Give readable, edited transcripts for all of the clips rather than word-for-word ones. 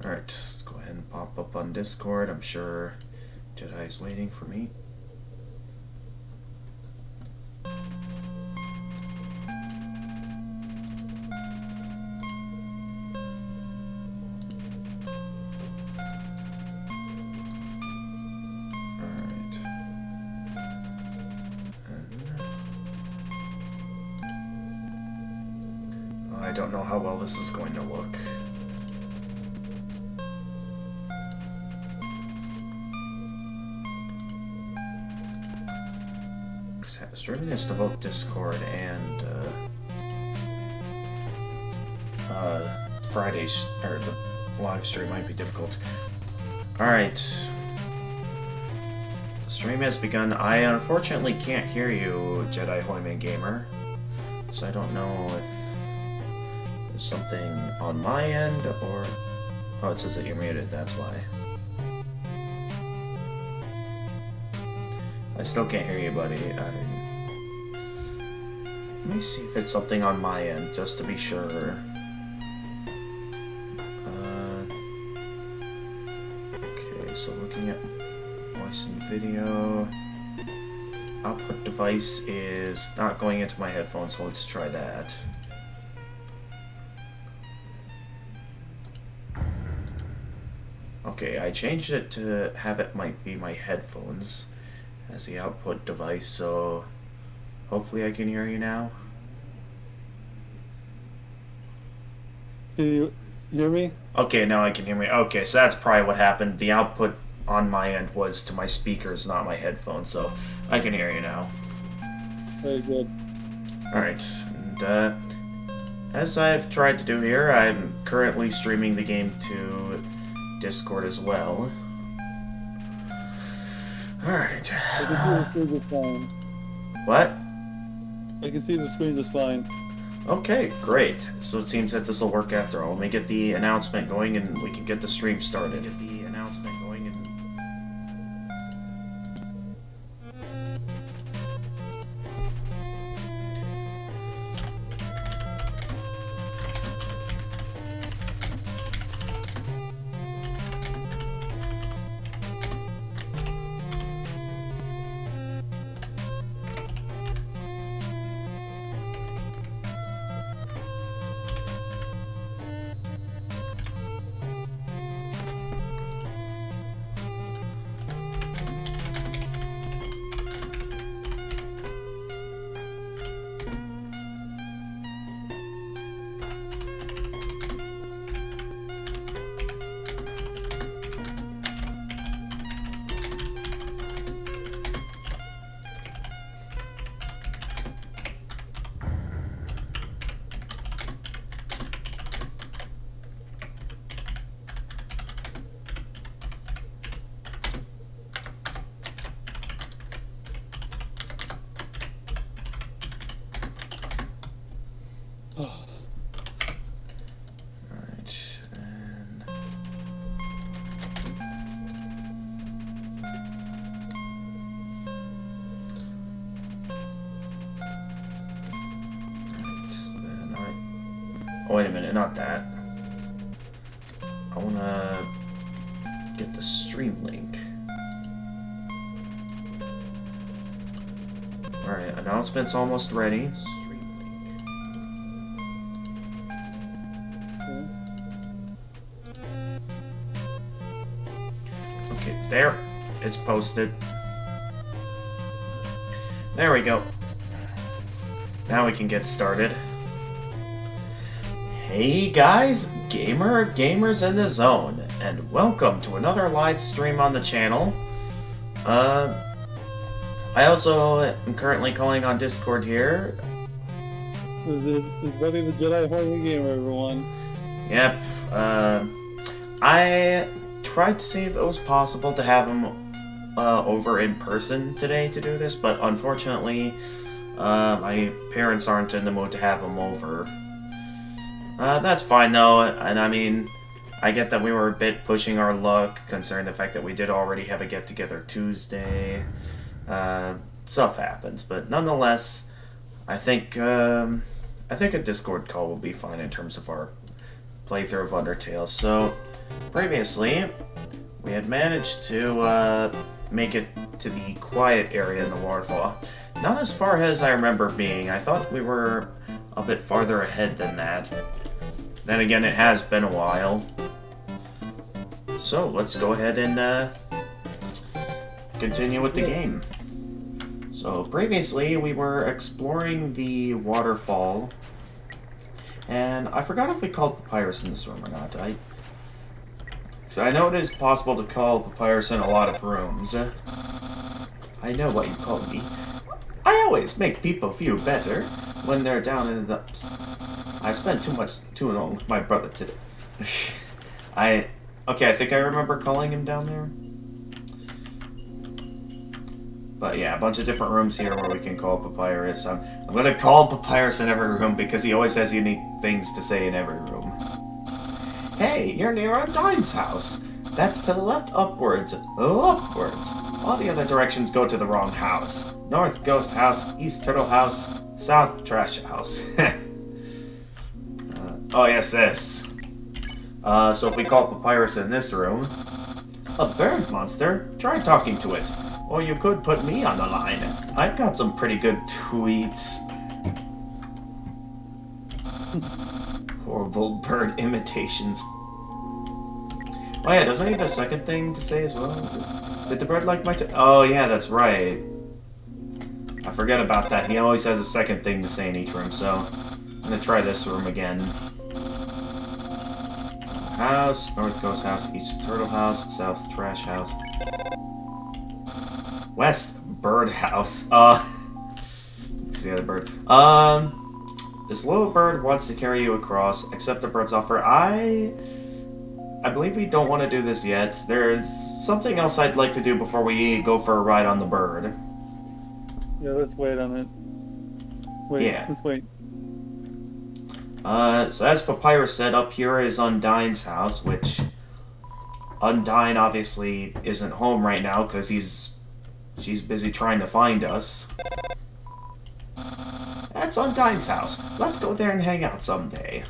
Alright, let's go ahead and pop up on Discord. I'm sure Jedi's waiting for me. I don't know how well this is going to look. Streaming is to both Discord and Fridays, or the live stream might be difficult. Alright. Stream has begun. I unfortunately can't hear you, Jedi Hoyman Gamer. So I don't know if there's something on my end or... Oh, it says that you're muted, that's why. I still can't hear you, buddy. Let me see if it's something on my end, just to be sure. Okay, so looking at voice and video. Output device is not going into my headphones, so let's try that. Okay, I changed it to have it might be my headphones as the output device, so hopefully I can hear you now. Can you hear me? Okay, now I can hear me. Okay, so that's probably what happened. The output on my end was to my speakers, not my headphones, so I can hear you now. Very good. Alright, and as I've tried to do here, I'm currently streaming the game to Discord as well. Alright. I can see the screen just fine. What? I can see the screen just fine. Okay, great. So it seems that this will work after all. Let me get the announcement going and we can get the stream started. Oh, wait a minute, not that. I wanna get the stream link. Alright, announcement's almost ready. Stream link. Okay, there. It's posted. There we go. Now we can get started. Hey guys, gamers in the zone, and welcome to another live stream on the channel. I also am currently calling on Discord here. It's Buddy the Jedi Hoyman Gamer, everyone. Yep, I tried to see if it was possible to have him over in person today to do this, but unfortunately, my parents aren't in the mood to have him over. That's fine though, and I mean, I get that we were a bit pushing our luck, considering the fact that we did already have a get-together Tuesday. Stuff happens, but nonetheless, I think a Discord call will be fine in terms of our playthrough of Undertale. So, Previously, we had managed to make it to the quiet area in the waterfall. Not as far as I remember being. I thought we were a bit farther ahead than that. Then again, it has been a while. So, let's go ahead and continue with the game. So, previously, we were exploring the waterfall. And I forgot if we called Papyrus in this room or not. So I know it is possible to call Papyrus in a lot of rooms. I know what you call me. I always make people feel better when they're down in the dumps. I spent too long with my brother today. Okay, I think I remember calling him down there. But yeah, a bunch of different rooms here where we can call Papyrus. I'm gonna call Papyrus in every room because he always has unique things to say in every room. Hey, you're near Undyne's house. That's to the left, upwards. Upwards. All the other directions go to the wrong house. North, ghost house. East, turtle house. South, trash house. Oh, yes, this. So if we call Papyrus in this room... A bird monster? Try talking to it. Or you could put me on the line. I've got some pretty good tweets. Horrible bird imitations. Oh yeah, doesn't he have a second thing to say as well? Did the bird like my Oh yeah, that's right. I forget about that. He always has a second thing to say in each room, so I'm gonna try this room again. House, north ghost house, east turtle house, south trash house. West bird house. What's the other bird? This little bird wants to carry you across. Accept the bird's offer. I believe we don't want to do this yet. There's something else I'd like to do before we go for a ride on the bird. Yeah, let's wait on it. Wait, yeah. Let's wait. So as Papyrus said, up here is Undyne's house, which Undyne obviously isn't home right now because she's busy trying to find us. That's Undyne's house. Let's go there and hang out someday.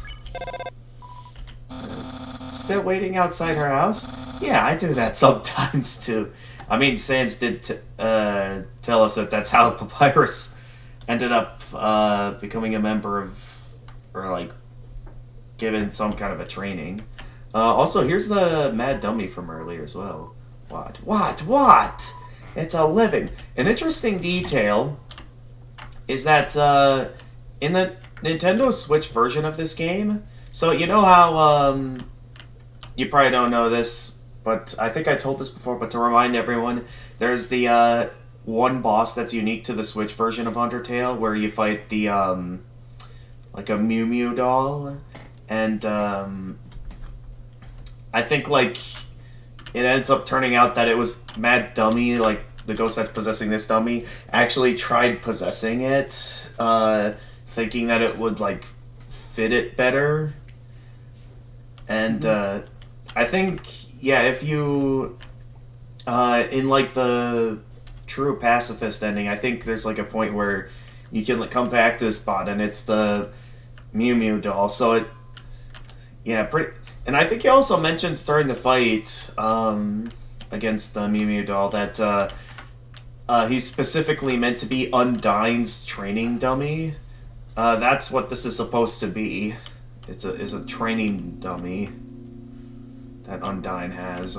Still waiting outside her house? Yeah, I do that sometimes too. I mean, Sans did tell us that that's how Papyrus ended up becoming a member of, or like, given some kind of a training. Also, here's the mad dummy from earlier as well. What? It's a living. An interesting detail is that in the Nintendo Switch version of this game, so you know how, you probably don't know this, but I think I told this before, but to remind everyone, there's the one boss that's unique to the Switch version of Undertale, where you fight the, like a Mew Mew doll, and I think, like, it ends up turning out that it was Mad Dummy, like, the ghost that's possessing this dummy, actually tried possessing it, thinking that it would, like, fit it better. And, I think, yeah, if you, in, like, the true pacifist ending, I think there's, like, a point where you can, like, come back to this spot, and it's the Mew Mew doll, so it, yeah, and I think he also mentions during the fight, against the Mew Mew doll that, he's specifically meant to be Undyne's training dummy. That's what this is supposed to be. It's a training dummy that Undyne has.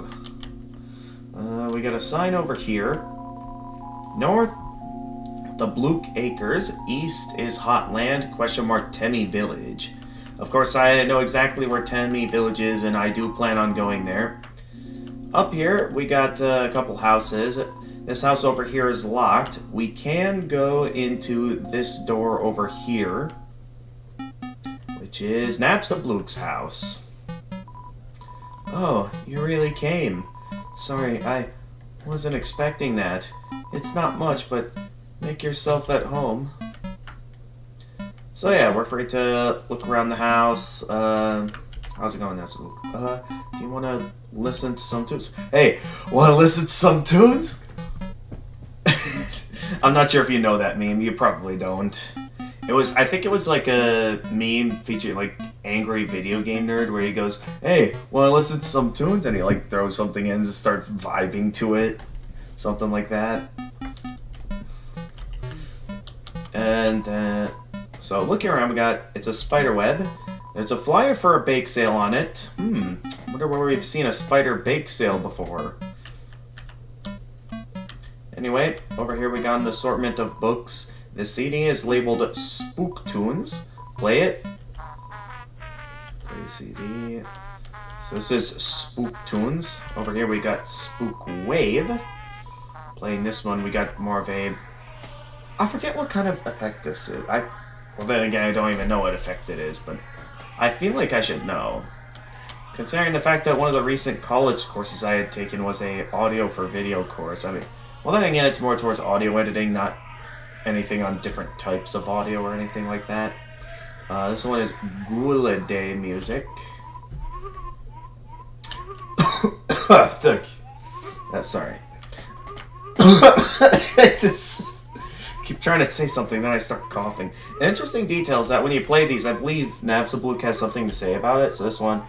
We got a sign over here. North, the Blook Acres. East is Hot Land, Temmie Village. Of course, I know exactly where Temmie Village is, and I do plan on going there. Up here, we got a couple houses. This house over here is locked. We can go into this door over here, which is Napsa Blook's house. Oh, you really came. Sorry, I wasn't expecting that. It's not much, but make yourself at home. So yeah, we're free to look around the house. How's it going, Napsa Blook? Do you want to listen to some tunes? Hey, want to listen to some tunes? I'm not sure if you know that meme. You probably don't. I think it was like a meme featuring, like, angry video game nerd where he goes, "Hey, wanna listen to some tunes?" and he like throws something in and starts vibing to it. Something like that. And so looking around, it's a spider web. There's a flyer for a bake sale on it. Wonder where we've seen a spider bake sale before. Anyway, over here we got an assortment of books. The CD is labeled Spook Tunes. Play it. Play CD. So this is Spook Tunes. Over here we got Spook Wave. Playing this one, we got more of a... I forget what kind of effect this is. Well, then again, I don't even know what effect it is, but I feel like I should know. Considering the fact that one of the recent college courses I had taken was a audio for video course. I mean, well, then again, it's more towards audio editing, not anything on different types of audio or anything like that. This one is Gulade music. Sorry. I just keep trying to say something, then I start coughing. An interesting detail is that when you play these, I believe Nabsabluk has something to say about it. So this one,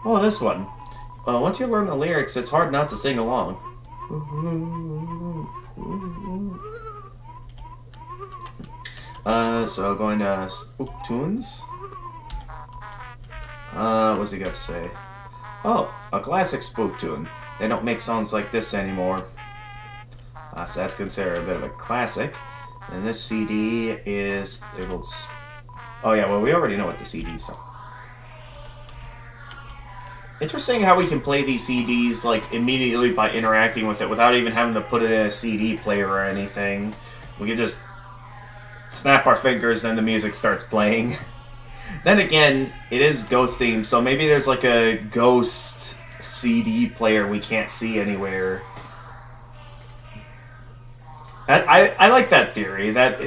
once you learn the lyrics, it's hard not to sing along. So going to Spook Tunes. What's he got to say? Oh, a classic spook tune. They don't make songs like this anymore. So that's considered a bit of a classic. And this CD is labeled... Oh yeah, well we already know what the CDs are. Interesting how we can play these CDs like immediately by interacting with it without even having to put it in a CD player or anything. We can just snap our fingers and the music starts playing. Then again, it is Ghost themed, so maybe there's like a Ghost CD player we can't see anywhere. I like that theory, that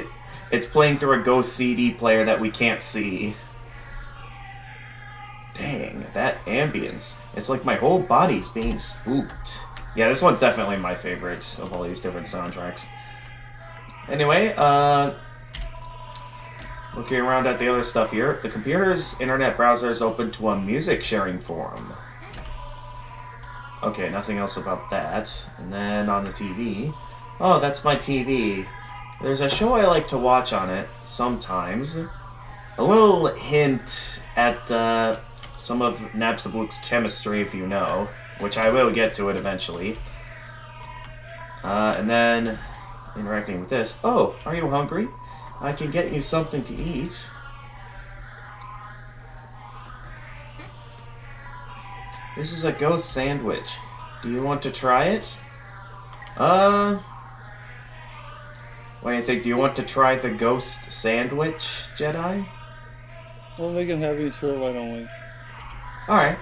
it's playing through a Ghost CD player that we can't see. Dang, that ambience. It's like my whole body's being spooked. Yeah, this one's definitely my favorite of all these different soundtracks. Anyway, looking around at the other stuff here, the computer's internet browser is open to a music sharing forum. Okay, nothing else about that. And then on the TV... Oh, that's my TV. There's a show I like to watch on it, sometimes. A little hint at some of Nabsabluk's chemistry, if you know, which I will get to it eventually. And then, interacting with this. Oh, are you hungry? I can get you something to eat. This is a ghost sandwich. Do you want to try it? What do you think? Do you want to try the ghost sandwich, Jedi? Well, they can have you, sure, why don't we? Alright.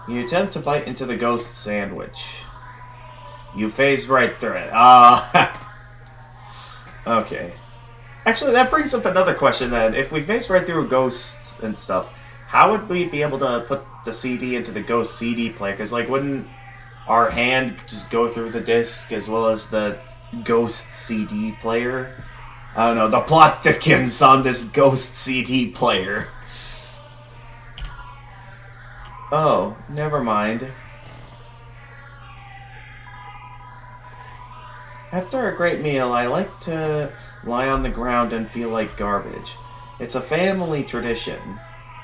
You attempt to bite into the ghost sandwich. You phase right through it. Okay. Actually, that brings up another question then. If we phase right through ghosts and stuff, how would we be able to put the CD into the ghost CD player? Because, like, wouldn't our hand just go through the disc as well as the ghost CD player? I don't know, the plot thickens on this ghost CD player. Oh, never mind. After a great meal, I like to lie on the ground and feel like garbage. It's a family tradition.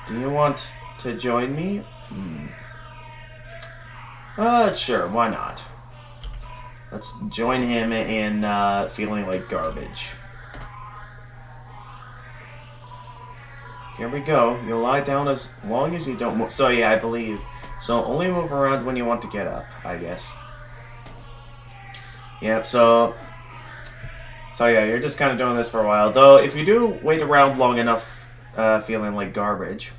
Do you want to join me? Sure, why not? Let's join him in feeling like garbage. Here we go. You'll lie down as long as you don't move. So yeah, I believe. So only move around when you want to get up, I guess. Yep, so yeah, you're just kind of doing this for a while. Though, if you do wait around long enough feeling like garbage...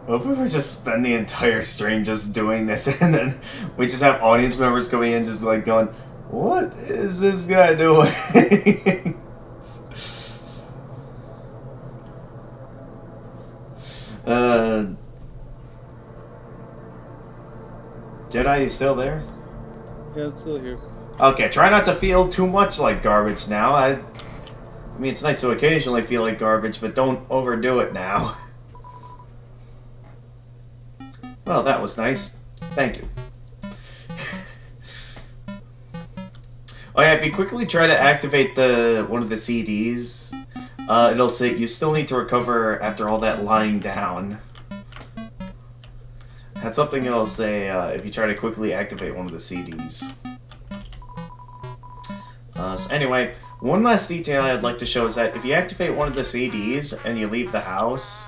What if we would just spend the entire stream just doing this, and then we just have audience members coming in just like going, what is this guy doing? Jedi, you still there? Yeah, I'm still here. Okay, try not to feel too much like garbage now. I mean, it's nice to occasionally feel like garbage, but don't overdo it now. Well, that was nice. Thank you. Oh yeah, if you quickly try to activate one of the CDs, it'll say you still need to recover after all that lying down. That's something it'll say if you try to quickly activate one of the CDs. So anyway, one last detail I'd like to show is that if you activate one of the CDs and you leave the house,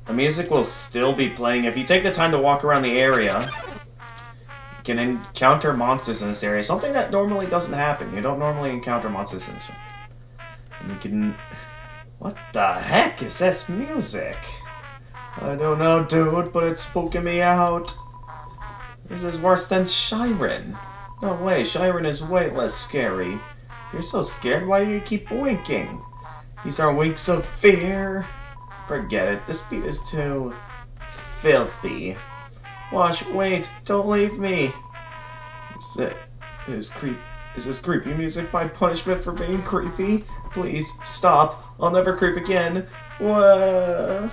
the music will still be playing. If you take the time to walk around the area, you can encounter monsters in this area. Something that normally doesn't happen. You don't normally encounter monsters in this one. And you can... What the heck is this music? I don't know, dude, but it's spooking me out. This is worse than Shyren. No way, Shyren is way less scary. If you're so scared, why do you keep winking? These are winks of fear. Forget it, this beat is too... filthy. Wash, wait, don't leave me. Is this creepy music my punishment for being creepy? Please, stop. I'll never creep again. Whoa.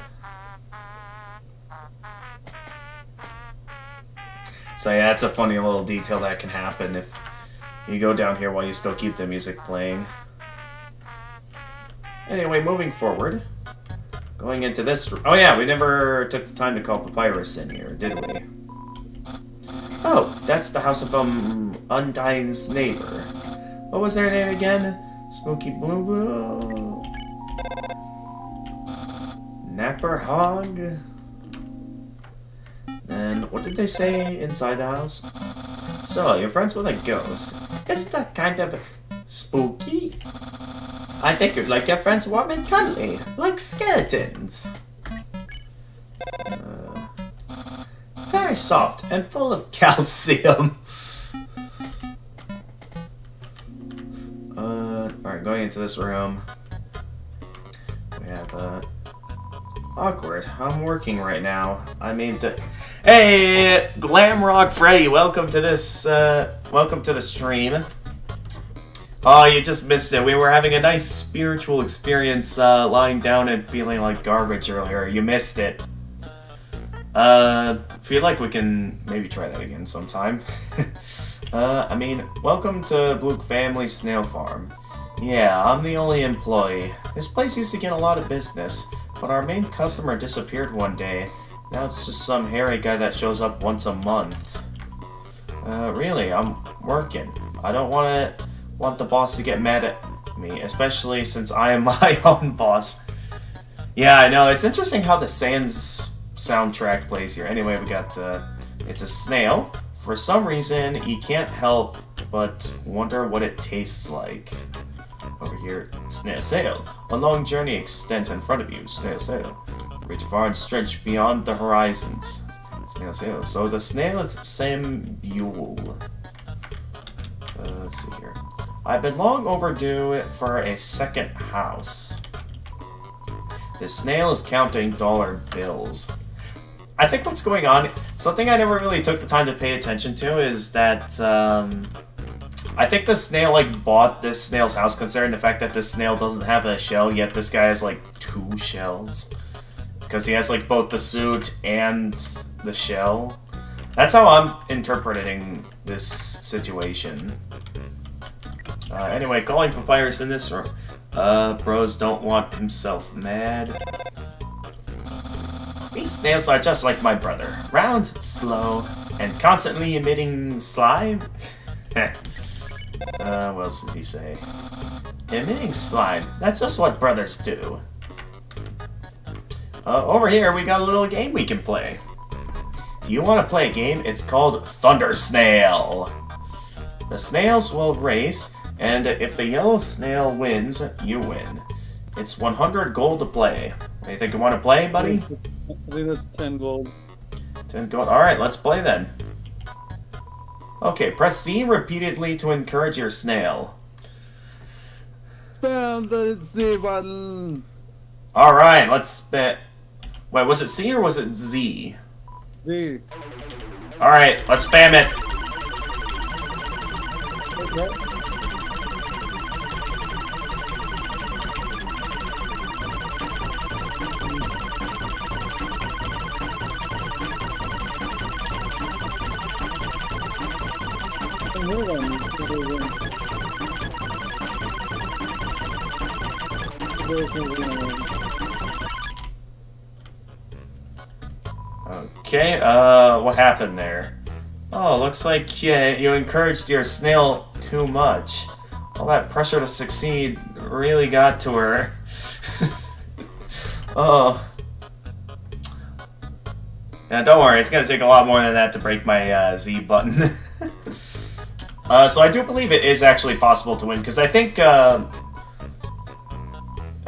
So yeah, that's a funny little detail that can happen if you go down here while you still keep the music playing. Anyway, moving forward. Going into this... Oh yeah, we never took the time to call Papyrus in here, did we? Oh, that's the house of, Undyne's neighbor. What was their name again? Spooky Blue Blue? Napper Hog? And what did they say inside the house? So, you're friends with a ghost. Isn't that kind of spooky? I think you'd like your friends warm and cuddly, like skeletons. Very soft and full of calcium. Alright, going into this room. We have, awkward. I'm working right now. I mean to... Hey! Glamrock Freddy, welcome to this, welcome to the stream. Oh, you just missed it. We were having a nice spiritual experience, lying down and feeling like garbage earlier. You missed it. Feel like we can maybe try that again sometime. I mean, welcome to Blook Family Snail Farm. Yeah, I'm the only employee. This place used to get a lot of business, but our main customer disappeared one day. Now it's just some hairy guy that shows up once a month. Really, I'm working. I don't want the boss to get mad at me, especially since I am my own boss. Yeah, I know. It's interesting how the Sans soundtrack plays here. Anyway, we got, it's a snail. For some reason, you can't help but wonder what it tastes like. Over here, snail sail. A long journey extends in front of you, snail sail. Reach far and stretch beyond the horizons. Snail sail. So the snail is Sambule. Let's see here. I've been long overdue for a second house. The snail is counting dollar bills. I think what's going on, something I never really took the time to pay attention to is that, I think the snail, like, bought this snail's house considering the fact that this snail doesn't have a shell, yet this guy has, like, 2 shells. Because he has, like, both the suit and the shell. That's how I'm interpreting this situation. Anyway, calling Papyrus in this room. Bros don't want himself mad. These snails are just like my brother. Round, slow, and constantly emitting slime? What else did he say? Emitting slime. That's just what brothers do. Over here, we got a little game we can play. Do you want to play a game? It's called Thunder Snail. The snails will race, and if the yellow snail wins, you win. It's 100 gold to play. Anything you want to play, buddy? I think that's 10 gold. 10 gold. Alright, let's play then. Okay, press C repeatedly to encourage your snail. Found the Z button! Alright, let's bet. Wait, was it C or was it Z? Z. Alright, let's spam it. Okay. Okay, what happened there? Oh, looks like you encouraged your snail too much. All that pressure to succeed really got to her. Oh. Yeah, don't worry, it's gonna take a lot more than that to break my Z button. So I do believe it is actually possible to win, because I think,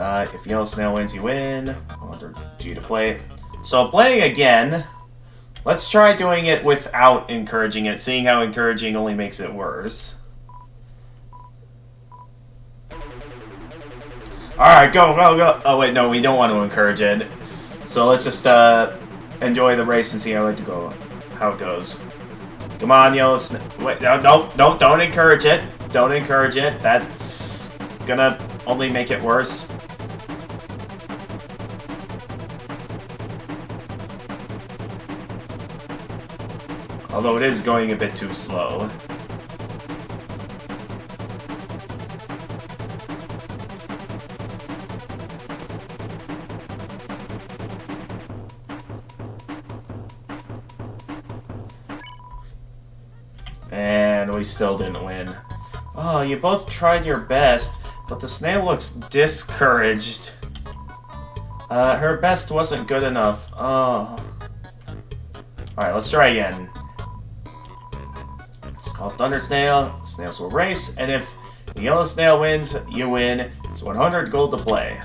if Yellow Snail wins, you win. Under G to play. So playing again, let's try doing it without encouraging it, seeing how encouraging only makes it worse. Alright, go, go, go! Oh wait, no, we don't want to encourage it. So let's just, enjoy the race and see how it goes. Come on, Yellow Snail. Wait, no, don't encourage it. Don't encourage it. That's gonna only make it worse. Although it is going a bit too slow. And we still didn't win. Oh, you both tried your best, but the snail looks discouraged. Her best wasn't good enough. Oh. Alright, let's try again. It's called Thunder Snail. Snails will race, and if the yellow snail wins, you win. It's 100 gold to play.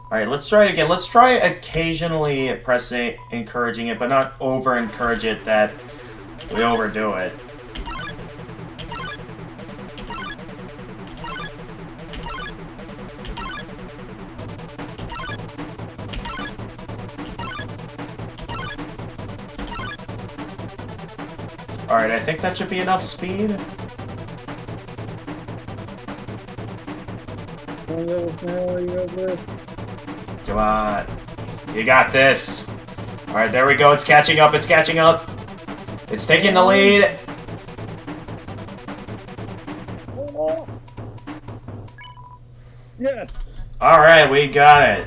Alright, let's try it again. Let's try occasionally pressing, encouraging it, but not over-encourage it that we overdo it. Alright, I think that should be enough speed. Come on. You got this. Alright, there we go. It's catching up. It's catching up. It's taking the lead. Yes. Alright, we got it.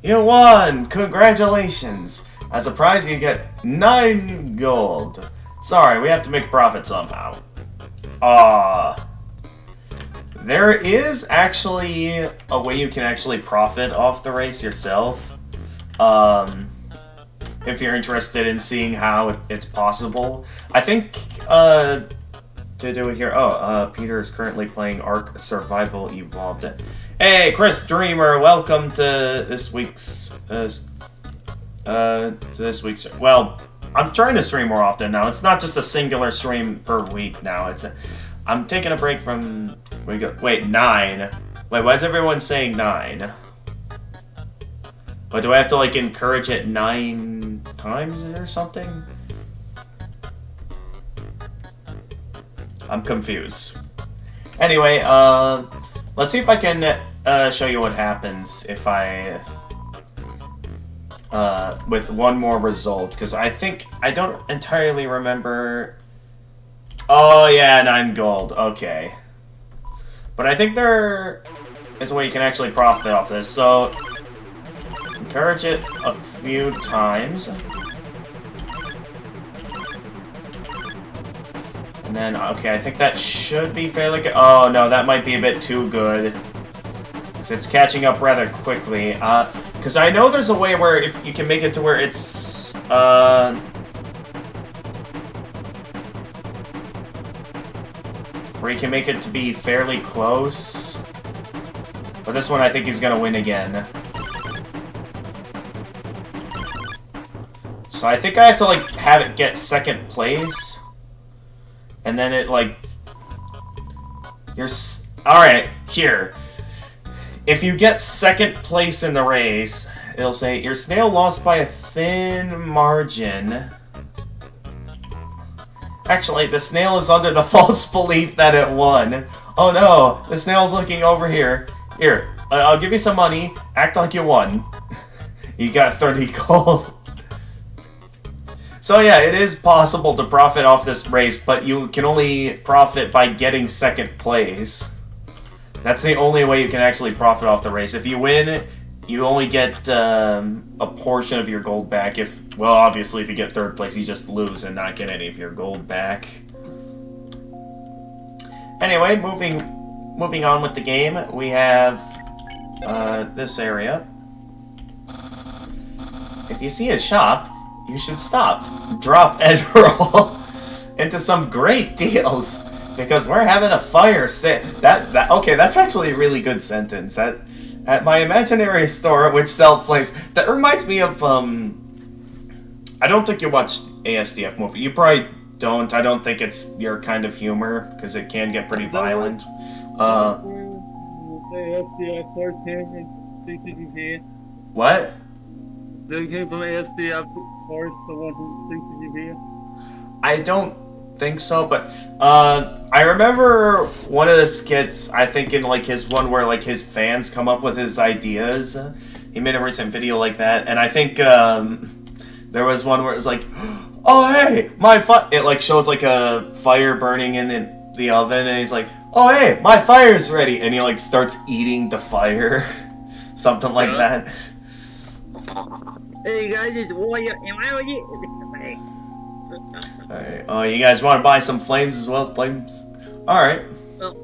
You won! Congratulations! As a prize, you get 9 gold. Sorry, we have to make profit somehow. There is actually a way you can actually profit off the race yourself. If you're interested in seeing how it's possible. I think, to do it here... Peter is currently playing Ark Survival Evolved. Hey, Chris Dreamer, welcome to this week's... Well, I'm trying to stream more often now. It's not just a singular stream per week now. I'm taking a break from... Wait, 9. Wait, why is everyone saying 9? But do I have to, like, encourage it 9 times or something? I'm confused. Anyway, let's see if I can show you what happens if I... with one more result, because I don't entirely remember... Oh, yeah, 9 gold. Okay. But I think there is a way you can actually profit off this, so... Encourage it a few times. And then, okay, I think that should be fairly good. Oh, no, that might be a bit too good. So it's catching up rather quickly. Because I know there's a way where if you can make it to where it's, where you can make it to be fairly close. But this one I think he's gonna win again. So I think I have to, like, have it get second place. And then it, like... Alright, here. If you get second place in the race, it'll say, your snail lost by a thin margin. Actually, the snail is under the false belief that it won. Oh no, the snail's looking over here. Here, I'll give you some money. Act like you won. You got 30 gold. So yeah, it is possible to profit off this race, but you can only profit by getting second place. That's the only way you can actually profit off the race. If you win, you only get a portion of your gold back. Well, obviously, if you get third place, you just lose and not get any of your gold back. Anyway, moving on with the game, we have this area. If you see a shop, you should stop, drop, and roll into some great deals because we're having a fire sale. Okay, that's actually a really good sentence. At my imaginary store, which sells flames. That reminds me of I don't think you watched ASDF movie. You probably don't. I don't think it's your kind of humor because it can get pretty violent. ASDF 14 What? They came from ASDF Force, the one who thinks I don't think so, but I remember one of the skits, I think in like his one where like his fans come up with his ideas. He made a recent video like that, and I think there was one where it was like, oh hey, it like shows like a fire burning in the oven, and he's like, oh hey, my fire's ready, and he like starts eating the fire. Something like that. Hey guys, it's Warrior, and why would you? Alright, oh, you guys want to buy some flames as well? Flames? Alright. Well,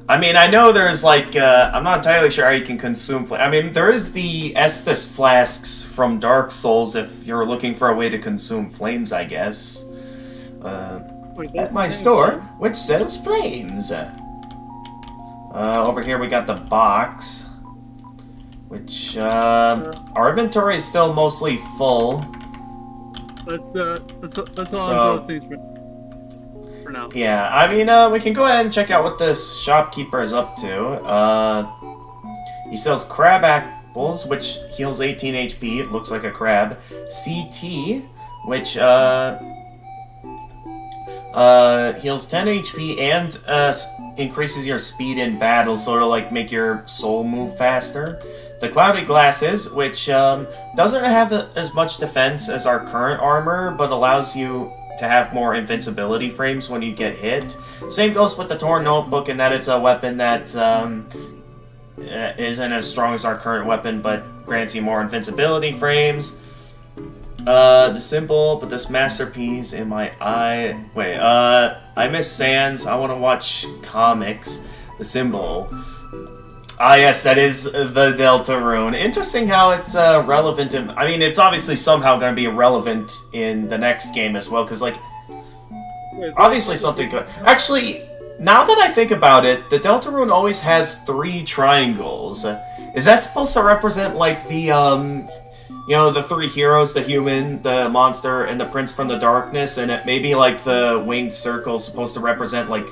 I mean, I know there's like, I'm not entirely sure how you can consume flames. I mean, there is the Estus flasks from Dark Souls if you're looking for a way to consume flames, I guess. At my store, which says flames. Over here we got the box. Which, our inventory is still mostly full. That's all So- I'm things for now. Yeah, I mean, we can go ahead and check out what this shopkeeper is up to. He sells crab apples, which heals 18 HP. It looks like a crab. CT, which, heals 10 HP and, increases your speed in battle, so it'll, like, make your soul move faster. The Cloudy Glasses, which doesn't have as much defense as our current armor, but allows you to have more invincibility frames when you get hit. Same goes with the Torn Notebook in that it's a weapon that isn't as strong as our current weapon, but grants you more invincibility frames. The symbol, but this masterpiece in my eye... Wait, I miss Sans. I want to watch comics. The symbol... Ah, yes, that is the Delta Rune. Interesting how it's relevant in... I mean, it's obviously somehow going to be relevant in the next game as well, because, like... Obviously something good. Actually, now that I think about it, the Delta Rune always has 3 triangles. Is that supposed to represent, like, the, you know, the 3 heroes, the human, the monster, and the prince from the darkness, and it maybe, like, the winged circle is supposed to represent, like...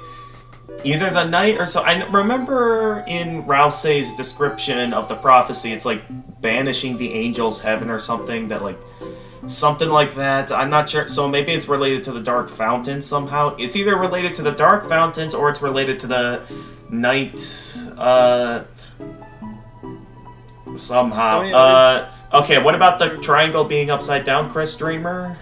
either the knight or so. I remember in Rousey's description of the prophecy, it's like banishing the angels heaven or something that like something like that. I'm not sure. So maybe it's related to the Dark Fountain somehow. It's either related to the Dark Fountains or it's related to the night somehow. Okay, what about the triangle being upside down, Chris Dreamer?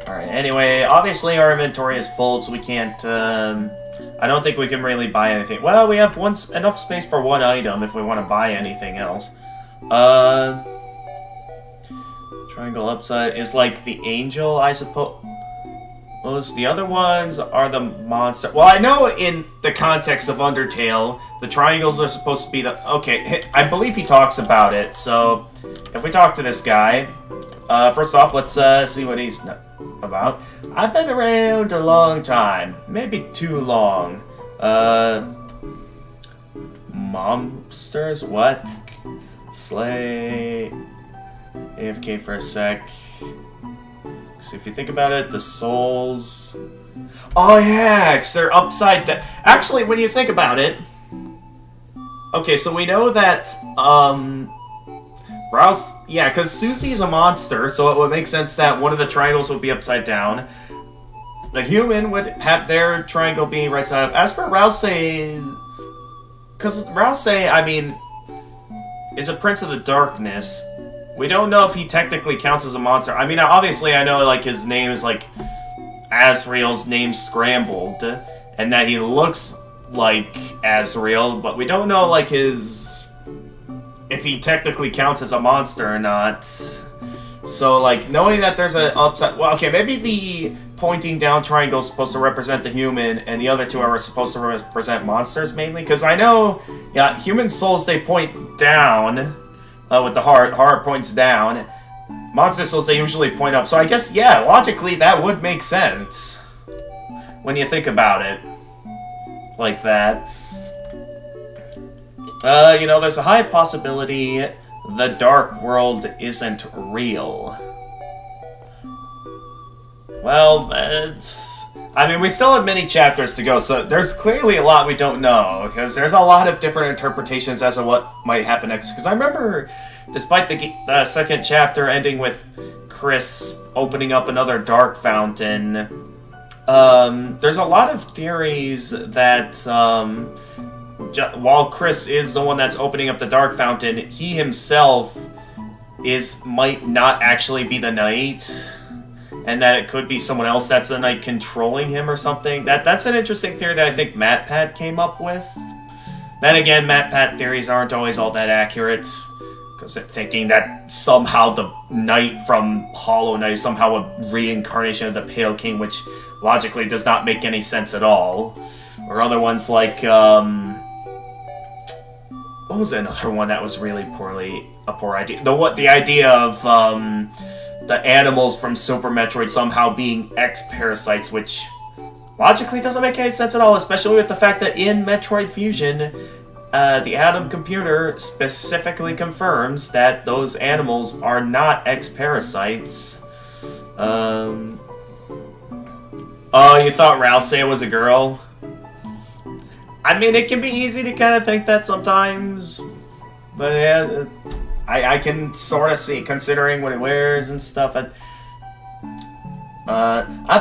Alright, anyway, obviously our inventory is full, so we can't, I don't think we can really buy anything. Well, we have enough space for 1 item if we want to buy anything else. Triangle upside is like the angel, I suppose. The other ones are the monster. Well, I know in the context of Undertale, the triangles are supposed to be the... Okay, I believe he talks about it, so if we talk to this guy... First off, let's see what he's about. I've been around a long time. Maybe too long. Monsters? What? Slay... AFK for a sec. So if you think about it, the souls... Oh yeah, because they're upside down. Actually, when you think about it... Okay, so we know that, Rouse... Yeah, because Susie's a monster, so it would make sense that one of the triangles would be upside down. The human would have their triangle being right side up. As for Rousey's... Because Rousey, I mean, is a prince of the darkness. We don't know if he technically counts as a monster. I mean, obviously I know, like, his name is, like, Asriel's name scrambled, and that he looks like Asriel, but we don't know, like, his... if he technically counts as a monster or not. So, like, knowing that there's an upside... Well, okay, maybe the pointing down triangle is supposed to represent the human, and the other two are supposed to represent monsters, mainly. Because I know, yeah, human souls, they point down with the heart. Heart points down. Monster souls, they usually point up. So I guess, yeah, logically, that would make sense. When you think about it. Like that. You know, there's a high possibility the dark world isn't real. Well, I mean, we still have many chapters to go, so there's clearly a lot we don't know, because there's a lot of different interpretations as to what might happen next. Because I remember, despite the second chapter ending with Chris opening up another dark fountain, there's a lot of theories that, while Chris is the one that's opening up the dark fountain, he himself might not actually be the knight. And that it could be someone else that's the knight controlling him or something. That's an interesting theory that I think MatPat came up with. Then again, MatPat theories aren't always all that accurate. Because they're thinking that somehow the knight from Hollow Knight is somehow a reincarnation of the Pale King, which logically does not make any sense at all. Or other ones like, what was another one that was really a poor idea? The idea of, the animals from Super Metroid somehow being X-parasites, which logically doesn't make any sense at all, especially with the fact that in Metroid Fusion, the Atom computer specifically confirms that those animals are not X-parasites. Oh, you thought Rousey was a girl? I mean, it can be easy to kind of think that sometimes, but yeah... I can sort of see, considering what it wears and stuff. I've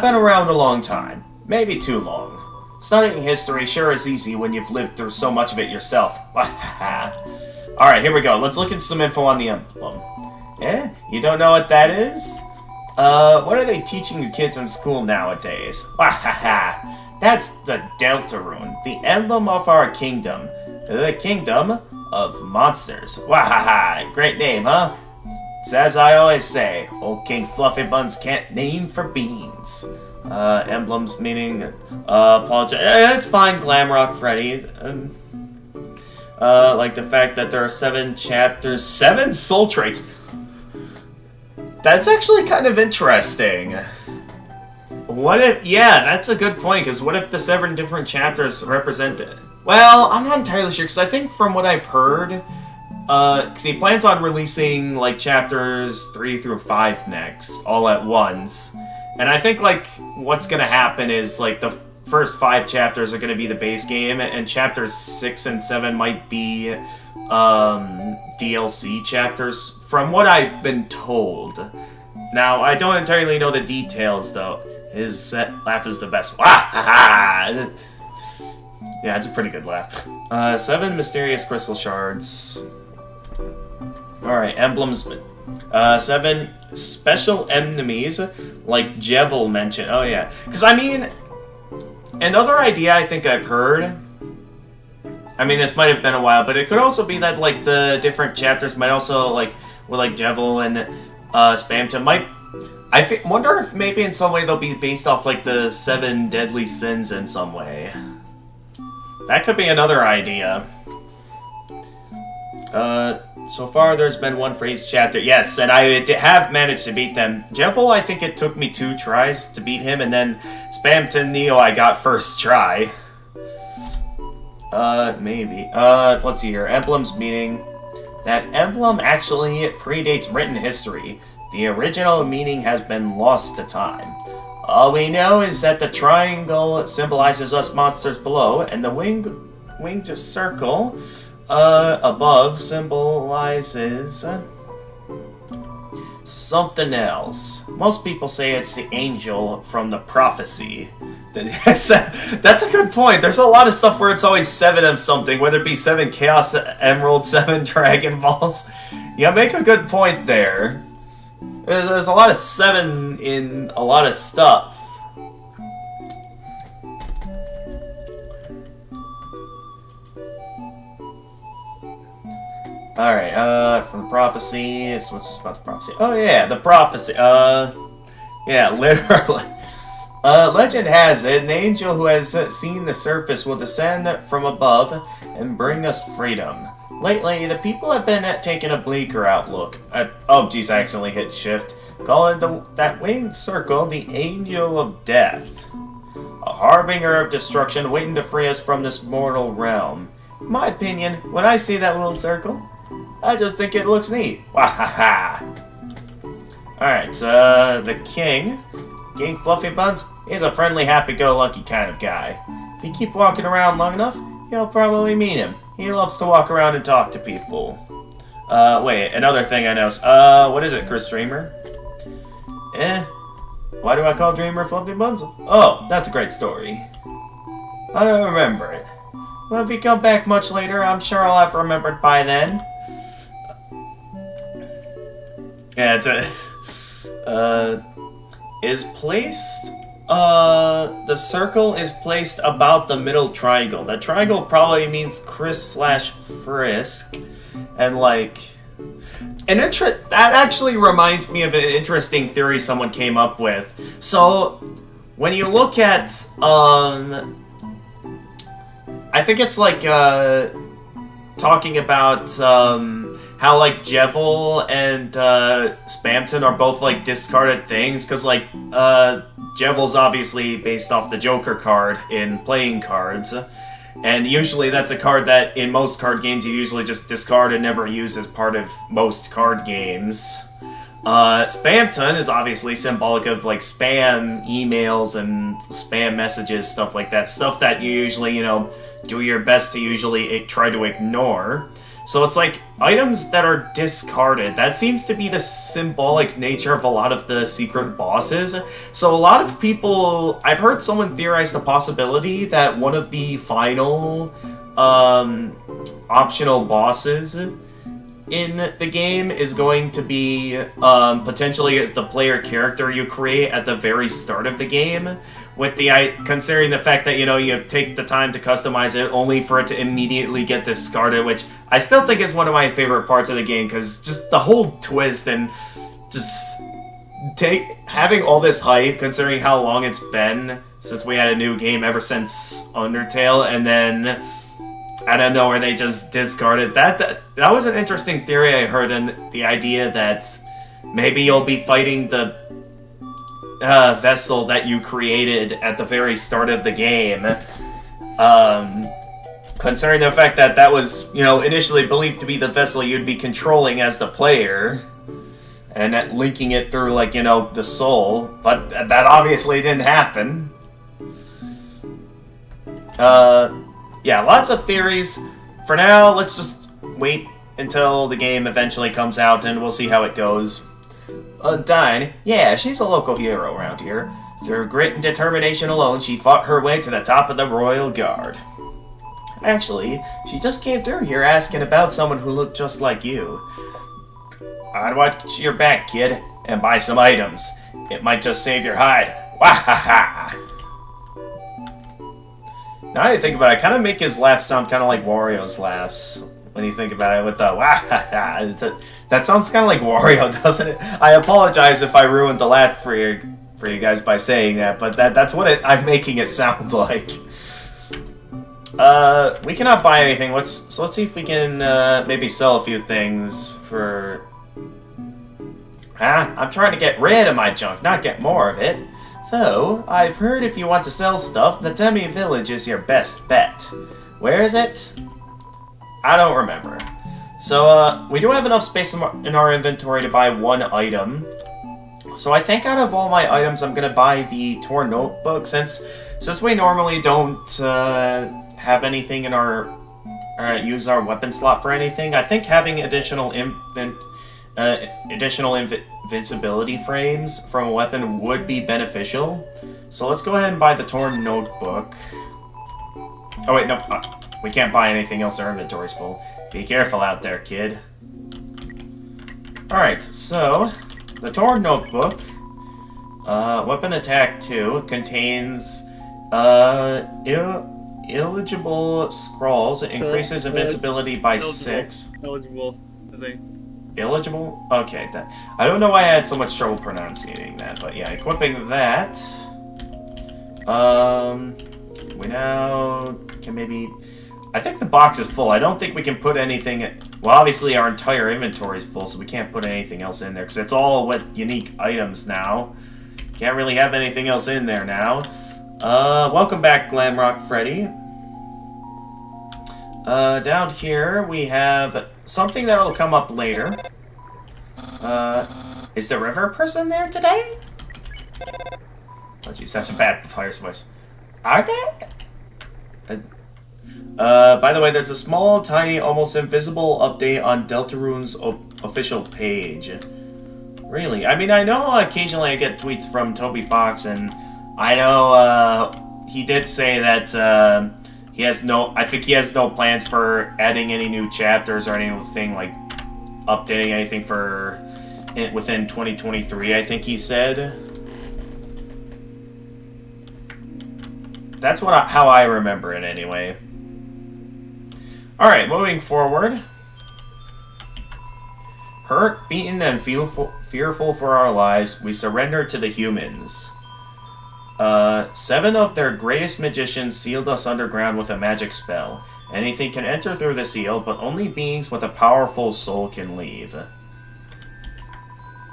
been around a long time. Maybe too long. Studying history sure is easy when you've lived through so much of it yourself. Alright, here we go. Let's look at some info on the emblem. Eh? You don't know what that is? What are they teaching the kids in school nowadays? That's the Deltarune, the emblem of our kingdom. The kingdom of monsters. Wahaha, great name, huh? It's as I always say, old King Fluffy Buns can't name for beans. Emblems meaning, apologize. It's fine, Glamrock Freddy. Like the fact that there are 7 chapters, 7 soul traits. That's actually kind of interesting. What if, yeah, that's a good point, because what if the 7 different chapters represent it? Well, I'm not entirely sure, because I think from what I've heard, because he plans on releasing, like, chapters 3 through 5 next, all at once. And I think, like, what's gonna happen is, like, the first 5 chapters are gonna be the base game, and chapters 6 and 7 might be, DLC chapters, from what I've been told. Now, I don't entirely know the details, though. His laugh is the best. Wah! Ha ha! Yeah, it's a pretty good laugh. 7 mysterious crystal shards. Alright, emblems. 7 special enemies, like Jevil mentioned. Oh, yeah. Because, I mean, another idea I think I've heard... I mean, this might have been a while, but it could also be that, like, the different chapters might also, like, with, like, Jevil and Spamton might... I wonder if maybe in some way they'll be based off, like, the 7 deadly sins in some way. That could be another idea. So far, there's been one for each chapter. Yes, and I have managed to beat them. Jevil, I think it took me 2 tries to beat him, and then Spamton Neo I got first try. Maybe. Let's see here. Emblem's meaning. That emblem actually predates written history. The original meaning has been lost to time. All we know is that the triangle symbolizes us monsters below, and the winged circle above symbolizes something else. Most people say it's the angel from the prophecy. That's a good point. There's a lot of stuff where it's always 7 of something, whether it be 7 Chaos Emeralds, 7 Dragon Balls. Yeah, make a good point there. There's a lot of 7 in a lot of stuff. Alright, from the prophecy, so what's this about the prophecy? Oh yeah, the prophecy, yeah, literally. Legend has it, an angel who has seen the surface will descend from above and bring us freedom. Lately, the people have been taking a bleaker outlook. Oh jeez, I accidentally hit shift. Calling that winged circle the Angel of Death. A harbinger of destruction waiting to free us from this mortal realm. In my opinion, when I see that little circle, I just think it looks neat. Wahaha! Alright, the king. King Fluffy Buns, he's a friendly, happy-go-lucky kind of guy. If you keep walking around long enough, you'll probably meet him. He loves to walk around and talk to people. Wait, another thing I noticed. What is it, Chris Dreamer? Why do I call Dreamer Fluffy Buns? Oh, that's a great story. I don't remember it. Well, if you come back much later, I'm sure I'll have remembered by then. Yeah, it's a... is placed... the circle is placed about the middle triangle. That triangle probably means Chris/Frisk. And, like... that actually reminds me of an interesting theory someone came up with. So, when you look at, I think it's like, talking about, how, like, Jevil and, Spamton are both, like, discarded things, because, like, Jevil's obviously based off the Joker card in playing cards, and usually that's a card that, in most card games, you usually just discard and never use as part of most card games. Spamton is obviously symbolic of, like, spam emails and spam messages, stuff like that. Stuff that you usually, do your best to usually try to ignore. So it's like, items that are discarded, that seems to be the symbolic nature of a lot of the secret bosses. So a lot of people, I've heard someone theorize the possibility that one of the final, optional bosses in the game is going to be, potentially the player character you create at the very start of the game. With considering the fact that, you take the time to customize it only for it to immediately get discarded, which I still think is one of my favorite parts of the game, because just the whole twist and just having all this hype, considering how long it's been since we had a new game ever since Undertale, and then out of nowhere they just discarded that was an interesting theory I heard, and the idea that maybe you'll be fighting the vessel that you created at the very start of the game. Considering the fact that that was, initially believed to be the vessel you'd be controlling as the player, and that linking it through, like, the soul, but that obviously didn't happen. Yeah, lots of theories. For now, let's just wait until the game eventually comes out, and we'll see how it goes. Undyne, yeah, she's a local hero around here. Through grit and determination alone, she fought her way to the top of the Royal Guard. Actually, she just came through here asking about someone who looked just like you. I'd watch your back, kid, and buy some items. It might just save your hide. Wahaha! Now that I think about it, I kind of make his laugh sound kind of like Wario's laughs. When you think about it with the wahaha. That sounds kind of like Wario, doesn't it? I apologize if I ruined the laugh for you guys by saying that, but that's what I'm making it sound like. We cannot buy anything. Let's see if we can maybe sell a few things for. I'm trying to get rid of my junk, not get more of it. So, I've heard if you want to sell stuff, the Demi Village is your best bet. Where is it? I don't remember. So, we do have enough space in our inventory to buy one item. So I think out of all my items, I'm gonna buy the Torn Notebook, since we normally don't have anything in our use our weapon slot for anything. I think having additional invincibility frames from a weapon would be beneficial. So let's go ahead and buy the Torn Notebook. Oh wait, no, we can't buy anything else. Our inventory's full. Be careful out there, kid. Alright, so the Torn Notebook, weapon attack 2, contains illegible scrawls. It increases invincibility by 6. Eligible, I think. Illegible? Okay, I don't know why I had so much trouble pronouncing that, but yeah, equipping that. We now can maybe. I think the box is full. I don't think we can put anything. Well, obviously our entire inventory is full, so we can't put anything else in there because it's all with unique items now. Can't really have anything else in there now. Welcome back, Glamrock Freddy. Down here we have something that'll come up later. Is the river person there today? Oh jeez, that's a bad player's voice. Are they? By the way, there's a small, tiny, almost invisible update on Deltarune's official page. Really? I mean, I know occasionally I get tweets from Toby Fox, and I know he did say that he has no. I think he has no plans for adding any new chapters or anything like updating anything for within 2023. I think he said. That's how I remember it anyway. Alright, moving forward. Hurt, beaten, and fearful for our lives, we surrender to the humans. 7 of their greatest magicians sealed us underground with a magic spell. Anything can enter through the seal, but only beings with a powerful soul can leave.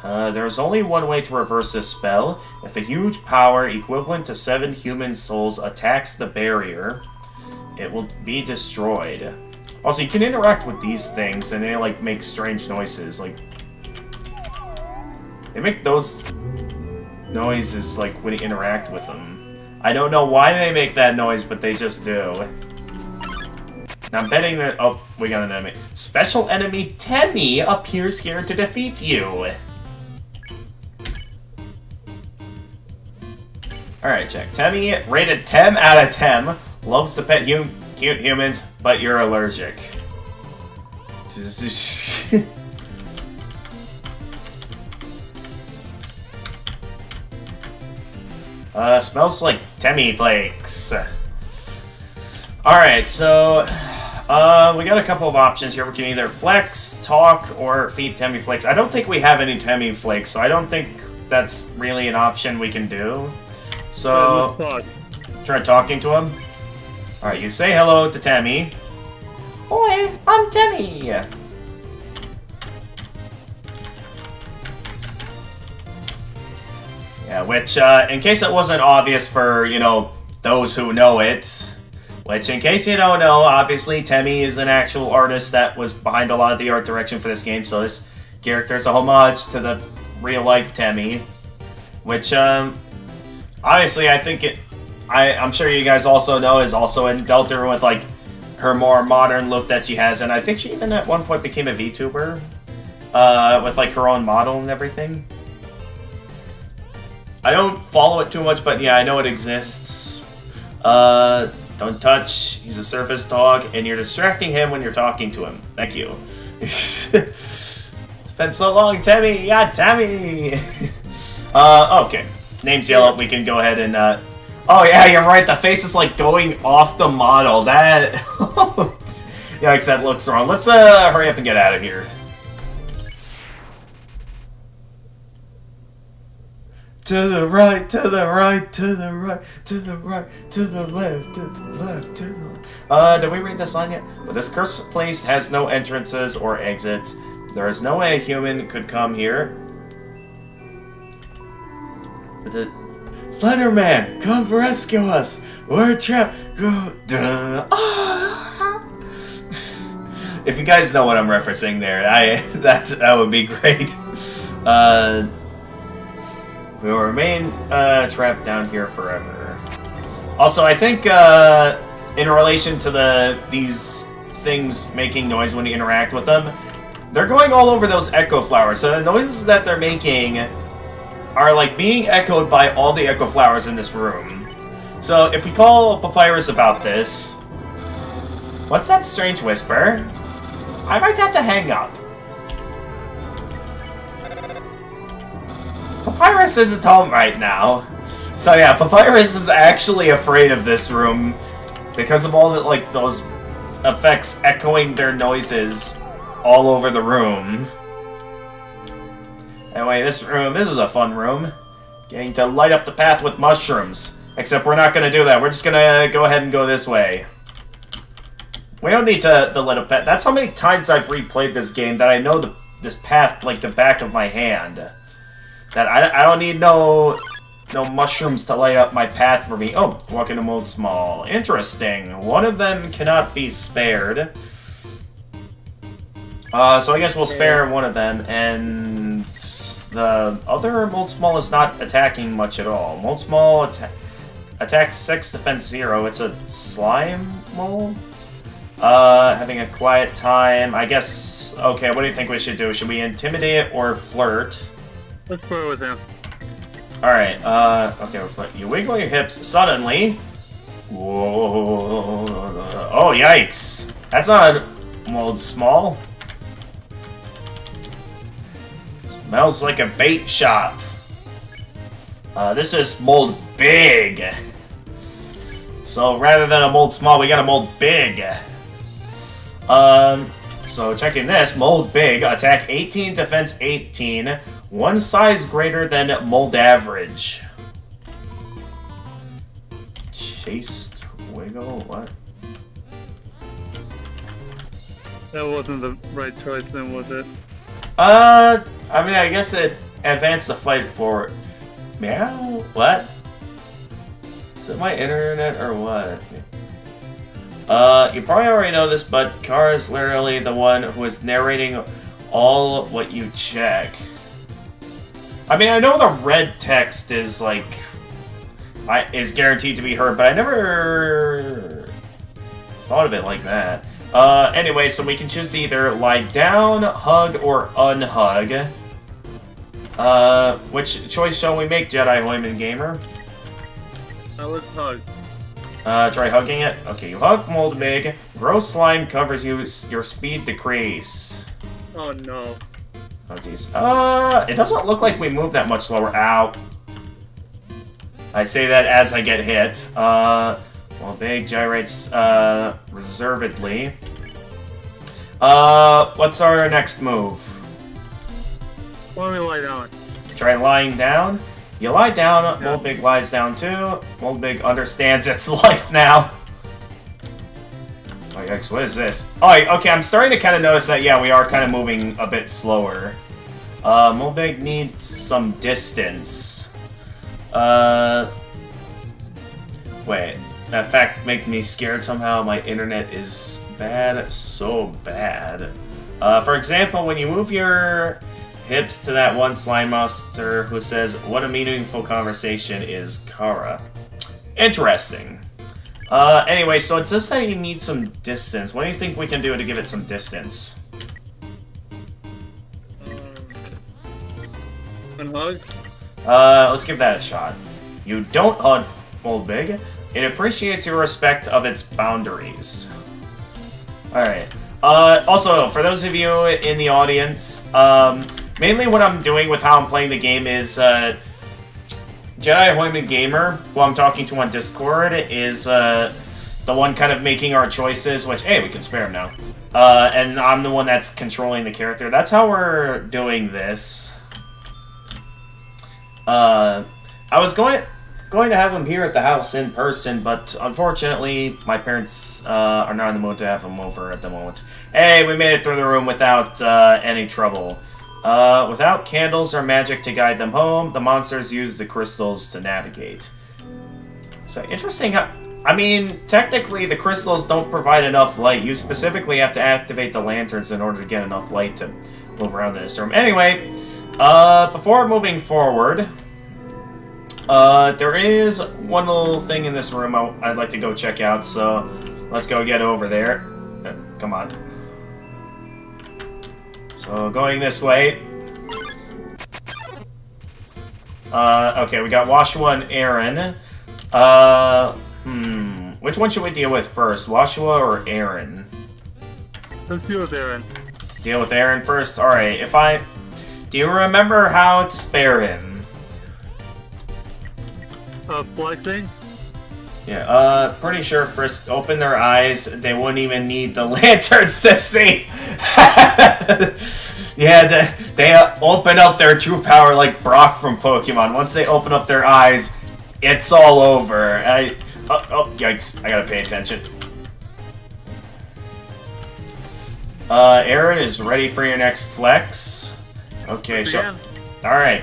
There's only one way to reverse this spell. If a huge power equivalent to 7 human souls attacks the barrier, it will be destroyed. Also, you can interact with these things, and they, like, make strange noises. Like, they make those noises, like, when you interact with them. I don't know why they make that noise, but they just do. Now, I'm betting that... Oh, we got an enemy. Special enemy Temmie appears here to defeat you. Alright, check. Temmie, rated 10 out of 10. Loves to pet cute humans, but you're allergic. Smells like Temmie flakes. Alright, so we got a couple of options here. We can either flex, talk, or feed Temmie flakes. I don't think we have any Temmie flakes, so I don't think that's really an option we can do. So try talking to him. Alright, you say hello to Temmie. Oi, I'm Temmie! Yeah, which, in case it wasn't obvious for, you know, those who know it, which, in case you don't know, obviously Temmie is an actual artist that was behind a lot of the art direction for this game, so this character's a homage to the real-life Temmie, which, obviously, I think I'm sure you guys also know is also in Deltarune with, like, her more modern look that she has, and I think she even at one point became a VTuber, with, like, her own model and everything. I don't follow it too much, but yeah, I know it exists. Don't touch, he's a surface dog, and you're distracting him when you're talking to him. Thank you. It's been so long, Temmie! Yeah, Temmie! Okay. Name's yellow, we can go ahead and, Oh yeah, you're right, the face is like going off the model. That... Yikes, that looks wrong. Let's, hurry up and get out of here. to the right, to the right, to the right, to the right, to the left, to the left, to the left. Did we read this song yet? But this cursed place has no entrances or exits. There is no way a human could come here. But the Slender Man, come rescue us! We're trapped! Go! If you guys know what I'm referencing there, that would be great. We will remain trapped down here forever. Also, I think in relation to these things making noise when you interact with them, they're going all over those echo flowers. So the noises that they're making are like being echoed by all the echo flowers in this room. So if we call Papyrus about this, what's that strange whisper? I might have to hang up. Papyrus isn't home right now. So yeah, Papyrus is actually afraid of this room because of all the, like, those effects echoing their noises all over the room. Anyway, this is a fun room. Getting to light up the path with mushrooms. Except we're not going to do that. We're just going to go ahead and go this way. We don't need to light up path. That's how many times I've replayed this game that I know this path like the back of my hand. That I don't need no mushrooms to light up my path for me. Oh, walking to Mold Small. Interesting. One of them cannot be spared. So I guess we'll spare one of them, and the other Mold Small is not attacking much at all. Mold Small attacks 6, defense 0. It's a slime mold? Having a quiet time. I guess, okay, what do you think we should do? Should we intimidate it or flirt? Let's flirt with him. Alright, okay, we'll flirt. You wiggle your hips suddenly. Whoa. Oh, yikes. That's not a Mold Small. Smells like a bait shop. This is Mold Big. So rather than a Mold Small, we got a Mold Big. So checking this, Mold Big, attack 18, defense 18, one size greater than Mold Average. Chased Wiggle, what? That wasn't the right choice then, was it? I mean, I guess it advanced the fight forward. Meow? What? Is it my internet or what? You probably already know this, but Kara is literally the one who is narrating all what you check. I mean, I know the red text is, like, is guaranteed to be heard, but I never thought of it like that. Anyway, so we can choose to either lie down, hug, or unhug. Which choice shall we make, Jedi Hoyman Gamer? Let's hug. Try hugging it. Okay, you hug Mold Big. Gross slime covers you. Your speed decrease. Oh no. Oh jeez. It doesn't look like we move that much slower. Ow. I say that as I get hit. Mold Big gyrates, reservedly. What's our next move? Why don't we lie down? Try lying down. You lie down, Mold Big lies down too. Mold Big understands its life now. Oh yikes, what is this? Oh, okay, I'm starting to kind of notice that, yeah, we are kind of moving a bit slower. Mold Big needs some distance. Wait, that fact makes me scared somehow. My internet is bad, so bad. For example, when you move your hips to that one slime monster who says, "What a meaningful conversation is Kara." Interesting. Anyway, so it says that you need some distance. What do you think we can do to give it some distance? Unhug? Let's give that a shot. You don't hug Mold Big. It appreciates your respect of its boundaries. Alright. Also, for those of you in the audience, mainly what I'm doing with how I'm playing the game is, Jedi Hoyman Gamer, who I'm talking to on Discord, is the one kind of making our choices, which, hey, we can spare him now. And I'm the one that's controlling the character. That's how we're doing this. I was going to have him here at the house in person, but unfortunately, my parents are not in the mood to have him over at the moment. Hey, we made it through the room without any trouble. Without candles or magic to guide them home, the monsters use the crystals to navigate. So, interesting how... I mean, technically, the crystals don't provide enough light. You specifically have to activate the lanterns in order to get enough light to move around in this room. Anyway, before moving forward... there is one little thing in this room I'd like to go check out, so let's go get over there. Come on. So, going this way. Okay, we got Washua and Aaron. Which one should we deal with first, Washua or Aaron? Let's deal with Aaron. Deal with Aaron first? Alright, do you remember how to spare him? Flexing? Yeah, pretty sure Frisk opened their eyes, they wouldn't even need the lanterns to see. Yeah, they open up their true power like Brock from Pokemon. Once they open up their eyes, it's all over. Oh, yikes, I gotta pay attention. Aaron is ready for your next flex. Okay, sure. Alright.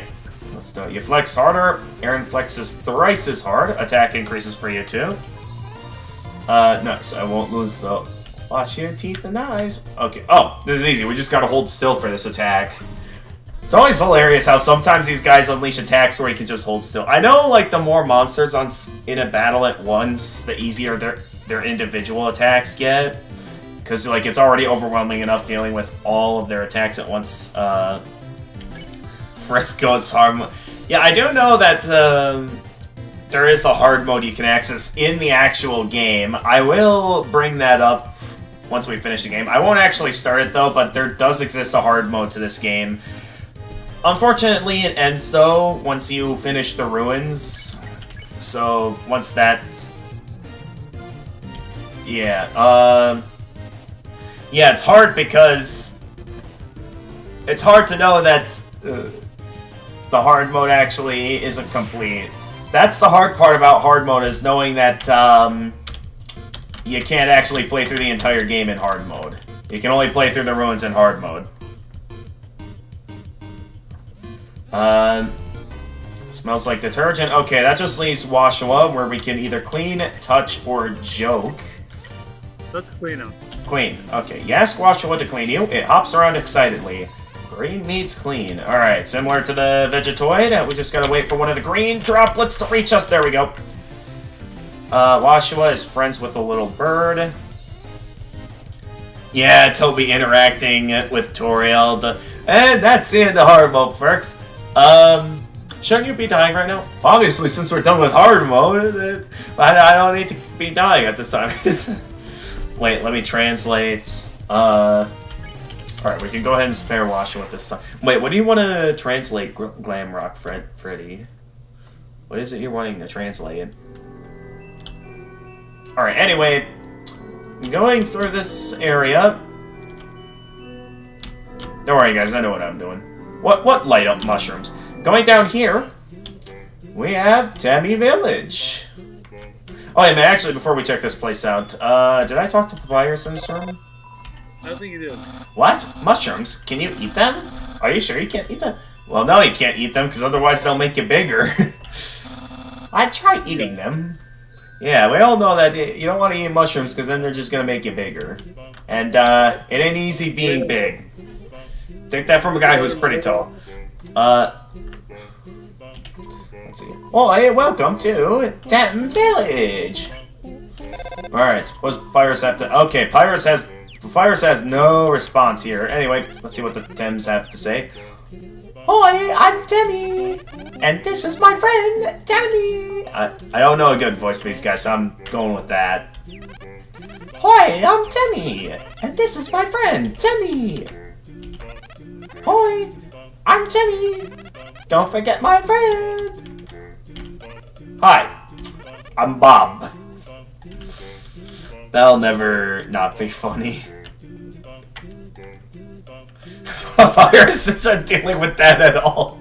Let's do it. You flex harder. Aaron flexes thrice as hard. Attack increases for you too. Nice. I won't lose the... Wash your teeth and eyes. Okay. Oh, this is easy. We just gotta hold still for this attack. It's always hilarious how sometimes these guys unleash attacks where you can just hold still. I know, like, the more monsters in a battle at once, the easier their individual attacks get. Because, like, it's already overwhelming enough dealing with all of their attacks at once. Frisco's hard. Yeah, I do know that there is a hard mode you can access in the actual game. I will bring that up once we finish the game. I won't actually start it though, but there does exist a hard mode to this game. Unfortunately, it ends though once you finish the ruins. So once that, yeah, it's hard because it's hard to know that. The hard mode actually isn't complete. That's the hard part about hard mode, is knowing that you can't actually play through the entire game in hard mode. You can only play through the ruins in hard mode. Smells like detergent. Okay, that just leaves Washua, where we can either clean, touch, or joke. Let's clean him. Clean. Okay, you ask Washua to clean you. It hops around excitedly. Green meets clean. Alright, similar to the Vegetoid, we just gotta wait for one of the green droplets to reach us. There we go. Washua is friends with a little bird. Yeah, Toby interacting with Toriel. And that's the end of hard mode, folks. Shouldn't you be dying right now? Obviously, since we're done with hard mode, I don't need to be dying at this time. Wait, let me translate. Alright, we can go ahead and spare Washua at this time. Wait, what do you want to translate, Glamrock Freddy? What is it you're wanting to translate? Alright, anyway, going through this area. Don't worry, guys, I know what I'm doing. What light up mushrooms? Going down here, we have Temmie Village. Oh, yeah, man, actually, before we check this place out, did I talk to Papyrus in this room? I don't think you did. What? Mushrooms? Can you eat them? Are you sure you can't eat them? Well, no, you can't eat them, because otherwise they'll make you bigger. I'd try eating them. Yeah, we all know that you don't want to eat mushrooms, because then they're just going to make you bigger. And, it ain't easy being big. Take that from a guy who's pretty tall. Let's see. Oh, hey, welcome to Temmie Village! Alright, what's Pyrus have to... Okay, Pyrus has no response here. Anyway, let's see what the Tems have to say. Hi, I'm Temmie! And this is my friend, Temmie! I don't know a good voice for these guys, so I'm going with that. Hi, I'm Temmie! And this is my friend, Temmie! Hi, I'm Temmie! Don't forget my friend! Hi, I'm Bob. That'll never not be funny. Papyrus isn't dealing with that at all.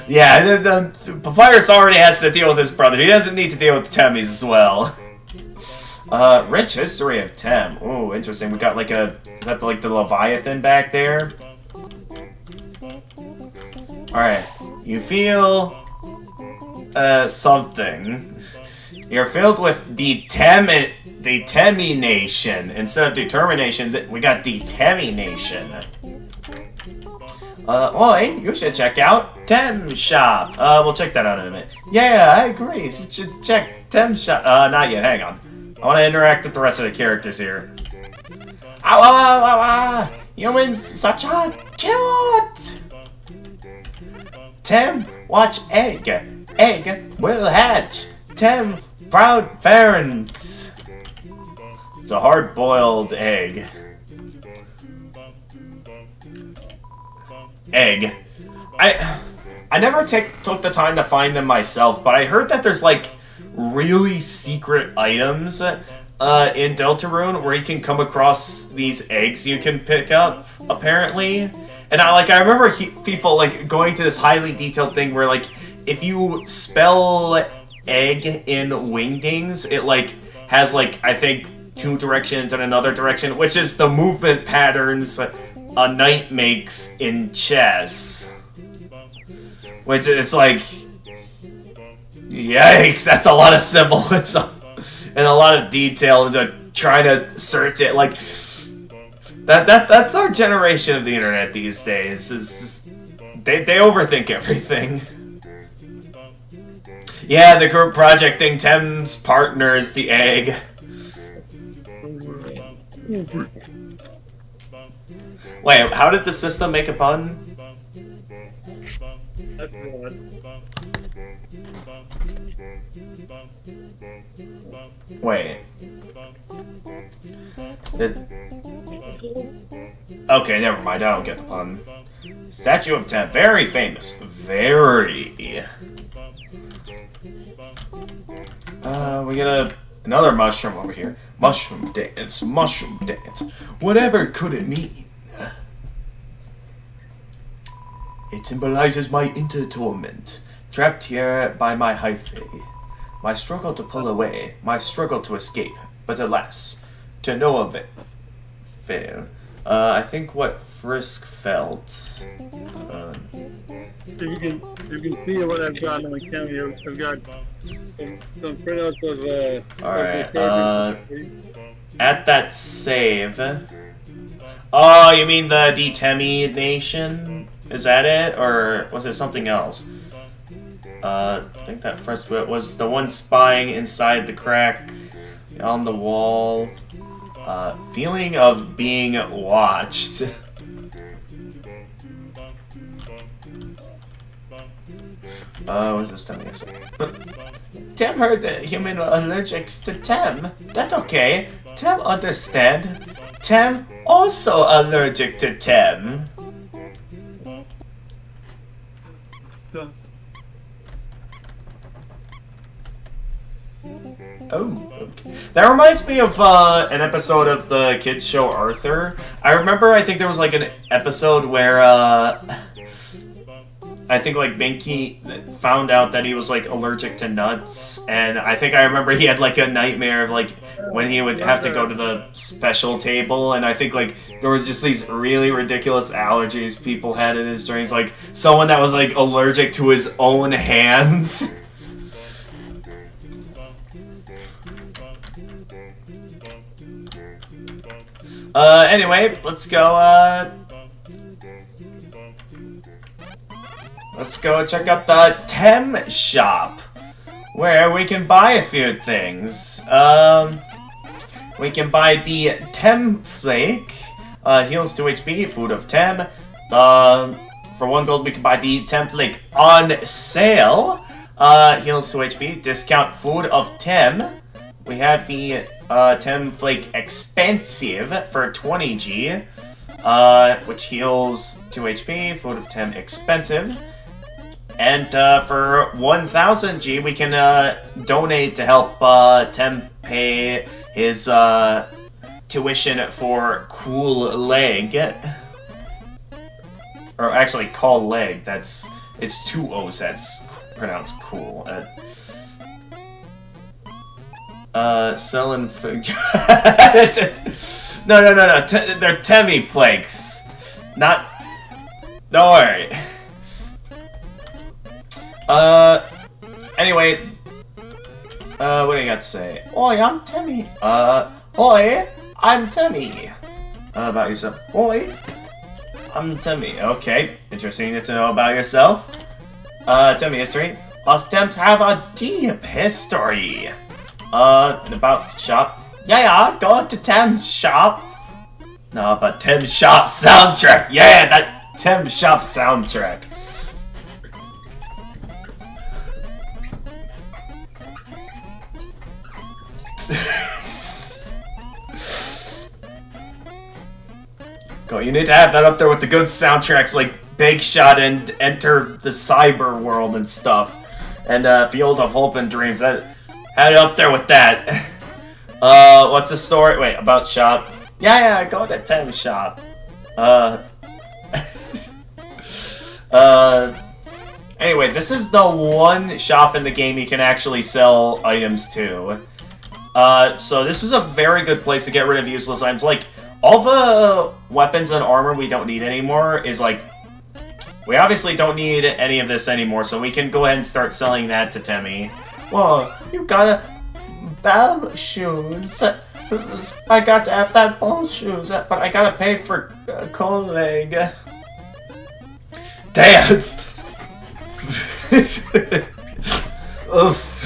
Yeah, the Papyrus already has to deal with his brother. He doesn't need to deal with the Temmies as well. Rich history of Tem. Oh, interesting. We got like is that like the Leviathan back there? Alright. You feel something. You're filled with determination. Instead of determination, we got determination. Oi, you should check out Tem Shop. We'll check that out in a minute. Yeah, I agree. You should check Tem Shop. Not yet. Hang on. I want to interact with the rest of the characters here. Ow, ow, ow, ow, ow. Humans, such a cute. Tem, watch egg. Egg will hatch. Tem, proud parents. It's a hard-boiled egg. Egg. I never took the time to find them myself, but I heard that there's like really secret items in Deltarune where you can come across these eggs you can pick up, apparently. And I remember people like going to this highly detailed thing where like if you spell egg in Wingdings, it like has like I think 2 directions and another direction, which is the movement patterns a knight makes in chess. Which is like, yikes, that's a lot of symbolism and a lot of detail into trying to search it. Like, that's our generation of the internet these days. It's just, they overthink everything. Yeah, the group project thing, Tem's partner is the egg. Wait, how did the system make a pun? Wait. Okay, never mind. I don't get the pun. Statue of Tem. Very famous. Very. We get another mushroom over here. Mushroom dance. Mushroom dance. Whatever could it mean? It symbolizes my inner torment, trapped here by my hyphae. My struggle to pull away, my struggle to escape, but alas, to no avail. I think what Frisk felt. You can see what I've got on my camera. I've got some printouts of Alright, at that save. Oh, you mean the Detemi Nation? Is that it? Or was it something else? I think that first bit was the one spying inside the crack on the wall. Feeling of being watched. What is this telling us? Tem heard that human are allergic to Tem. That okay. Tem understand. Tem also allergic to Tem. Oh, okay. That reminds me of an episode of the kids show Arthur. I remember, I think there was like an episode where I think like Binky found out that he was like allergic to nuts, and I think I remember he had like a nightmare of like when he would have to go to the special table, and I think like there was just these really ridiculous allergies people had in his dreams, like someone that was like allergic to his own hands. Anyway, let's go check out the Tem shop, where we can buy a few things. We can buy the Tem Flake, heals 2 HP, food of Tem. For 1 gold, we can buy the Tem Flake on sale, heals 2 HP, discount food of Tem. We have the Tem Flake Expensive for 20G, which heals 2 HP, food of Tem Expensive. And for 1000G, we can donate to help Tem pay his tuition for Cool Leg. or actually call leg. It's 2 O's. That's pronounced cool. Selling no. They're Temmie flakes, not. Don't worry. Anyway, what do you got to say? Oi, I'm Temmie. Oi, I'm Temmie. About yourself. Oi, I'm Temmie. Okay, interesting to know about yourself. Temmie history. Us Tems have a deep history. And about shop. Yeah, go to Tem's shop. No, but Tim's shop soundtrack. Yeah, that Tim's shop soundtrack. Go, you need to have that up there with the good soundtracks like Big Shot and Enter the Cyber World and stuff. And Field of Hope and Dreams. That had it up there with that. What's the story? Wait, about shop. Yeah, go to Tim's shop. Anyway, this is the one shop in the game you can actually sell items to. So this is a very good place to get rid of useless items. Like, all the weapons and armor we don't need anymore is like... We obviously don't need any of this anymore, so we can go ahead and start selling that to Temmie. Whoa, you got a... ball shoes. I got to have that ball shoes, but I gotta pay for cold leg. Dance! Oof.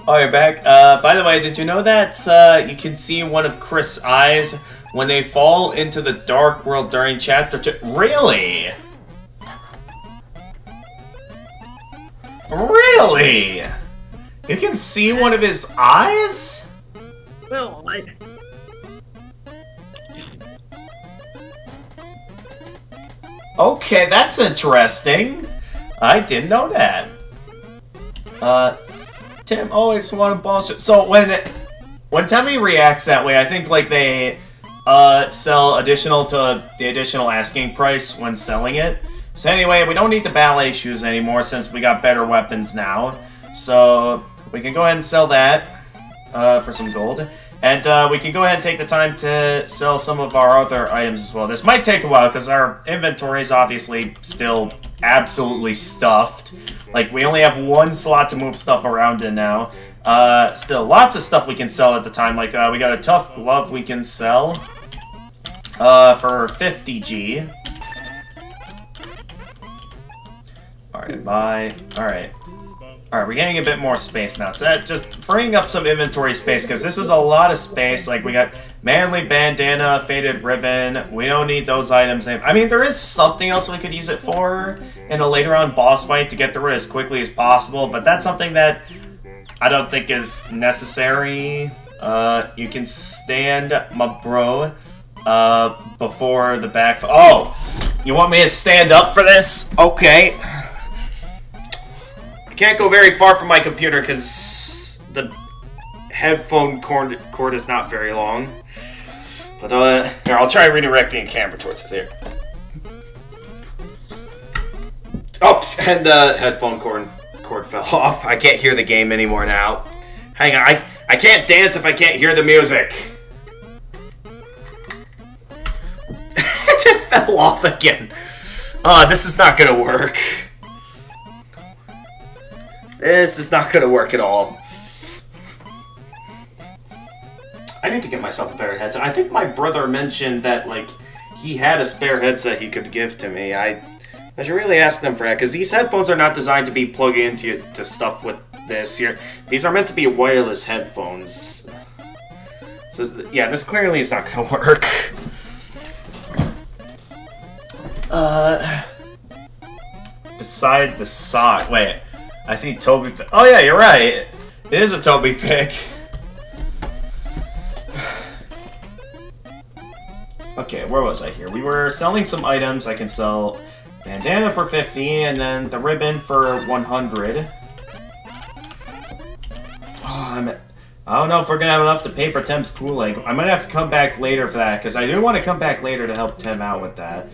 Oh, you're back. By the way, did you know that you can see one of Chris' eyes when they fall into the dark world during chapter 2? Really? Really? You can see one of his eyes? Well, Okay, that's interesting. I didn't know that. Tim always wanted bullshit. So when Temmie reacts that way, I think like they sell additional to the additional asking price when selling it. So anyway, we don't need the ballet shoes anymore since we got better weapons now. So we can go ahead and sell that for some gold. And we can go ahead and take the time to sell some of our other items as well. This might take a while because our inventory is obviously still absolutely stuffed. Like, we only have one slot to move stuff around in now. Still, lots of stuff we can sell at the time. Like, we got a tough glove we can sell for 50G. Alright, bye. Alright. Alright, we're getting a bit more space now. So that just freeing up some inventory space, because this is a lot of space. Like, we got manly bandana, faded ribbon. We don't need those items. I mean, there is something else we could use it for in a later on boss fight to get through it as quickly as possible, but that's something that I don't think is necessary. You can stand, my bro, before the back... Oh! You want me to stand up for this? Okay. Can't go very far from my computer because the headphone cord is not very long. But here, I'll try redirecting the camera towards this here. Oops, and the headphone cord fell off. I can't hear the game anymore now. Hang on, I can't dance if I can't hear the music. It fell off again. This is not gonna work. This is not gonna work at all. I need to get myself a better headset. I think my brother mentioned that, like, he had a spare headset he could give to me. I should really ask them for that, because these headphones are not designed to be plugged into stuff with this here. These are meant to be wireless headphones. So, yeah, this clearly is not gonna work. Beside the sock. Wait. I see Toby. Oh yeah, you're right. It is a Toby pick. Okay, where was I here? We were selling some items. I can sell bandana for 50, and then the ribbon for 100. Oh, I don't know if we're gonna have enough to pay for Tem's Kool-Aid. I might have to come back later for that, because I do want to come back later to help Tem out with that.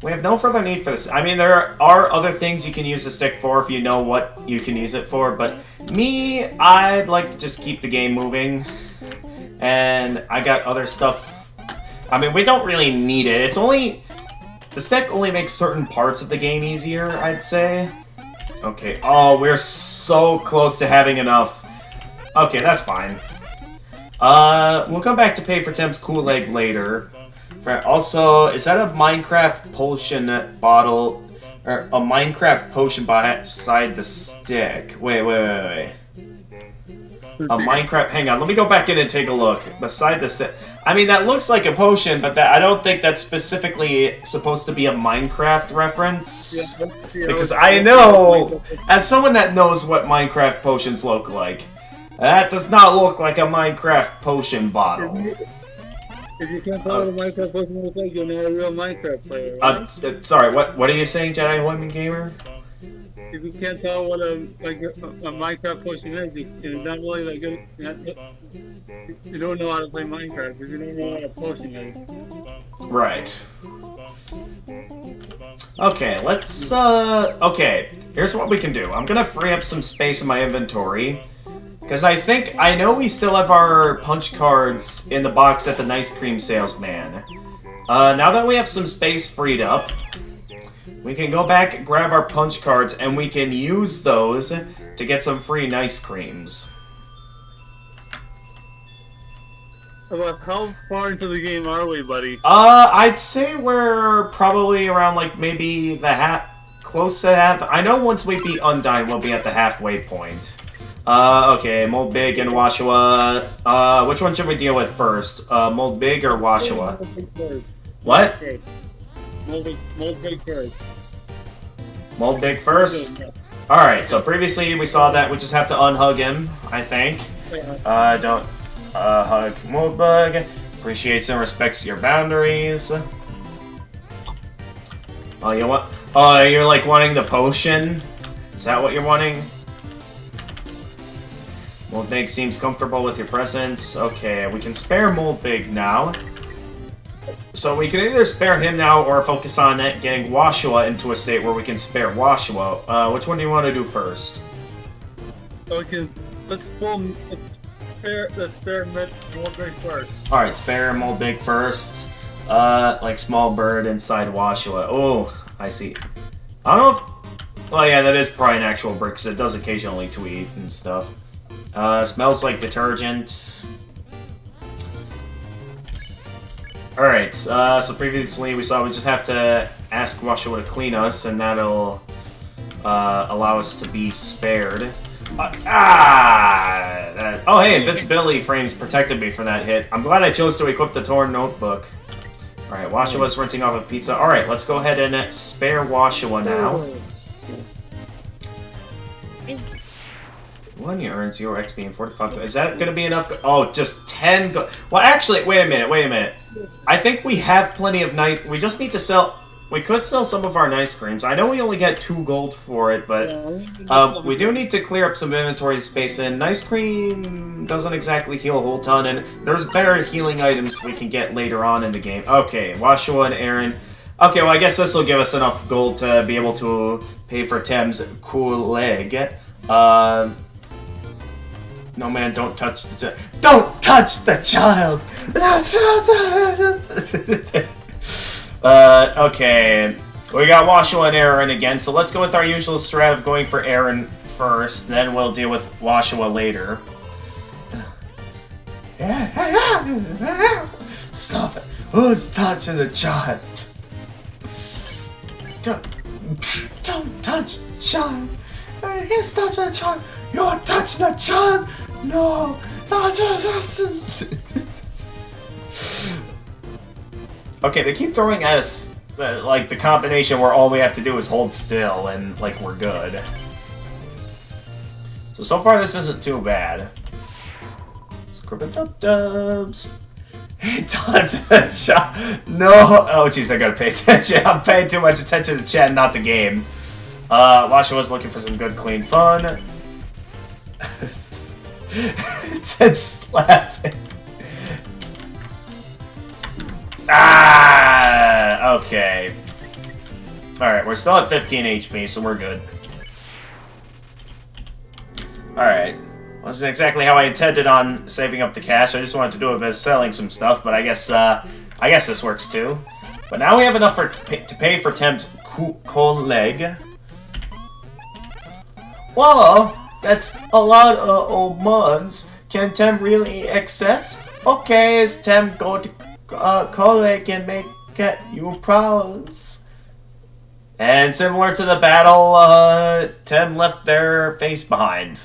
We have no further need for this. I mean, there are other things you can use the stick for if you know what you can use it for, but me, I'd like to just keep the game moving. And I got other stuff. I mean, we don't really need it. It's only... The stick only makes certain parts of the game easier, I'd say. Okay. Oh, we're so close to having enough. Okay, that's fine. We'll come back to pay for Tem's Kool-Aid later. Also, is that a Minecraft potion bottle? Or a Minecraft potion beside the stick? Wait. A Minecraft... Hang on, let me go back in and take a look. Beside the stick... I mean, that looks like a potion, but I don't think that's specifically supposed to be a Minecraft reference. Yeah, because I know, as someone that knows what Minecraft potions look like, that does not look like a Minecraft potion bottle. If you can't tell what a Minecraft potion looks like, you're not a real Minecraft player, right? Sorry, what are you saying, Jedi Women Gamer? If you can't tell what a Minecraft potion is, you're not really like good. You don't know how to play Minecraft if you don't know what a potion is. Right. Okay, let's okay, here's what we can do. I'm gonna free up some space in my inventory. Because I know we still have our punch cards in the box at the Nice Cream Salesman. Now that we have some space freed up, we can go back, grab our punch cards, and we can use those to get some free Nice Creams. About how far into the game are we, buddy? I'd say we're probably around, like, maybe the close to half. I know once we beat Undyne, we'll be at the halfway point. Okay, Mold Big and Washua. Which one should we deal with first? Mold Big or Washua? What? Mold Big first. Mold Big first? Alright, so previously we saw that we just have to unhug him, I think. Don't hug Mold Bug. Appreciates and respects your boundaries. Oh, you want? Oh, you're like wanting the potion? Is that what you're wanting? Mold Big seems comfortable with your presence. Okay, we can spare Mold Big now. So we can either spare him now or focus on getting Washua into a state where we can spare Washua. Which one do you want to do first? Okay, let's spare Mold Big first. Alright, spare Mold Big first. Like small bird inside Washua. Oh, I see. I don't know if... Well, yeah, that is probably an actual bird because it does occasionally tweet and stuff. Smells like detergent. Alright, so previously we saw we just have to ask Washua to clean us, and that'll allow us to be spared. Oh hey, invincibility frames protected me from that hit. I'm glad I chose to equip the torn notebook. Alright, Washua's rinsing off a pizza. Alright, let's go ahead and spare Washua now. One year earns 0 XP and 45. Is that going to be enough? Oh, just 10 gold. Well, actually, wait a minute. I think we have plenty of nice... We just need to sell... We could sell some of our Nice Creams. I know we only get 2 gold for it, but we do need to clear up some inventory space, and Nice Cream doesn't exactly heal a whole ton, and there's better healing items we can get later on in the game. Okay, Washua and Aaron. Okay, well, I guess this will give us enough gold to be able to pay for Tem's Kool-Aid. No, man, don't touch the don't touch the child! Okay. We got Washua and Aaron again, so let's go with our usual strat of going for Aaron first, then we'll deal with Washua later. Stop it. Who's touching the child? Don't touch the child. He's touching the child. You're touching the child. No. Okay, they keep throwing at us like the combination where all we have to do is hold still and like we're good. So far this isn't too bad. Scrub-a-dub-dubs. Touch the chat. No. Oh, jeez, I gotta pay attention. I'm paying too much attention to the chat, not the game. Lasha was looking for some good, clean fun. It said slapping. Ah, okay. Alright, we're still at 15 HP, so we're good. Alright. Wasn't exactly how I intended on saving up the cash. I just wanted to do a bit of selling some stuff, but I guess this works too. But now we have enough to pay for Tem's colleague. Whoa, that's a lot of old months. Can Tem really accept? Okay, is Tem go to colleague and get you proud? And similar to the battle, Tem left their face behind.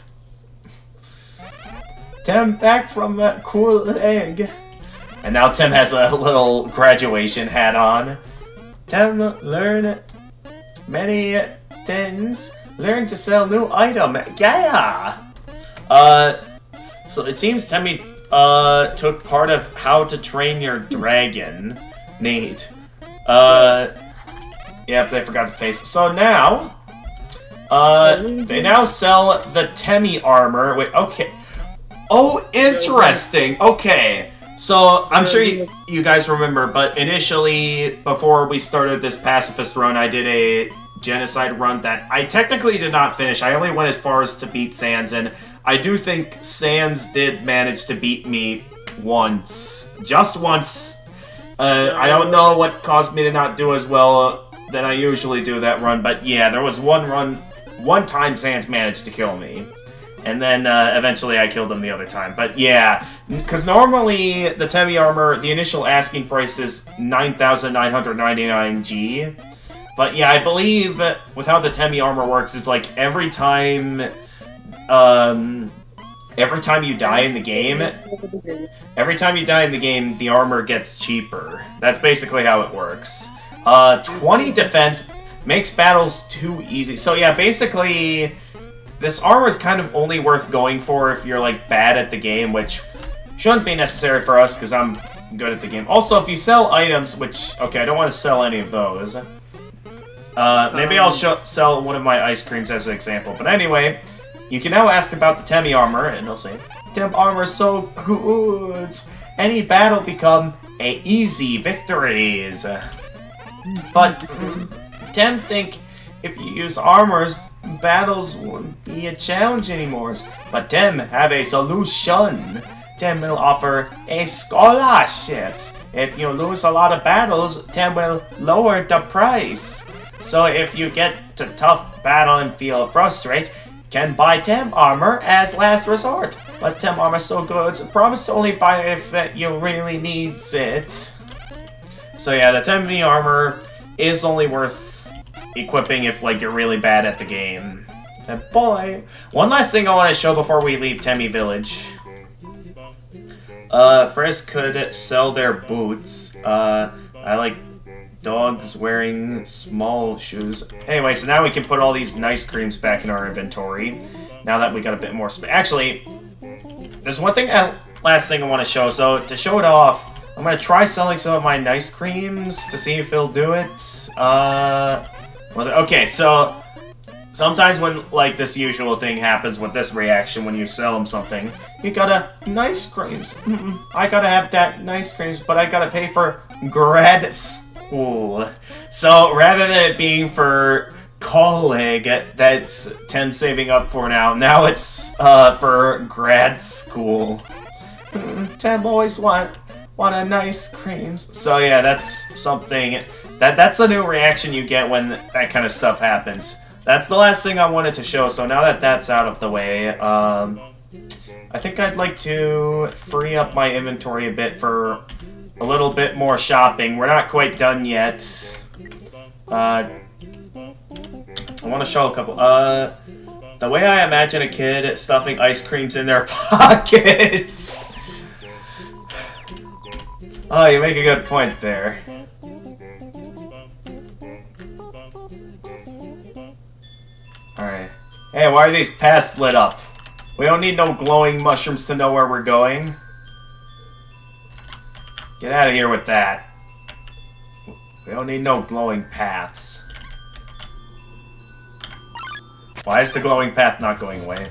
Tem back from that cool egg. And now Tem has a little graduation hat on. Tem learn many things. Learn to sell new item. Yeah! So it seems Temmie, took part of How to Train Your Dragon. Neat. Yep, they forgot the face. So now, they now sell the Temmie armor. Wait, okay. Oh, interesting! Okay. So, I'm sure you guys remember, but initially, before we started this pacifist run, I did a genocide run that I technically did not finish. I only went as far as to beat Sans, and I do think Sans did manage to beat me once. Just once. I don't know what caused me to not do as well than I usually do that run, but yeah, there was one time Sans managed to kill me. And then, eventually I killed him the other time. But yeah, because normally the Temmie armor, the initial asking price is 9,999 G. But yeah, I believe with how the Temmie armor works is like every time you die in the game, the armor gets cheaper. That's basically how it works. 20 defense makes battles too easy. So yeah, basically, this armor is kind of only worth going for if you're, like, bad at the game, which shouldn't be necessary for us, because I'm good at the game. Also, if you sell items, which... Okay, I don't want to sell any of those. Maybe I'll sell one of my ice creams as an example. But anyway, you can now ask about the Temmie armor, and they'll say, Tem armor is so good. Any battle become a easy victories. But Tem think if you use armors, battles won't be a challenge anymore. But Tem have a solution. Tem will offer a scholarships. If you lose a lot of battles, Tem will lower the price. So if you get to tough battle and feel frustrated, can buy Tem armor as last resort. But Tem armor so good, promise to only buy it if you really needs it. So yeah, the Temmie armor is only worth equipping if, like, you're really bad at the game. And boy, one last thing I want to show before we leave Temmie Village. First could sell their boots. I like dogs wearing small shoes. Anyway, so now we can put all these nice creams back in our inventory. Now that we got a bit more space. Actually, there's one thing, last thing I want to show. So, to show it off, I'm going to try selling some of my nice creams to see if it'll do it. Okay, so sometimes when, like, this usual thing happens with this reaction when you sell them something, you gotta nice creams. I gotta have that nice creams, but I gotta pay for grad school. So rather than it being for colleague, that's Tem saving up for now it's for grad school. Tem always want a nice creams. So yeah, that's something. That's the new reaction you get when that kind of stuff happens. That's the last thing I wanted to show, so now that that's out of the way, I think I'd like to free up my inventory a bit for a little bit more shopping. We're not quite done yet. I want to show a couple. The way I imagine a kid stuffing ice creams in their pockets. Oh, you make a good point there. Alright. Hey, why are these paths lit up? We don't need no glowing mushrooms to know where we're going. Get out of here with that. We don't need no glowing paths. Why is the glowing path not going away?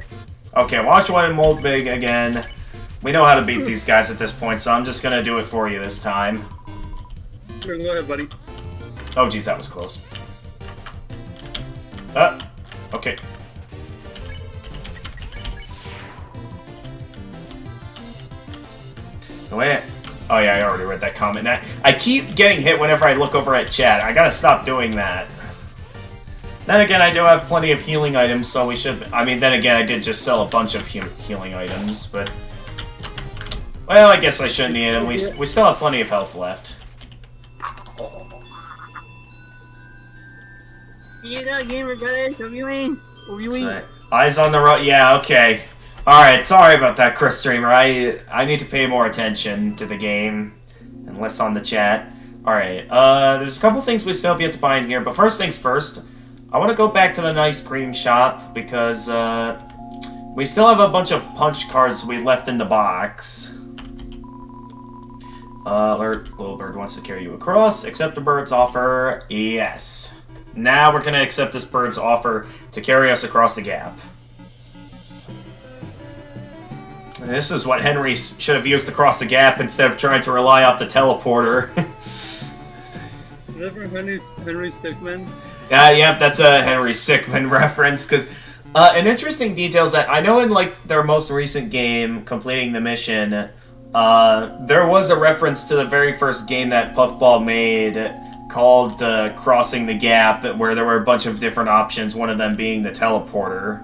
Okay, watch one mold big again. We know how to beat these guys at this point, so I'm just gonna do it for you this time. Sure, go ahead, buddy. Oh, geez, that was close. Okay. Wait. Oh yeah, I already read that comment. I keep getting hit whenever I look over at chat. I gotta stop doing that. Then again, I do have plenty of healing items, so we should... I mean, then again, I did just sell a bunch of healing items, but... Well, I guess I shouldn't need them. We still have plenty of health left. You know, gamer brothers, what do you mean? What do you mean? Eyes on the road. Yeah, okay. Alright, sorry about that, Chris Streamer. I need to pay more attention to the game and less on the chat. Alright, there's a couple things we still have yet to buy in here, but first things first, I want to go back to the ice cream shop because we still have a bunch of punch cards we left in the box. Little bird wants to carry you across. Accept the bird's offer. Yes. Now we're going to accept this bird's offer to carry us across the gap. And this is what Henry should have used to cross the gap instead of trying to rely off the teleporter. Is that from Henry Stickmin? Yeah, that's a Henry Stickmin reference, because an interesting detail is that I know in like their most recent game, completing the mission, there was a reference to the very first game that Puffball made called Crossing the Gap, where there were a bunch of different options, one of them being the teleporter.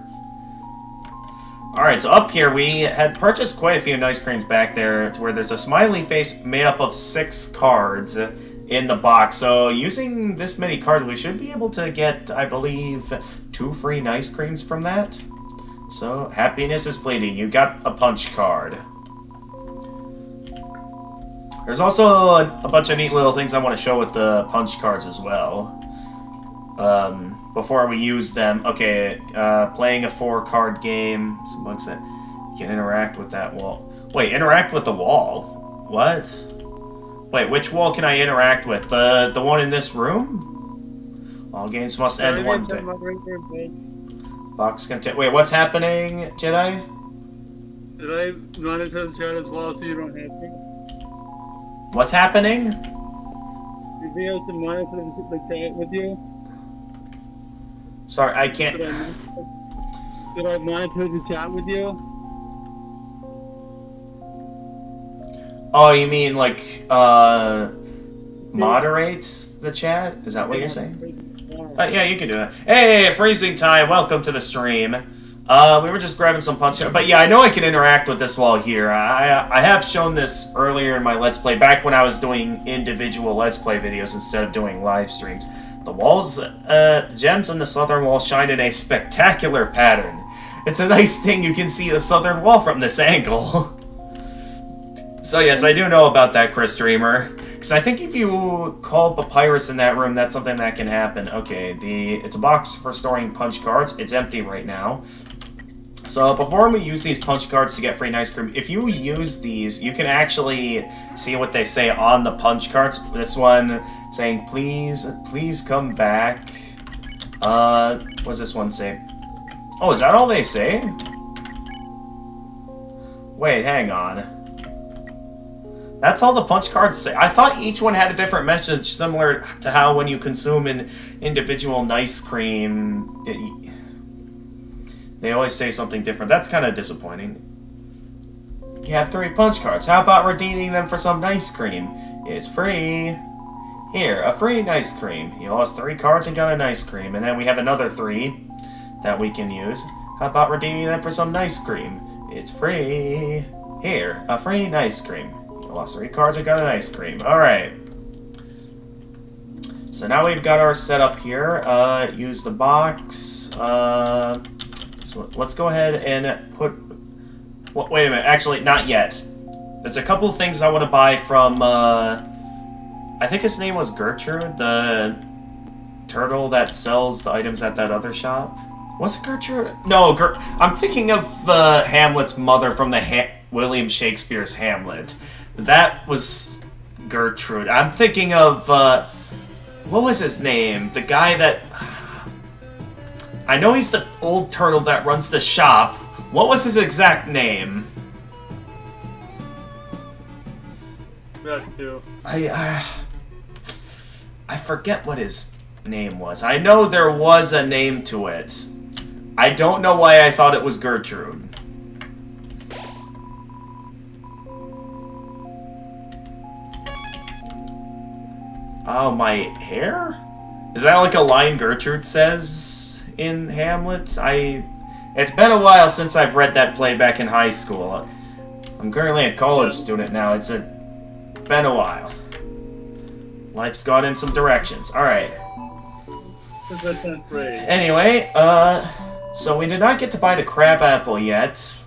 Alright, so up here we had purchased quite a few nice creams back there, to where there's a smiley face made up of 6 cards in the box. So using this many cards, we should be able to get, I believe, 2 free nice creams from that. So, happiness is fleeting. You got a punch card. There's also a bunch of neat little things I want to show with the punch cards as well. Before we use them. Okay, playing a 4-card game. Some bugs that you can interact with that wall. Wait, interact with the wall? What? Wait, which wall can I interact with? The one in this room? All games must end one day. Box content. Wait, what's happening, Jedi? Did I monitor the chat as well so you don't have to? What's happening? You'd be able to monitor the chat with you? Sorry, I can't... Did I monitor the chat with you? Oh, you mean, like, moderate the chat? Is that what you're saying? Yeah, you can do that. Hey, freezing time, welcome to the stream. We were just grabbing some punch, but yeah, I know I can interact with this wall here. I have shown this earlier in my Let's Play, back when I was doing individual Let's Play videos instead of doing live streams. The walls, gems on the southern wall shine in a spectacular pattern. It's a nice thing you can see the southern wall from this angle. So yes, I do know about that, Chris Dreamer. Because I think if you call Papyrus in that room, that's something that can happen. Okay, it's a box for storing punch cards. It's empty right now. So before we use these punch cards to get free ice cream, if you use these, you can actually see what they say on the punch cards. This one saying, please come back. What does this one say? Oh, is that all they say? Wait, hang on. That's all the punch cards say. I thought each one had a different message, similar to how when you consume an individual nice cream, they always say something different. That's kind of disappointing. You have 3 punch cards. How about redeeming them for some nice cream? It's free. Here, a free nice cream. You lost 3 cards and got a nice cream. And then we have another 3 that we can use. How about redeeming them for some nice cream? It's free. Here, a free nice cream. You lost 3 cards and got an ice cream. Alright. So now we've got our setup here. Use the box. So let's go ahead and put... Well, wait a minute. Actually, not yet. There's a couple of things I want to buy from... I think his name was Gertrude, the turtle that sells the items at that other shop. Was it Gertrude? No, I'm thinking of Hamlet's mother from the William Shakespeare's Hamlet. That was Gertrude. I'm thinking of, what was his name? The guy that... I know he's the old turtle that runs the shop. What was his exact name? That too. I forget what his name was. I know there was a name to it. I don't know why I thought it was Gertrude. Oh, my hair? Is that like a line Gertrude says in Hamlet? It's been a while since I've read that play back in high school. I'm currently a college student now. It's been a while. Life's gone in some directions. Alright. Anyway, so we did not get to buy the crab apple yet. So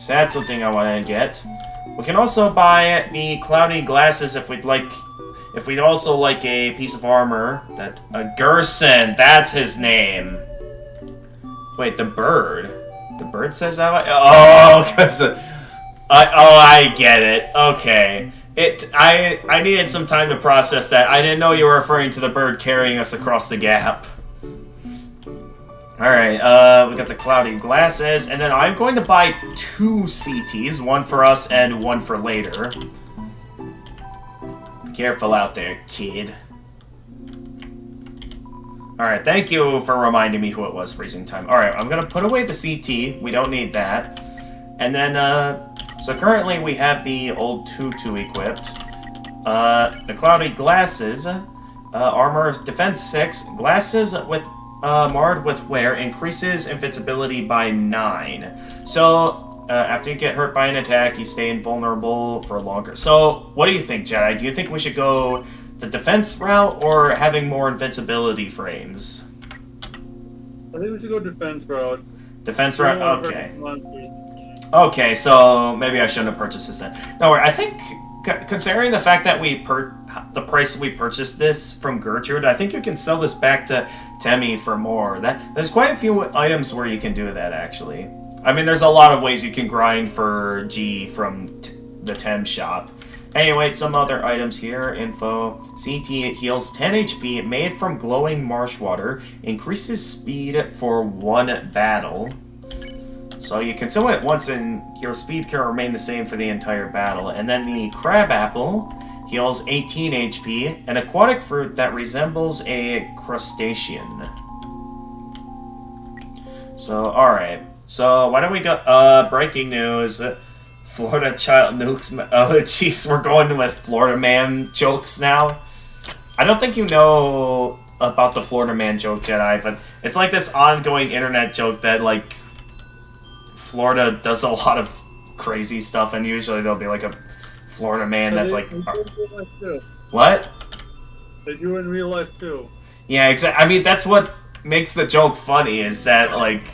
that's something I want to get. We can also buy the cloudy glasses if we'd like. If we'd also like a piece of armor. Gerson, that's his name. Wait, the bird. The bird says that? Oh, because I get it. Okay. I needed some time to process that. I didn't know you were referring to the bird carrying us across the gap. Alright, we got the cloudy glasses, and then I'm going to buy 2 CTs, one for us and one for later. Be careful out there, kid. Alright, thank you for reminding me who it was, freezing time. Alright, I'm gonna put away the CT. We don't need that. And then, so currently we have the old tutu equipped. The cloudy glasses, armor, defense 6, glasses with, marred with wear, increases invincibility by 9. So, after you get hurt by an attack, you stay invulnerable for longer. So, what do you think, Jedi? Do you think we should go the defense route, or having more invincibility frames? I think we should go defense route. Defense route? Okay. Okay, so maybe I shouldn't have purchased this then. No, I think, considering the fact that the price we purchased this from Gertrude, I think you can sell this back to Temmie for more. There's quite a few items where you can do that, actually. I mean, there's a lot of ways you can grind for G from the Tem shop. Anyway, some other items here. Info. CT, it heals 10 HP, made from glowing marsh water, increases speed for 1 battle. So you consume it once and your speed can remain the same for the entire battle. And then the crab apple heals 18 HP, an aquatic fruit that resembles a crustacean. So, alright. So, why don't we go, breaking news. Florida child nukes, oh jeez, we're going with Florida man jokes now. I don't think you know about the Florida man joke, Jedi, but it's like this ongoing internet joke that, like, Florida does a lot of crazy stuff, and usually there'll be like a Florida man that's like... What? They do in real life too. Yeah, exactly. I mean, that's what makes the joke funny, is that, like,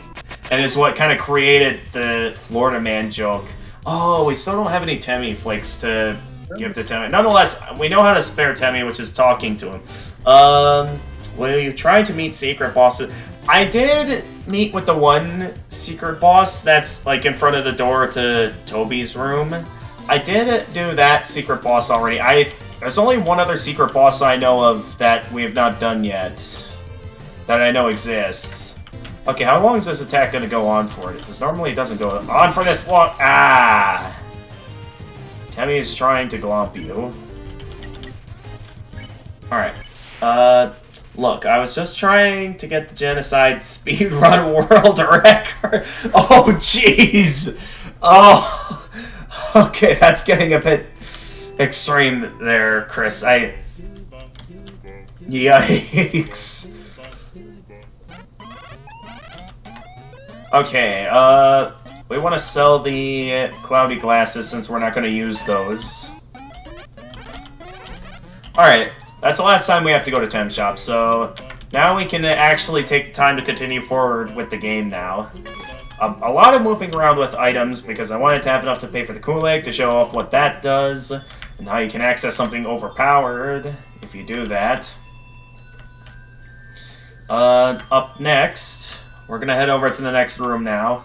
and is what kind of created the Florida man joke. Oh, we still don't have any Temmie flakes to give to Temmie. Nonetheless, we know how to spare Temmie, which is talking to him. Well, you've tried to meet secret bosses. I did meet with the one secret boss that's, like, in front of the door to Toby's room. I did do that secret boss already. There's only one other secret boss I know of that we have not done yet. That I know exists. Okay, how long is this attack going to go on for? Because normally it doesn't go on for this long. Ah! Temmie is trying to glomp you. Alright. Look, I was just trying to get the genocide speedrun world record. Oh, jeez! Oh! Okay, that's getting a bit extreme there, Chris. Yikes. Okay, we want to sell the cloudy glasses since we're not going to use those. Alright, that's the last time we have to go to Tem Shop, so now we can actually take the time to continue forward with the game now. A lot of moving around with items, because I wanted to have enough to pay for the Kool-Aid to show off what that does, and how you can access something overpowered if you do that. Up next... We're gonna head over to the next room now.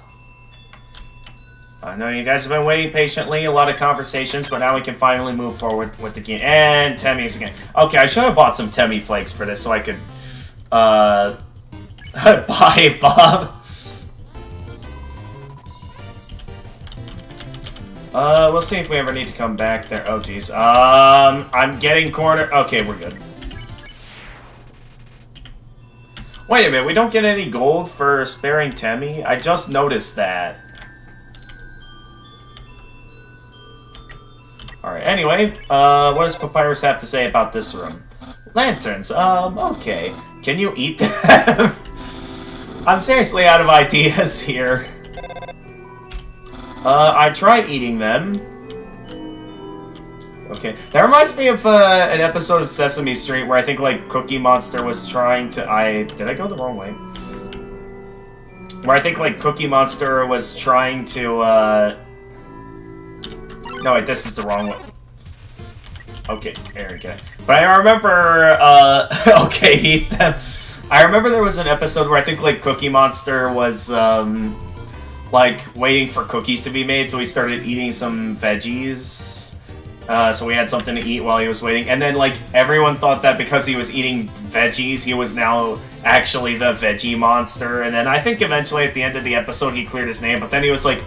I know you guys have been waiting patiently, a lot of conversations, but now we can finally move forward with the game. And Temmy's again. Okay, I should have bought some Temmy flakes for this so I could, buy Bob. We'll see if we ever need to come back there. Oh, jeez. I'm getting cornered. Okay, we're good. Wait a minute, we don't get any gold for sparing Temmy? I just noticed that. Alright, anyway, what does Papyrus have to say about this room? Lanterns, okay. Can you eat them? I'm seriously out of ideas here. I tried eating them. Okay, that reminds me of an episode of Sesame Street where I think like Cookie Monster was trying to. Did I go the wrong way? Where I think like Cookie Monster was trying to. No wait, this is the wrong way. Okay, there we go. But I remember. Okay, eat them. I remember there was an episode where I think like Cookie Monster was like waiting for cookies to be made, so he started eating some veggies. So we had something to eat while he was waiting. And then, like, everyone thought that because he was eating veggies, he was now actually the veggie monster. And then I think eventually at the end of the episode he cleared his name, but then he was, like,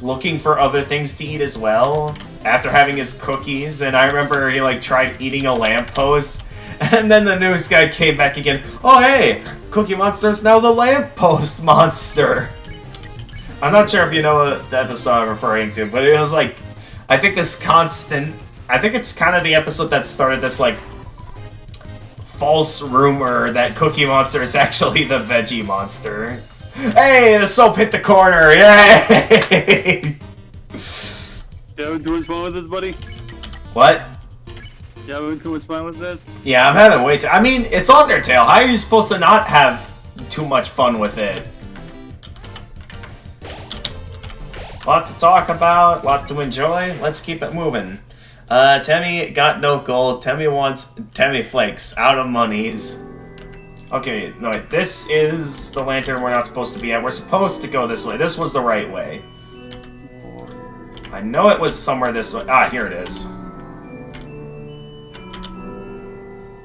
looking for other things to eat as well after having his cookies. And I remember he, like, tried eating a lamppost. And then the news guy came back again. Oh, hey! Cookie Monster's now the lamppost monster! I'm not sure if you know what the episode I'm referring to, but it was, like, I think this constant... I think it's kind of the episode that started this, like, false rumor that Cookie Monster is actually the veggie monster. Hey, the soap hit the corner! Yay! You having too much fun with this, buddy? What? You having too much fun with this? Yeah, I'm having way too... I mean, it's Undertale. How are you supposed to not have too much fun with it? Lot to talk about, lot to enjoy. Let's keep it moving. Temmy got no gold. Temmy wants Temmy flakes. Out of monies. Okay, no, wait, this is the lantern we're not supposed to be at. We're supposed to go this way. This was the right way. I know it was somewhere this way. Ah, here it is.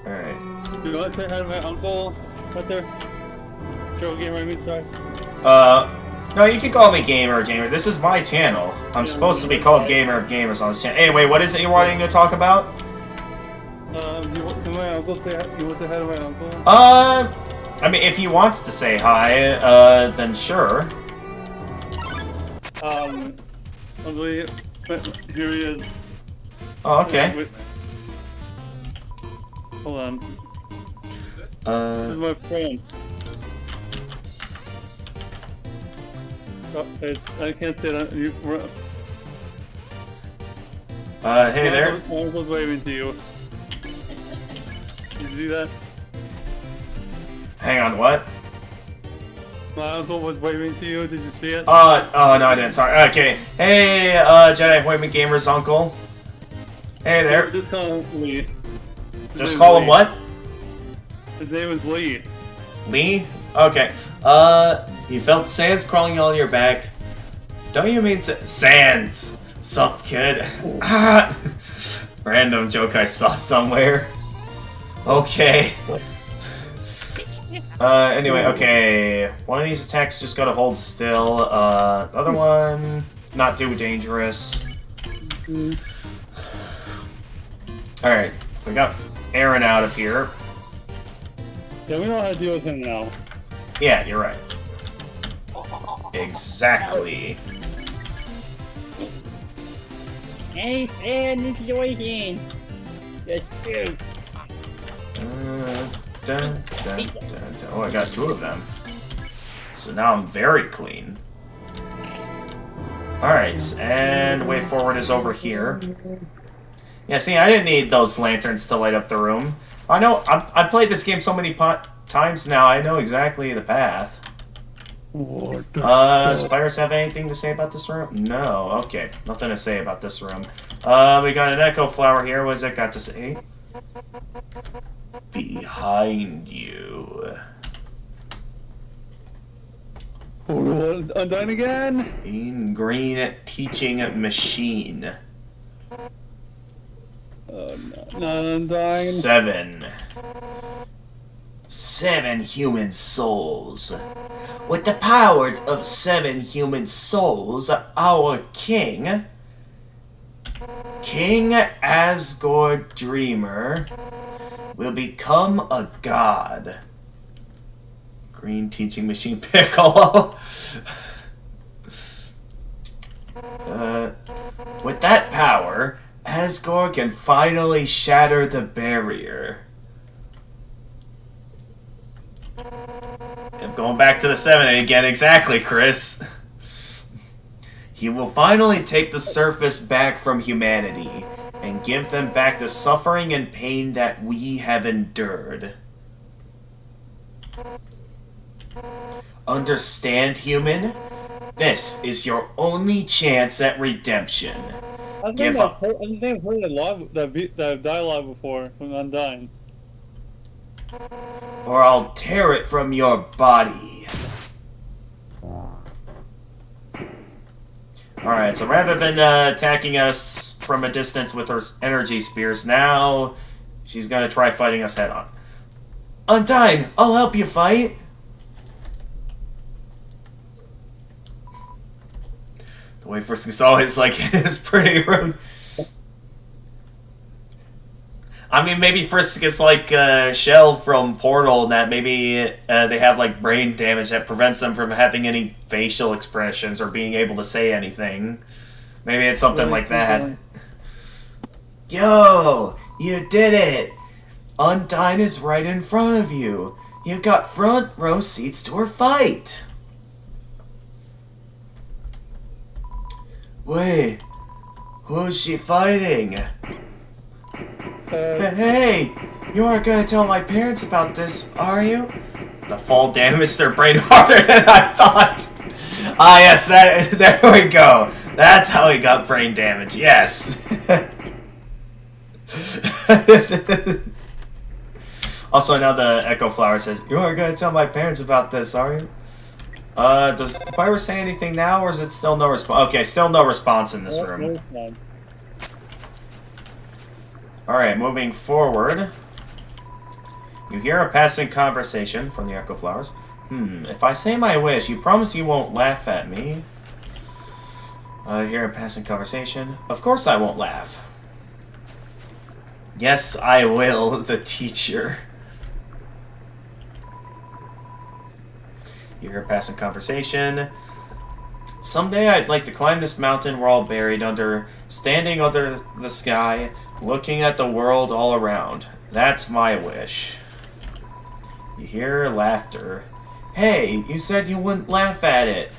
Alright. You want to say hi to my uncle right there? Joe Gamer, I mean, sorry. No, you can call me Gamer or Gamer. This is my channel. I'm supposed to be called Gamer of Gamers on this channel. Anyway, what is it you're wanting to talk about? You want to my uncle? You want to say hi to my uncle? I mean, if he wants to say hi, then sure. I believe, here he is. Oh, okay. Hold on. This is my friend. Oh, I can't say that. Hey there. My uncle's waving to you. Did you see that? Hang on, what? My uncle was waving to you. Did you see it? Oh, no, I didn't. Sorry. Okay. Hey, Jedi Appointment Gamer's uncle. Hey there. Just call him Lee. Just call him what? His name is Lee. Lee? Okay. You felt sands crawling on your back. Don't you mean sands? Sup, kid? Ah! Random joke I saw somewhere. Okay. Anyway, okay. One of these attacks just gotta hold still. The other one, not too dangerous. Alright, we got Aaron out of here. Yeah, we know how to deal with him now. Yeah, you're right. Exactly. Any sad situation. Just food. Oh, I got two of them. So now I'm very clean. Alright, and way forward is over here. Yeah, see, I didn't need those lanterns to light up the room. I know, I've played this game so many times now, I know exactly the path. Does Pirates have anything to say about this room? No, okay. Nothing to say about this room. We got an echo flower here. What's it got to say? Behind you. Undone again? In green teaching machine. Oh no, not Undyne. 7. 7 human souls. With the powers of 7 human souls, our king, King Asgore Dreamer, will become a god. Green teaching machine Piccolo. With that power, Asgore can finally shatter the barrier. I'm going back to the 7 again, exactly, Chris. He will finally take the surface back from humanity and give them back the suffering and pain that we have endured. Understand, human? This is your only chance at redemption. I think I've heard that dialogue before from Undyne. Or I'll tear it from your body. Alright, so rather than attacking us from a distance with her energy spears, now she's gonna try fighting us head on. Undyne, I'll help you fight! The way Frisk is always like, it's pretty rude. I mean, maybe Frisk is like Shell from Portal, in that maybe they have like brain damage that prevents them from having any facial expressions or being able to say anything. Maybe it's something like that. Yo! You did it! Undyne is right in front of you. You've got front row seats to her fight. Wait, who's she fighting? Hey, you aren't gonna tell my parents about this, are you? The fall damaged their brain harder than I thought. Ah, yes, there we go. That's how he got brain damage, yes. Also, now the Echo Flower says, you aren't gonna tell my parents about this, are you? Does Papyrus say anything now, or is it still no response? Okay, still no response in this room. Alright, moving forward. You hear a passing conversation from the Echo Flowers. If I say my wish, you promise you won't laugh at me? Hear a passing conversation. Of course I won't laugh. Yes, I will, the teacher. You hear a passing conversation. Someday I'd like to climb this mountain we're all buried under, standing under the sky, looking at the world all around. That's my wish. You hear laughter. Hey, you said you wouldn't laugh at it.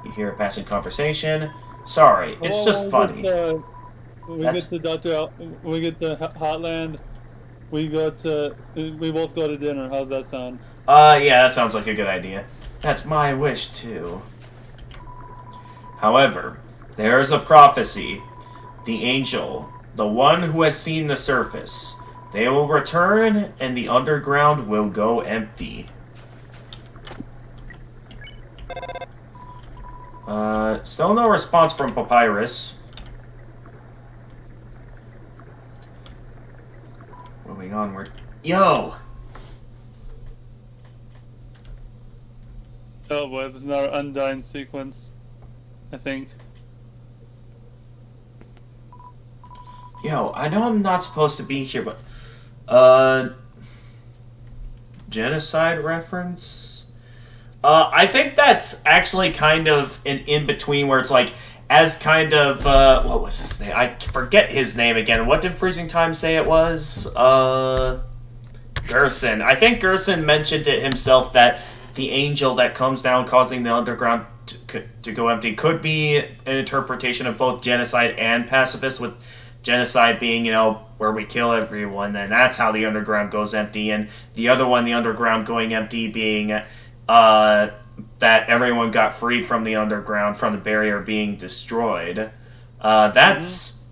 You hear a passing conversation. Sorry, it's just funny. We get to Hotland. We both go to dinner. How's that sound? Yeah, that sounds like a good idea. That's my wish, too. However, there's a prophecy. The angel, the one who has seen the surface. They will return, and the underground will go empty. Still no response from Papyrus. Moving onward. Yo! Oh boy, there's another Undyne sequence, I think. Yo, I know I'm not supposed to be here, but... genocide reference? I think that's actually kind of an in-between where it's like, as kind of, what was his name? I forget his name again. What did Freezing Time say it was? Gerson. I think Gerson mentioned it himself that the angel that comes down causing the underground to go empty could be an interpretation of both genocide and pacifist, with genocide being, you know, where we kill everyone, and that's how the underground goes empty, and the other one, the underground going empty, being that everyone got freed from the underground, from the barrier being destroyed. That's,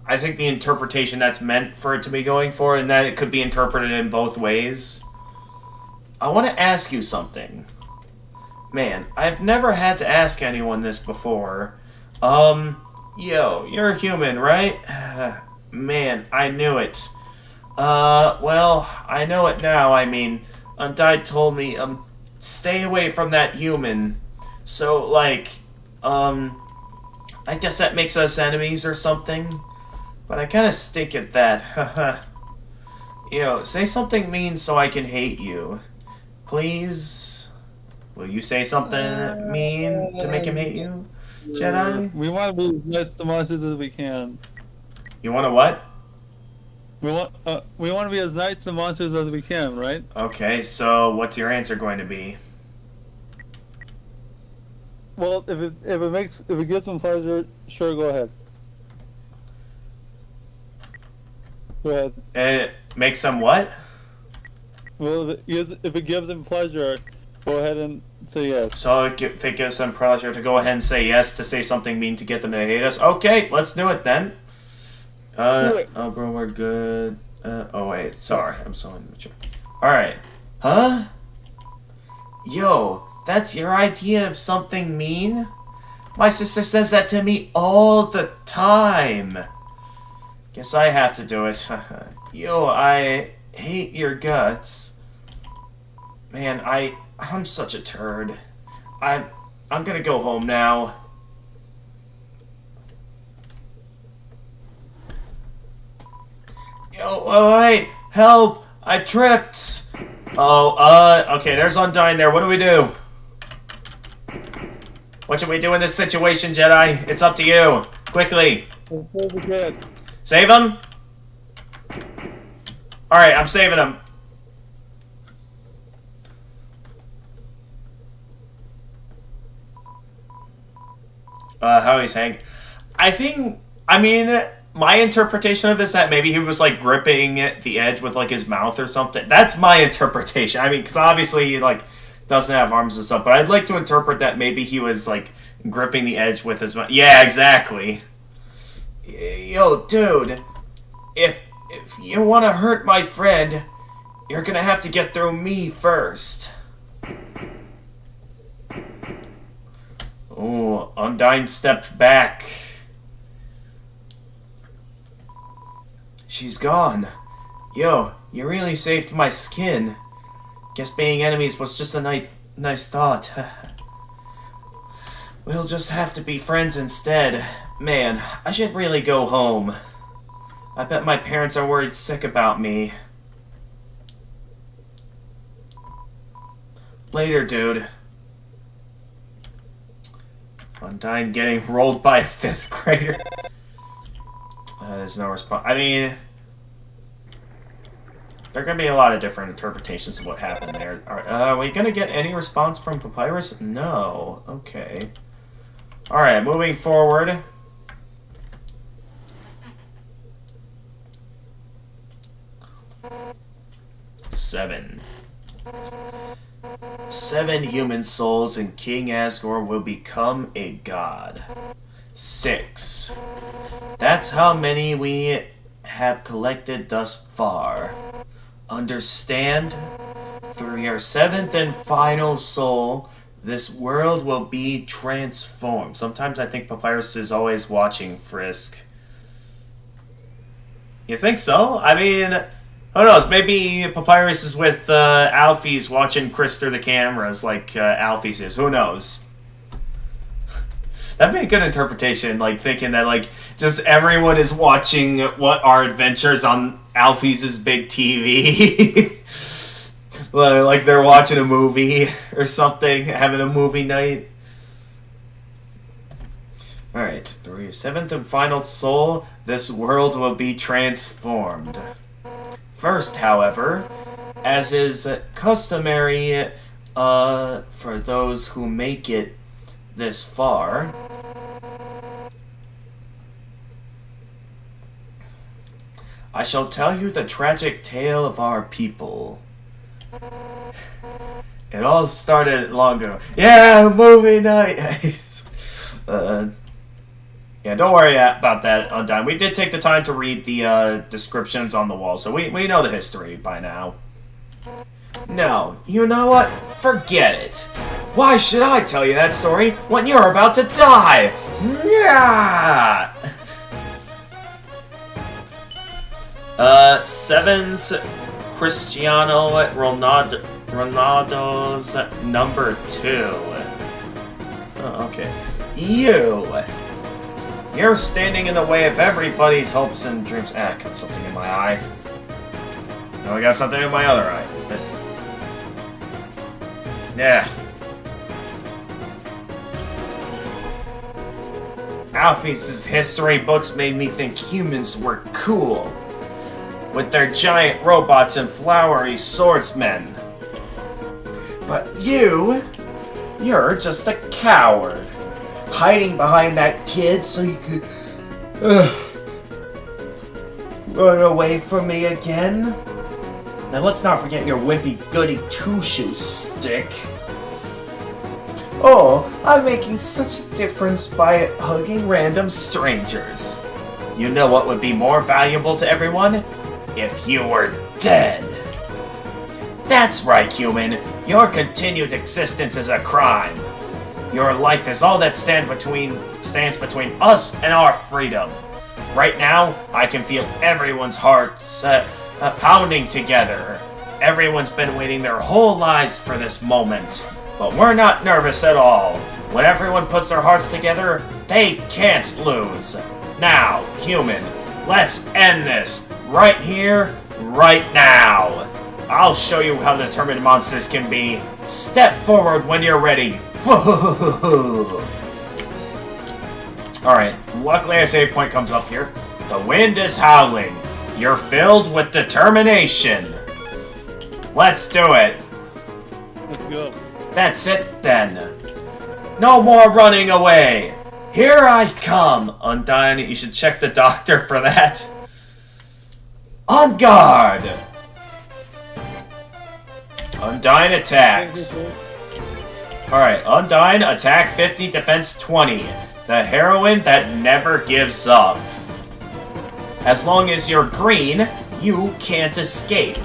I think, the interpretation that's meant for it to be going for, and that it could be interpreted in both ways. I want to ask you something. Man, I've never had to ask anyone this before. Yo, you're a human, right? Man, I knew it. Well, I know it now. I mean, Undyne told me, stay away from that human. So, like, I guess that makes us enemies or something. But I kind of stink at that. Haha. Yo, say something mean so I can hate you. Please? Will you say something mean to make him hate you, Jedi? We want to be as nice to monsters as we can. You want to what? We want to be as nice to monsters as we can, right? Okay, so what's your answer going to be? Well, if it gives them pleasure, sure, go ahead. Go ahead. It makes them what? Well, if it gives them pleasure, go ahead and say yes. So if it gives them pleasure to go ahead and say yes to say something mean to get them to hate us. Okay, let's do it then. Oh, bro, we're good. Oh wait, sorry, I'm so immature. All right, huh? Yo, that's your idea of something mean? My sister says that to me all the time. Guess I have to do it. Yo, I hate your guts. Man, I'm such a turd. I'm gonna go home now. Yo, oh, wait, help! I tripped! Oh, okay, there's Undyne there. What do we do? What should we do in this situation, Jedi? It's up to you. Quickly. Save him? Alright, I'm saving him. How he's hanged. My interpretation of this is that maybe he was, like, gripping the edge with, like, his mouth or something. That's my interpretation. I mean, because obviously he, like, doesn't have arms and stuff, but I'd like to interpret that maybe he was, like, gripping the edge with his mouth. Yeah, exactly. Yo, dude, if you want to hurt my friend, you're gonna have to get through me first. Oh, Undyne stepped back. She's gone. Yo, you really saved my skin. Guess being enemies was just a nice thought. We'll just have to be friends instead. Man, I should really go home. I bet my parents are worried sick about me. Later, dude. Undyne getting rolled by a 5th grader. There's no response. I mean, there are going to be a lot of different interpretations of what happened there. Are we going to get any response from Papyrus? No. Okay. Alright, moving forward. Seven human souls and King Asgore will become a god. 6. That's how many we have collected thus far. Understand? Through your 7th and final soul, this world will be transformed. Sometimes I think Papyrus is always watching Frisk. You think so? I mean, who knows? Maybe Papyrus is with Alphys watching Chris through the cameras like Alphys is. Who knows? That'd be a good interpretation, like, thinking that, like, just everyone is watching what our adventures on Alphys' big TV. Like they're watching a movie or something, having a movie night. Alright, through your 7th and final soul, this world will be transformed. First, however, as is customary for those who make it this far, I shall tell you the tragic tale of our people. It all started long ago. Yeah, movie night! Yeah, don't worry about that, Undyne. We did take the time to read the descriptions on the wall, so we know the history by now. No, you know what? Forget it. Why should I tell you that story when you're about to die? Yeah. Sevens Cristiano Ronaldo's number 2. Oh, okay. You're standing in the way of everybody's hopes and dreams. Ah, I got something in my eye. No, I got something in my other eye. Yeah. Alphys' history books made me think humans were cool. With their giant robots and flowery swordsmen. But you're just a coward. Hiding behind that kid so you could run away from me again? Now let's not forget your wimpy goody two-shoe stick. Oh, I'm making such a difference by hugging random strangers. You know what would be more valuable to everyone? If you were dead. That's right, human. Your continued existence is a crime. Your life is all that stands between us and our freedom. Right now, I can feel everyone's hearts pounding together. Everyone's been waiting their whole lives for this moment. But we're not nervous at all. When everyone puts their hearts together, they can't lose. Now, human, let's end this. Right here, right now. I'll show you how determined monsters can be. Step forward when you're ready. Alright, luckily a save point comes up here. The wind is howling. You're filled with determination. Let's do it. Let's go. That's it then. No more running away. Here I come. Undyne, you should check the doctor for that. On guard. Undyne attacks. Alright, Undyne, attack 50, defense 20. The heroine that never gives up. As long as you're green, you can't escape.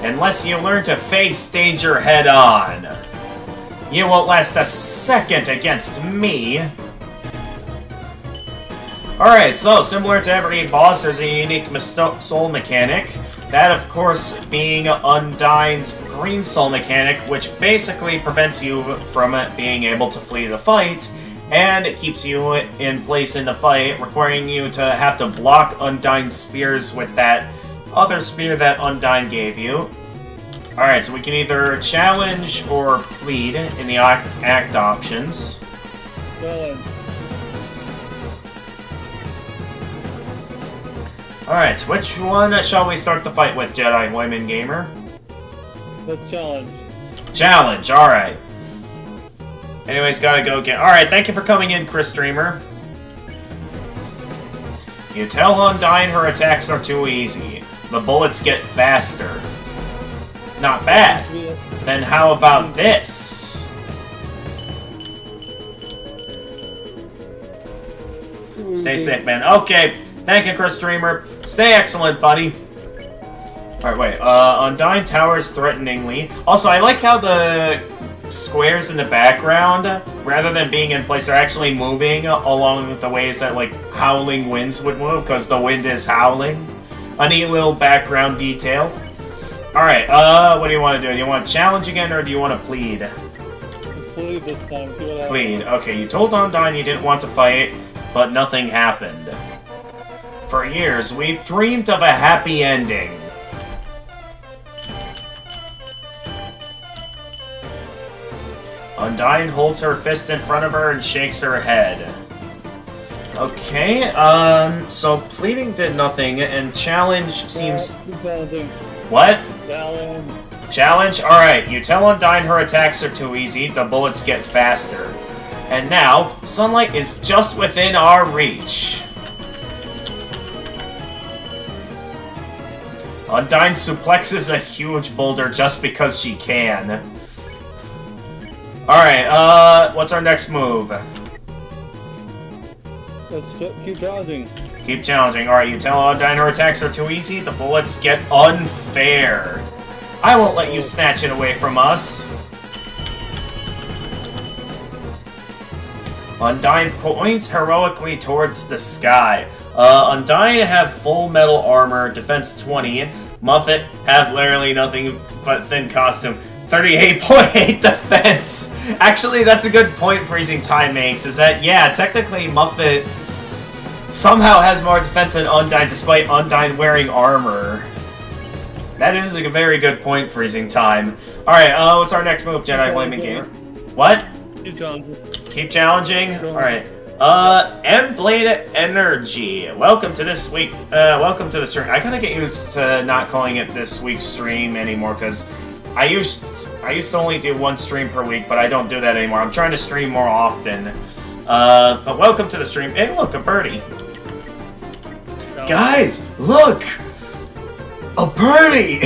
Unless you learn to face danger head on. You won't last a second against me. Alright, so similar to every boss, there's a unique soul mechanic. That, of course, being Undyne's green soul mechanic, which basically prevents you from being able to flee the fight, and it keeps you in place in the fight, requiring you to have to block Undyne's spears with that other spear that Undyne gave you. Alright, so we can either challenge or plead in the act options. Challenge. Alright, which one shall we start the fight with, Jedi Women Gamer? Let's challenge. Challenge, alright. Anyways, gotta go get... Alright, thank you for coming in, Chris Streamer. You tell Undyne her attacks are too easy. The bullets get faster. Not bad. Then how about this? Stay safe, man. Okay, thank you, Chris Streamer. Stay excellent, buddy. Alright, wait. Undyne towers threateningly. Also, I like how the squares in the background, rather than being in place, are actually moving along the ways that, like, howling winds would move, because the wind is howling. A neat little background detail. Alright, what do you want to do? Do you want to challenge again, or do you want to plead? Plead this time. Plead. Okay, you told Undyne you didn't want to fight, but nothing happened. For years, we've dreamed of a happy ending. Undyne holds her fist in front of her and shakes her head. Okay, so pleading did nothing, and challenge seems... What? Challenge. Challenge? Alright, you tell Undyne her attacks are too easy, the bullets get faster. And now, sunlight is just within our reach. Undyne suplexes a huge boulder just because she can. Alright, what's our next move? Let's keep challenging. Keep challenging. Alright, you tell Undyne her attacks are too easy, the bullets get unfair. I won't let you snatch it away from us. Undyne points heroically towards the sky. Undyne have full metal armor, defense 20. Muffet have literally nothing but thin costume. 38.8 defense! Actually, that's a good point Freezing Time makes, is that, yeah, technically Muffet somehow has more defense than Undyne, despite Undyne wearing armor. That is a very good point, Freezing Time. Alright, what's our next move, Jedi Flaming Gamer? What? Keep challenging. Keep challenging? Alright. Endblade Energy. Welcome to this week, welcome to the stream. I kinda get used to not calling it this week's stream anymore, because I used to only do one stream per week, but I don't do that anymore. I'm trying to stream more often. But welcome to the stream. Hey, look, a birdie. Guys, look! A birdie!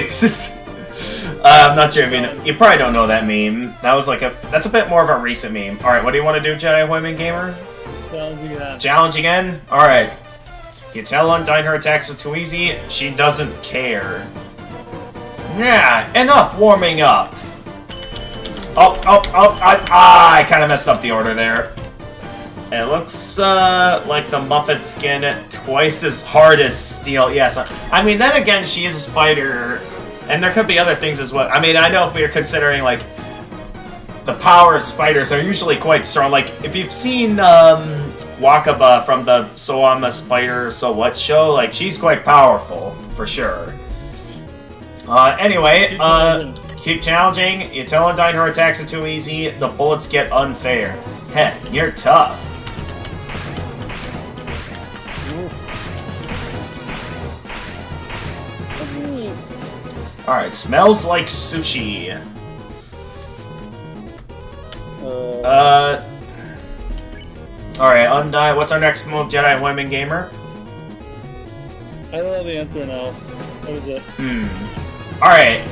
I'm not sure, I mean, you probably don't know that meme. That was like that's a bit more of a recent meme. Alright, what do you want to do, Jedi Women Gamer? Challenge again. Challenge again? Alright. You tell Undyne her attacks are too easy, she doesn't care. Yeah, enough warming up. I kind of messed up the order there. It looks like the Muffet skin twice as hard as steel. Yes, I mean, then again, she is a spider, and there could be other things as well. I mean, I know if we are considering, like, the power of spiders, they're usually quite strong. Like, if you've seen Wakaba from the So I'm a Spider, So What show, like, she's quite powerful, for sure. Anyway, keep challenging. You tell Undyne her attacks are too easy, the bullets get unfair. Heh, you're tough. Alright, smells like sushi. Alright, Undyne, what's our next move, Jedi Women Gamer? I don't know the answer now. What is it? Alright,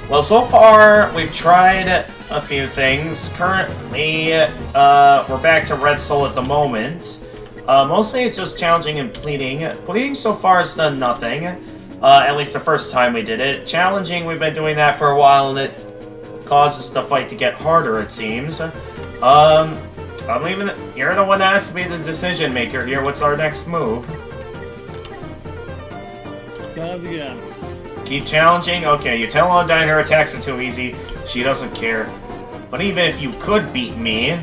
well, so far, we've tried a few things. Currently, we're back to Red Soul at the moment. Mostly it's just challenging and pleading. Pleading so far has done nothing. At least the first time we did it. Challenging, we've been doing that for a while, and it causes the fight to get harder, it seems. I'm leaving it. You're the one that has to be the decision maker here. What's our next move? Challenge again. Keep challenging? Okay, you tell Undyne her attacks are too easy. She doesn't care. But even if you could beat me...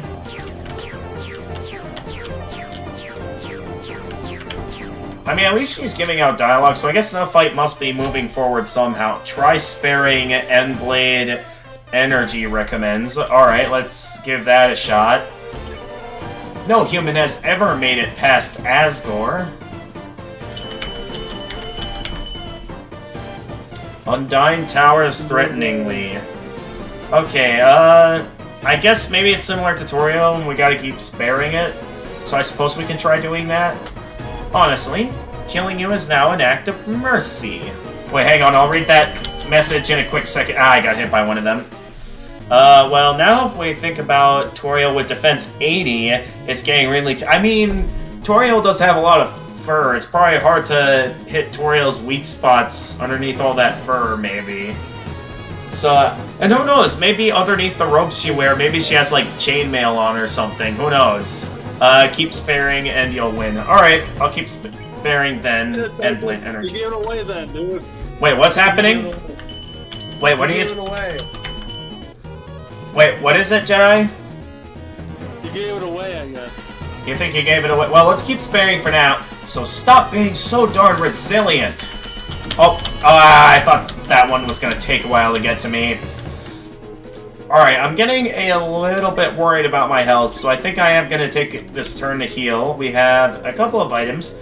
I mean, at least she's giving out dialogue, so I guess the fight must be moving forward somehow. Try sparing Endblade Energy recommends. Alright, let's give that a shot. No human has ever made it past Asgore. Undyne towers threateningly. Okay, I guess maybe it's similar to Tutorial and we gotta keep sparing it. So I suppose we can try doing that. Honestly, killing you is now an act of mercy. Wait, hang on, I'll read that message in a quick second. I got hit by one of them. Well, now if we think about Toriel with defense 80, it's getting really... I mean, Toriel does have a lot of fur. It's probably hard to hit Toriel's weak spots underneath all that fur, maybe. So, and who knows, maybe underneath the robes she wears, maybe she has, like, chainmail on or something. Who knows? Keep sparing and you'll win. Alright, I'll keep sparing then, and Blade Energy. You gave it away then, dude. Wait, what's happening? Wait, what are you... You gave it away. Wait, what is it, Jedi? You gave it away, I guess. You think you gave it away? Well, let's keep sparing for now. So stop being so darn resilient. Oh, I thought that one was going to take a while to get to me. Alright, I'm getting a little bit worried about my health, so I think I am going to take this turn to heal. We have a couple of items.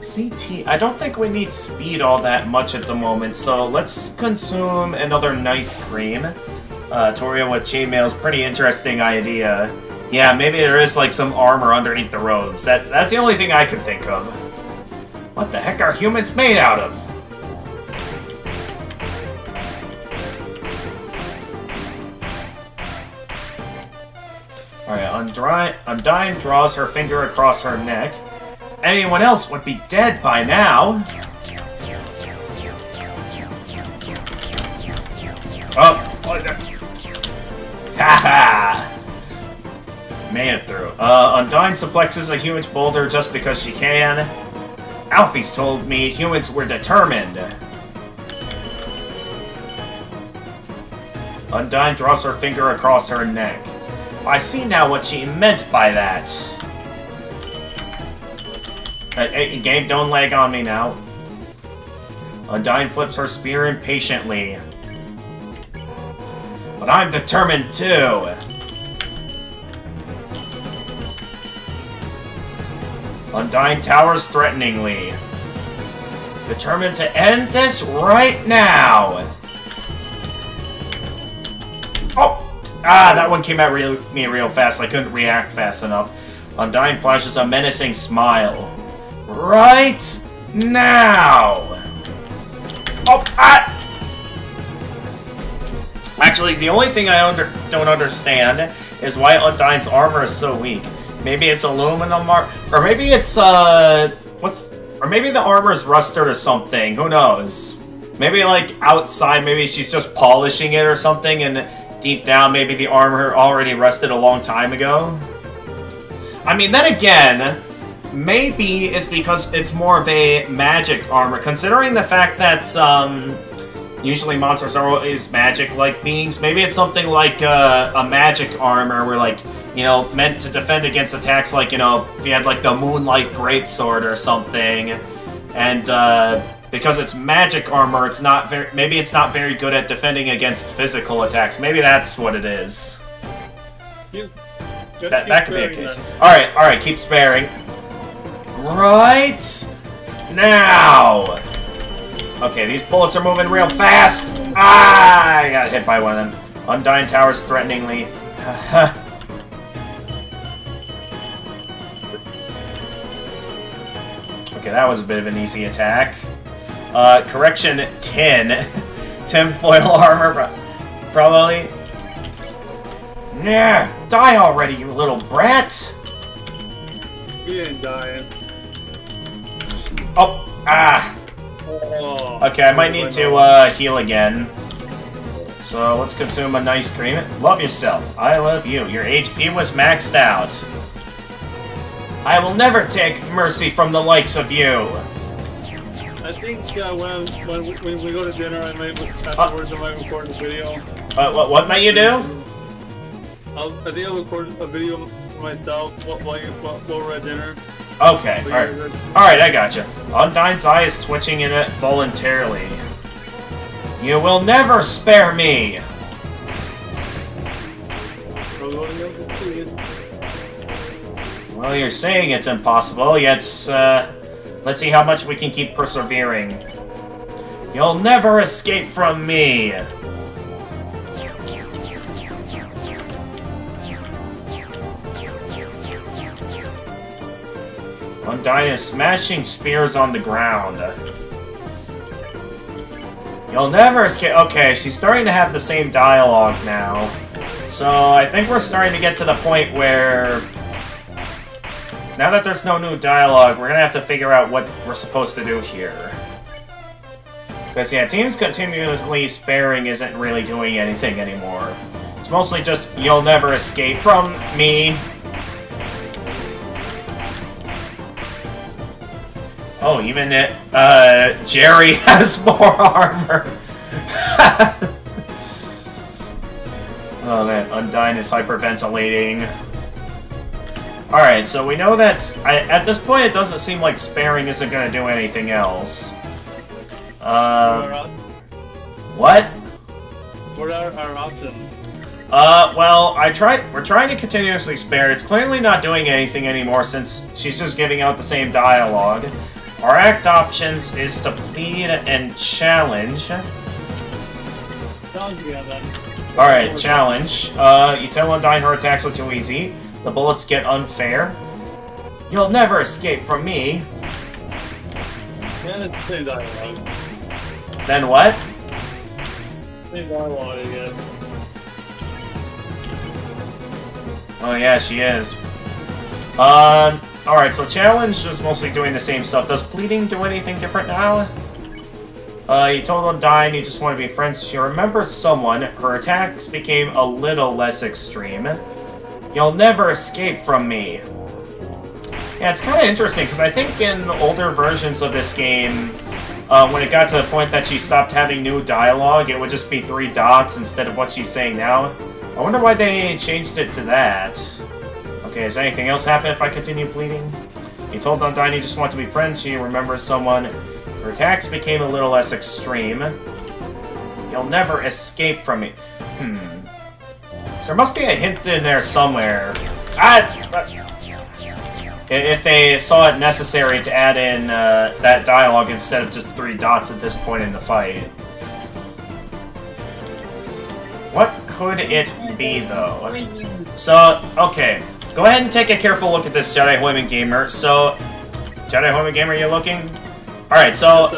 CT. I don't think we need speed all that much at the moment, so let's consume another nice cream. Toria with chainmail's pretty interesting idea. Yeah, maybe there is like some armor underneath the robes. That's the only thing I can think of. What the heck are humans made out of? Alright, Undyne draws her finger across her neck. Anyone else would be dead by now. Haha! Made it through. Undyne suplexes a huge boulder just because she can. Alfie's told me humans were determined. Undyne draws her finger across her neck. I see now what she meant by that. Hey, game, don't lag on me now. Undyne flips her spear impatiently. But I'm determined too. Undyne towers threateningly. Determined to end this right now. Oh! Ah, that one came at me real fast. I couldn't react fast enough. Undyne flashes a menacing smile. Right now! Oh, ah! Actually, the only thing I don't understand is why Undyne's armor is so weak. Maybe it's aluminum or maybe it's, or maybe the armor's rusted or something. Who knows? Maybe, like, outside, maybe she's just polishing it or something, and deep down, maybe the armor already rusted a long time ago. I mean, then again, maybe it's because it's more of a magic armor, considering the fact that, usually monsters are always magic-like beings. Maybe it's something like a magic armor where, like, you know, meant to defend against attacks like, you know, if you had, like, the Moonlight Greatsword or something. And, because it's magic armor, it's not maybe it's not very good at defending against physical attacks. Maybe that's what it is. That could be a case. Alright, keep sparing. Right now! Okay, these bullets are moving real fast! Ah! I got hit by one of them. Undyne towers threateningly. Okay, that was a bit of an easy attack. Correction 10. Tinfoil armor, probably. Nah, die already, you little brat! He didn't die. Oh, ah! Oh, okay, I might need to heal again. So let's consume a nice cream. Love yourself. I love you. Your HP was maxed out. I will never take mercy from the likes of you. I think when we go to dinner, I might afterwards I might record a video. What might you do? I think I'll record a video for myself while we're at dinner. Okay, alright. Alright, I gotcha. Undyne's eye is twitching in it voluntarily. You will never spare me! Well, you're saying it's impossible, yet, let's see how much we can keep persevering. You'll never escape from me! Undyne is smashing spears on the ground. You'll never escape. Okay, she's starting to have the same dialogue now. So I think we're starting to get to the point where, now that there's no new dialogue, we're gonna have to figure out what we're supposed to do here. Because, yeah, it seems continuously sparing isn't really doing anything anymore. It's mostly just, you'll never escape from me. Oh, even Jerry has more armor. Oh man, Undyne is hyperventilating. Alright, so we know that at this point it doesn't seem like sparing isn't going to do anything else. What? What are our options? Well, we're trying to continuously spare. It's clearly not doing anything anymore since she's just giving out the same dialogue. Our act options is to plead and challenge. Alright, challenge. You tell Undyne her attacks are too easy. The bullets get unfair. You'll never escape from me. Yeah, it's the same dialogue. Then what? Same dialogue, I guess. Oh yeah, she is. Alright, so challenge is mostly doing the same stuff. Does pleading do anything different now? You told Undyne you just want to be friends. She remembers someone. Her attacks became a little less extreme. You'll never escape from me. Yeah, it's kind of interesting, because I think in older versions of this game, when it got to the point that she stopped having new dialogue, it would just be 3 dots instead of what she's saying now. I wonder why they changed it to that. Okay, does anything else happen if I continue bleeding? You told Undyne you just want to be friends. She remembers someone. Her attacks became a little less extreme. You'll never escape from me. So there must be a hint in there somewhere. If they saw it necessary to add in that dialogue instead of just 3 dots at this point in the fight. What could it be, though? So, okay. Go ahead and take a careful look at this, Jedi Hoyman Gamer. So, Jedi Hoyman Gamer, you looking? Alright, so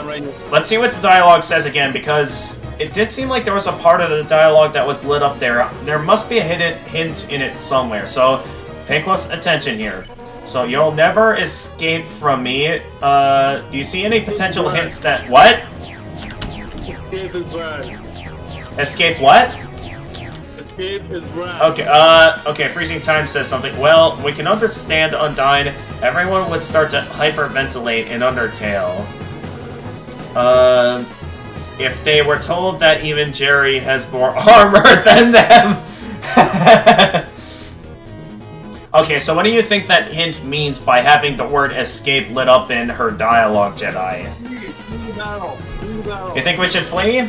let's see what the dialogue says again, because it did seem like there was a part of the dialogue that was lit up there. There must be a hidden hint in it somewhere, so pay close attention here. So, you'll never escape from me. Do you see any potential hints that... What? Escape is right. Escape what? Escape is right. Okay, okay, Freezing Time says something. Well, we can understand Undyne. Everyone would start to hyperventilate in Undertale. If they were told that even Jerry has more armor than them. Okay, so what do you think that hint means by having the word escape lit up in her dialogue, Jedi? You think we should flee?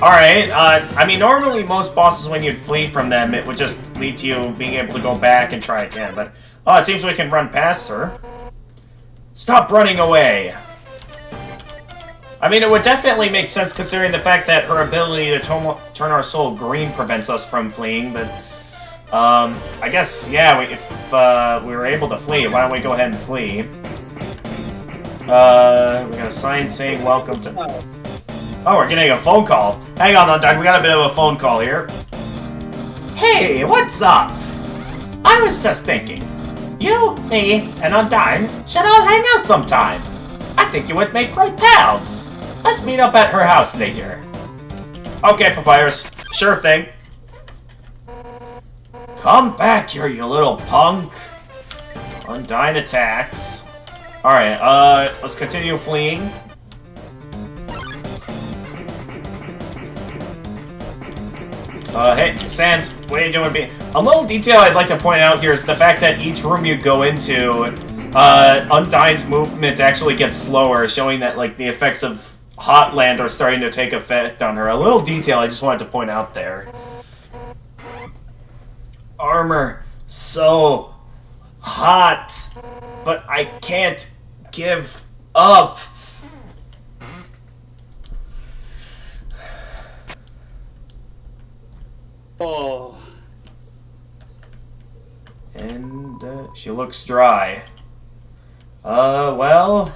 Alright, I mean, normally most bosses, when you'd flee from them, it would just lead to you being able to go back and try again, but... Oh, it seems we can run past her. Stop running away! I mean, it would definitely make sense considering the fact that her ability to turn our soul green prevents us from fleeing, but... I guess, yeah, if we were able to flee, why don't we go ahead and flee? We got a sign saying welcome to... Oh, we're getting a phone call. Hang on, Undyne, we got a bit of a phone call here. Hey, what's up? I was just thinking, you, me, and Undyne should all hang out sometime. I think you would make great pals. Let's meet up at her house later. Okay, Papyrus. Sure thing. Come back here, you little punk. Undyne attacks. Alright, let's continue fleeing. Hey, Sans, what are you doing? A little detail I'd like to point out here is the fact that each room you go into, Undyne's movement actually gets slower, showing that, like, the effects of Hotland are starting to take effect on her. A little detail I just wanted to point out there. Armor, so hot, but I can't give up. Oh. And she looks dry. Well,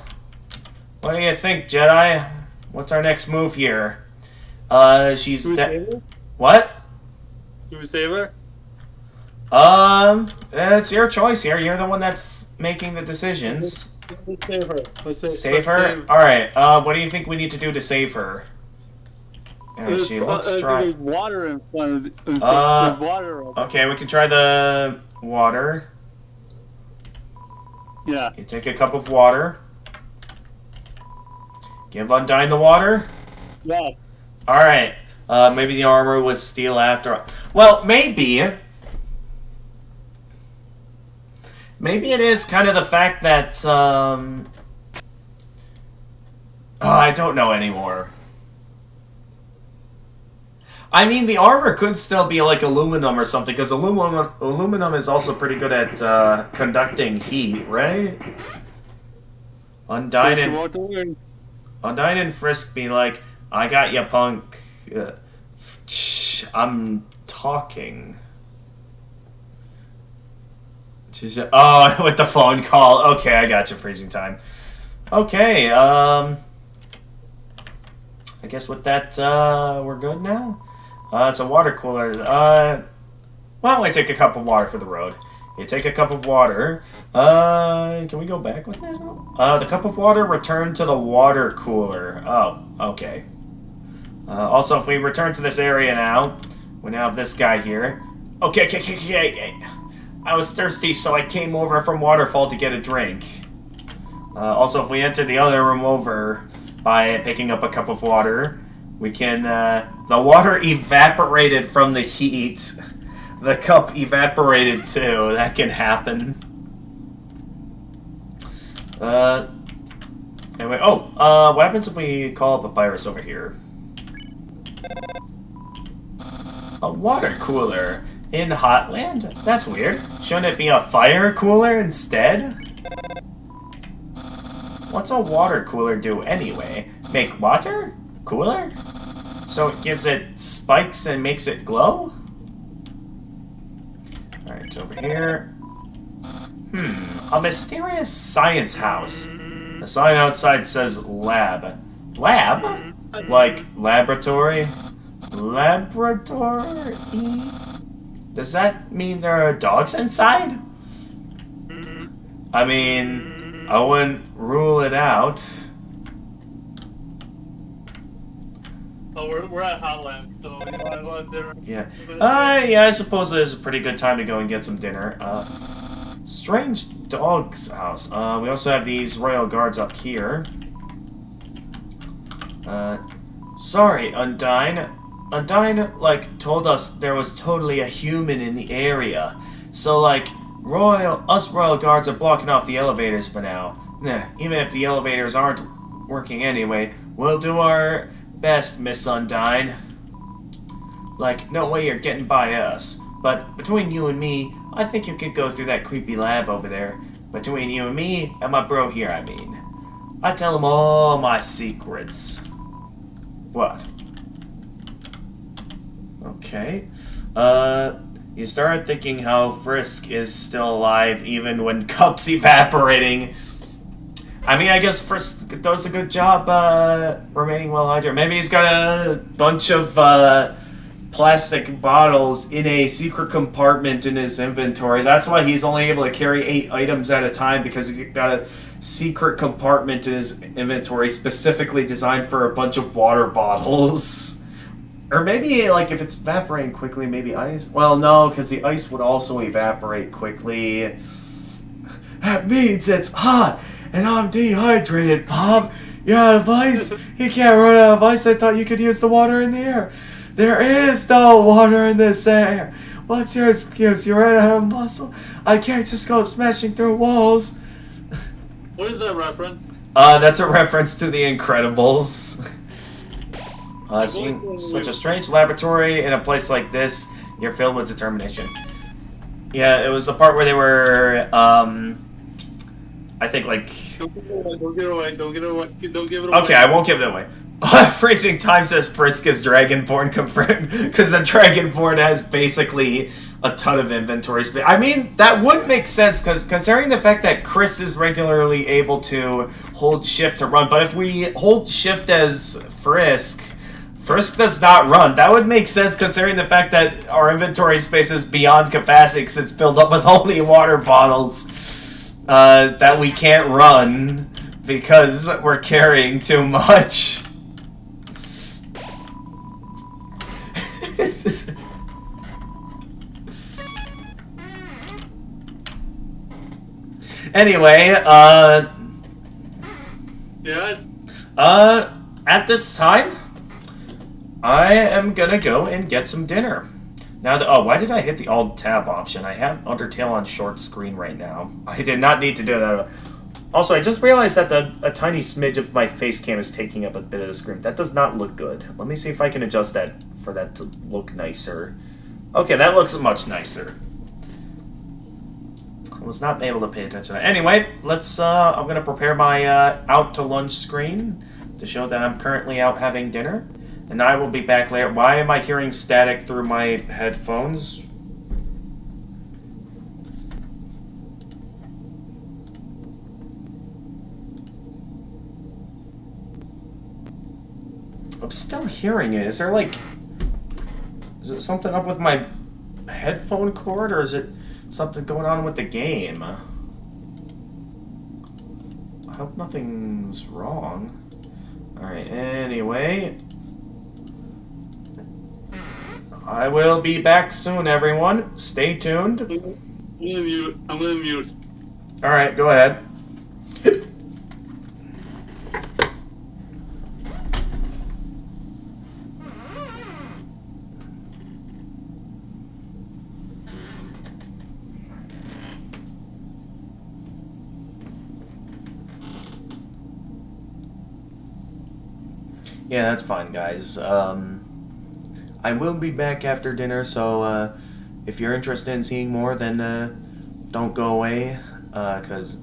what do you think, Jedi? What's our next move here? She's dead. What? Do we save her? It's your choice here. You're the one that's making the decisions. Let's save her. Save her? Alright, what do you think we need to do to save her? Yeah, she looks dry. There's water in front of there's water over. Okay, we can try the water. Yeah. You take a cup of water. Give Undyne the water. Yeah. Alright. Maybe the armor was steel after all. Well, maybe. Maybe it is kind of the fact that, I don't know anymore. I mean, the armor could still be like aluminum or something, because aluminum is also pretty good at conducting heat, right? Undyne and Frisk be like, I got ya, punk. I'm talking. Oh, with the phone call. Okay, I got you, Freezing Time. Okay, I guess with that, we're good now? It's a water cooler. Why don't we take a cup of water for the road? You take a cup of water. Can we go back with that? The cup of water returned to the water cooler. Oh, okay. Also, if we return to this area now, we now have this guy here. Okay. I was thirsty, so I came over from Waterfall to get a drink. Also, if we enter the other room over by picking up a cup of water, we can, the water evaporated from the heat. The cup evaporated too. That can happen. Anyway, what happens if we call up a virus over here? A water cooler in Hotland? That's weird. Shouldn't it be a fire cooler instead? What's a water cooler do anyway? Make water? Cooler? So it gives it spikes and makes it glow? Alright, over here. A mysterious science house. The sign outside says lab. Lab? Like laboratory? Laboratory? Does that mean there are dogs inside? I mean, I wouldn't rule it out. Oh, we're at Hotland, so you want to go out there? Yeah. Yeah, I suppose it is a pretty good time to go and get some dinner. Strange dog's house. We also have these royal guards up here. Sorry, Undyne. Undyne, like, told us there was totally a human in the area. So, like, us royal guards are blocking off the elevators for now. Nah, even if the elevators aren't working anyway, we'll do our best, Miss Undyne. Like, no way you're getting by us. But between you and me, I think you could go through that creepy lab over there. Between you and me, and my bro here, I mean. I tell him all my secrets. What? Okay. You started thinking how Frisk is still alive even when Cup's evaporating. I mean, I guess Frisk does a good job, remaining well hydrated. Maybe he's got a bunch of, plastic bottles in a secret compartment in his inventory. That's why he's only able to carry 8 items at a time, because he's got a secret compartment in his inventory specifically designed for a bunch of water bottles. Or maybe, like, if it's evaporating quickly, maybe ice? Well, no, because the ice would also evaporate quickly. That means it's hot, and I'm dehydrated, Bob. You're out of ice? You can't run out of ice. I thought you could use the water in the air. There is no water in this air. What's your excuse? You ran out of muscle? I can't just go smashing through walls. What is that reference? That's a reference to The Incredibles. Seeing such a strange laboratory in a place like this, you're filled with determination. Yeah, it was the part where they were, I think, like... Don't give it away. Don't give it away. Okay, I won't give it away. Freezing Time says Frisk is Dragonborn confirmed, because the Dragonborn has basically a ton of inventory space. I mean, that would make sense, because considering the fact that Chris is regularly able to hold shift to run, but if we hold shift as Frisk does not run. That would make sense considering the fact that our inventory space is beyond capacity because it's filled up with only water bottles that we can't run because we're carrying too much. Anyway, yes. At this time, I am gonna go and get some dinner. Now, why did I hit the Alt-Tab option? I have Undertale on short screen right now. I did not need to do that. Also, I just realized that a tiny smidge of my face cam is taking up a bit of the screen. That does not look good. Let me see if I can adjust that for that to look nicer. Okay, that looks much nicer. I was not able to pay attention to that. Anyway, I'm gonna prepare my out to lunch screen to show that I'm currently out having dinner. And I will be back later. Why am I hearing static through my headphones? I'm still hearing it. Is there like... Is it something up with my headphone cord, or is it something going on with the game? I hope nothing's wrong. Alright, anyway... I will be back soon, everyone. Stay tuned. I'm gonna mute. I'm gonna mute. All right, go ahead. Yeah, that's fine, guys. I will be back after dinner, so if you're interested in seeing more, then don't go away, because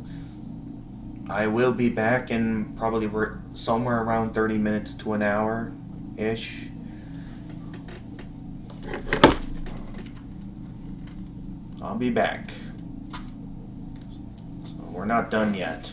I will be back in probably somewhere around 30 minutes to an hour-ish. I'll be back. So we're not done yet.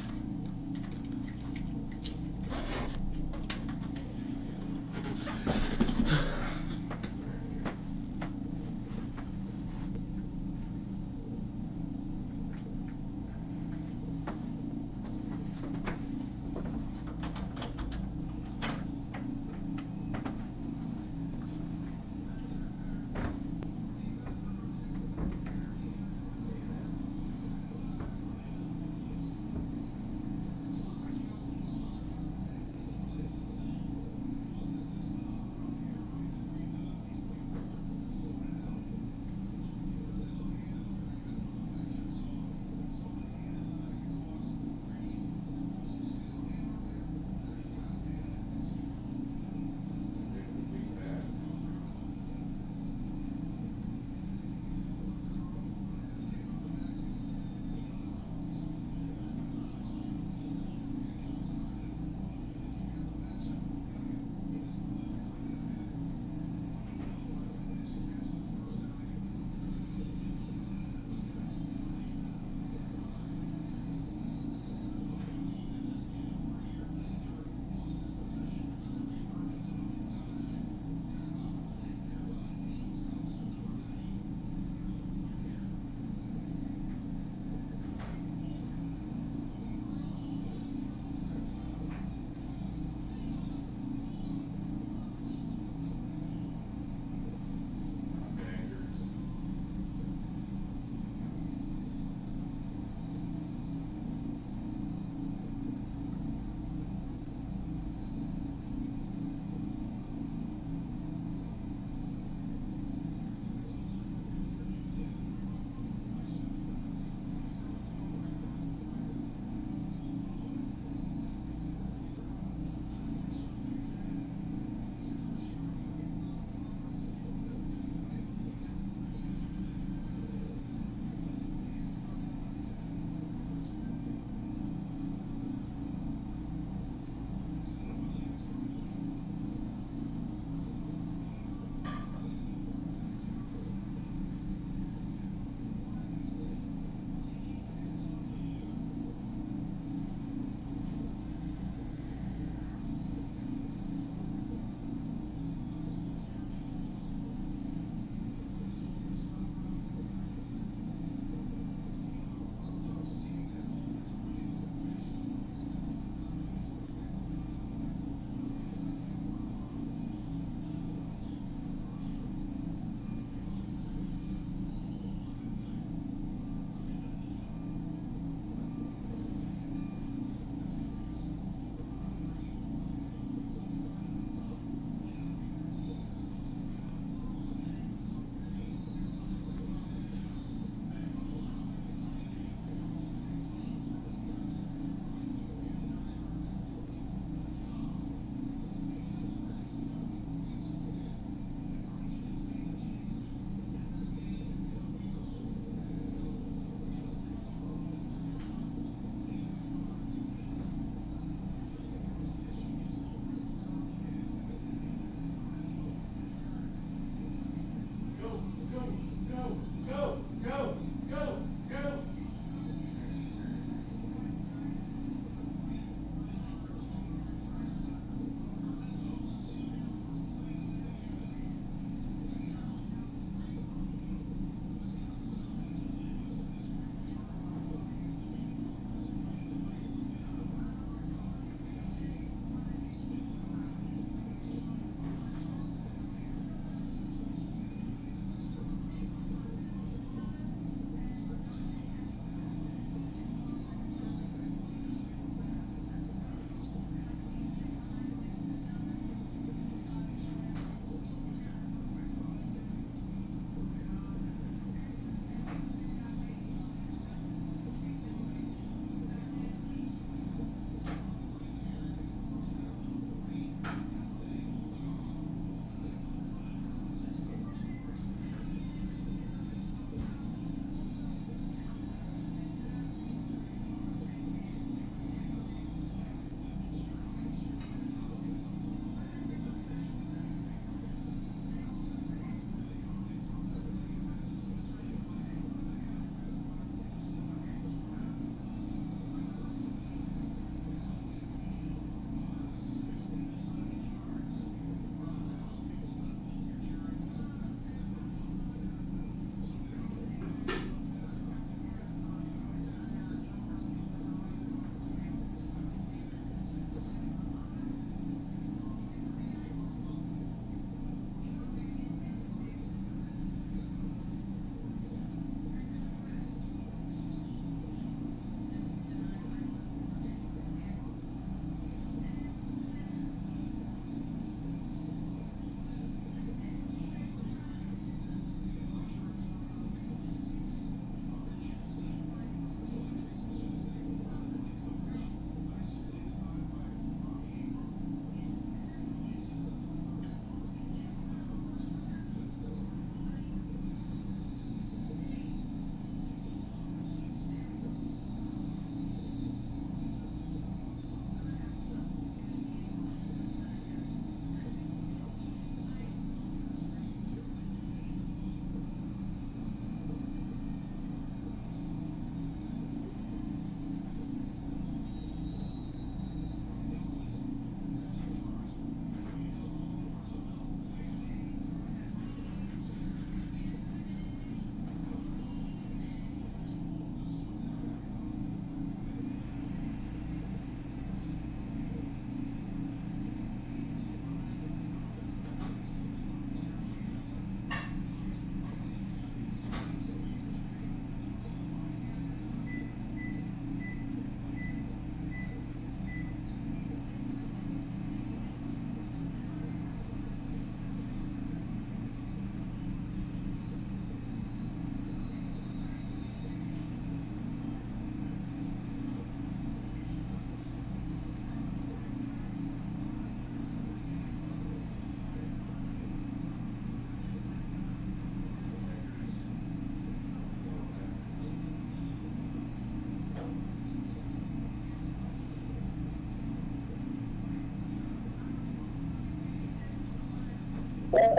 Hi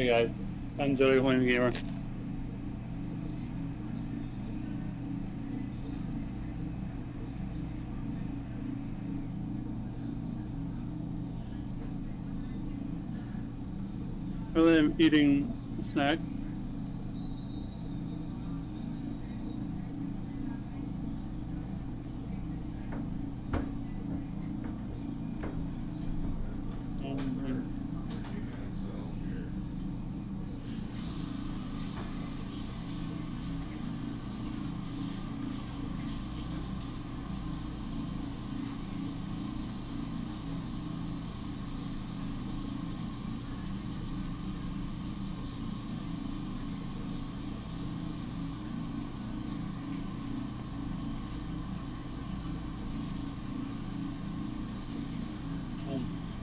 guys, I'm Joey William Gamer. Really, I'm eating a snack.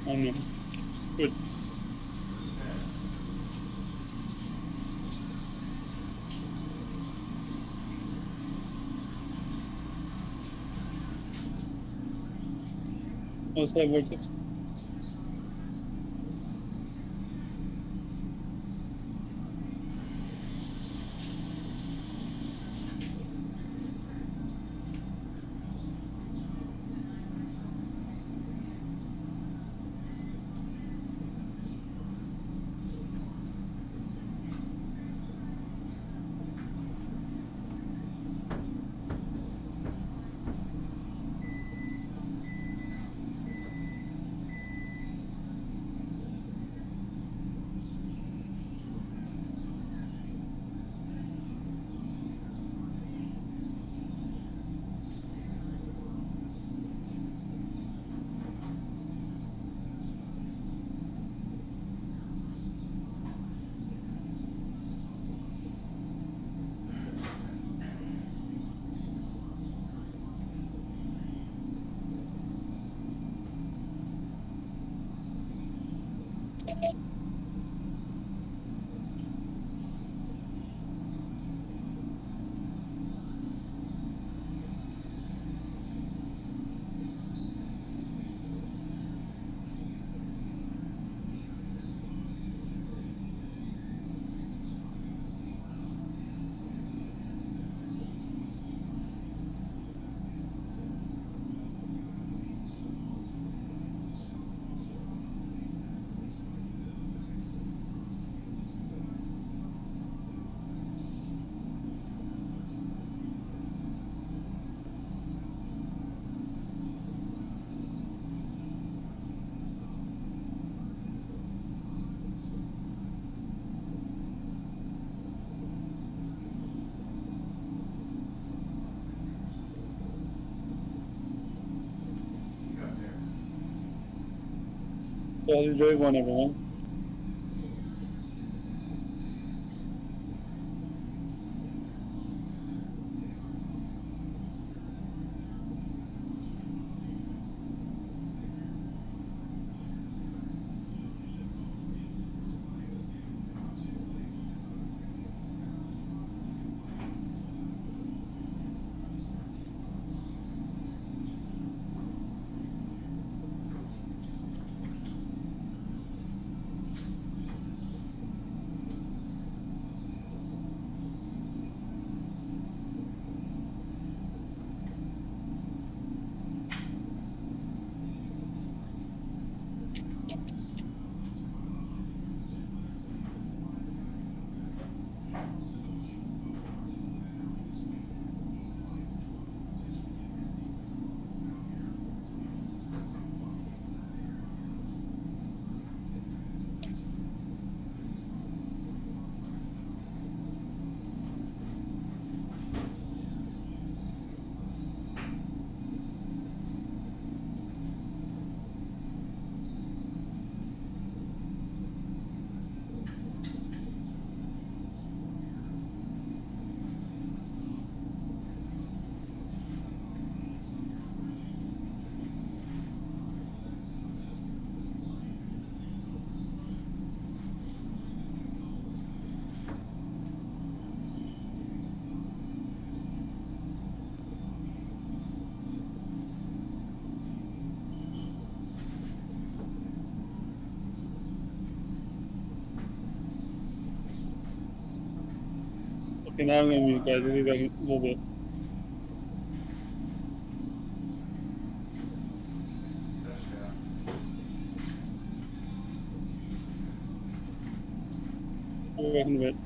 Um, good. What's that vortex? So enjoy one, everyone. Okay, now I'm gonna mute, guys. We'll be back in a little bit. We'll be back in a bit.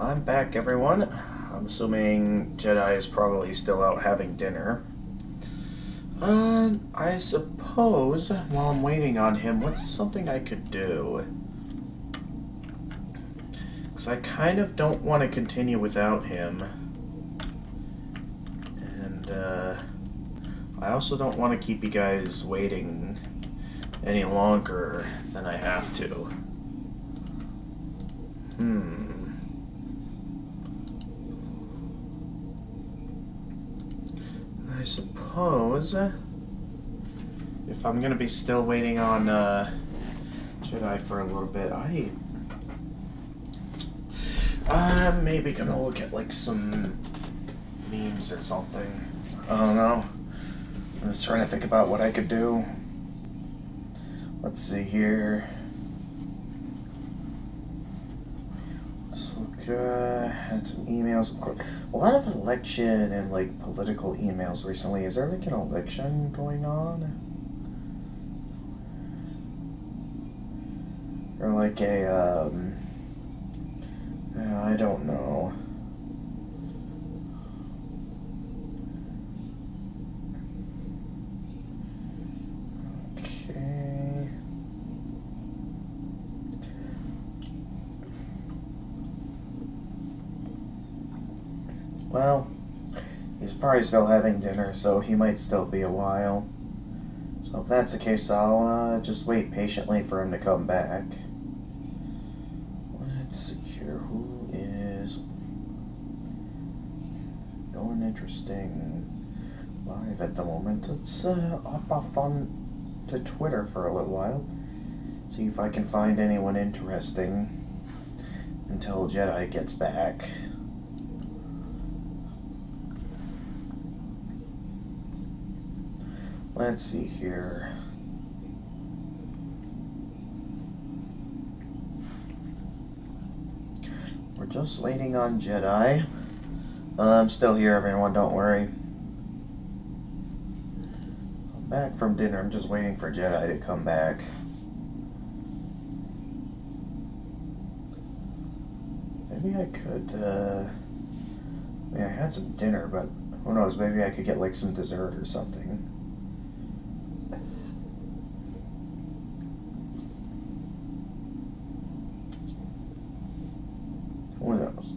I'm back, everyone. I'm assuming Jedi is probably still out having dinner. I suppose while I'm waiting on him, what's something I could do? Because I kind of don't want to continue without him. And, I also don't want to keep you guys waiting any longer than I have to. I suppose if I'm gonna be still waiting on Jedi for a little bit, I'm maybe gonna look at like some memes or something. I don't know. I'm just trying to think about what I could do. Let's see here. Let's look at some emails. Of course, a lot of election and like political emails recently. Is there like an election going on? Or like a I don't know. Okay. Well, he's probably still having dinner, so he might still be a while. So if that's the case, I'll just wait patiently for him to come back. Let's see here, who is... No one interesting live at the moment. Let's hop off on to Twitter for a little while. See if I can find anyone interesting until Jedi gets back. Let's see here. We're just waiting on Jedi. I'm still here, everyone, don't worry. I'm back from dinner. I'm just waiting for Jedi to come back. Maybe I could, I had some dinner, but who knows, maybe I could get like some dessert or something. Who knows?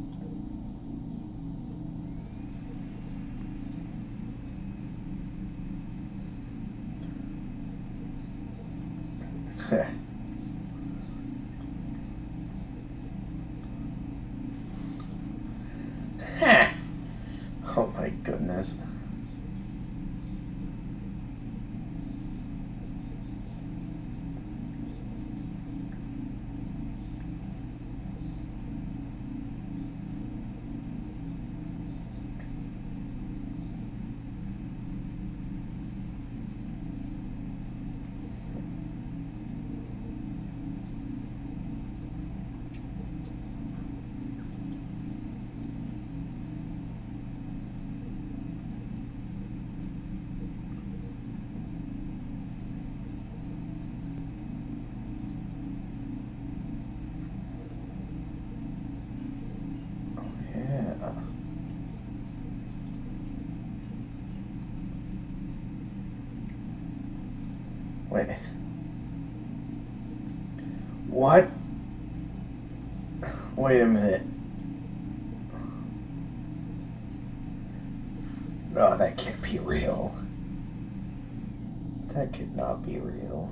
Oh my goodness. Wait. What? Wait a minute. No, that can't be real. That could not be real.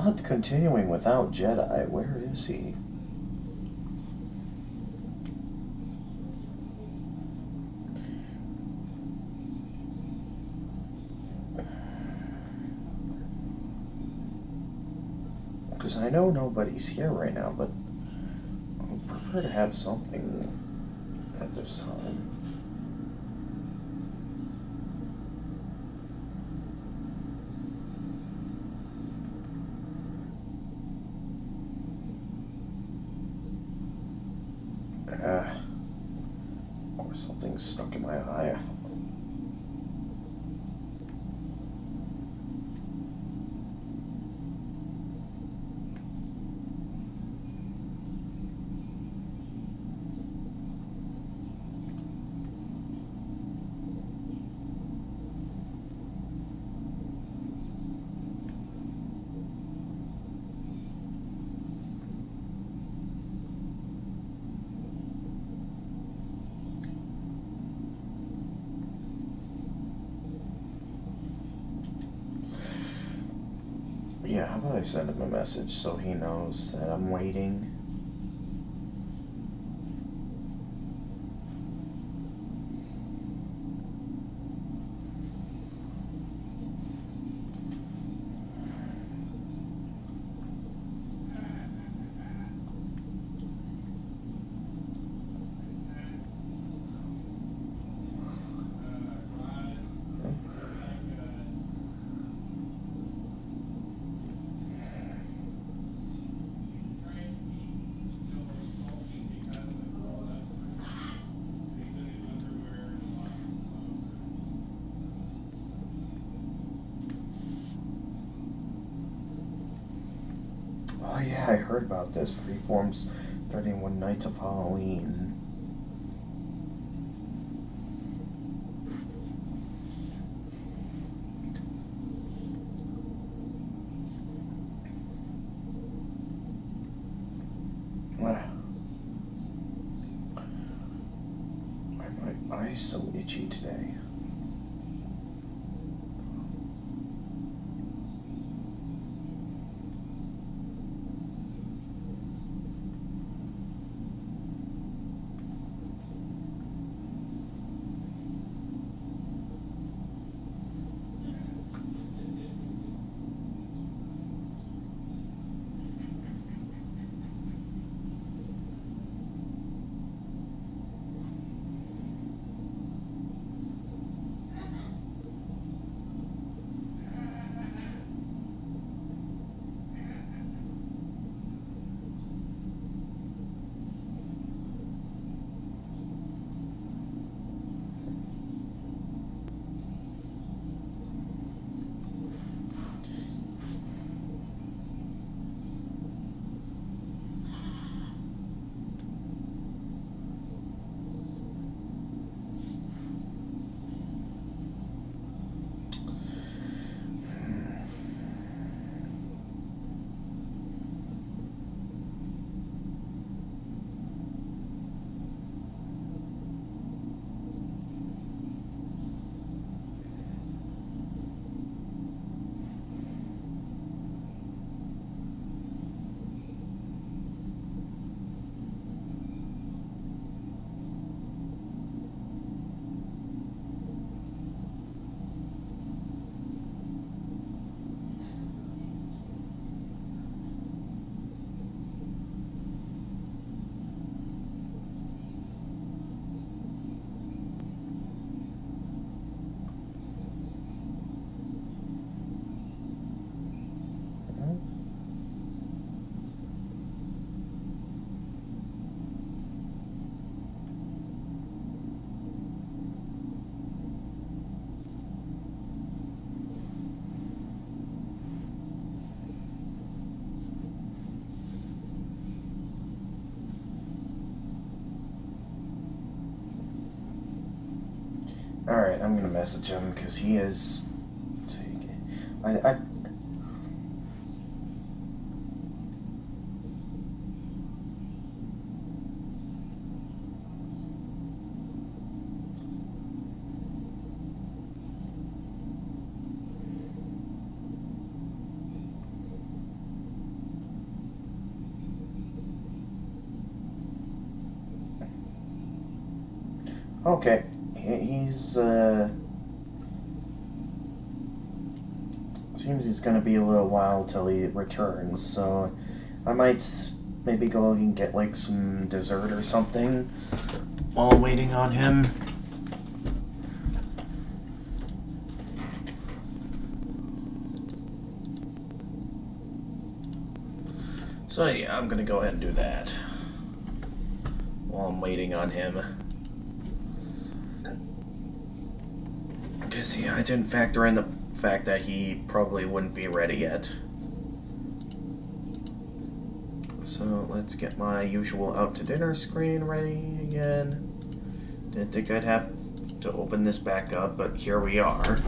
not continuing without Jedi. Where is he? Because I know nobody's here right now, but I would prefer to have something at this time. Of course, something's stuck in my eye. Yeah, how about I send him a message so he knows that I'm waiting? Oh yeah, I heard about this. Freeform's 31 Nights of Halloween. Why are my eyes so itchy today? Alright, I'm gonna message him because he is. I Okay. He's, seems he's gonna be a little while till he returns, so I might maybe go and get, like, some dessert or something while waiting on him. So yeah, I'm gonna go ahead and do that while I'm waiting on him. Because yeah, I didn't factor in the fact that he probably wouldn't be ready yet. So let's get my usual out to dinner screen ready again. Didn't think I'd have to open this back up, but here we are.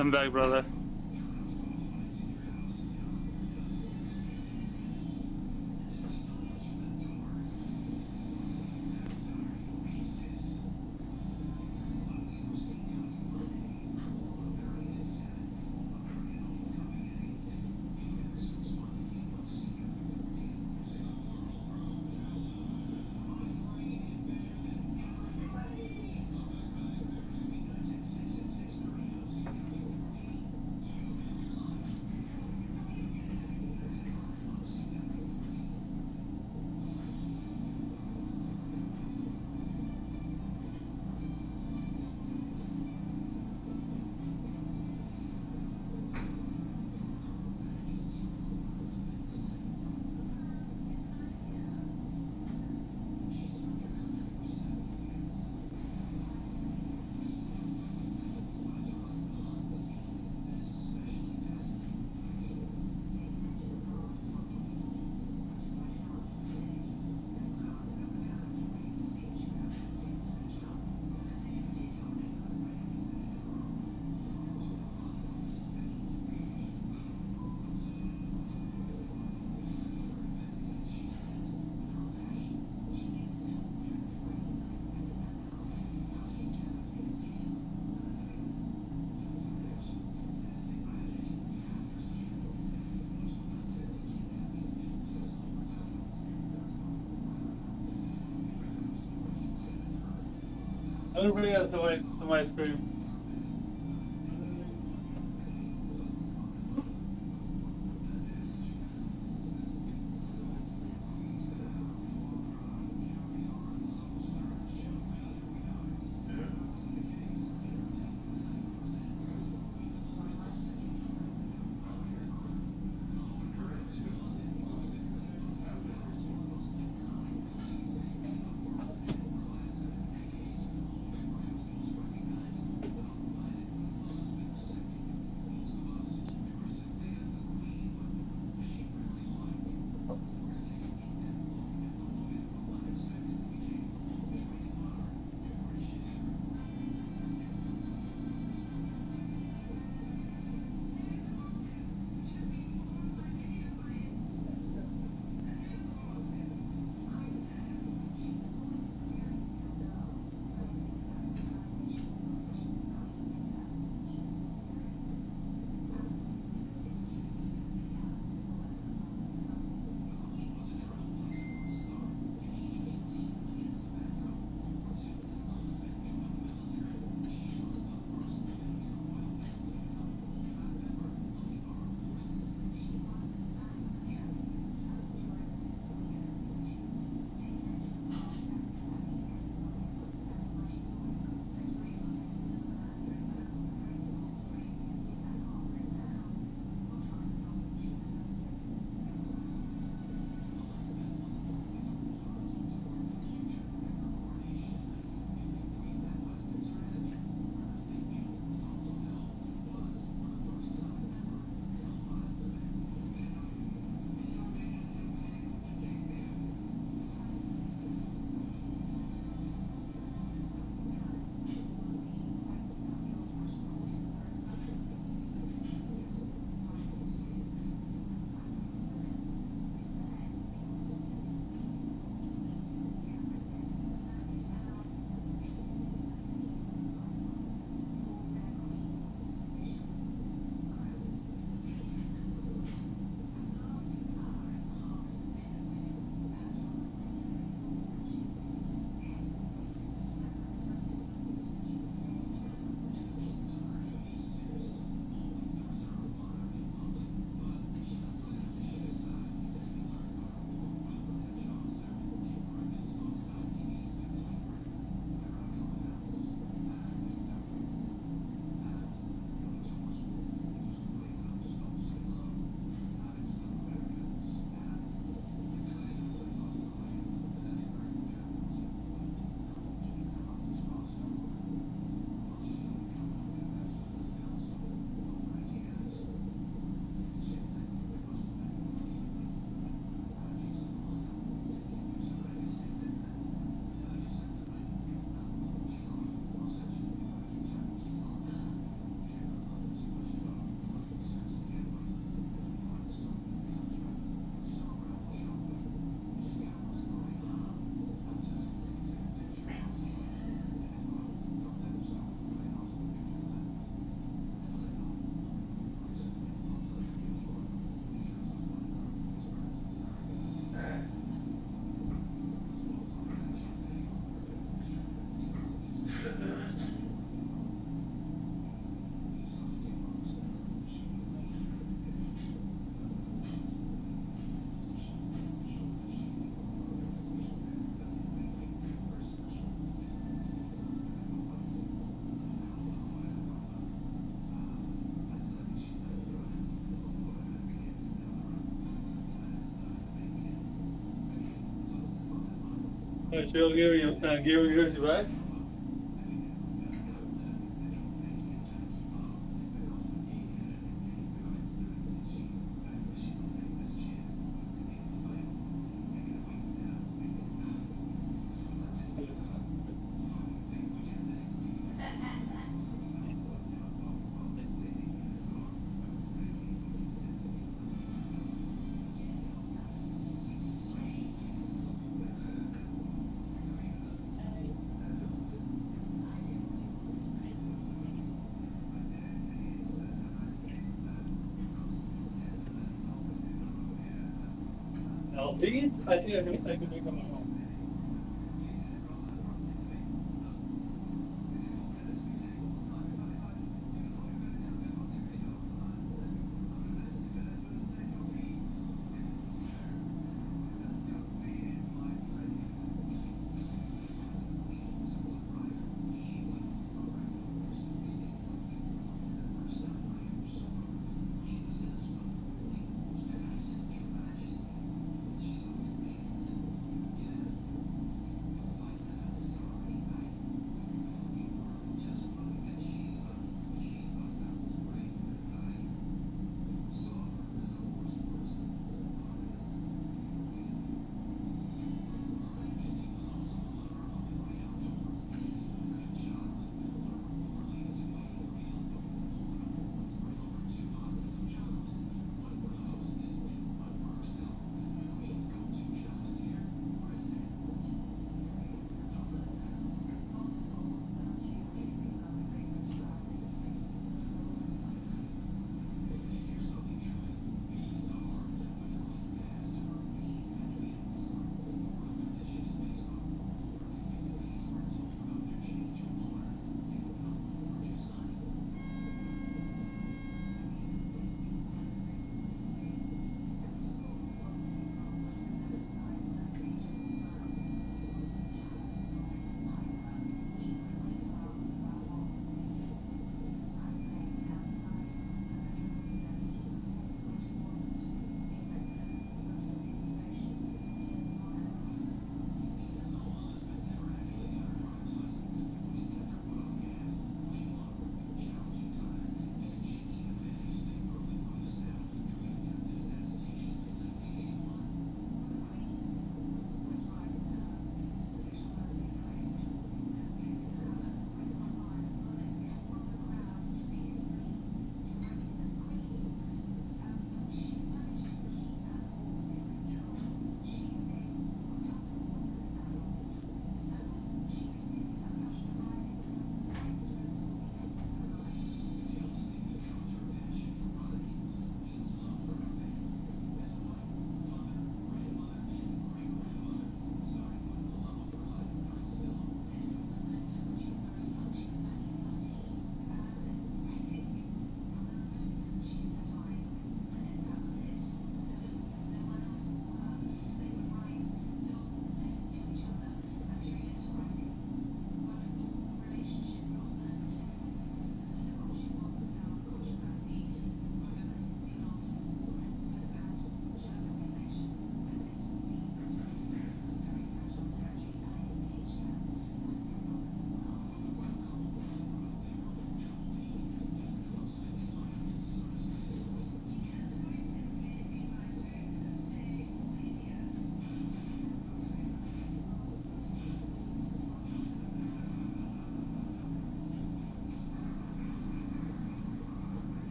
I'm back, brother. Everybody has some ice cream. She'll give you yours back. Now these, I think I can make them at home.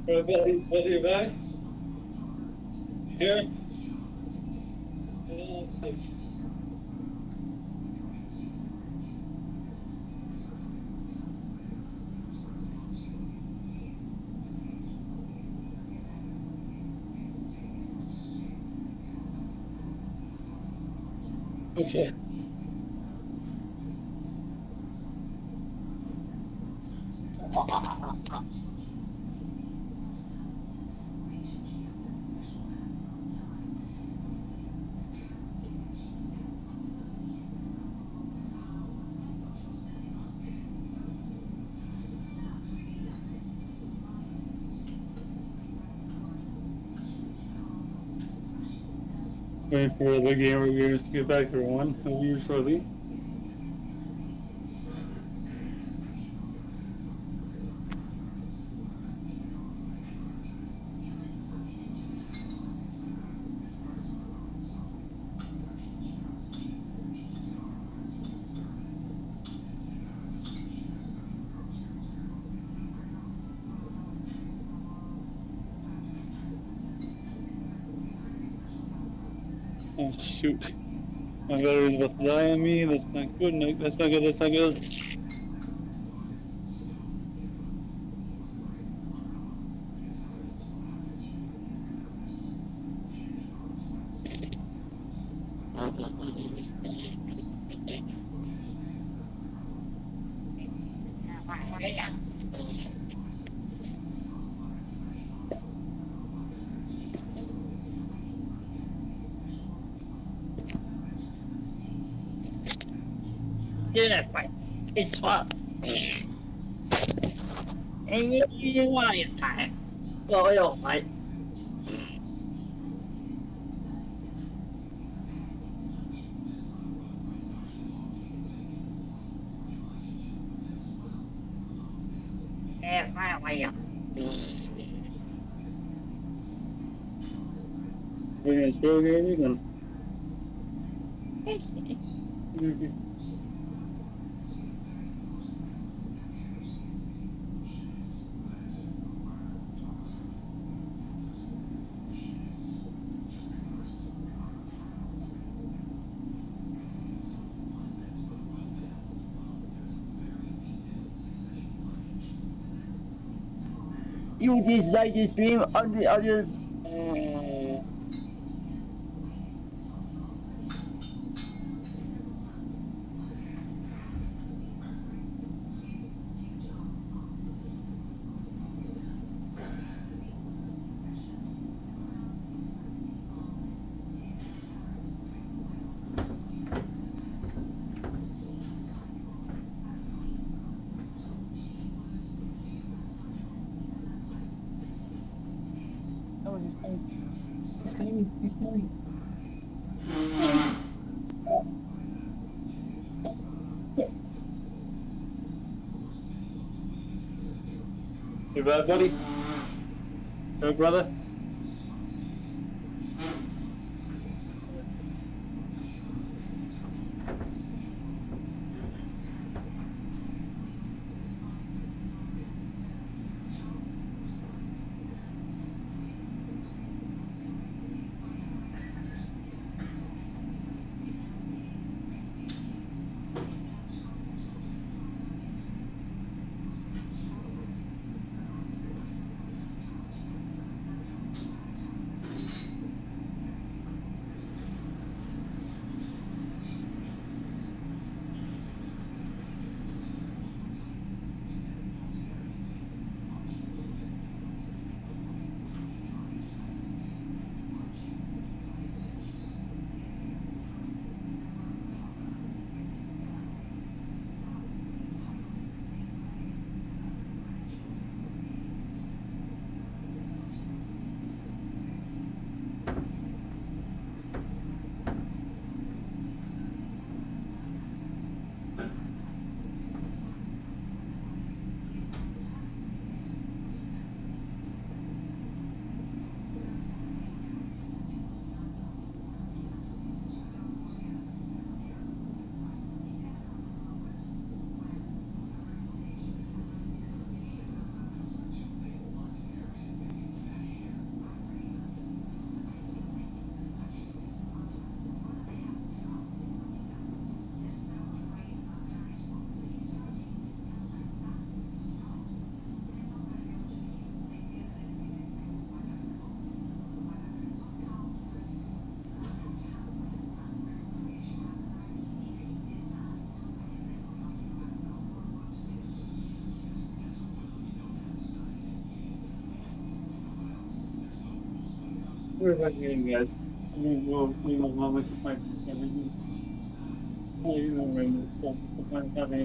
Everybody, back here. Okay. Waiting for the game reviewers to get back to everyone. I'll be here shortly. Oh shoot. My battery's about to die on me. That's not good. No, that's not good. That's not good. Yeah, fight. It's fun. And you want your time. Well, I don't fight. Yeah, finally. We're gonna show you again. You dislike the stream on the other. Oh, he's coming. He's coming. He's coming. You bad, buddy? Hey, brother? We're back again, guys. We'll move on with my everything. Oh, you know, random stuff. Sometimes having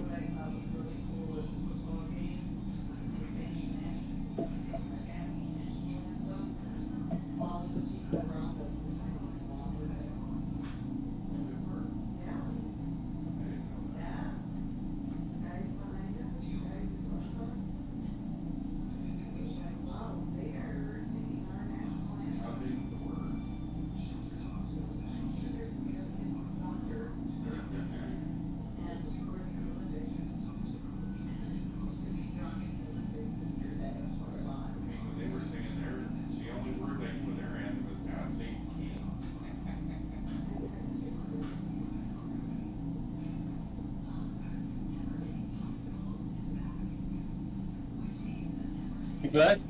you glad?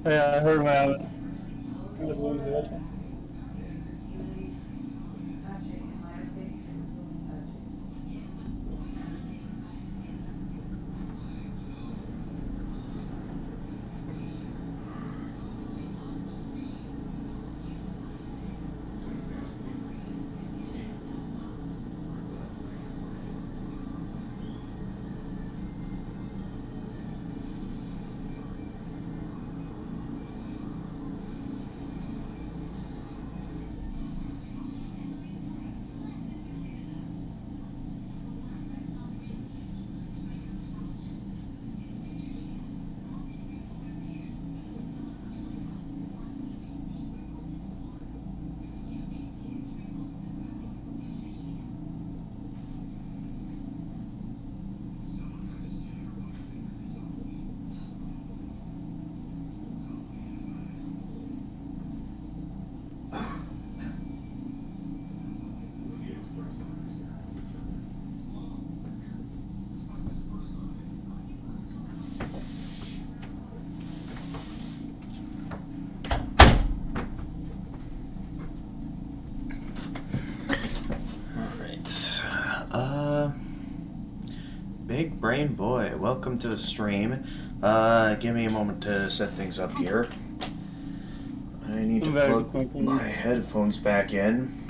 Yeah, I heard about it. Big Brain Boy, welcome to the stream. Give me a moment to set things up here. I need to plug my headphones back in.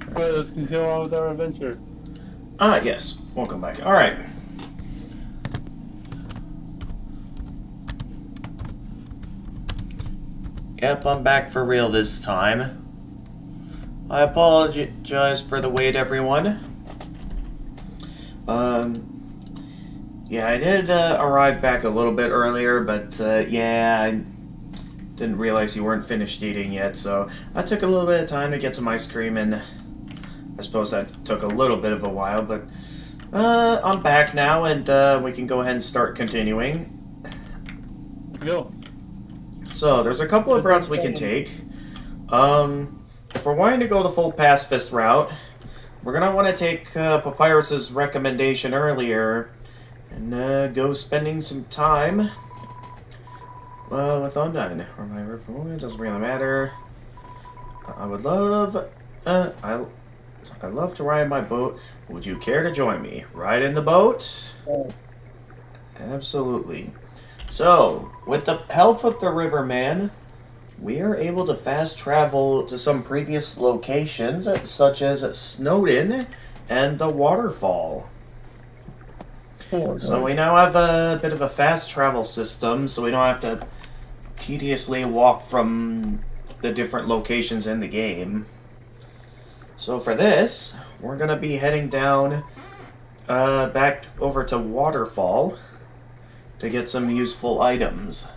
Alright, let's continue on with our adventure. Yes. Welcome back. Alright. Yep, I'm back for real this time. I apologize for the wait, everyone. Yeah, I did arrive back a little bit earlier, but yeah, I didn't realize you weren't finished eating yet, so I took a little bit of time to get some ice cream, and I suppose that took a little bit of a while, but I'm back now, and we can go ahead and start continuing. Go. So, there's a couple of routes we can take. If we're wanting to go the full pacifist route, we're going to want to take Papyrus's recommendation earlier and go spending some time with Undyne. Or my river, it doesn't really matter. I would love... I love to ride my boat. Would you care to join me? Ride in the boat? Oh. Absolutely. So, with the help of the Riverman, we are able to fast travel to some previous locations, such as Snowden and the waterfall. Oh, So we now have a bit of a fast travel system, so we don't have to tediously walk from the different locations in the game. So for this, we're going to be heading down back over to Waterfall to get some useful items.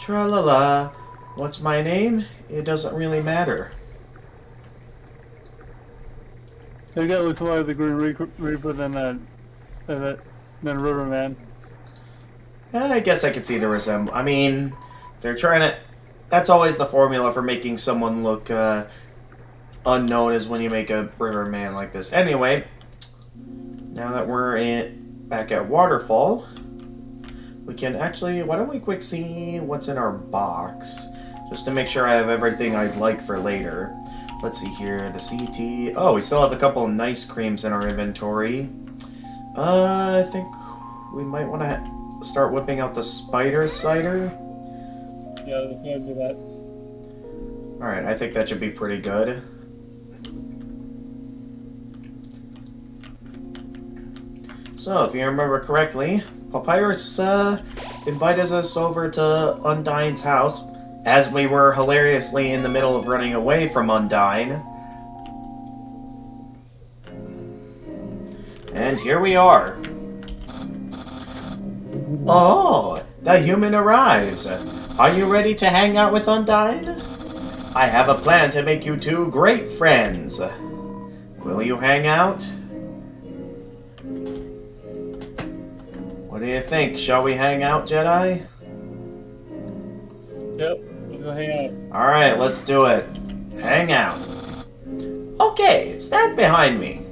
Tra-la-la, what's my name? It doesn't really matter. They got looks more like the Green Reaper than Riverman. I guess I could see the resemblance. I mean, they're trying to... That's always the formula for making someone look unknown, is when you make a river man like this. Anyway, now that we're back at Waterfall, we can actually... Why don't we quick see what's in our box? Just to make sure I have everything I'd like for later. Let's see here. The CT... Oh, we still have a couple of nice creams in our inventory. I think we might want to start whipping out the spider cider. Yeah, let's go do that. Alright, I think that should be pretty good. So, if you remember correctly, Papyrus invited us over to Undyne's house, as we were hilariously in the middle of running away from Undyne. And here we are. Oh, the human arrives. Are you ready to hang out with Undyne? I have a plan to make you two great friends. Will you hang out? What do you think? Shall we hang out, Jedi? Yep, let's go hang out. Alright, let's do it. Hang out. Okay, stand behind me.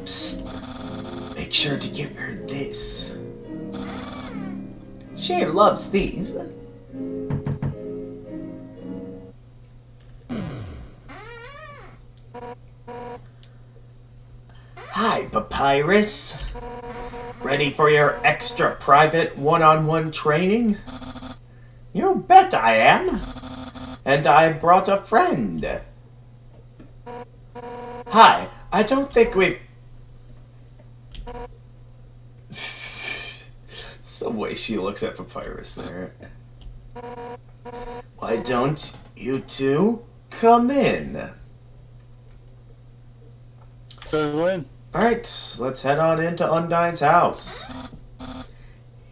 Psst. Make sure to give her this. She loves these. Hi, Papyrus. Ready for your extra private one-on-one training? You bet I am. And I brought a friend. Hi, I don't think we've... The way she looks at Papyrus there. Why don't you two come in? So when? Alright, let's head on into Undyne's house.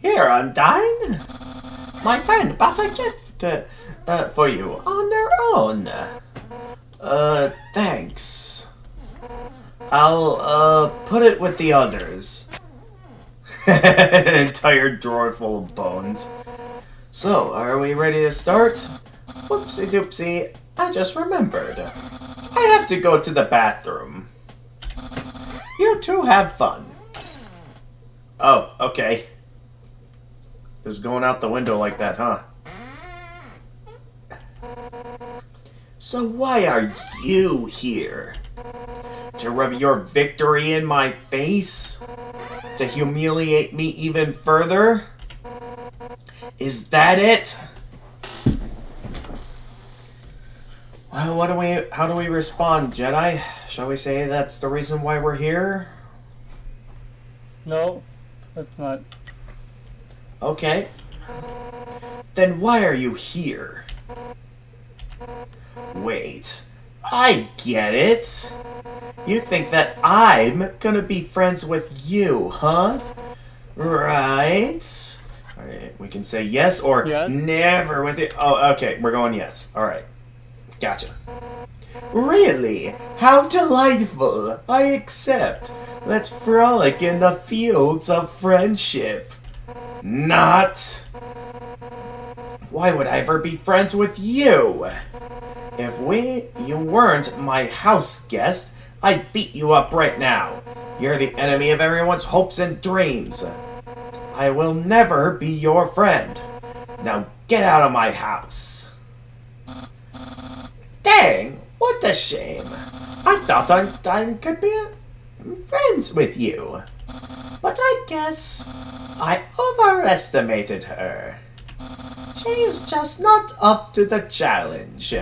Here, Undyne! My friend bought a gift for you on their own. Thanks. I'll, put it with the others. An entire drawer full of bones. So, are we ready to start? Whoopsie doopsie, I just remembered. I have to go to the bathroom. You two have fun. Oh, okay. Just going out the window like that, huh? So why are you here? To rub your victory in my face? To humiliate me even further? Is that it? Well, how do we respond, Jedi? Shall we say that's the reason why we're here? No, that's not. Okay. Then why are you here? Wait, I get it. You think that I'm gonna be friends with you, huh? Right? Alright, we can say yes or Yes. never with it. Oh, okay, we're going yes. Alright. Gotcha. Really? How delightful! I accept. Let's frolic in the fields of friendship. Not. Why would I ever be friends with you? If you weren't my house guest, I'd beat you up right now. You're the enemy of everyone's hopes and dreams. I will never be your friend. Now get out of my house. Dang, what a shame. I thought Undyne could be friends with you. But I guess I overestimated her. She's just not up to the challenge.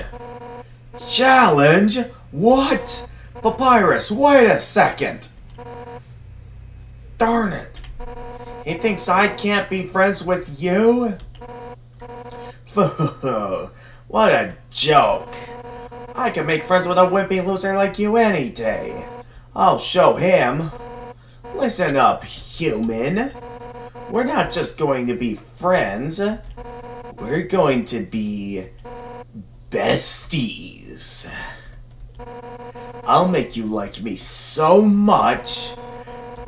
Challenge? What? Papyrus, wait a second. Darn it. He thinks I can't be friends with you? What a joke. I can make friends with a wimpy loser like you any day. I'll show him. Listen up, human. We're not just going to be friends. We're going to be besties. I'll make you like me so much,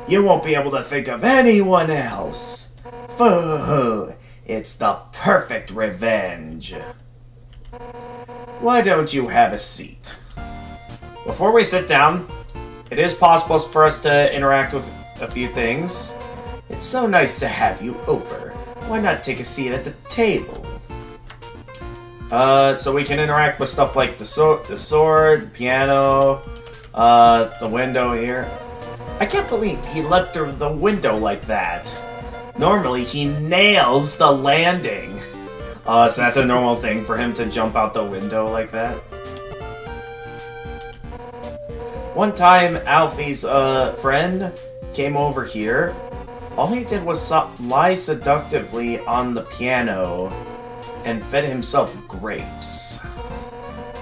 you won't be able to think of anyone else. It's the perfect revenge. Why don't you have a seat? Before we sit down, it is possible for us to interact with a few things. It's so nice to have you over. Why not take a seat at the table? So we can interact with stuff like the sword, piano, the window here. I can't believe he leapt through the window like that. Normally, he nails the landing. So that's a normal thing for him to jump out the window like that. One time, Alfie's friend came over here. All he did was lie seductively on the piano and fed himself grapes.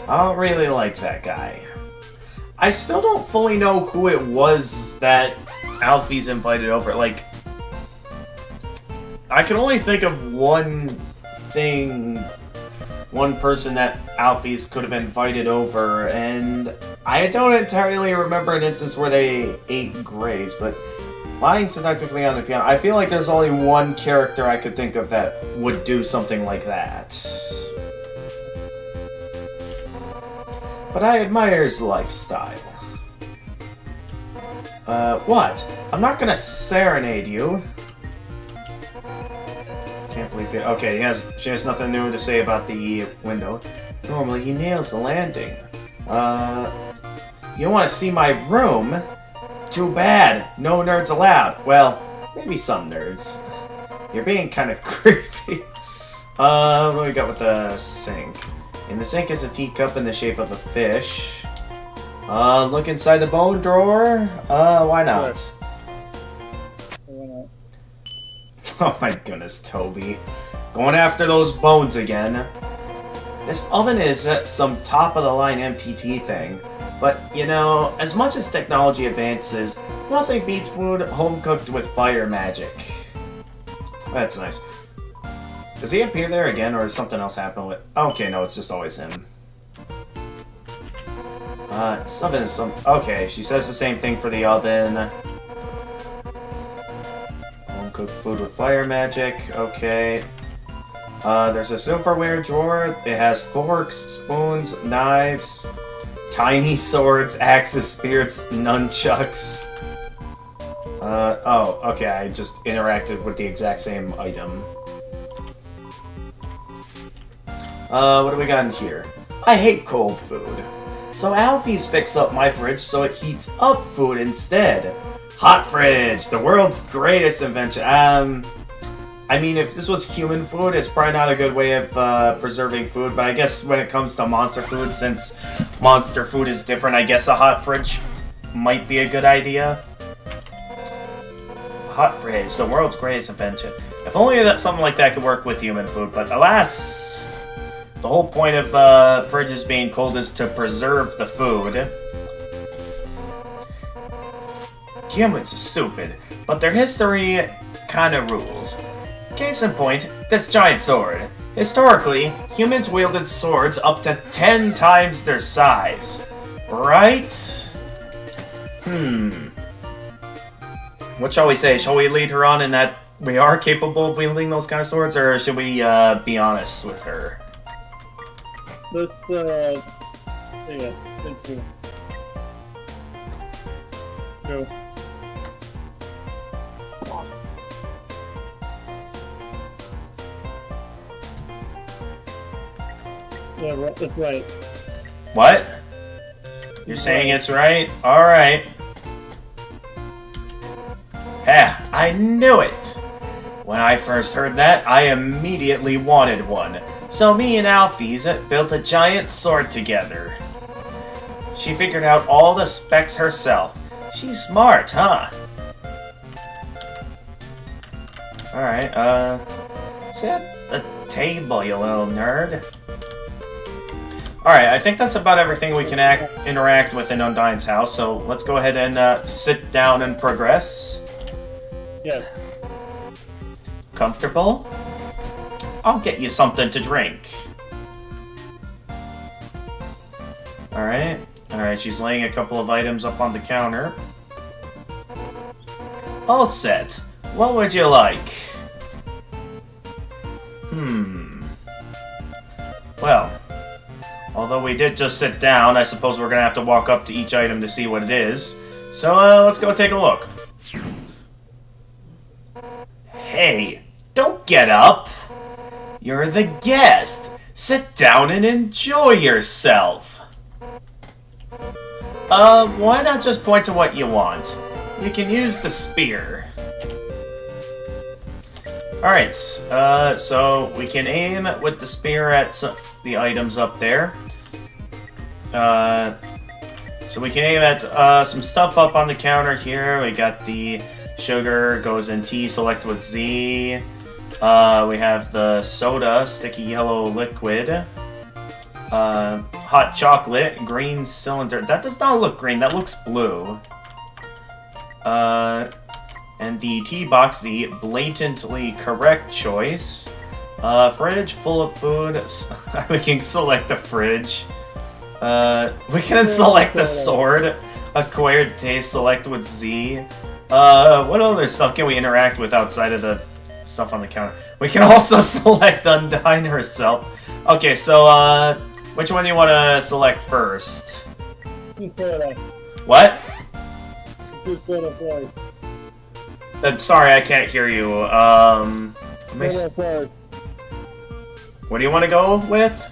I don't really like that guy. I still don't fully know who it was that Alfie's invited over. Like, I can only think of one person that Alfie's could have invited over, and I don't entirely remember an instance where they ate grapes, but lying seductively on the piano, I feel like there's only one character I could think of that would do something like that. But I admire his lifestyle. What? I'm not gonna serenade you. Can't believe it. Okay, she has nothing new to say about the window. Normally he nails the landing. You want to see my room? Too bad. No nerds allowed. Well, maybe some nerds. You're being kind of creepy. What do we got with the sink? In the sink is a teacup in the shape of a fish. Look inside the bone drawer. Why not? Oh my goodness, Toby. Going after those bones again. This oven is some top-of-the-line MTT thing. But, you know, as much as technology advances, nothing beats food home-cooked with fire magic. That's nice. Does he appear there again, or is something else happening with... Okay, no, it's just always him. Something is some... Okay, she says the same thing for the oven. Home-cooked food with fire magic, okay. There's a silverware drawer. It has forks, spoons, knives, tiny swords, axes, spears, nunchucks. Oh, okay, I just interacted with the exact same item. What do we got in here? I hate cold food. So Alfie's fixed up my fridge so it heats up food instead. Hot fridge, the world's greatest invention. I mean, if this was human food, it's probably not a good way of preserving food, but I guess when it comes to monster food, since monster food is different, I guess a hot fridge might be a good idea. Hot fridge, the world's greatest invention. If only something like that could work with human food, but alas, the whole point of fridges being cold is to preserve the food. Humans are stupid, but their history kinda rules. Case in point, this giant sword. Historically, humans wielded swords up to 10 times their size. Right? What shall we say? Shall we lead her on in that we are capable of wielding those kind of swords, or should we be honest with her? Let's, yeah, thank you. Go. Yeah, that's right. What? You're saying it's right? Alright. I knew it! When I first heard that, I immediately wanted one. So me and Alfie's built a giant sword together. She figured out all the specs herself. She's smart, huh? Alright, sit at the table, you little nerd. Alright, I think that's about everything we can interact with in Undyne's house, so let's go ahead and sit down and progress. Yes. Comfortable? I'll get you something to drink. Alright. Alright, she's laying a couple of items up on the counter. All set. What would you like? Although we did just sit down, I suppose we're gonna have to walk up to each item to see what it is. So, let's go take a look. Hey, don't get up! You're the guest! Sit down and enjoy yourself! Why not just point to what you want? You can use the spear. Alright, so we can aim with the spear at the items up there. So we can aim at some stuff up on the counter here. We got the sugar, goes in T, select with Z. We have the soda, sticky yellow liquid. Hot chocolate, green cylinder. That does not look green, that looks blue. And the tea box, the blatantly correct choice. Fridge full of food. We can select the fridge. We can select the sword. Acquired taste, select with Z. What other stuff can we interact with outside of the stuff on the counter? We can also select Undine herself. Okay, so, which one do you want to select first? What? I'm sorry, I can't hear you. What do you want to go with?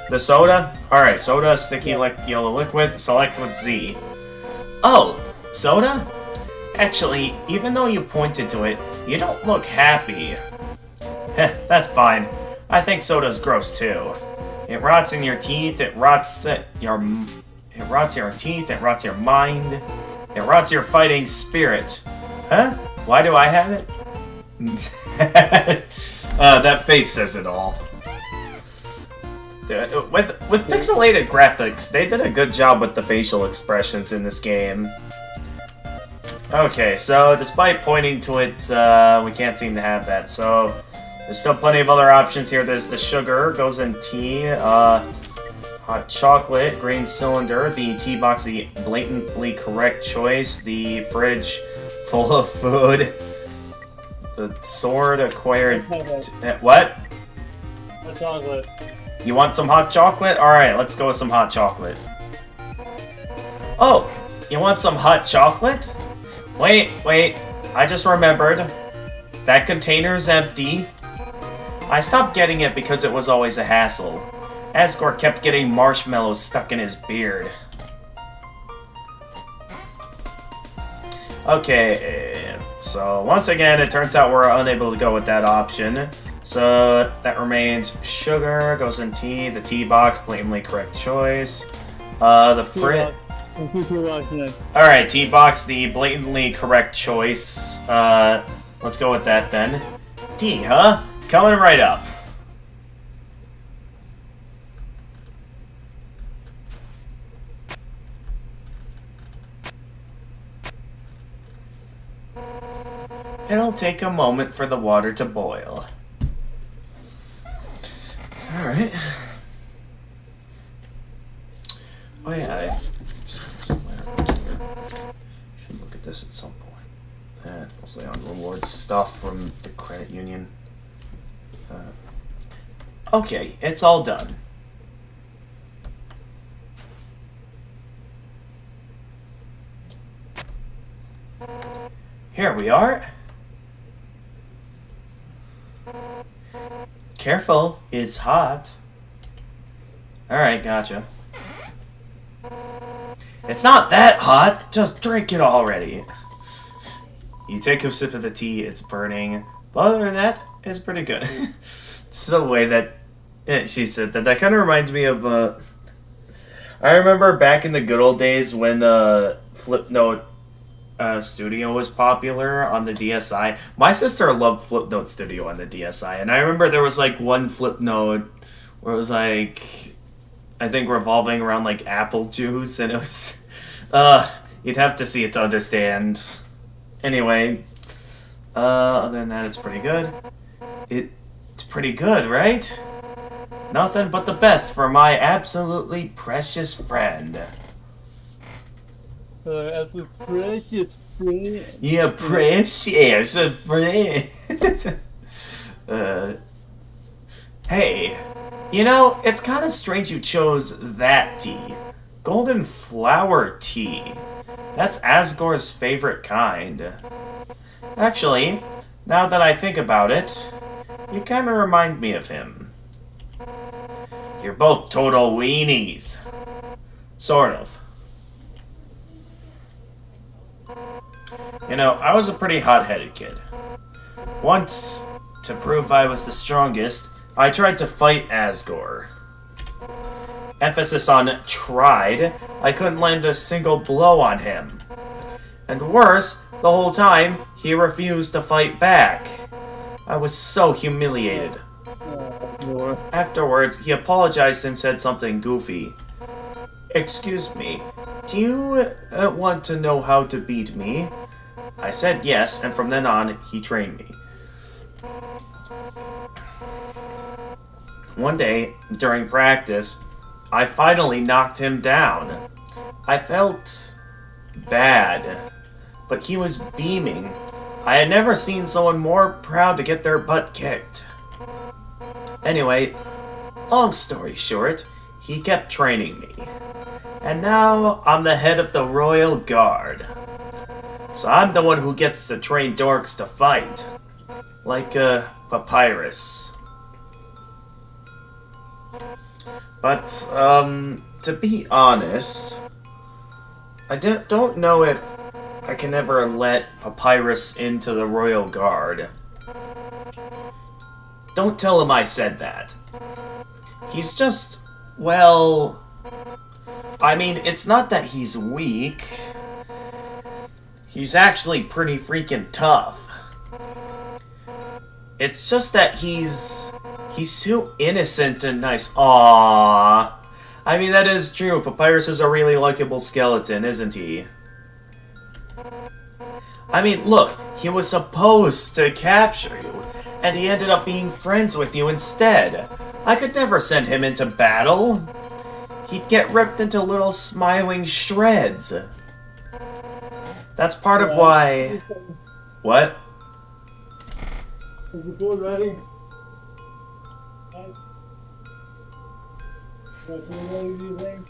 The soda? Alright, soda, sticky yellow liquid, select with Z. Oh, soda? Actually, even though you pointed to it, you don't look happy. Heh, that's fine. I think soda's gross too. It rots in your teeth, it rots your teeth, it rots your mind, it rots your fighting spirit. Huh? Why do I have it? That face says it all. With pixelated graphics, they did a good job with the facial expressions in this game. Okay, so despite pointing to it, we can't seem to have that. So there's still plenty of other options here. There's the sugar, goes in tea, hot chocolate, green cylinder, the tea box, the blatantly correct choice, the fridge full of food, the sword acquired. What? Hot chocolate. You want some hot chocolate? Alright, let's go with some hot chocolate. Oh, you want some hot chocolate? Wait, I just remembered. That container's empty. I stopped getting it because it was always a hassle. Asgore kept getting marshmallows stuck in his beard. Okay, so once again, it turns out we're unable to go with that option. So that remains sugar, goes in tea, the tea box, blatantly correct choice. The fridge. Alright, tea box, the blatantly correct choice. Let's go with that then. Tea, huh? Coming right up. It'll take a moment for the water to boil. Alright. Oh yeah, should look at this at some point. Mostly on reward stuff from the credit union. Okay, it's all done. Here we are. Careful, it's hot. Alright, gotcha. It's not that hot, just drink it already. You take a sip of the tea, it's burning. But other than that, it's pretty good. Just the way that she said that. That kind of reminds me of, I remember back in the good old days when Flipnote Studio was popular on the DSi. My sister loved Flipnote Studio on the DSi, and I remember there was like one Flipnote where it was like, I think revolving around like apple juice, and it was, you'd have to see it to understand. Anyway, other than that, it's pretty good. It's pretty good, right? Nothing but the best for my absolutely precious friend. As a precious friend. Yeah, precious friend. Hey, You know, it's kind of strange you chose that tea. Golden flower tea. That's Asgore's favorite kind. Actually, now that I think about it, you kind of remind me of him. You're both total weenies. Sort of. You know, I was a pretty hot-headed kid. Once, to prove I was the strongest, I tried to fight Asgore. Emphasis on tried. I couldn't land a single blow on him. And worse, the whole time, he refused to fight back. I was so humiliated. Afterwards, he apologized and said something goofy. "Excuse me, do you want to know how to beat me?" I said yes, and from then on, he trained me. One day, during practice, I finally knocked him down. I felt bad, but he was beaming. I had never seen someone more proud to get their butt kicked. Anyway, long story short, he kept training me. And now I'm the head of the Royal Guard. So I'm the one who gets to train dorks to fight. Like, Papyrus. But, to be honest, I don't know if I can ever let Papyrus into the Royal Guard. Don't tell him I said that. He's just, well... I mean, it's not that he's weak. He's actually pretty freaking tough. It's just that he's so innocent and nice. Aww. I mean, that is true. Papyrus is a really likable skeleton, isn't he? I mean, look, he was supposed to capture you, and he ended up being friends with you instead. I could never send him into battle. He'd get ripped into little smiling shreds. That's part of why... What? Is the food ready? Ready, do you think?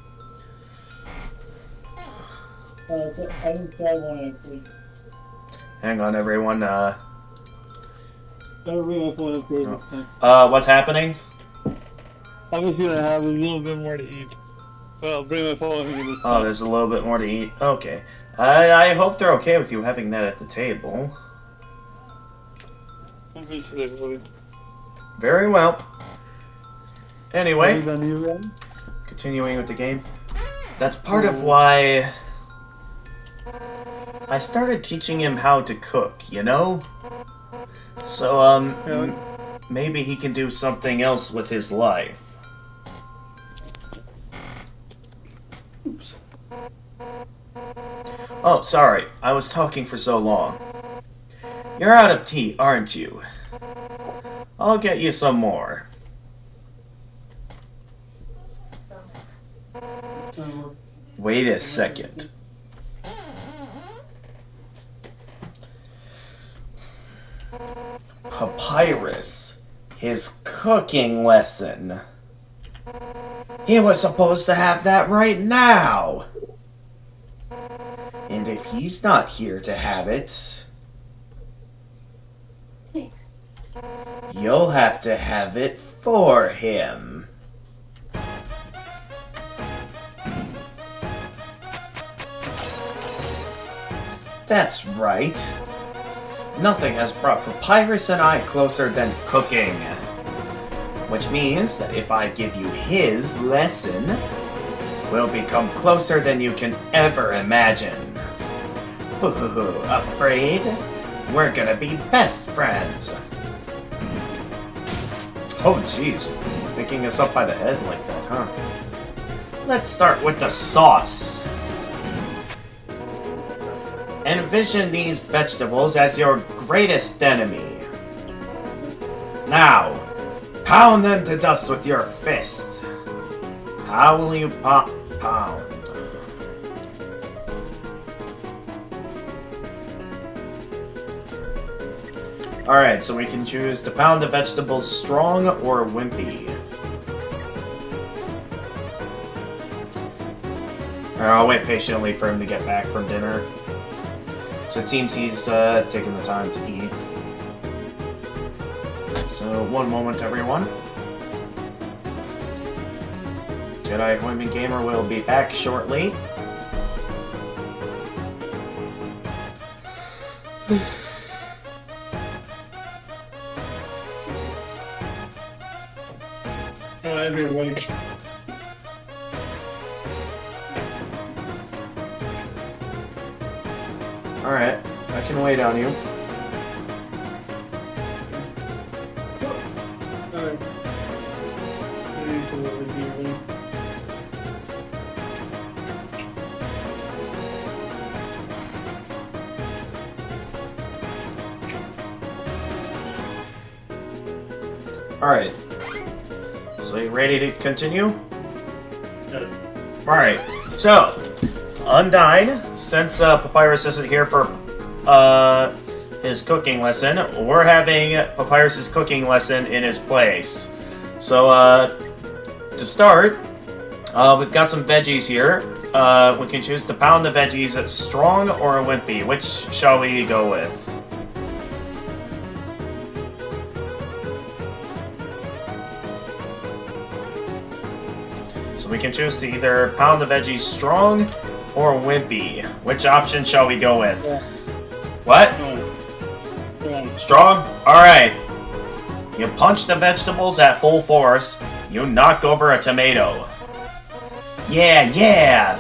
I didn't try one actually. Hang on, everyone. Gotta bring my phone upstairs this time. What's happening? I'm just gonna have a little bit more to eat. Well, bring my phone here this time. Oh, there's a little bit more to eat. Okay. I hope they're okay with you having that at the table. I'm pretty sure they will. Very well. Anyway, You ready? continuing with the game. That's part of why I started teaching him how to cook, you know? So, maybe he can do something else with his life. Oops. Oh, sorry. I was talking for so long. You're out of tea, aren't you? I'll get you some more. Wait a second. Papyrus. His cooking lesson. He was supposed to have that right now. And if he's not here to have it, you'll have to have it for him. That's right. Nothing has brought Papyrus and I closer than cooking. Which means that if I give you his lesson, we'll become closer than you can ever imagine. Afraid? We're gonna be best friends. Oh jeez, picking us up by the head like that, huh? Let's start with the sauce. Envision these vegetables as your greatest enemy. Now, pound them to dust with your fists. How will you pound? Alright, so we can choose to pound the vegetables strong or wimpy. Or I'll wait patiently for him to get back from dinner. So it seems he's taking the time to eat. So, one moment, everyone. Jedi Appointment Gamer will be back shortly. Everyone. Alright, I can wait on you. Alright. Alright. So you ready to continue? Yes. Alright, so, Undyne, since Papyrus isn't here for his cooking lesson, we're having Papyrus's cooking lesson in his place. So, to start, we've got some veggies here. We can choose to pound the veggies strong or wimpy. Which shall we go with? So we can choose to either pound the veggies strong or wimpy. Which option shall we go with? Yeah. What? Yeah. Strong? Alright. You punch the vegetables at full force. You knock over a tomato. Yeah, yeah!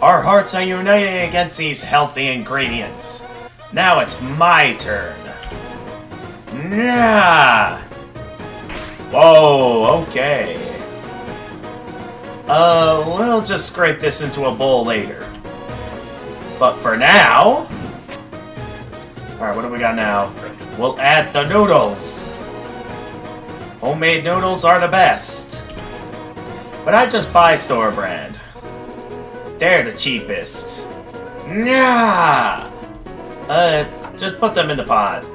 Our hearts are united against these healthy ingredients. Now it's my turn. Nah! Whoa, okay. We'll just scrape this into a bowl later. But for now... Alright, what do we got now? We'll add the noodles. Homemade noodles are the best. But I just buy store brand. They're the cheapest. Nah! Just put them in the pot.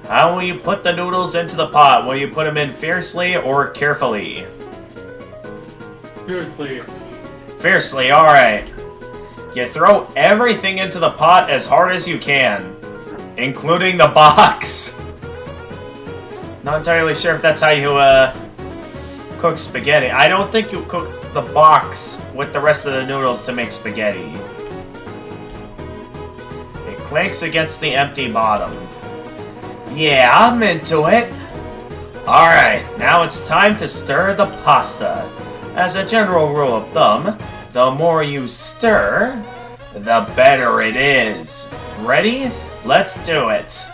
How will you put the noodles into the pot? Will you put them in fiercely or carefully? Fiercely. Fiercely, alright. You throw everything into the pot as hard as you can, including the box. Not entirely sure if that's how you, cook spaghetti. I don't think you cook the box with the rest of the noodles to make spaghetti. It clanks against the empty bottom. Yeah, I'm into it. Alright, now it's time to stir the pasta. As a general rule of thumb, the more you stir, the better it is. Ready? Let's do it.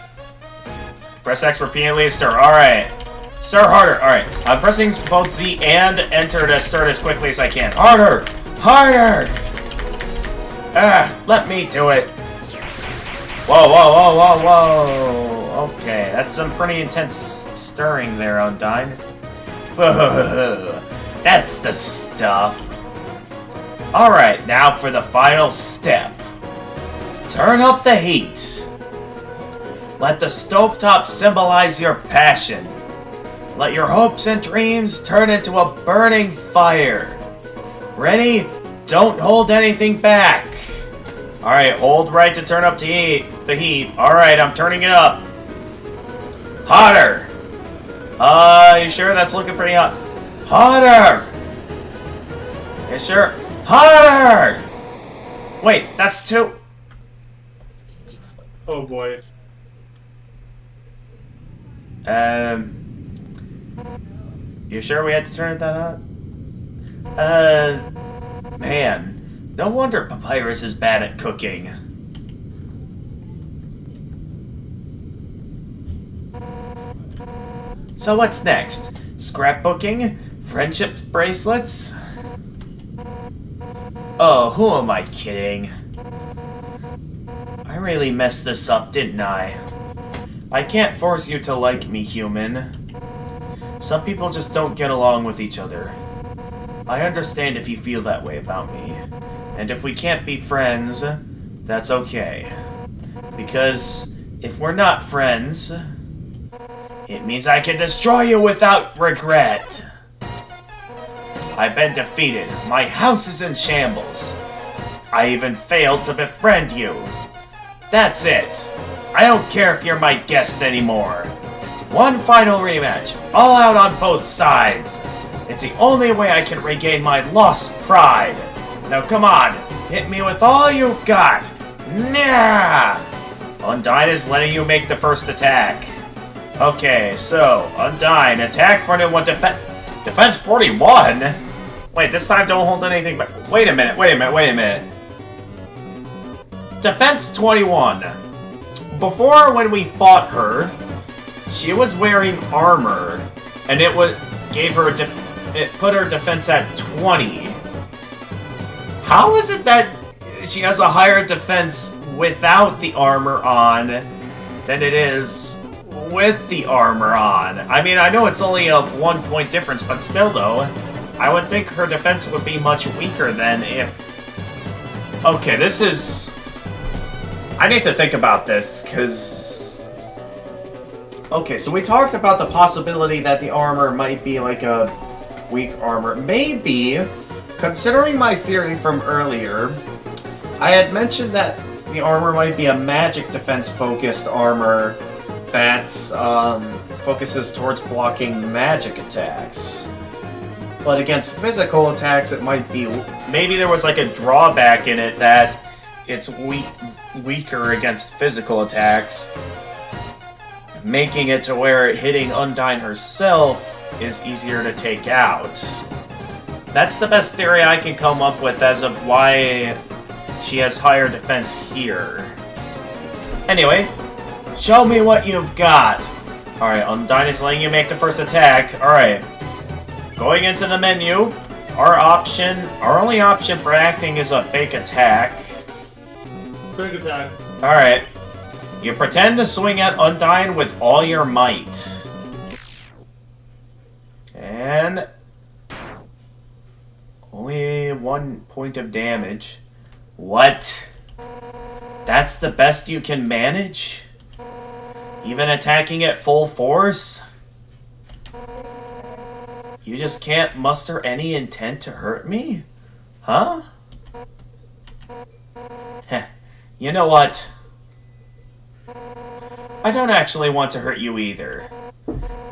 Press X repeatedly to stir. Alright. Stir harder. Alright. I'm pressing both Z and Enter to stir it as quickly as I can. Harder! Harder! Let me do it. Whoa, whoa, whoa, whoa, whoa. Okay, that's some pretty intense stirring there, Undyne. That's the stuff. Alright, now for the final step. Turn up the heat. Let the stovetop symbolize your passion. Let your hopes and dreams turn into a burning fire. Ready? Don't hold anything back. Alright, hold right to turn up the heat. Alright, I'm turning it up. Hotter! You sure that's looking pretty hot? Hotter! You sure? Hotter! Wait, that's too... Oh boy. You sure we had to turn it that hot? Man, no wonder Papyrus is bad at cooking. So what's next? Scrapbooking? Friendship bracelets? Oh, who am I kidding? I really messed this up, didn't I? I can't force you to like me, human. Some people just don't get along with each other. I understand if you feel that way about me. And if we can't be friends, that's okay. Because if we're not friends, it means I can destroy you without regret. I've been defeated. My house is in shambles. I even failed to befriend you. That's it. I don't care if you're my guest anymore. One final rematch, all out on both sides. It's the only way I can regain my lost pride. Now come on, hit me with all you've got. Nah! Undyne is letting you make the first attack. Okay, so, Undyne, attack 41, defense 41? Wait, this time don't hold anything back. Wait a minute. Defense 21. Before, when we fought her, she was wearing armor, and it put her defense at 20. How is it that she has a higher defense without the armor on than it is with the armor on? I mean, I know it's only a 1 point difference, but still though, I would think her defense would be much weaker than if... Okay, this is... I need to think about this, because... Okay, so we talked about the possibility that the armor might be like a weak armor. Maybe, considering my theory from earlier, I had mentioned that the armor might be a magic defense-focused armor that focuses towards blocking magic attacks. But against physical attacks, it might be... Maybe there was like a drawback in it that it's weaker against physical attacks, making it to where hitting Undyne herself is easier to take out. That's the best theory I can come up with as of why she has higher defense here. Anyway, show me what you've got. Alright, Undyne is letting you make the first attack. Alright. Going into the menu, our only option for acting is a fake attack. Fake attack. Alright. You pretend to swing at Undyne with all your might. And... only 1 point of damage. What? That's the best you can manage? Even attacking at full force? You just can't muster any intent to hurt me? Huh? Heh. You know what? I don't actually want to hurt you either.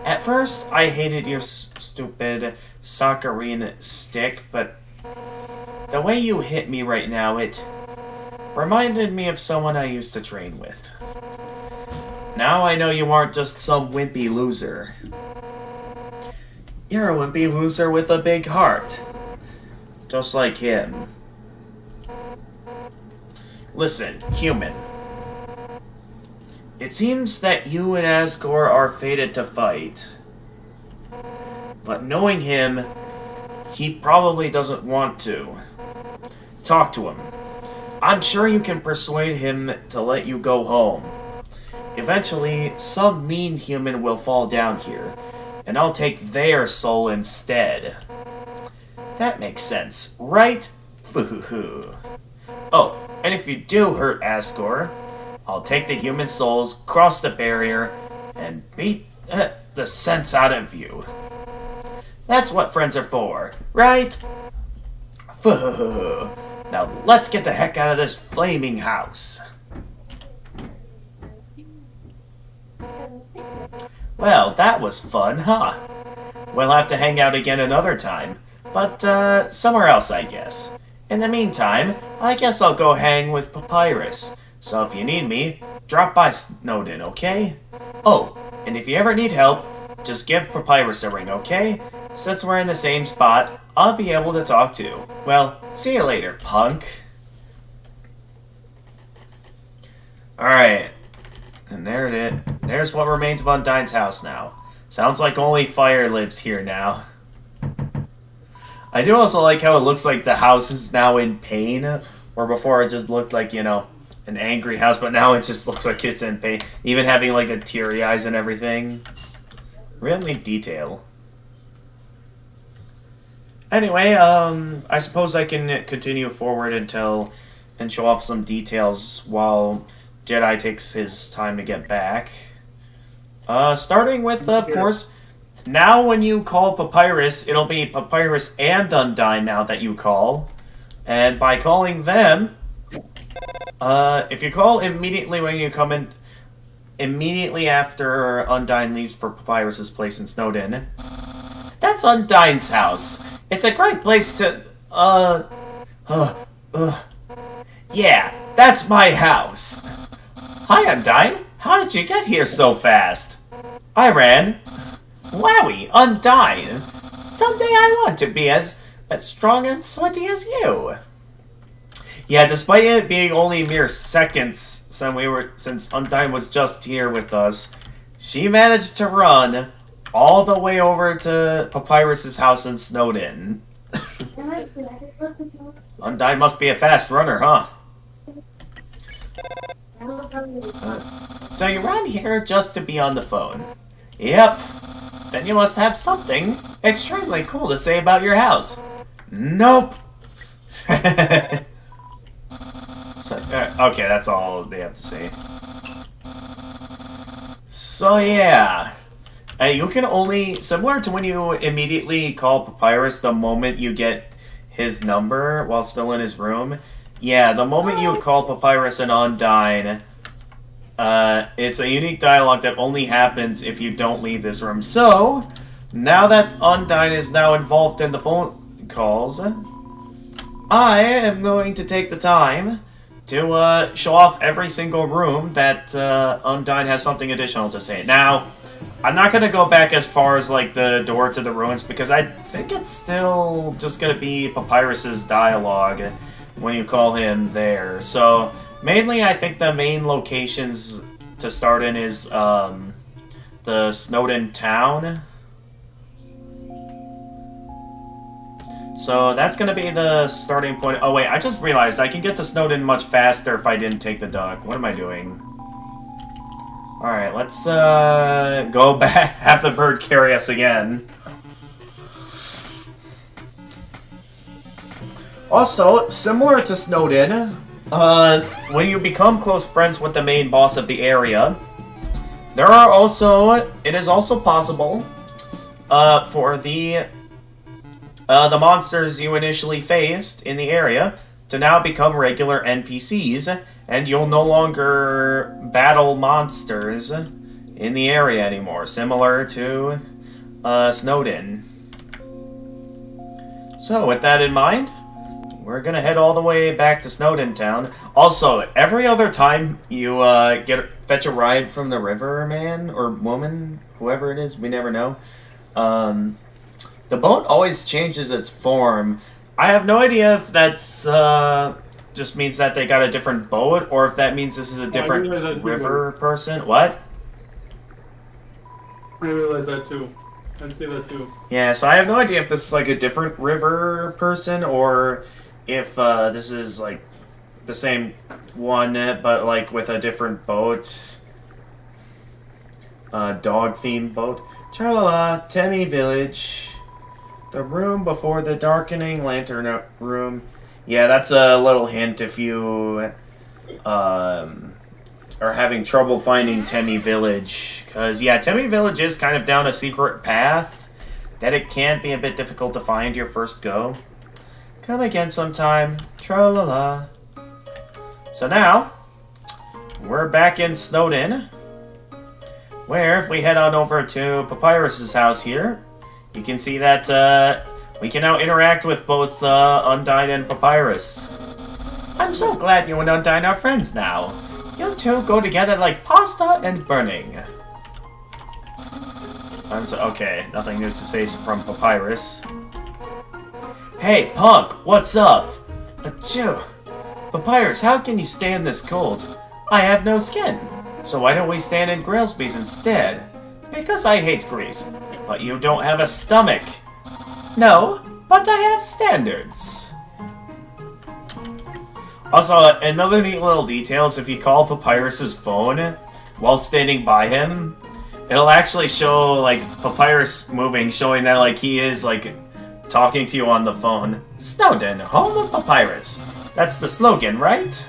At first, I hated your stupid saccharine stick, but the way you hit me right now, it reminded me of someone I used to train with. Now I know you aren't just some wimpy loser. You're a wimpy loser with a big heart. Just like him. Listen, human. It seems that you and Asgore are fated to fight. But knowing him, he probably doesn't want to. Talk to him. I'm sure you can persuade him to let you go home. Eventually, some mean human will fall down here, and I'll take their soul instead. That makes sense, right? Foo-hoo-hoo. Oh, and if you do hurt Asgore, I'll take the human souls, cross the barrier, and beat the sense out of you. That's what friends are for, right? Foo-hoo-hoo. Now let's get the heck out of this flaming house. Well, that was fun, huh? We'll have to hang out again another time, but somewhere else, I guess. In the meantime, I guess I'll go hang with Papyrus. So if you need me, drop by Snowden, okay? Oh, and if you ever need help, just give Papyrus a ring, okay? Since we're in the same spot, I'll be able to talk too. Well, see you later, punk. Alright. And there it is. There's what remains of Undyne's house now. Sounds like only fire lives here now. I do also like how it looks like the house is now in pain. Where before it just looked like, you know, an angry house, but now it just looks like it's in pain. Even having like the teary eyes and everything. Really neat detail. Anyway, I suppose I can continue forward and show off some details while Jedi takes his time to get back. Starting with, of course, now when you call Papyrus, it'll be Papyrus and Undyne now that you call. And by calling them, if you call immediately when you come in, immediately after Undyne leaves for Papyrus's place in Snowden, that's Undyne's house. It's a great place to, yeah, that's my house. Hi, Undyne. How did you get here so fast? I ran. Wowie, Undyne. Someday I want to be as strong and sweaty as you. Yeah, despite it being only mere seconds since Undyne was just here with us, she managed to run all the way over to Papyrus's house in Snowden. Undyne must be a fast runner, huh? So you ran here just to be on the phone? Yep. Then you must have something extremely cool to say about your house. Nope. Okay, that's all they have to say. So yeah, you can only, similar to when you immediately call Papyrus the moment you get his number while still in his room. Yeah, the moment you call Papyrus and Undyne, it's a unique dialogue that only happens if you don't leave this room. So, now that Undyne is now involved in the phone calls, I am going to take the time to show off every single room that Undyne has something additional to say. Now, I'm not going to go back as far as like the door to the ruins because I think it's still just going to be Papyrus's dialogue when you call him there. So, mainly I think the main locations to start in is the Snowden town. So that's going to be the starting point. Oh wait, I just realized I can get to Snowden much faster if I didn't take the duck. What am I doing? Alright, let's go back, have the bird carry us again. Also, similar to Snowden, when you become close friends with the main boss of the area, it is also possible for the monsters you initially faced in the area to now become regular NPCs, and you'll no longer battle monsters in the area anymore, similar to Snowden. So, with that in mind, we're gonna head all the way back to Snowden Town. Also, every other time you fetch a ride from the river man or woman, whoever it is, we never know, the boat always changes its form. I have no idea if that's just means that they got a different boat, or if that means this is a different river person. What? I realize that too. I see that too. Yeah, so I have no idea if this is like a different river person, or if this is like the same one, but like with a different boat. Dog-themed boat. Tra-la-la, Temmie Village. The room before the darkening lantern room. Yeah, that's a little hint if you are having trouble finding Temmie Village. Because, yeah, Temmie Village is kind of down a secret path that it can be a bit difficult to find your first go. Come again sometime. Tra-la-la. So now, we're back in Snowden, where if we head on over to Papyrus's house here, you can see that we can now interact with both Undyne and Papyrus. I'm so glad you and Undyne are friends now. You two go together like pasta and burning. Okay, nothing new to say from Papyrus. Hey, punk, what's up? Achoo. Papyrus, how can you stand this cold? I have no skin. So why don't we stand in Grailsby's instead? Because I hate grease. But you don't have a stomach. No, but I have standards. Also, another neat little detail is if you call Papyrus's phone while standing by him, it'll actually show, like, Papyrus moving, showing that, like, he is, like, talking to you on the phone. Snowden, home of Papyrus. That's the slogan, right?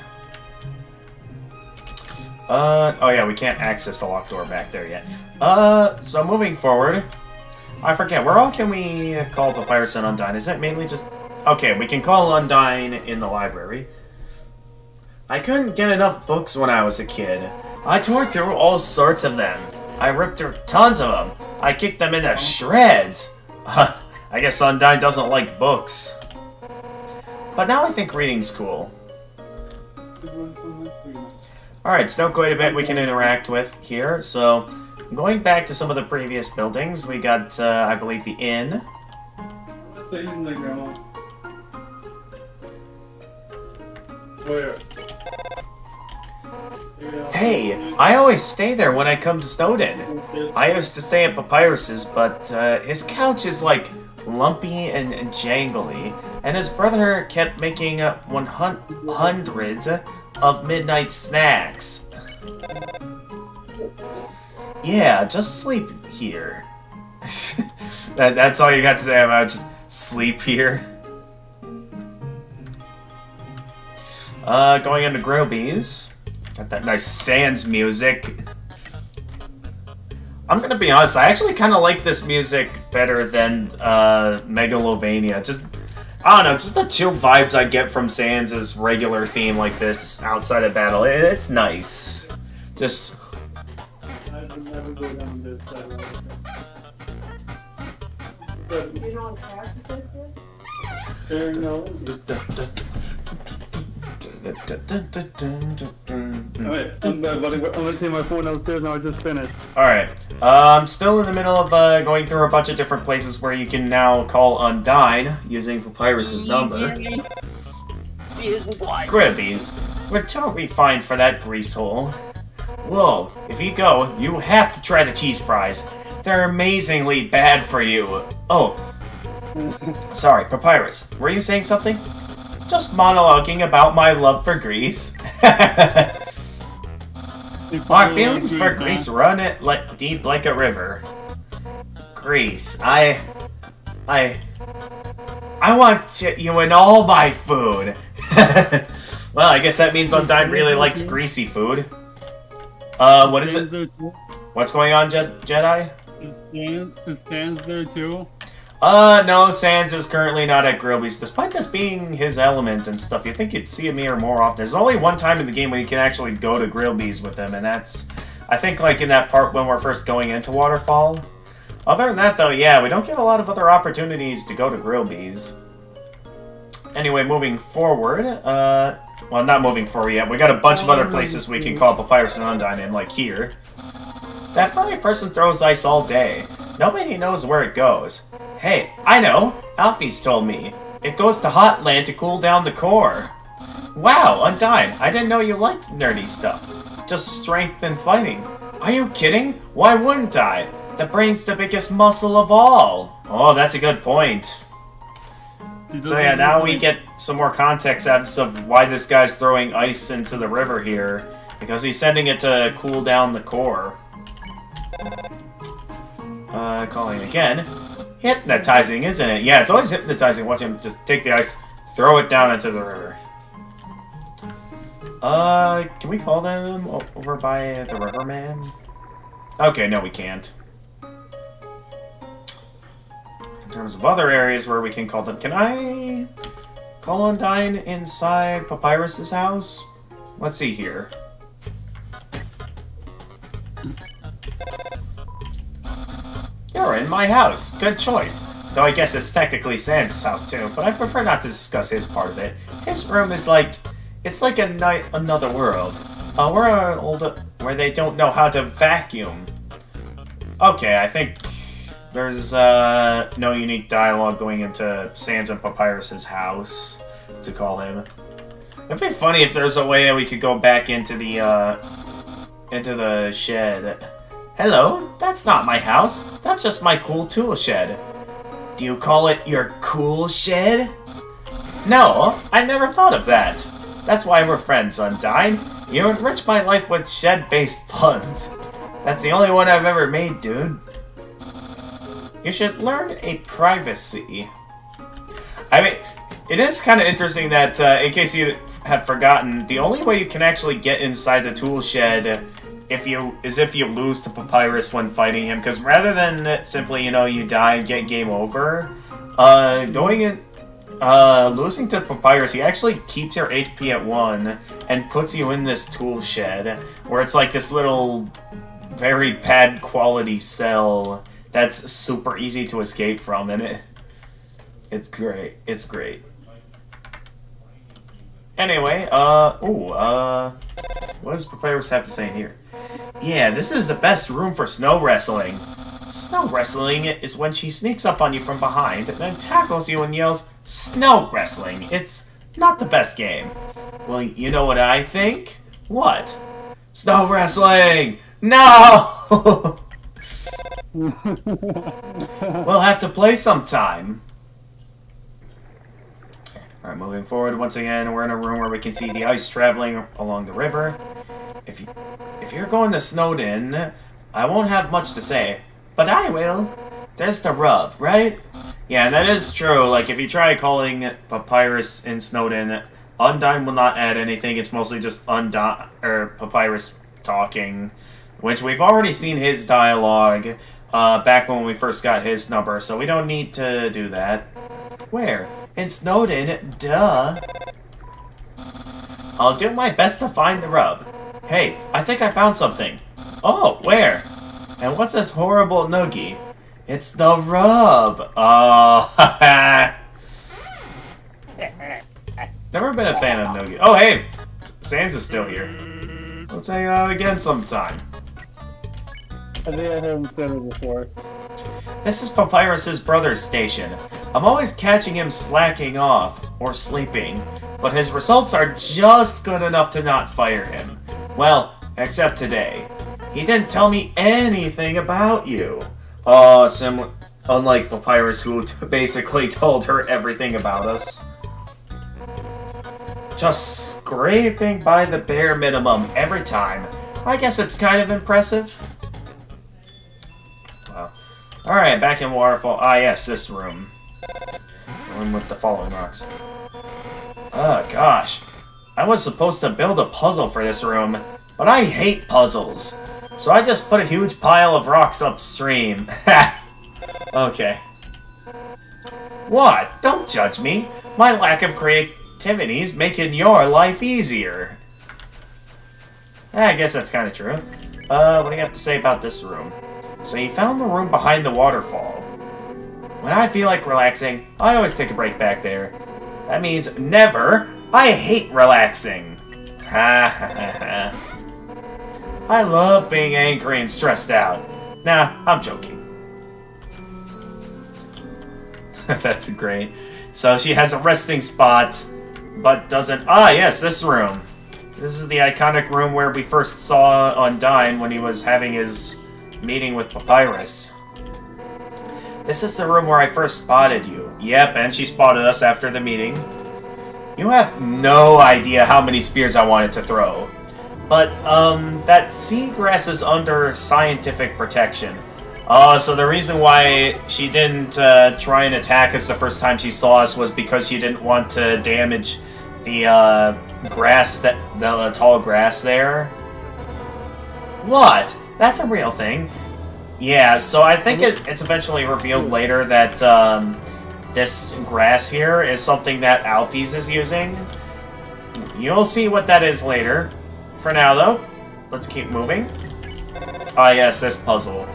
Oh yeah, we can't access the locked door back there yet. So moving forward, I forget, where all can we call Papyrus and Undyne? Is it mainly just... Okay, we can call Undyne in the library. I couldn't get enough books when I was a kid. I tore through all sorts of them. I ripped through tons of them. I kicked them into shreds. I guess Undyne doesn't like books. But now I think reading's cool. Alright, still quite a bit we can interact with here, so... Going back to some of the previous buildings, we got, I believe, the inn. Where? Hey, I always stay there when I come to Snowden. I used to stay at Papyrus's, but his couch is like lumpy and jangly, and his brother kept making hundreds of midnight snacks. Yeah, just sleep here. That's all you got to say about just sleep here. Going into Groby's. Got that nice Sans music. I'm gonna be honest, I actually kind of like this music better than Megalovania. Just, I don't know, just the chill vibes I get from Sans' regular theme like this outside of battle. It's nice. Just... Never go down this side. You know what class There, no. Alright, I'm gonna take my phone downstairs now. I just finished. Alright. I'm still in the middle of going through a bunch of different places where you can now call Undyne using Papyrus's number. Gribbies, we're totally fine for that grease hole. Whoa, if you go, you have to try the cheese fries. They're amazingly bad for you. Oh. Sorry, Papyrus, were you saying something? Just monologuing about my love for Greece. My feelings for Greece run it deep like a river. Greece, I want you in all my food. Well, I guess that means Undyne really likes greasy food. What is it? What's going on, Jedi? Is Sans there too? No, Sans is currently not at Grillby's. Despite this being his element and stuff, you'd think you'd see him here more often. There's only one time in the game when you can actually go to Grillby's with him, and that's, I think, like in that part when we're first going into Waterfall. Other than that, though, yeah, we don't get a lot of other opportunities to go to Grillby's. Anyway, moving forward, well, not moving forward yet. We got a bunch of other places we can call Papyrus and Undyne in, like here. That furry person throws ice all day. Nobody knows where it goes. Hey, I know! Alfie's told me. It goes to Hotland to cool down the core. Wow, Undyne, I didn't know you liked nerdy stuff. Just strength and fighting. Are you kidding? Why wouldn't I? The brain's the biggest muscle of all. Oh, that's a good point. So yeah, now we get some more context as of why this guy's throwing ice into the river here. Because he's sending it to cool down the core. Calling again. Hypnotizing, isn't it? Yeah, it's always hypnotizing. Watch him just take the ice, throw it down into the river. Can we call them over by the Riverman? Okay, no we can't. In terms of other areas where we can call them, can I call Undyne inside Papyrus's house? Let's see here. You're in my house. Good choice. Though I guess it's technically Sans' house too, but I prefer not to discuss his part of it. His room is like, it's like another world. Where they don't know how to vacuum. Okay, I think there's no unique dialogue going into Sans and Papyrus's house to call him. It'd be funny if there's a way that we could go back into the shed. Hello? That's not my house. That's just my cool tool shed. Do you call it your cool shed? No, I never thought of that. That's why we're friends, Undyne. You enrich my life with shed-based puns. That's the only one I've ever made, dude. You should learn a privacy. I mean, it is kind of interesting that, in case you have forgotten, the only way you can actually get inside the tool shed if you lose to Papyrus when fighting him, because rather than simply, you die and get game over, losing to Papyrus, he actually keeps your HP at 1 and puts you in this tool shed, where it's like this little, very bad quality cell that's super easy to escape from, and it's great. It's great. Anyway, what does Papyrus have to say here? Yeah, this is the best room for snow wrestling. Snow wrestling is when she sneaks up on you from behind and then tackles you and yells, "Snow wrestling! It's not the best game." Well, you know what I think? What? Snow wrestling! No! We'll have to play sometime. Alright, moving forward, once again, we're in a room where we can see the ice traveling along the river. If you're going to Snowden, I won't have much to say, but I will. There's the rub, right? Yeah, that is true. Like, if you try calling Papyrus in Snowden, Undyne will not add anything. It's mostly just Papyrus talking, which we've already seen his dialogue back when we first got his number, so we don't need to do that. Where? In Snowden, duh. I'll do my best to find the rub. Hey, I think I found something. Oh, where? And what's this horrible noogie? It's the rub. Oh, never been a fan of noogie. Oh, hey, Sans is still here. Let's hang out again sometime. I think I haven't said it before. This is Papyrus's brother's station. I'm always catching him slacking off or sleeping, but his results are just good enough to not fire him. Well, except today. He didn't tell me anything about you. Unlike Papyrus, who basically told her everything about us. Just scraping by the bare minimum every time. I guess it's kind of impressive. Wow. Alright, back in Waterfall. Ah, yes, this room. The room with the falling rocks. Oh, gosh. I was supposed to build a puzzle for this room, but I hate puzzles. So I just put a huge pile of rocks upstream. Ha! Okay. What? Don't judge me. My lack of creativity's making your life easier. I guess that's kind of true. What do you have to say about this room? So you found the room behind the waterfall. When I feel like relaxing, I always take a break back there. That means never. I hate relaxing. Ha ha ha ha. I love being angry and stressed out. Nah, I'm joking. That's great. So she has a resting spot, but doesn't... Ah, yes, this room. This is the iconic room where we first saw Undyne when he was having his meeting with Papyrus. This is the room where I first spotted you. Yep, and she spotted us after the meeting. You have no idea how many spears I wanted to throw. But, that seagrass is under scientific protection. So the reason why she didn't try and attack us the first time she saw us was because she didn't want to damage the grass, the tall grass there. What? That's a real thing. Yeah, so I think it's eventually revealed later that this grass here is something that Alphys is using. You'll see what that is later. For now, though, let's keep moving. Ah, yes, this puzzle.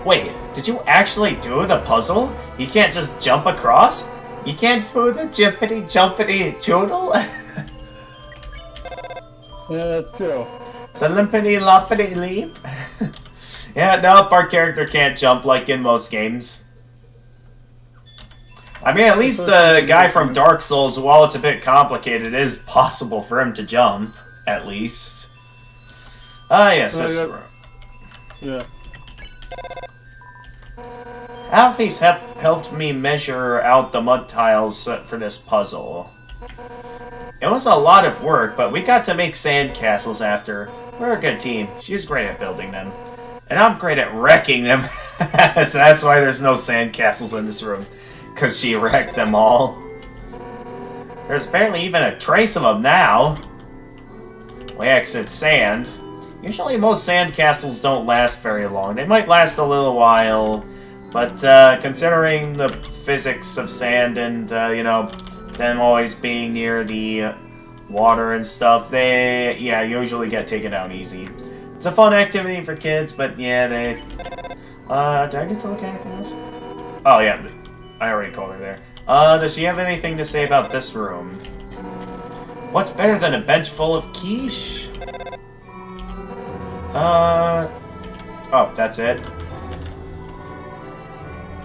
Wait, did you actually do the puzzle? You can't just jump across? You can't do the jimpity-jumpity joodle? Yeah, that's true. The limpity-loppity leap? Yeah, nope, our character can't jump like in most games. I mean, at least the guy from Dark Souls, while it's a bit complicated, it is possible for him to jump. At least. Ah, yes, this room. Yeah. Alphys helped me measure out the mud tiles for this puzzle. It was a lot of work, but we got to make sand castles after. We're a good team. She's great at building them. And I'm great at wrecking them. So that's why there's no sand castles in this room. Because she wrecked them all. There's barely even a trace of them now. We exit sand. Usually most sandcastles don't last very long. They might last a little while, but considering the physics of sand and, you know, them always being near the water and stuff, they, yeah, usually get taken down easy. It's a fun activity for kids, but yeah, they... did I get to look at anything else? Oh, yeah, I already called her there. Does she have anything to say about this room? What's better than a bench full of quiche? Oh, that's it.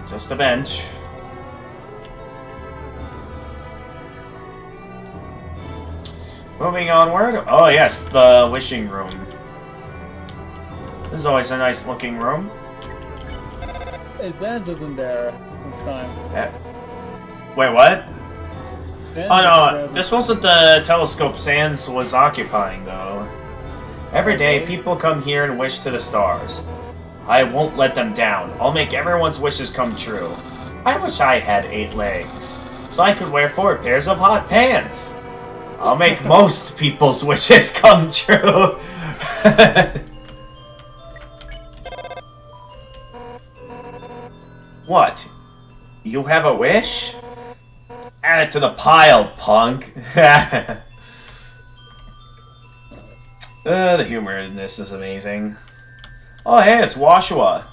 Just a bench. Moving onward. Oh, yes, the wishing room. This is always a nice looking room. Hey, Sans isn't there this time. Wait, what? Sans Oh no, isn't there. this wasn't the telescope Sans was occupying, though. Every day, people come here and wish to the stars. I won't let them down. I'll make everyone's wishes come true. I wish I had 8 legs, so I could wear 4 pairs of hot pants. I'll make most people's wishes come true. What? You have a wish? Add it to the pile, punk. The humor in this is amazing. Oh, hey, it's Washua.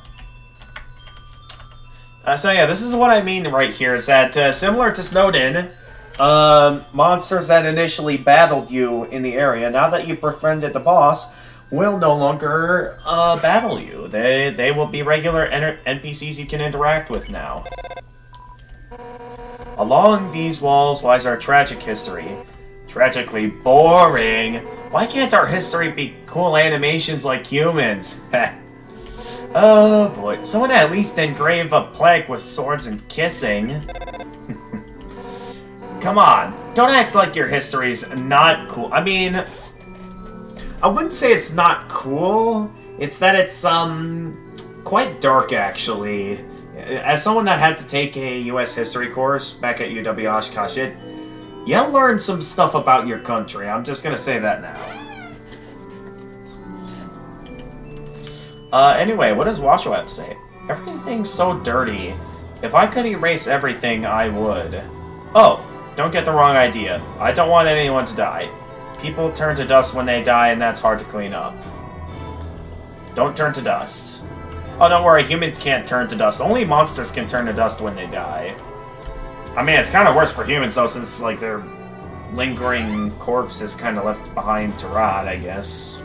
So yeah, this is what I mean right here, is that similar to Snowden, monsters that initially battled you in the area, now that you've befriended the boss, will no longer battle you. They will be regular NPCs you can interact with now. Along these walls lies our tragic history. Tragically boring. Why can't our history be cool animations like humans? Oh boy, someone at least engrave a plaque with swords and kissing. Come on, don't act like your history's not cool. I mean, I wouldn't say it's not cool. It's that it's, quite dark, actually. As someone that had to take a U.S. history course back at UW Oshkosh, you learned some stuff about your country. I'm just gonna say that now. Anyway, what does Washoe have to say? Everything's so dirty. If I could erase everything, I would. Oh, don't get the wrong idea. I don't want anyone to die. People turn to dust when they die, and that's hard to clean up. Don't turn to dust. Oh, don't worry, humans can't turn to dust. Only monsters can turn to dust when they die. I mean, it's kind of worse for humans, though, since, like, their lingering corpse is kind of left behind to rot, I guess.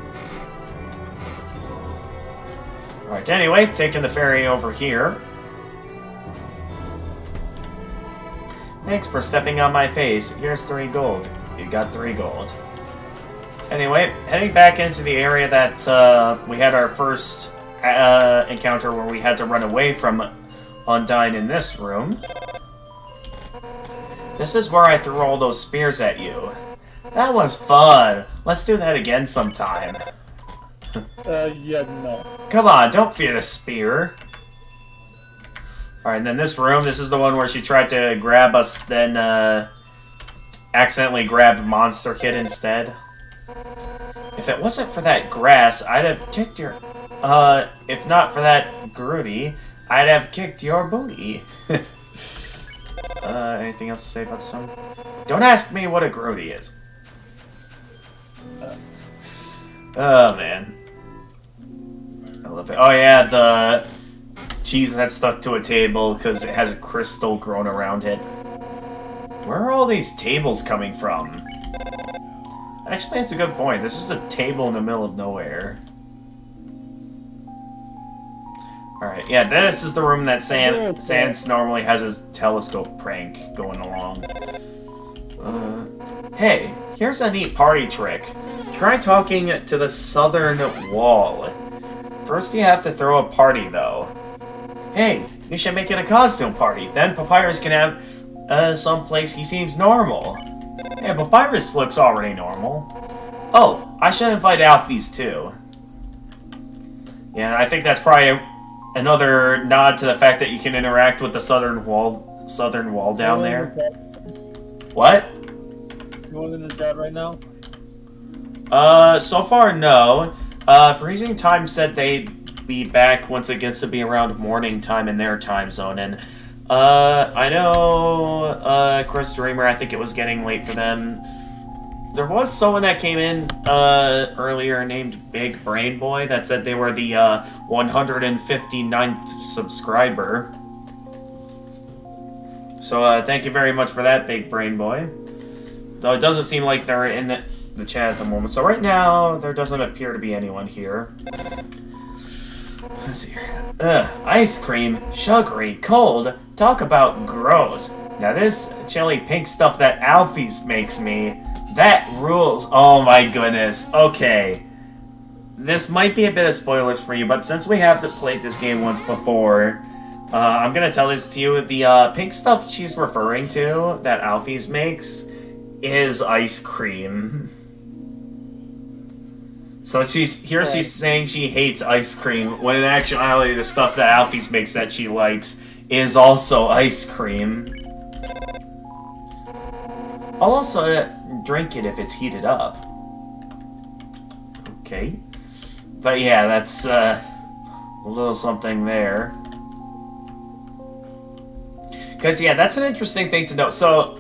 Alright, anyway, taking the ferry over here. Thanks for stepping on my face. Here's 3 gold. You got 3 gold. Anyway, heading back into the area that we had our first encounter where we had to run away from Undyne in this room. This is where I threw all those spears at you. That was fun. Let's do that again sometime. Yeah, no. Come on, don't fear the spear. Alright, and then this room, this is the one where she tried to grab us, then accidentally grabbed Monster Kid instead. If it wasn't for that grass, I'd have kicked your... if not for that Groody, I'd have kicked your booty. Anything else to say about this one? Don't ask me what a Groody is. Oh, man. I love it. Oh, yeah, the cheese that's stuck to a table because it has a crystal grown around it. Where are all these tables coming from? Actually, that's a good point. This is a table in the middle of nowhere. Alright, yeah, this is the room that Sans normally has his telescope prank going along. Hey, here's a neat party trick. Try talking to the southern wall. First you have to throw a party, though. Hey, you should make it a costume party. Then Papyrus can have someplace he seems normal. Hey, Papyrus looks already normal. Oh, I should invite Alphys, too. Yeah, I think that's probably another nod to the fact that you can interact with the southern wall down there. What? You want in the chat right now? So far, no. Freezing Time said they'd be back once it gets to be around morning time in their time zone, and I know Chris Dreamer, I think it was getting late for them. There was someone that came in earlier named Big Brain Boy that said they were the 159th subscriber. So thank you very much for that, Big Brain Boy. Though it doesn't seem like they're in the chat at the moment. So right now, there doesn't appear to be anyone here. Let's see here. Ice cream, sugary, cold. Talk about gross. Now this chili pink stuff that Alfie's makes me, that rules. Oh my goodness. Okay. This might be a bit of spoilers for you, but since we have played this game once before, I'm gonna tell this to you. The pink stuff she's referring to, that Alfie's makes, is ice cream. So she's saying she hates ice cream, when in actuality the stuff that Alfie's makes that she likes is also ice cream. I'll also drink it if it's heated up. Okay. But yeah, that's a little something there. Because yeah, that's an interesting thing to know. So,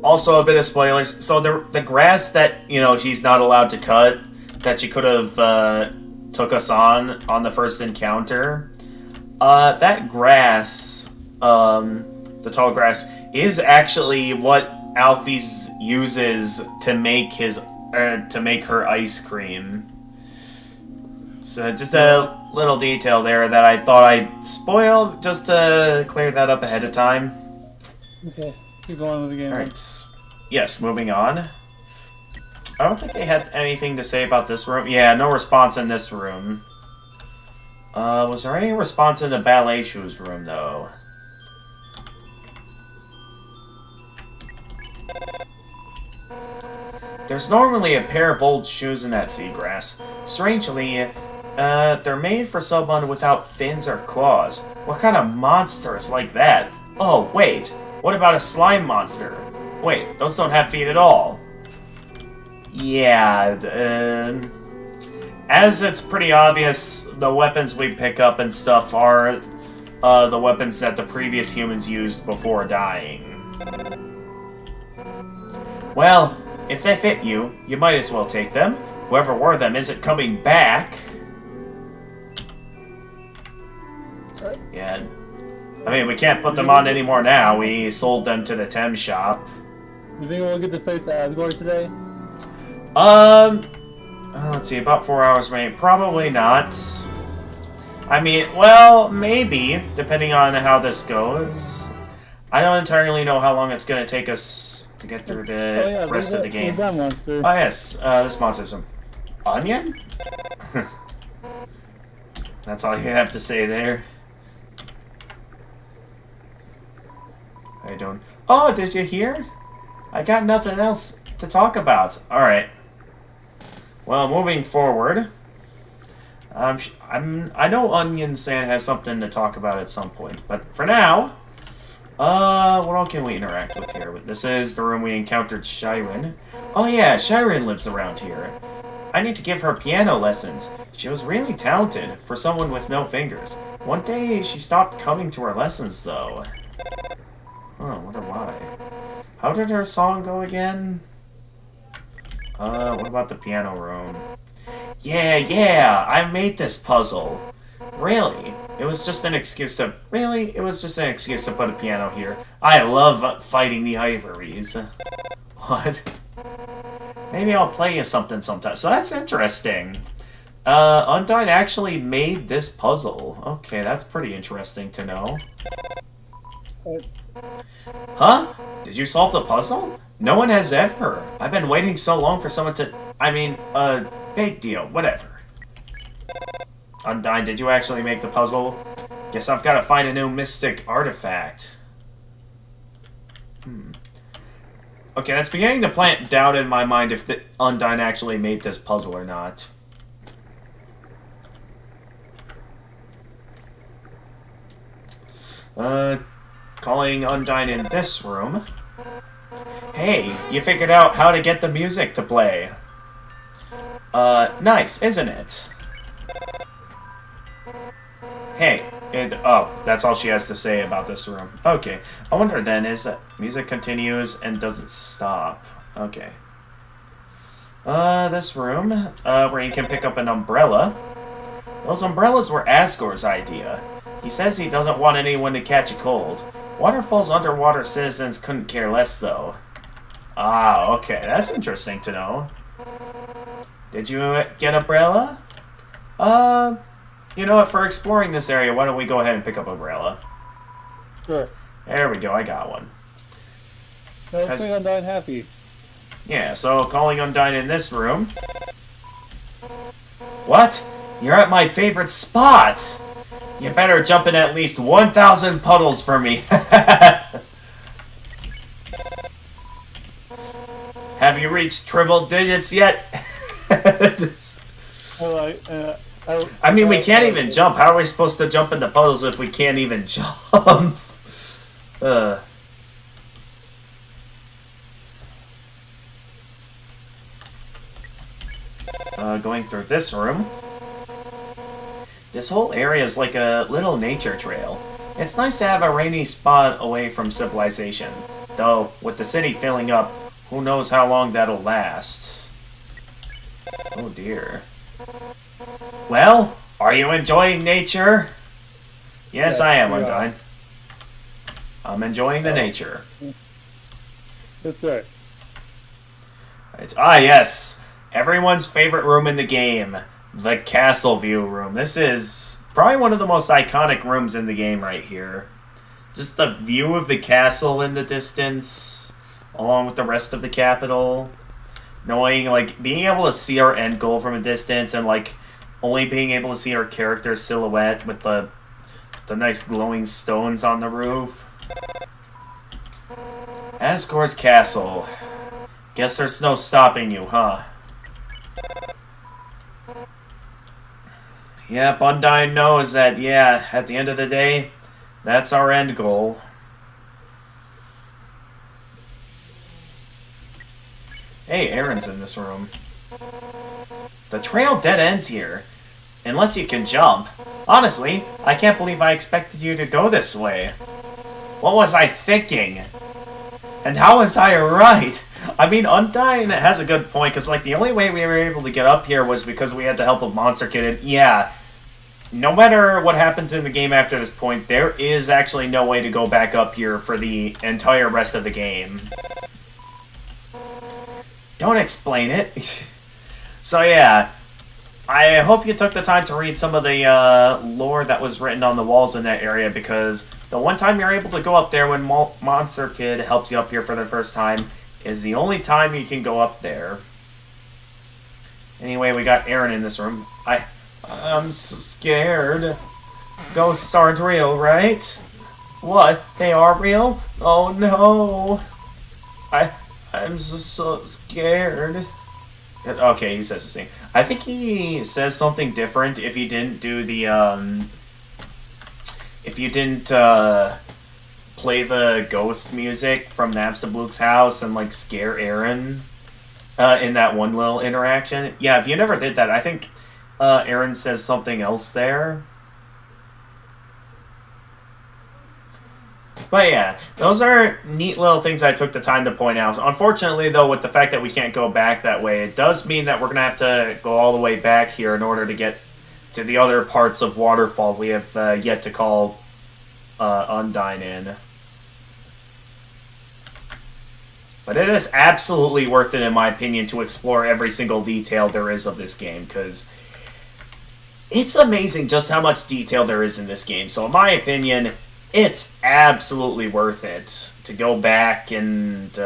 also a bit of spoilers. So the grass that, you know, she's not allowed to cut, that she could have took us on the first encounter, that grass, the tall grass, is actually what Alfie's uses to make her ice cream. So just a little detail there that I thought I'd spoil, just to clear that up ahead of time. Okay, keep going with the game. Alright. Yes, moving on. I don't think they had anything to say about this room. Yeah, no response in this room. Was there any response in the ballet shoes room, though? There's normally a pair of old shoes in that seagrass. Strangely, they're made for someone without fins or claws. What kind of monster is like that? Oh, wait. What about a slime monster? Wait, those don't have feet at all. Yeah, as it's pretty obvious, the weapons we pick up and stuff are the weapons that the previous humans used before dying. Well, if they fit you, you might as well take them. Whoever wore them isn't coming back. Yeah, I mean, we can't put them on anymore now. We sold them to the Tem shop. You think we'll get to face Asgore today? Let's see, about 4 hours, maybe. Probably not. I mean, well, maybe, depending on how this goes. I don't entirely know how long it's going to take us to get through the rest of the game. Oh, yes, this monster's some onion? That's all you have to say there. I don't... Oh, did you hear? I got nothing else to talk about. Alright. Well, moving forward, I know Onion San has something to talk about at some point, but for now, what all can we interact with here? This is the room we encountered Shiren. Oh yeah, Shiren lives around here. I need to give her piano lessons. She was really talented for someone with no fingers. One day, she stopped coming to her lessons, though. Oh, wonder why. How did her song go again? What about the piano room? Yeah, I made this puzzle. Really? It was just an excuse to... Really? It was just an excuse to put a piano here. I love fighting the ivories. What? Maybe I'll play you something sometime. So that's interesting. Undyne actually made this puzzle. Okay, that's pretty interesting to know. Huh? Did you solve the puzzle? No one has ever. I've been waiting so long for someone to... I mean, big deal. Whatever. Undyne, did you actually make the puzzle? Guess I've got to find a new mystic artifact. Okay, that's beginning to plant doubt in my mind if Undyne actually made this puzzle or not. Calling Undyne in this room. Hey, you figured out how to get the music to play. Nice, isn't it? Hey, oh, that's all she has to say about this room. Okay, I wonder then, is that music continues and doesn't stop. Okay. This room, where you can pick up an umbrella. Those umbrellas were Asgore's idea. He says he doesn't want anyone to catch a cold. Waterfall's underwater citizens couldn't care less, though. Ah, okay, that's interesting to know. Did you get umbrella? You know what, for exploring this area, why don't we go ahead and pick up umbrella? Sure. There we go, I got one. Let's make Undyne happy. Yeah, so calling Undyne in this room. What? You're at my favorite spot! You better jump in at least 1,000 puddles for me. Have you reached triple digits yet? I mean, we can't even jump. How are we supposed to jump into puddles if we can't even jump? Going through this room. This whole area is like a little nature trail. It's nice to have a rainy spot away from civilization. Though, with the city filling up, who knows how long that'll last. Oh dear. Well, are you enjoying nature? Yes, I am, Undyne. I'm enjoying the nature. That's right. Ah, yes. Everyone's favorite room in the game. The Castle View room. This is probably one of the most iconic rooms in the game right here. Just the view of the castle in the distance, along with the rest of the capital. Knowing, like, being able to see our end goal from a distance and, like, only being able to see our character's silhouette with the nice glowing stones on the roof. Asgore's Castle. Guess there's no stopping you, huh? Yeah, Undyne knows that, yeah, at the end of the day, that's our end goal. Hey, Aaron's in this room. The trail dead ends here. Unless you can jump. Honestly, I can't believe I expected you to go this way. What was I thinking? And how was I right? I mean, Undyne has a good point, because, like, the only way we were able to get up here was because we had the help of Monster Kid, and yeah, no matter what happens in the game after this point, there is actually no way to go back up here for the entire rest of the game. Don't explain it. So yeah, I hope you took the time to read some of the lore that was written on the walls in that area, because the one time you're able to go up there when Monster Kid helps you up here for the first time is the only time you can go up there. Anyway, we got Aaron in this room. I'm so scared. Ghosts aren't real, right? What? They are real? Oh no! I'm so scared. Okay, he says the same. I think he says something different if you didn't do the, if you didn't, play the ghost music from Napstablook's house and, like, scare Aaron, in that one little interaction. Yeah, if you never did that, I think, Aaron says something else there. But yeah, those are neat little things I took the time to point out. Unfortunately, though, with the fact that we can't go back that way, it does mean that we're going to have to go all the way back here in order to get to the other parts of Waterfall we have yet to call Undyne in. But it is absolutely worth it, in my opinion, to explore every single detail there is of this game, because it's amazing just how much detail there is in this game. So in my opinion, it's absolutely worth it to go back and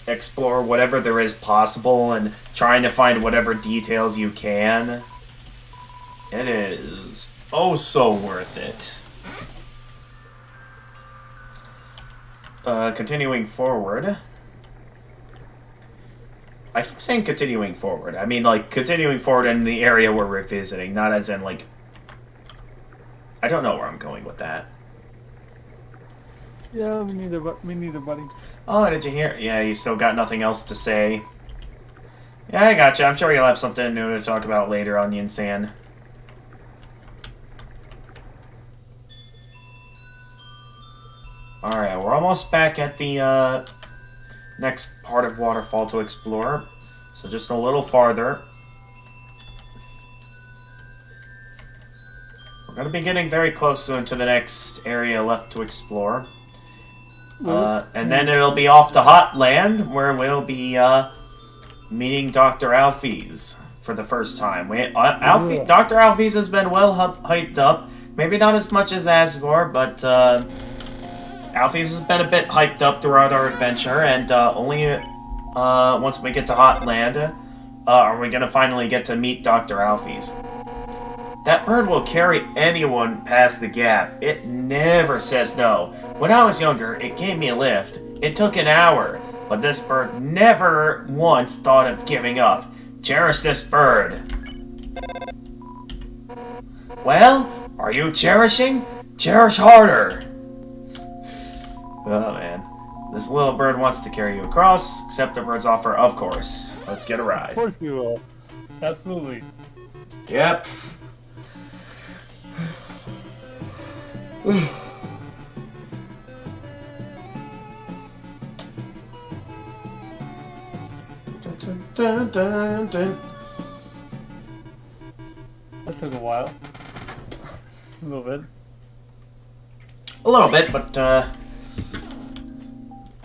explore whatever there is possible and trying to find whatever details you can. It is oh so worth it. Continuing forward. I keep saying continuing forward. I mean, like, continuing forward in the area we're revisiting, not as in, like... I don't know where I'm going with that. Yeah, me neither, buddy. Oh, did you hear? Yeah, you still got nothing else to say. Yeah, I gotcha. I'm sure you'll have something new to talk about later on the Insane. Alright, we're almost back at the next part of Waterfall to explore. So just a little farther. We're going to be getting very close soon to the next area left to explore. And then it'll be off to Hotland, where we'll be meeting Dr. Alphys for the first time. Dr. Alphys has been well hyped up. Maybe not as much as Asgore, but Alphys has been a bit hyped up throughout our adventure, and only once we get to Hotland are we going to finally get to meet Dr. Alphys. That bird will carry anyone past the gap. It never says no. When I was younger, it gave me a lift. It took an hour, but this bird never once thought of giving up. Cherish this bird. Well, are you cherishing? Cherish harder. Oh man. This little bird wants to carry you across. Accept the bird's offer, of course. Let's get a ride. Of course we will. Absolutely. Yep. Dun, dun, dun. That took a while. A little bit. A little bit, but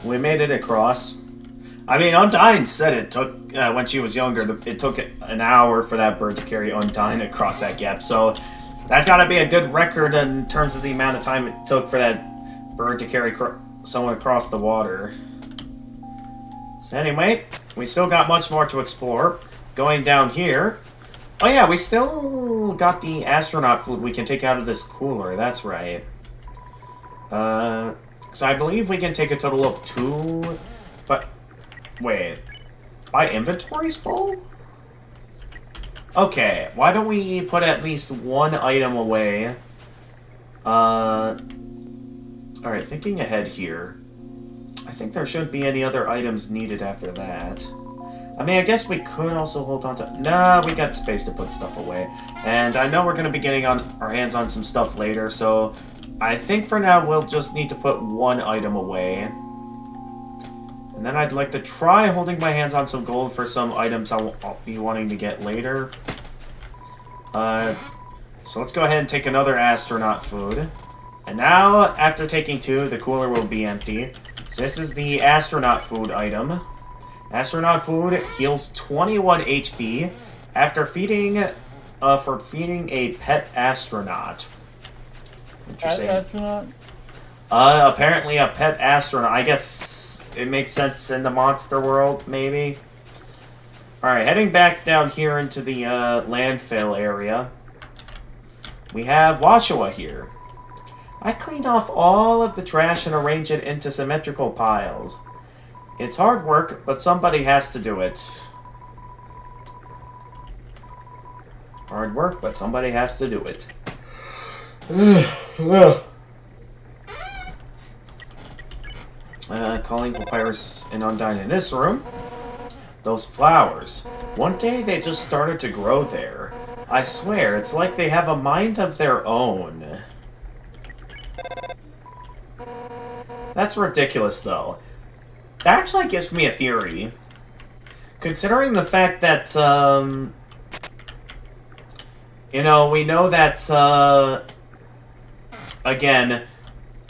we made it across. I mean, Undyne said it took, when she was younger, it took an hour for that bird to carry Undyne across that gap, so that's gotta be a good record in terms of the amount of time it took for that bird to carry someone across the water. So anyway, we still got much more to explore. Going down here... Oh yeah, we still got the astronaut food we can take out of this cooler, that's right. So I believe we can take a total of 2... But... Wait. My inventory's full? Okay, why don't we put at least one item away? Alright, thinking ahead here. I think there shouldn't be any other items needed after that. I mean, I guess we could also hold on to... Nah, we got space to put stuff away. And I know we're going to be getting on our hands on some stuff later, so... I think for now we'll just need to put one item away. And then I'd like to try holding my hands on some gold for some items I'll be wanting to get later. So let's go ahead and take another astronaut food. And now, after taking 2, the cooler will be empty. So this is the astronaut food item. Astronaut food heals 21 HP after feeding, for feeding a pet astronaut. Interesting. Astronaut? Apparently a pet astronaut. I guess it makes sense in the monster world, maybe. Alright, heading back down here into the landfill area. We have Washua here. I cleaned off all of the trash and arranged it into symmetrical piles. It's hard work, but somebody has to do it. Hard work, but somebody has to do it. Calling Papyrus and Undyne in this room. Those flowers. One day they just started to grow there. I swear, it's like they have a mind of their own. That's ridiculous, though. That actually gives me a theory. Considering the fact that, you know, we know that, again,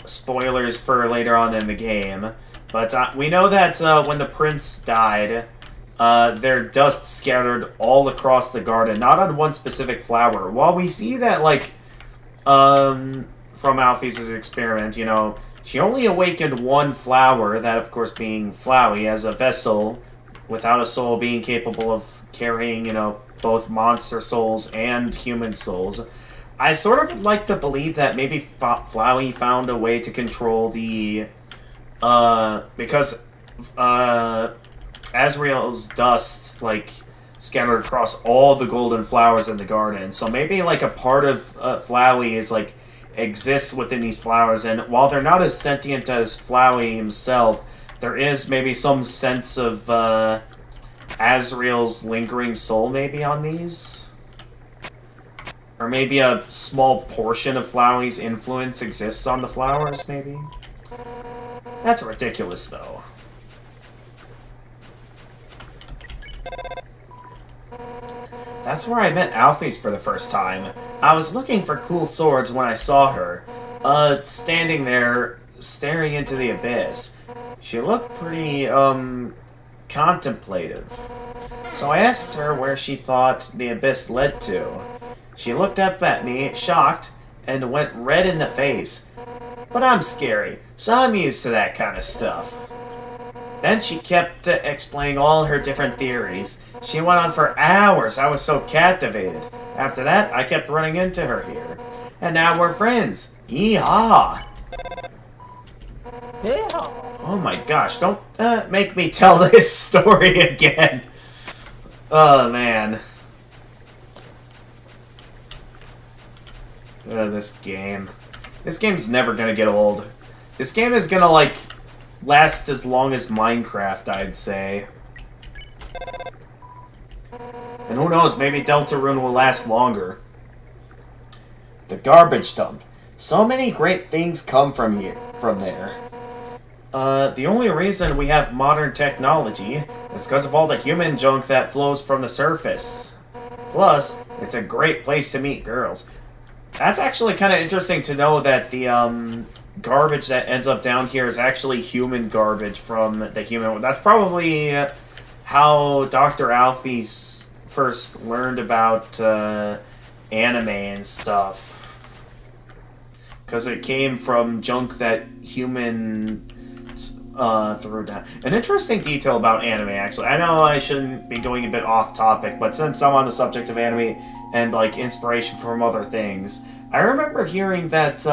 spoilers for later on in the game, but we know that when the prince died, their dust scattered all across the garden, not on one specific flower. While we see that, like, from Alphys' experiment, you know, she only awakened one flower, that of course being Flowey, as a vessel without a soul, being capable of carrying, you know, both monster souls and human souls. I sort of would like to believe that maybe Flowey found a way to control the, because, Azrael's dust, like, scattered across all the golden flowers in the garden. So maybe, like, a part of Flowey is, like, exists within these flowers, and while they're not as sentient as Flowey himself, there is maybe some sense of Azrael's lingering soul maybe on these? Or maybe a small portion of Flowey's influence exists on the flowers, maybe? That's ridiculous, though. That's where I met Alphys for the first time. I was looking for cool swords when I saw her. Standing there, staring into the abyss. She looked pretty, contemplative. So I asked her where she thought the abyss led to. She looked up at me, shocked, and went red in the face. But I'm scary, so I'm used to that kind of stuff. Then she kept explaining all her different theories. She went on for hours. I was so captivated. After that, I kept running into her here. And now we're friends. Yeehaw! Yeah. Oh my gosh, don't make me tell this story again. Oh man. This game. This game's never gonna get old. This game is gonna, like, last as long as Minecraft, I'd say. And who knows, maybe Deltarune will last longer. The garbage dump. So many great things come from there. The only reason we have modern technology is because of all the human junk that flows from the surface. Plus, it's a great place to meet girls. That's actually kind of interesting to know that the, garbage that ends up down here is actually human garbage from the human... That's probably how Dr. Alphys first learned about, anime and stuff. Because it came from junk that human... threw down. An interesting detail about anime, actually. I know I shouldn't be going a bit off topic, but since I'm on the subject of anime and, like, inspiration from other things, I remember hearing that,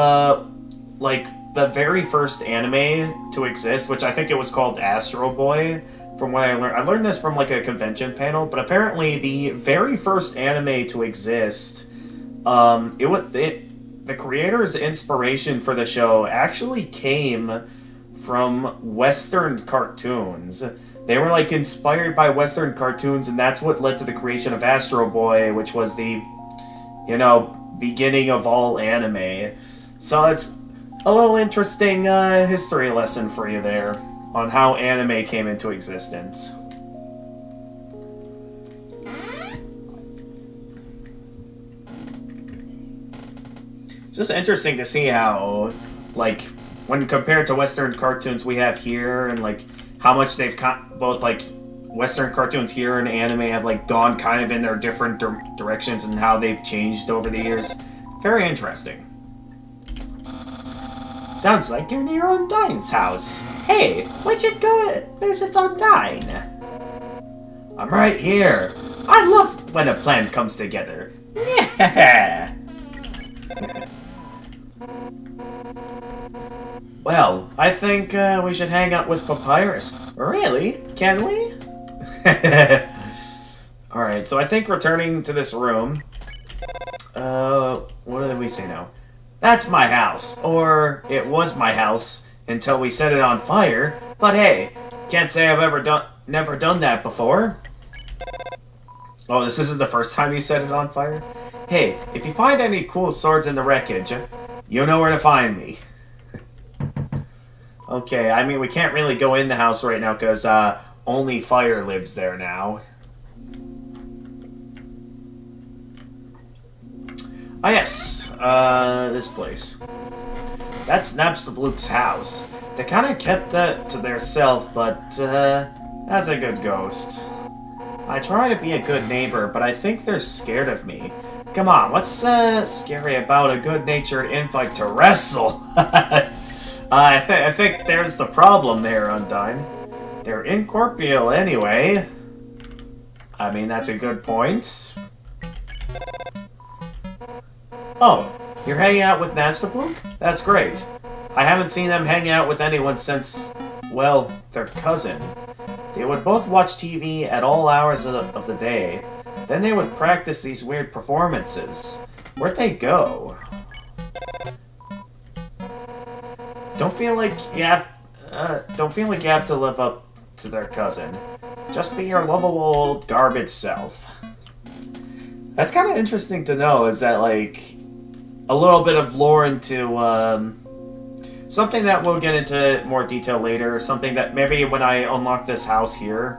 like, the very first anime to exist, which I think it was called Astro Boy, from what I learned this from, like, a convention panel, but apparently the very first anime to exist, the creator's inspiration for the show actually came from Western cartoons. They were, like, inspired by Western cartoons, and that's what led to the creation of Astro Boy, which was the, you know, beginning of all anime. So it's a little interesting history lesson for you there on how anime came into existence. It's just interesting to see how, like, when compared to Western cartoons we have here, and, like, how much they've both, like, Western cartoons here and anime have, like, gone kind of in their different directions and how they've changed over the years. Very interesting. Sounds like you're near Undyne's house. Hey, we should go visit Undyne. I'm right here. I love when a plan comes together. Yeah. Well, I think we should hang out with Papyrus. Really? Can we? Alright, so I think returning to this room. What did we say now? That's my house. Or, it was my house until we set it on fire. But hey, can't say I've never done that before. Oh, this isn't the first time you set it on fire? Hey, if you find any cool swords in the wreckage, you know where to find me. Okay, I mean, we can't really go in the house right now because, only fire lives there now. Ah, yes. This place. That's Napstablook's house. They kind of kept that to theirself, but, that's a good ghost. I try to be a good neighbor, but I think they're scared of me. Come on, what's, scary about a good-natured invite to wrestle? I think there's the problem there, Undyne. They're incorporeal anyway. I mean, that's a good point. Oh, you're hanging out with Napstablook? That's great. I haven't seen them hang out with anyone since, well, their cousin. They would both watch TV at all hours of the day. Then they would practice these weird performances. Where'd they go? Don't feel like you have to live up to their cousin. Just be your lovable old garbage self. That's kind of interesting to know, is that, like, a little bit of lore into, something that we'll get into more detail later, something that maybe when I unlock this house here.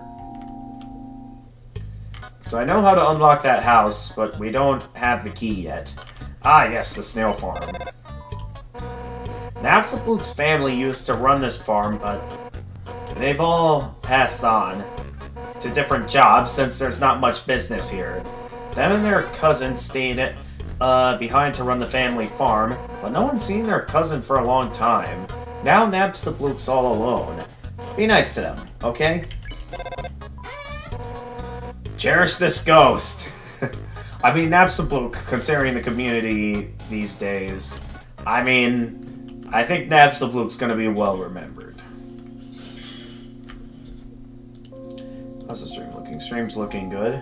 So I know how to unlock that house, but we don't have the key yet. Ah, yes, the snail farm. Napstablook's family used to run this farm, but they've all passed on to different jobs since there's not much business here. Them and their cousin stayed behind to run the family farm, but no one's seen their cousin for a long time. Now Napstablook's all alone. Be nice to them, okay? Cherish this ghost. I mean, Napstablook, considering the community these days, I mean, I think Napstablook's gonna be well remembered. How's the stream looking? Stream's looking good.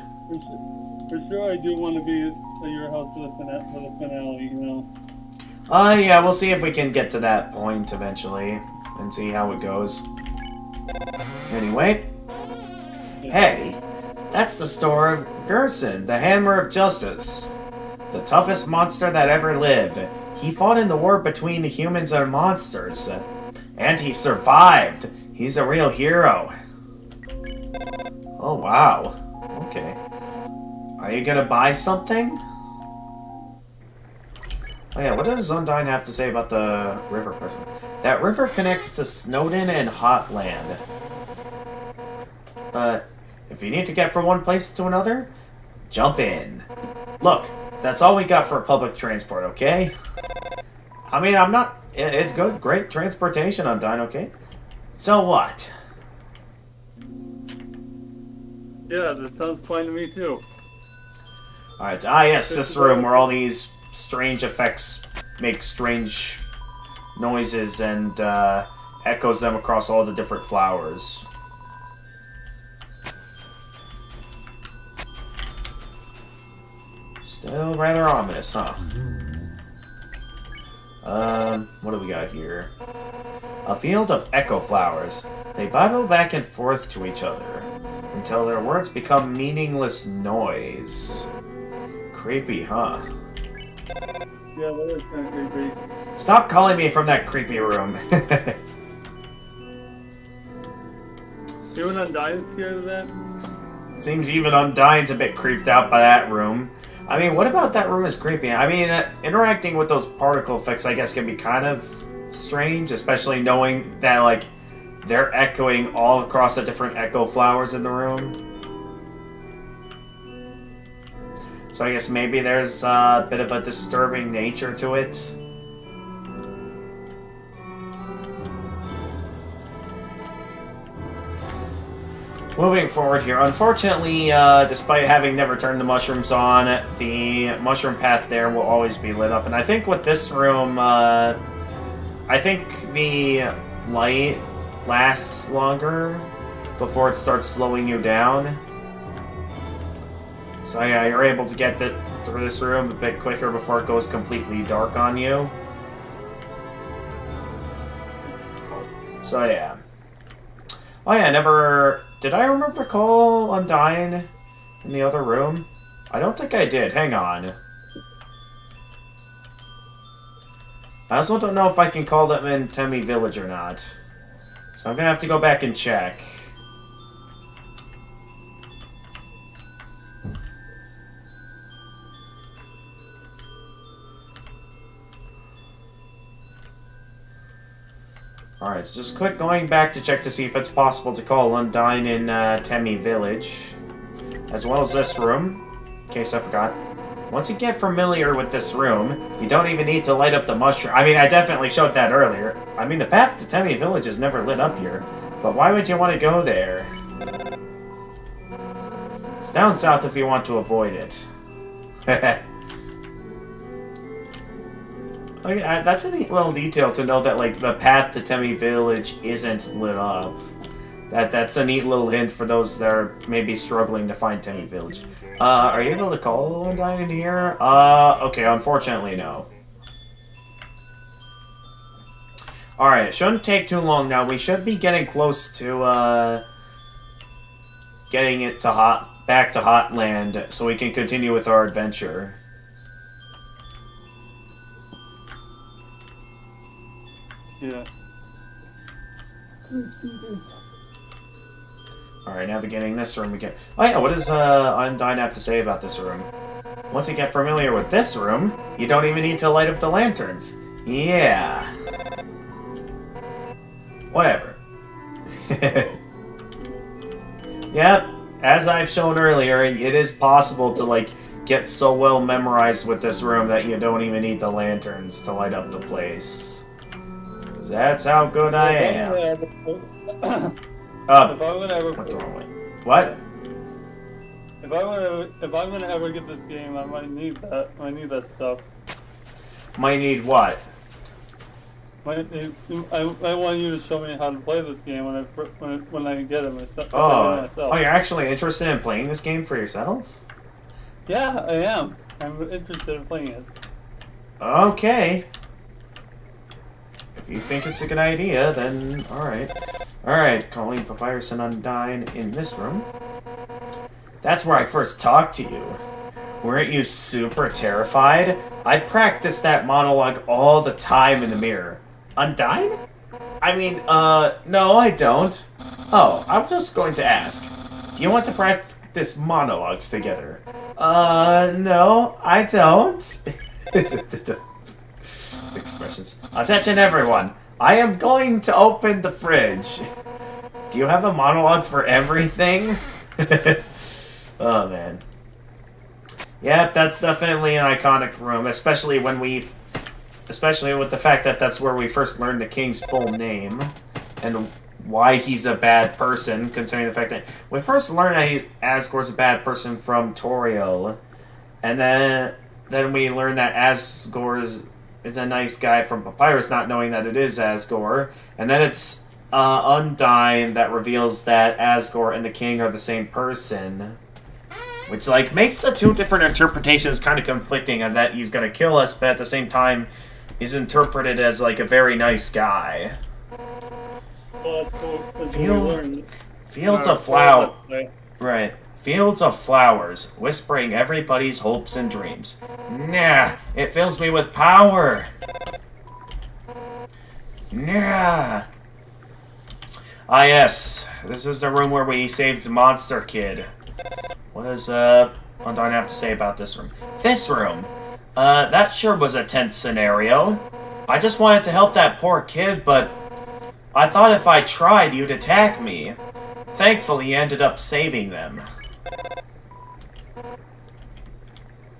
For sure, I do want to be at your house for the finale, you know. Yeah, we'll see if we can get to that point eventually and see how it goes. Anyway, hey, that's the store of Gerson, the Hammer of Justice. The toughest monster that ever lived. He fought in the war between humans and monsters. And he survived. He's a real hero. Oh, wow. Okay. Are you gonna buy something? Oh yeah, what does Undyne have to say about the river person? That river connects to Snowden and Hotland. If you need to get from one place to another, jump in. Look, that's all we got for public transport, okay? I mean, I'm not... It's good, great transportation, Undyne, okay? So what? Yeah, that sounds fine to me, too. Alright, yes, this room where all these strange effects make strange noises and echoes them across all the different flowers. Still rather ominous, huh? What do we got here? A field of echo flowers. They babble back and forth to each other until their words become meaningless noise. Creepy, huh? Yeah, that is kind of creepy. Stop calling me from that creepy room. Even Undyne's scared of that? Seems even Undyne's a bit creeped out by that room. I mean, what about that room is creepy? I mean, interacting with those particle effects, I guess, can be kind of strange, especially knowing that, like, they're echoing all across the different echo flowers in the room. So I guess maybe there's a bit of a disturbing nature to it. Moving forward here, unfortunately, despite having never turned the mushrooms on, the mushroom path there will always be lit up. And I think with this room, I think the light lasts longer before it starts slowing you down. So yeah, you're able to get through this room a bit quicker before it goes completely dark on you. So yeah. Oh yeah, never... Did I remember to call Undyne in the other room? I don't think I did. Hang on. I also don't know if I can call them in Temmie Village or not. So I'm gonna have to go back and check. Alright, so just quick going back to check to see if it's possible to call Undyne in Temmie Village. As well as this room, in case I forgot. Once you get familiar with this room, you don't even need to light up the mushroom. I mean, I definitely showed that earlier. I mean, the path to Temmie Village is never lit up here. But why would you want to go there? It's down south if you want to avoid it. Okay, that's a neat little detail to know that, like, the path to Temmie Village isn't lit up. That's a neat little hint for those that are maybe struggling to find Temmie Village. Are you able to call Undyne in here? Okay, unfortunately, no. Alright, it shouldn't take too long now. We should be getting close to, getting it to back to Hotland so we can continue with our adventure. Yeah. Alright, navigating this room again. Oh yeah, what does Undyne have to say about this room? Once you get familiar with this room, you don't even need to light up the lanterns. Yeah. Whatever. Yep, as I've shown earlier, it is possible to, like, get so well memorized with this room that you don't even need the lanterns to light up the place. 'Cause that's how good I am. If I'm gonna ever What's wrong with what? if I'm gonna ever get this game, I might need that. I need that stuff. Might need what? I want you to show me how to play this game when I get it myself. Oh, you're actually interested in playing this game for yourself? Yeah, I am. I'm interested in playing it. Okay. If you think it's a good idea, then alright. Alright, calling Papyrus and Undyne in this room. That's where I first talked to you. Weren't you super terrified? I practiced that monologue all the time in the mirror. Undyne? I mean, no, I don't. Oh, I was just going to ask. Do you want to practice monologues together? No, I don't. Expressions. Attention, everyone. I am going to open the fridge. Do you have a monologue for everything? Oh, man. Yep, that's definitely an iconic room, especially with the fact that that's where we first learned the king's full name and why he's a bad person, considering the fact that we first learned that Asgore's a bad person from Toriel, and then we learned that Asgore is a nice guy from Papyrus, not knowing that it is Asgore, and then it's Undyne that reveals that Asgore and the king are the same person. Which, like, makes the two different interpretations kind of conflicting, and that he's gonna kill us, but at the same time, he's interpreted as, like, a very nice guy. Well, that's cool. Fields of flowers. Right. Fields of flowers, whispering everybody's hopes and dreams. Nah, it fills me with power. Nah. Ah, yes. This is the room where we saved Monster Kid. What does Undyne have to say about this room? This room? That sure was a tense scenario. I just wanted to help that poor kid, but I thought if I tried, you'd attack me. Thankfully, you ended up saving them.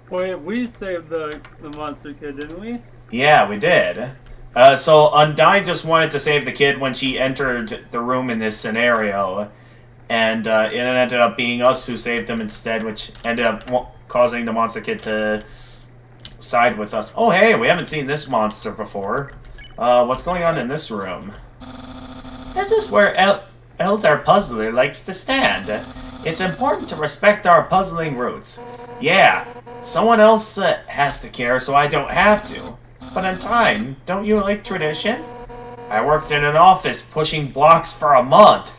Wait, we saved the monster kid, didn't we? Yeah, we did. So Undyne just wanted to save the kid when she entered the room in this scenario. And it ended up being us who saved him instead, which ended up causing the monster kid to side with us. Oh, hey, we haven't seen this monster before. What's going on in this room? This is where Elder Puzzler likes to stand. It's important to respect our puzzling roots. Yeah, someone else has to care, so I don't have to. But in time, don't you like tradition? I worked in an office pushing blocks for a month.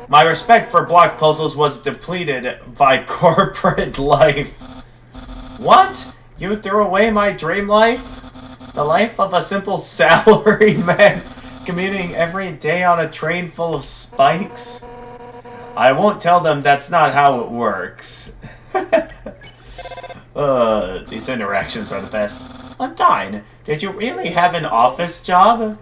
My respect for block puzzles was depleted by corporate life. What? You threw away my dream life? The life of a simple salaried man commuting every day on a train full of spikes? I won't tell them that's not how it works. These interactions are the best. Undyne, did you really have an office job?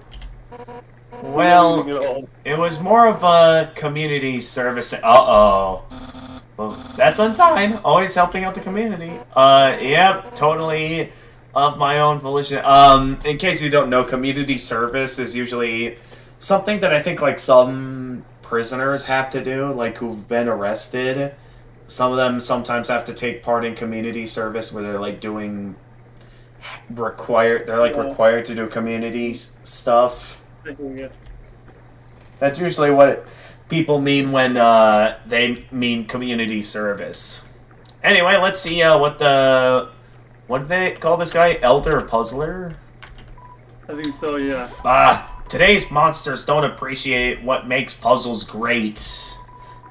Well, it was more of a community service. Uh-oh. Well, that's Undyne, always helping out the community. Yep, totally of my own volition. In case you don't know, community service is usually something that I think, like, some prisoners have to do, like, who've been arrested. Some of them sometimes have to take part in community service where they're, like, doing... required to do community stuff. That's usually what people mean when they mean community service. Anyway, let's see what do they call this guy? Elder Puzzler? I think so, yeah. Ah, Today's monsters don't appreciate what makes puzzles great.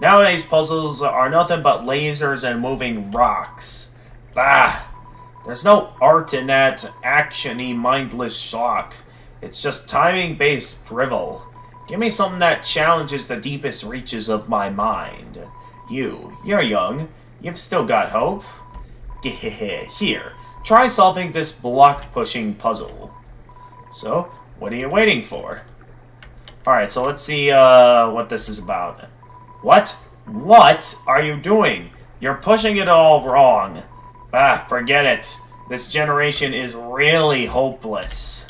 Nowadays, puzzles are nothing but lasers and moving rocks. Bah! There's no art in that action-y, mindless shock. It's just timing-based drivel. Give me something that challenges the deepest reaches of my mind. You're young. You've still got hope. Here, try solving this block-pushing puzzle. So, what are you waiting for? Alright, so let's see what this is about. What? What are you doing? You're pushing it all wrong. Ah, forget it. This generation is really hopeless.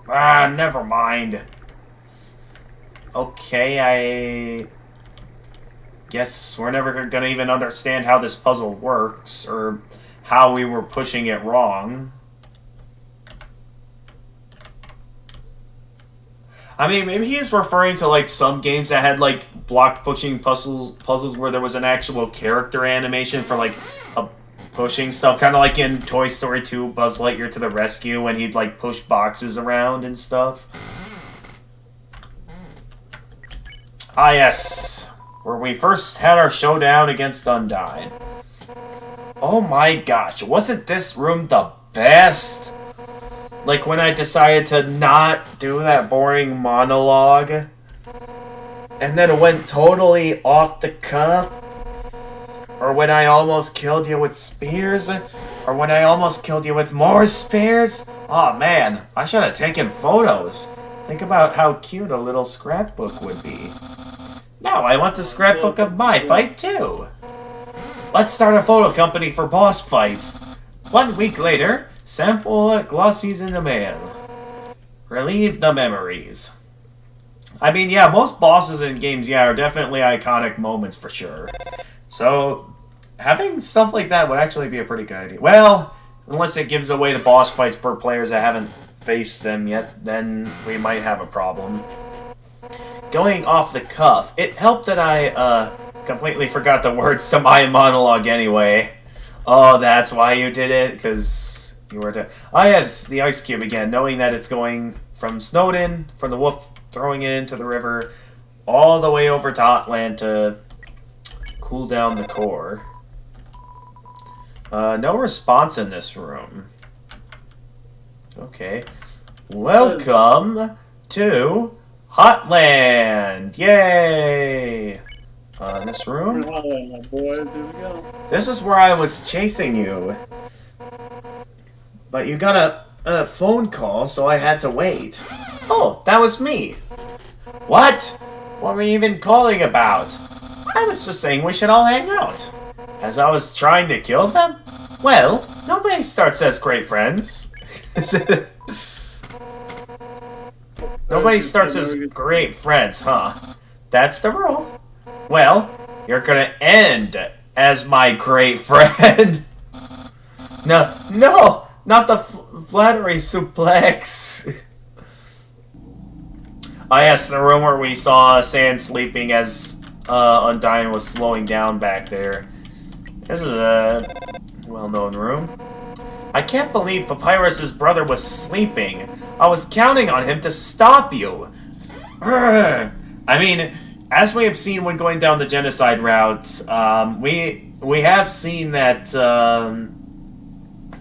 Never mind. Okay, I guess we're never gonna even understand how this puzzle works, or how we were pushing it wrong. I mean, maybe he's referring to, like, some games that had, like, block-pushing puzzles where there was an actual character animation for, like, a pushing stuff. Kind of like in Toy Story 2, Buzz Lightyear to the Rescue, when he'd, like, push boxes around and stuff. Ah, yes. Where we first had our showdown against Undyne. Oh my gosh, wasn't this room the best? Like when I decided to not do that boring monologue, and then it went totally off the cuff, or when I almost killed you with spears, or when I almost killed you with more spears. Oh man, I should have taken photos. Think about how cute a little scrapbook would be. Now I want a scrapbook of my fight too. Let's start a photo company for boss fights. 1 week later, sample glossies in the mail. Relieve the memories. I mean, yeah, most bosses in games, yeah, are definitely iconic moments for sure. So, having stuff like that would actually be a pretty good idea. Well, unless it gives away the boss fights per players that haven't faced them yet, then we might have a problem. Going off the cuff, it helped that I, completely forgot the words to my monologue anyway. Oh, that's why you did it? Because you were to... Oh yeah, it's the ice cube again, knowing that it's going from Snowdin, from the wolf throwing it into the river, all the way over to Hotland to cool down the core. No response in this room. Okay. Welcome to Hotland! Yay! This room? This is where I was chasing you. But you got a phone call, so I had to wait. Oh, that was me. What? What were you even calling about? I was just saying we should all hang out. As I was trying to kill them? Well, nobody starts as great friends. Nobody starts as great friends, huh? That's the rule. Well, you're gonna end as my great friend. No, not the flattery suplex. Oh yes, the room where we saw Sand sleeping as Undyne was slowing down back there. This is a well-known room. I can't believe Papyrus's brother was sleeping. I was counting on him to stop you. Urgh. I mean, as we have seen when going down the genocide route, we have seen that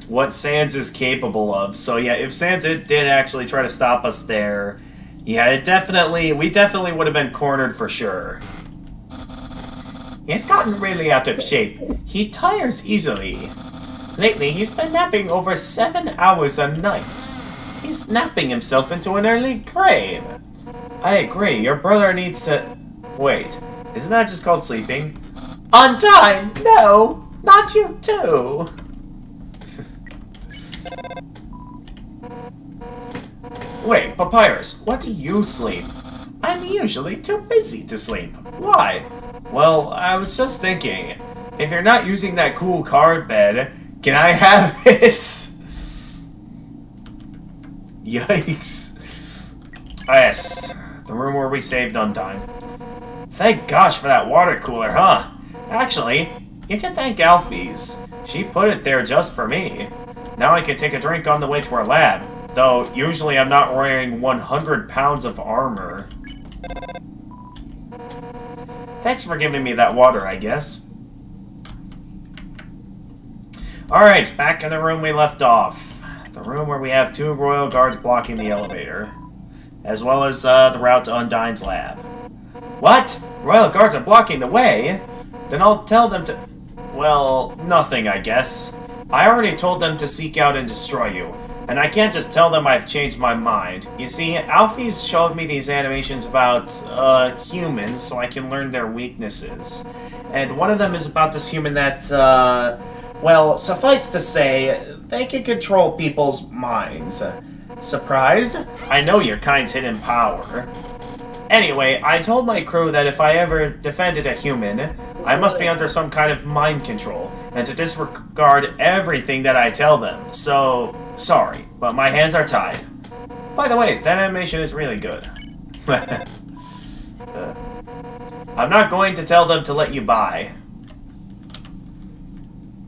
what Sans is capable of. So yeah, if Sans did actually try to stop us there, yeah, we definitely would have been cornered for sure. He's gotten really out of shape. He tires easily. Lately, he's been napping over 7 hours a night. He's napping himself into an early grave. I agree, your brother needs to... Wait, isn't that just called sleeping? Undyne! No! Not you too! Wait, Papyrus, what do you sleep? I'm usually too busy to sleep. Why? Well, I was just thinking, if you're not using that cool card bed, can I have it? Yikes. Oh, yes, the room where we saved Undyne. Thank gosh for that water cooler, huh? Actually, you can thank Alphys. She put it there just for me. Now I can take a drink on the way to our lab. Though, usually I'm not wearing 100 pounds of armor. Thanks for giving me that water, I guess. Alright, back in the room we left off. The room where we have 2 royal guards blocking the elevator. As well as the route to Undyne's lab. What? Royal guards are blocking the way? Then I'll tell them to... Well, nothing, I guess. I already told them to seek out and destroy you. And I can't just tell them I've changed my mind. You see, Alfie's showed me these animations about, humans so I can learn their weaknesses. And one of them is about this human that, well, suffice to say, they can control people's minds. Surprised? I know your kind's hidden power. Anyway, I told my crew that if I ever defended a human, I must be under some kind of mind control, and to disregard everything that I tell them. So, sorry, but my hands are tied. By the way, that animation is really good. I'm not going to tell them to let you by.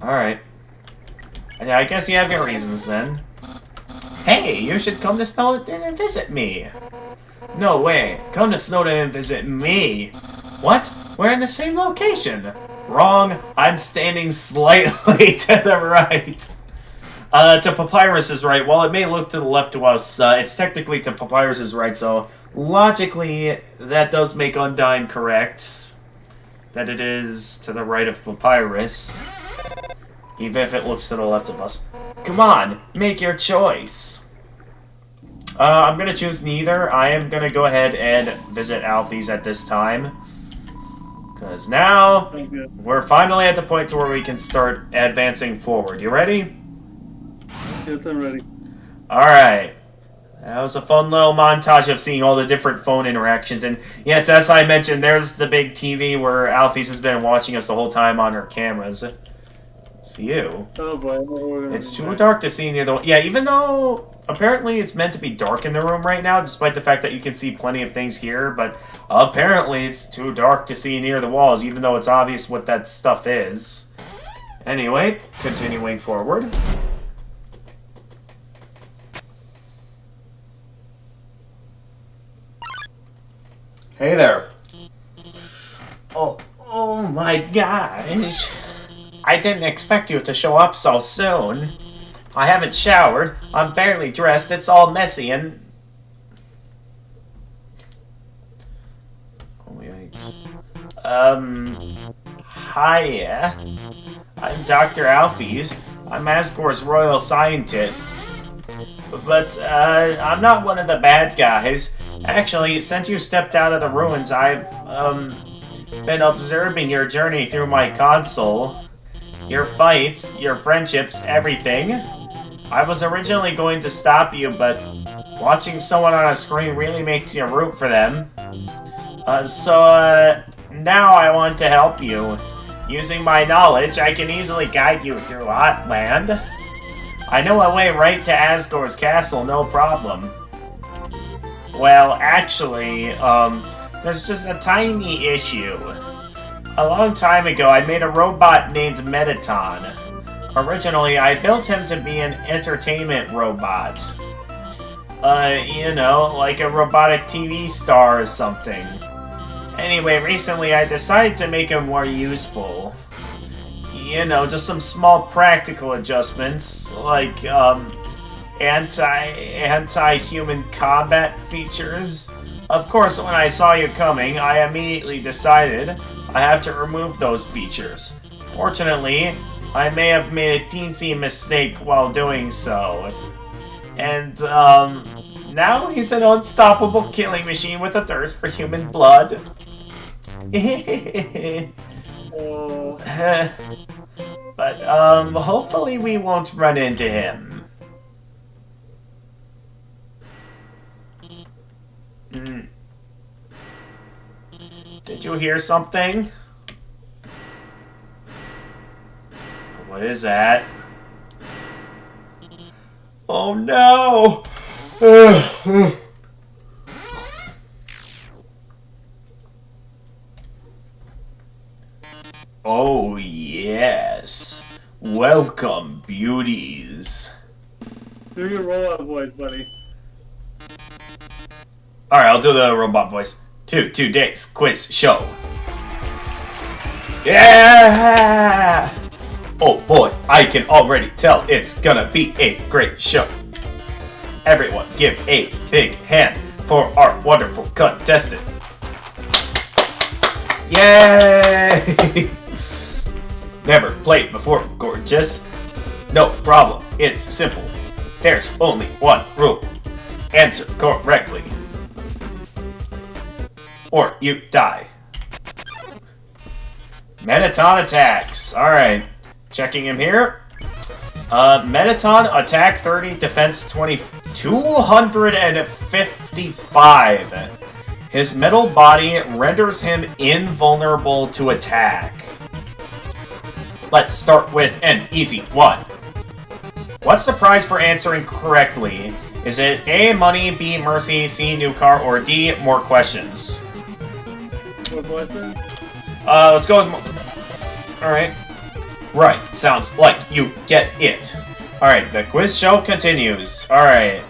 Alright. I guess you have your reasons then. Hey, you should come to Snowden and visit me. No way. Come to Snowden and visit me. What? We're in the same location. Wrong. I'm standing slightly to the right. To Papyrus's right. While it may look to the left to us, it's technically to Papyrus's right, so logically, that does make Undyne correct. That it is to the right of Papyrus. Even if it looks to the left of us. Come on, make your choice. I'm gonna choose neither. I am gonna go ahead and visit Alfie's at this time. Because now, we're finally at the point to where we can start advancing forward. You ready? Yes, I'm ready. Alright. That was a fun little montage of seeing all the different phone interactions. And yes, as I mentioned, there's the big TV where Alfie's has been watching us the whole time on her cameras. It's you. Oh boy. It's too dark to see near the... Yeah, even though apparently it's meant to be dark in the room right now, despite the fact that you can see plenty of things here, but apparently it's too dark to see near the walls, even though it's obvious what that stuff is. Anyway, continuing forward. Hey there. Oh my gosh. I didn't expect you to show up so soon. I haven't showered, I'm barely dressed, it's all messy and... Oh, yikes. Hiya. I'm Dr. Alphys. I'm Asgore's royal scientist. But, I'm not one of the bad guys. Actually, since you stepped out of the ruins, I've, been observing your journey through my console. Your fights, your friendships, everything. I was originally going to stop you, but watching someone on a screen really makes you root for them. So now I want to help you. Using my knowledge, I can easily guide you through Hotland. I know a way right to Asgore's castle, no problem. Well, actually, there's just a tiny issue. A long time ago, I made a robot named Metaton. Originally, I built him to be an entertainment robot. You know, like a robotic TV star or something. Anyway, recently I decided to make him more useful. You know, just some small practical adjustments, like, anti-human combat features. Of course, when I saw you coming, I immediately decided I have to remove those features. Fortunately, I may have made a teensy mistake while doing so. And, now he's an unstoppable killing machine with a thirst for human blood. But, hopefully we won't run into him. Did you hear something? What is that? Oh no! Oh yes. Welcome, beauties. buddy. Alright, I'll do the robot voice. 2 days quiz show. Yeah! Oh boy, I can already tell it's gonna be a great show. Everyone give a big hand for our wonderful contestant. Yay! Never played before, gorgeous. No problem, it's simple. There's only one rule. Answer correctly, or you die. Mettaton attacks. Alright. Checking him here. Mettaton, attack 30, defense 20, 255. His metal body renders him invulnerable to attack. Let's start with an easy one. What's the prize for answering correctly? Is it A, money, B, mercy, C, new car, or D, more questions? What question? Let's go with... Alright. Right, sounds like you get it. Alright, the quiz show continues. Alright.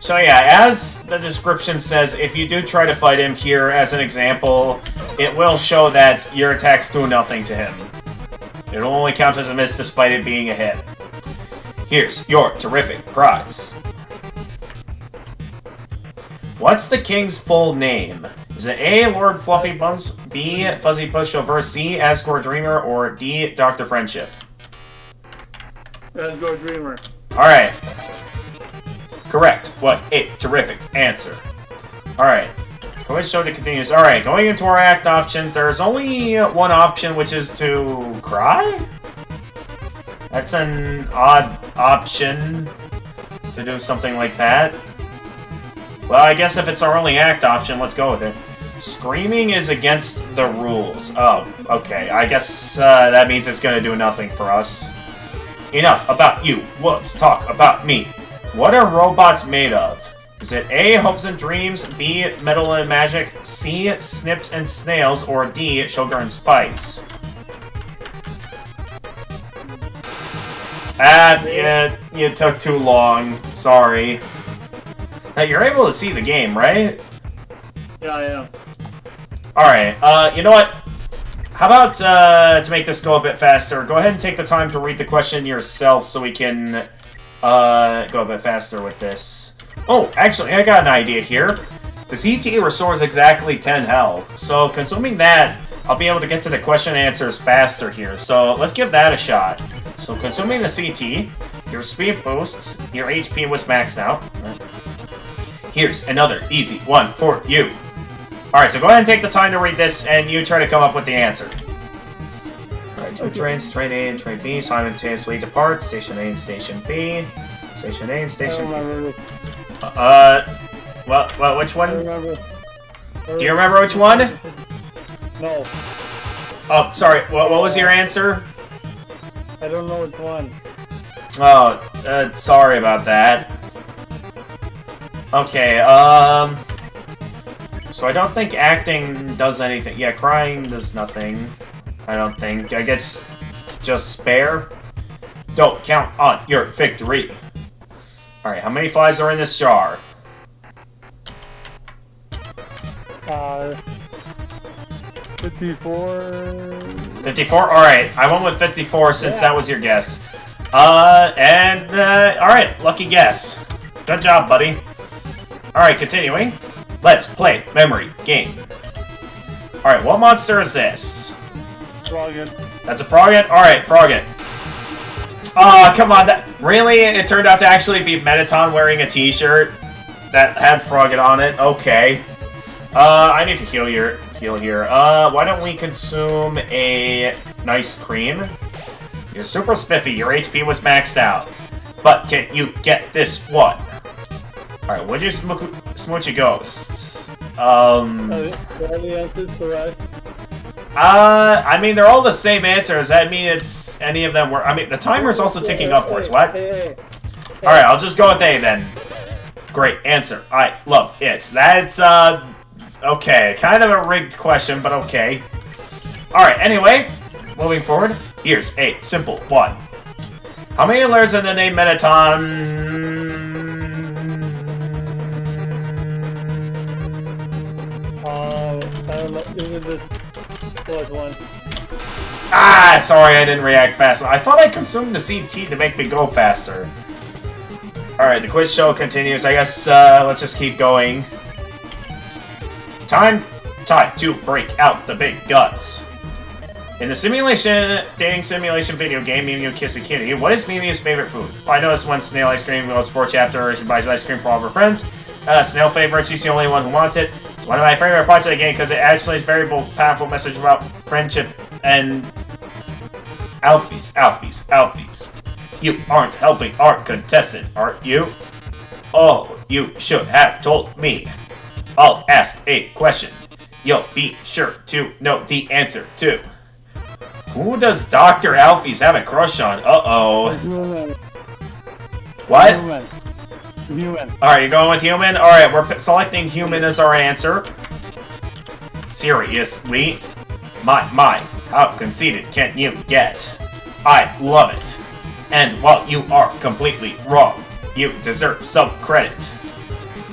So yeah, as the description says, if you do try to fight him here as an example, it will show that your attacks do nothing to him. It'll only count as a miss despite it being a hit. Here's your terrific prize. What's the king's full name? Is it A, Lord Fluffy Buns, B, Fuzzy Pushover, C, Asgore Dreamer, or D, Dr. Friendship? Asgore Dreamer. Alright. Correct. What a terrific answer. Alright. Quiz show continues. Alright, going into our act options, there's only one option, which is to cry? That's an odd option to do something like that. Well, I guess if it's our only act option, let's go with it. Screaming is against the rules. Oh, okay. I guess that means it's gonna do nothing for us. Enough about you. Let's talk about me. What are robots made of? Is it A, hopes and dreams, B, metal and magic, C, snips and snails, or D, sugar and spice? Yeah, you took too long. Sorry. Now, you're able to see the game, right? Yeah, I am. Alright, you know what? How about, to make this go a bit faster, go ahead and take the time to read the question yourself so we can, go a bit faster with this. Oh, actually, I got an idea here. The CT restores exactly 10 health, so consuming that, I'll be able to get to the question and answers faster here. So let's give that a shot. So consuming the CT, your speed boosts, your HP was maxed out. Here's another easy one for you. Alright, so go ahead and take the time to read this, and you try to come up with the answer. Alright, two trains, train A and train B simultaneously depart. Station A and Station B. Station A and Station B. Well, which one? Do you remember which one? No. Oh, sorry, what was your answer? I don't know which one. Oh, sorry about that. Okay, so I don't think acting does anything. Yeah, crying does nothing. I don't think. I guess just spare. Don't count on your victory. Alright, how many flies are in this jar? 54. 54? Alright, I went with 54 since that was your guess. Alright, lucky guess. Good job, buddy. Alright, continuing. Let's play memory game. Alright, what monster is this? Frogget. That's a Frogget? Alright, Frogget. Oh, come on, really? It turned out to actually be Mettaton wearing a t-shirt that had Frogget on it? Okay. I need to heal here. Why don't we consume a nice cream? You're super spiffy, your HP was maxed out. But can you get this one? Alright, would you smooch a ghost? Are the answers correct? I mean, they're all the same answers. I mean, it's any of them were. I mean, the timer's also ticking upwards. What? Alright, I'll just go with A then. Great answer. I love it. That's, okay. Kind of a rigged question, but okay. Alright, anyway, moving forward. Here's a simple one. How many letters in the name Mettaton? in this fourth one. Ah, sorry, I didn't react fast. I thought I consumed the CT to make me go faster. Alright, the quiz show continues. I guess, let's just keep going. Time to break out the big guns. In the dating simulation video game, Mew Mew Kiss a Kitty, what is Mew Mew's favorite food? I noticed when Snail Ice Cream goes 4 chapter, she buys ice cream for all of her friends. Snail favorite, she's the only one who wants it. It's one of my favorite parts of the game because it actually is a very powerful message about friendship and Alphys. You aren't helping our contestant, aren't you? Oh, you should have told me. I'll ask a question. You'll be sure to know the answer to. Who does Dr. Alphys have a crush on? Uh-oh. What? Human. Alright, you're going with human? Alright, we're selecting human as our answer. Seriously? My, how conceited can you get? I love it. And while you are completely wrong, you deserve some credit.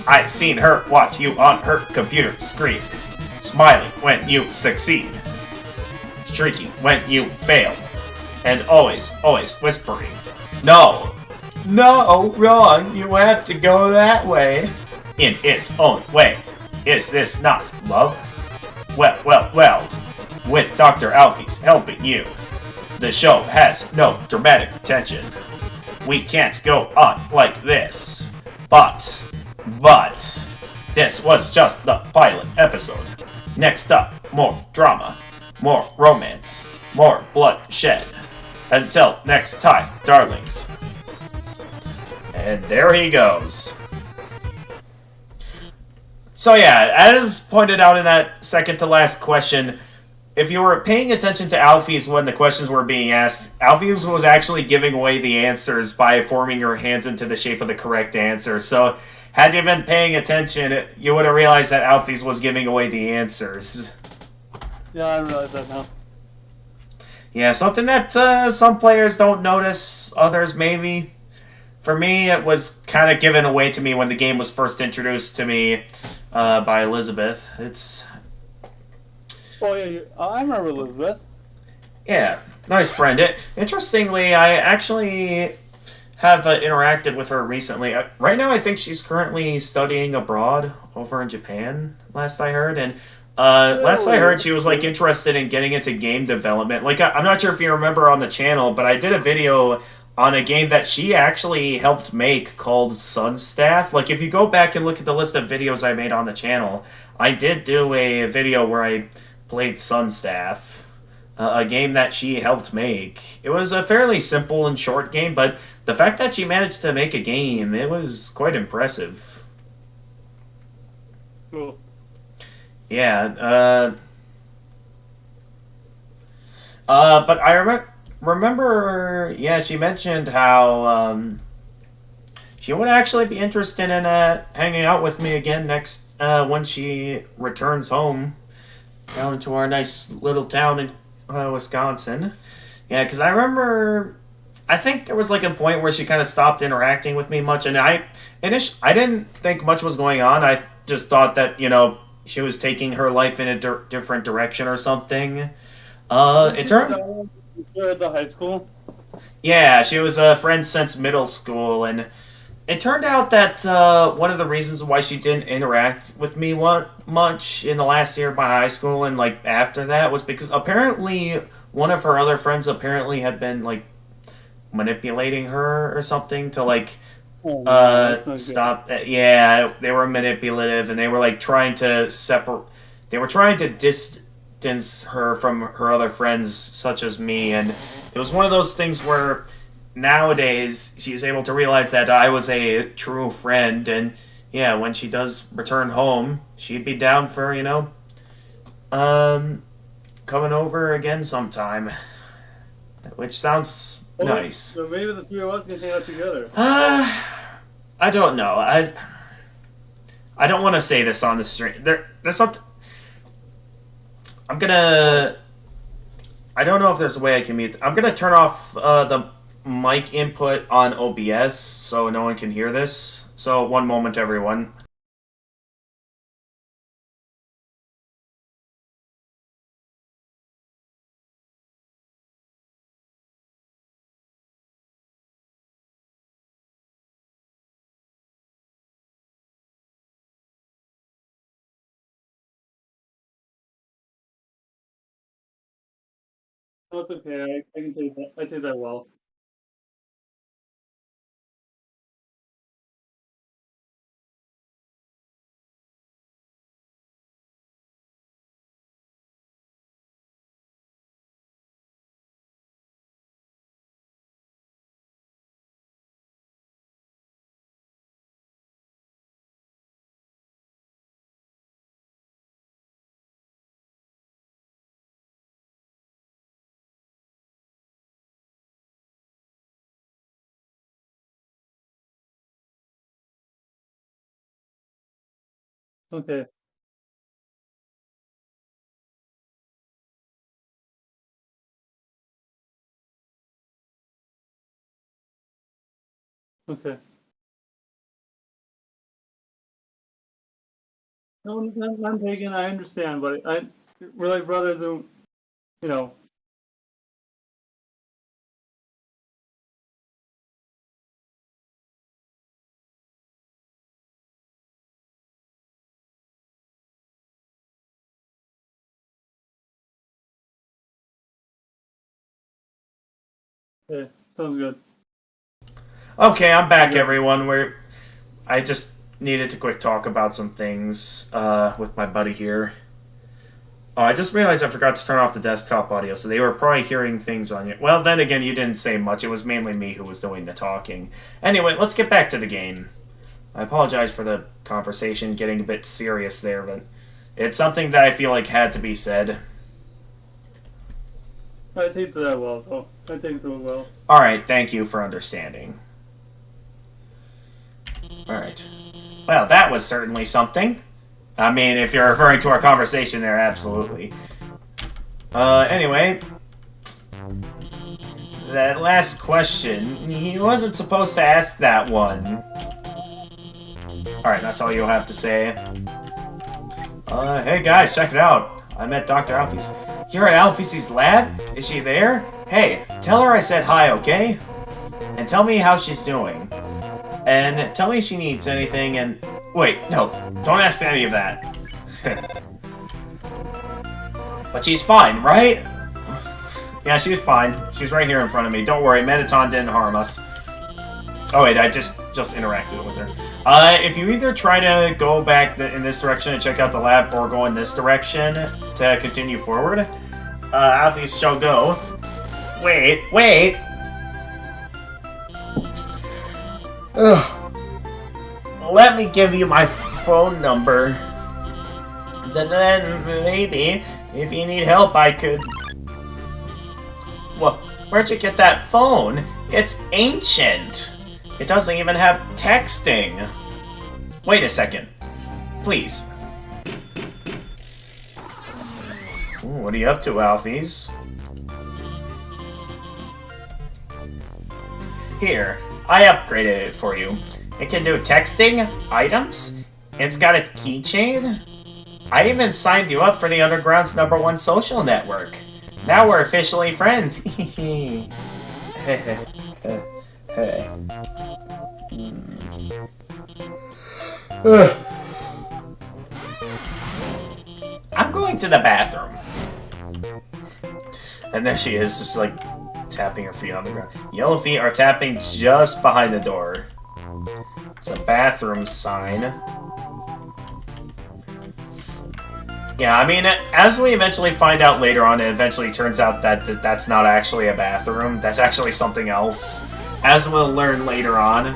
I've seen her watch you on her computer screen, smiling when you succeed, shrieking when you fail, and always whispering, "No, wrong, you have to go that way," in its own way. Is this not love? Well, with Dr. Alphys helping you, the show has no dramatic tension. We can't go on like this. But, this was just the pilot episode. Next up, more drama, more romance, more bloodshed. Until next time, darlings. And there he goes. So yeah, as pointed out in that second to last question, if you were paying attention to Alphys when the questions were being asked, Alphys was actually giving away the answers by forming her hands into the shape of the correct answer. So, had you been paying attention, you would have realized that Alphys was giving away the answers. Yeah, I realize that now. Yeah, something that some players don't notice, others maybe. For me, it was kind of given away to me when the game was first introduced to me by Elizabeth. Oh yeah, I remember Elizabeth. Yeah, nice friend. Interestingly, I actually have interacted with her recently. Right now, I think she's currently studying abroad over in Japan, last I heard. And last I heard, she was like interested in getting into game development. Like, I'm not sure if you remember on the channel, but I did a video on a game that she actually helped make called Sunstaff. Like, if you go back and look at the list of videos I made on the channel, I did do a video where I played Sunstaff, a game that she helped make. It was a fairly simple and short game, but the fact that she managed to make a game, it was quite impressive. Cool. Yeah, but I remember, yeah, she mentioned how, she would actually be interested in, hanging out with me again next, when she returns home down to our nice little town in Wisconsin. Yeah, because I remember, I think there was like a point where she kind of stopped interacting with me much, and I didn't think much was going on. I just thought that, she was taking her life in a different direction or something. It turned... At the high school? Yeah, she was a friend since middle school, and it turned out that one of the reasons why she didn't interact with me much in the last year of my high school and like after that was because apparently one of her other friends apparently had been like manipulating her or something to like stop. Yeah, they were manipulative and they were like trying to distance her from her other friends such as me, and it was one of those things where nowadays, she's able to realize that I was a true friend, and yeah, when she does return home, she'd be down for, coming over again sometime. Which sounds nice. So maybe the three of us can hang out together. I don't know. I don't want to say this on the stream. There's something... I don't know if there's a way I can mute... I'm gonna turn off, the mic input on OBS so no one can hear this. So one moment, everyone. No, it's okay. I can take that. I take that well. Okay. Okay. No, I'm taking. I understand, but we're like brothers, who, you know. Yeah, sounds good. Okay, I'm back, Yeah. everyone. I just needed to quick talk about some things with my buddy here. I just realized I forgot to turn off the desktop audio, so they were probably hearing things on you. Well, then again, you didn't say much. It was mainly me who was doing the talking. Anyway, let's get back to the game. I apologize for the conversation getting a bit serious there, but it's something that I feel like had to be said. I take that well, though. I take it well. Alright, thank you for understanding. Alright. Well, that was certainly something. I mean, if you're referring to our conversation there, absolutely. Anyway. That last question, he wasn't supposed to ask that one. Alright, that's all you'll have to say. Hey guys, check it out. I'm at Dr. Alfie's. You're at Alfie's lab? Is she there? Hey, tell her I said hi, okay? And tell me how she's doing. And tell me if she needs anything and... Wait, no, don't ask any of that. But she's fine, right? Yeah, she's fine. She's right here in front of me. Don't worry, Metaton didn't harm us. Oh wait, I just interacted with her. If you either try to go back in this direction and check out the lab, or go in this direction to continue forward, Alfie shall go. Wait! Ugh. Let me give you my phone number. Then maybe, if you need help, I could... Well, where'd you get that phone? It's ancient. It doesn't even have texting. Wait a second. Please. Ooh, what are you up to, Alfie's? Here, I upgraded it for you. It can do texting, items, it's got a keychain. I even signed you up for the Underground's #1 social network. Now we're officially friends. Hey. I'm going to the bathroom. And there she is, just like tapping her feet on the ground. Yellow feet are tapping just behind the door. It's a bathroom sign. Yeah, I mean, as we eventually find out later on, it eventually turns out that that's not actually a bathroom. That's actually something else, as we'll learn later on.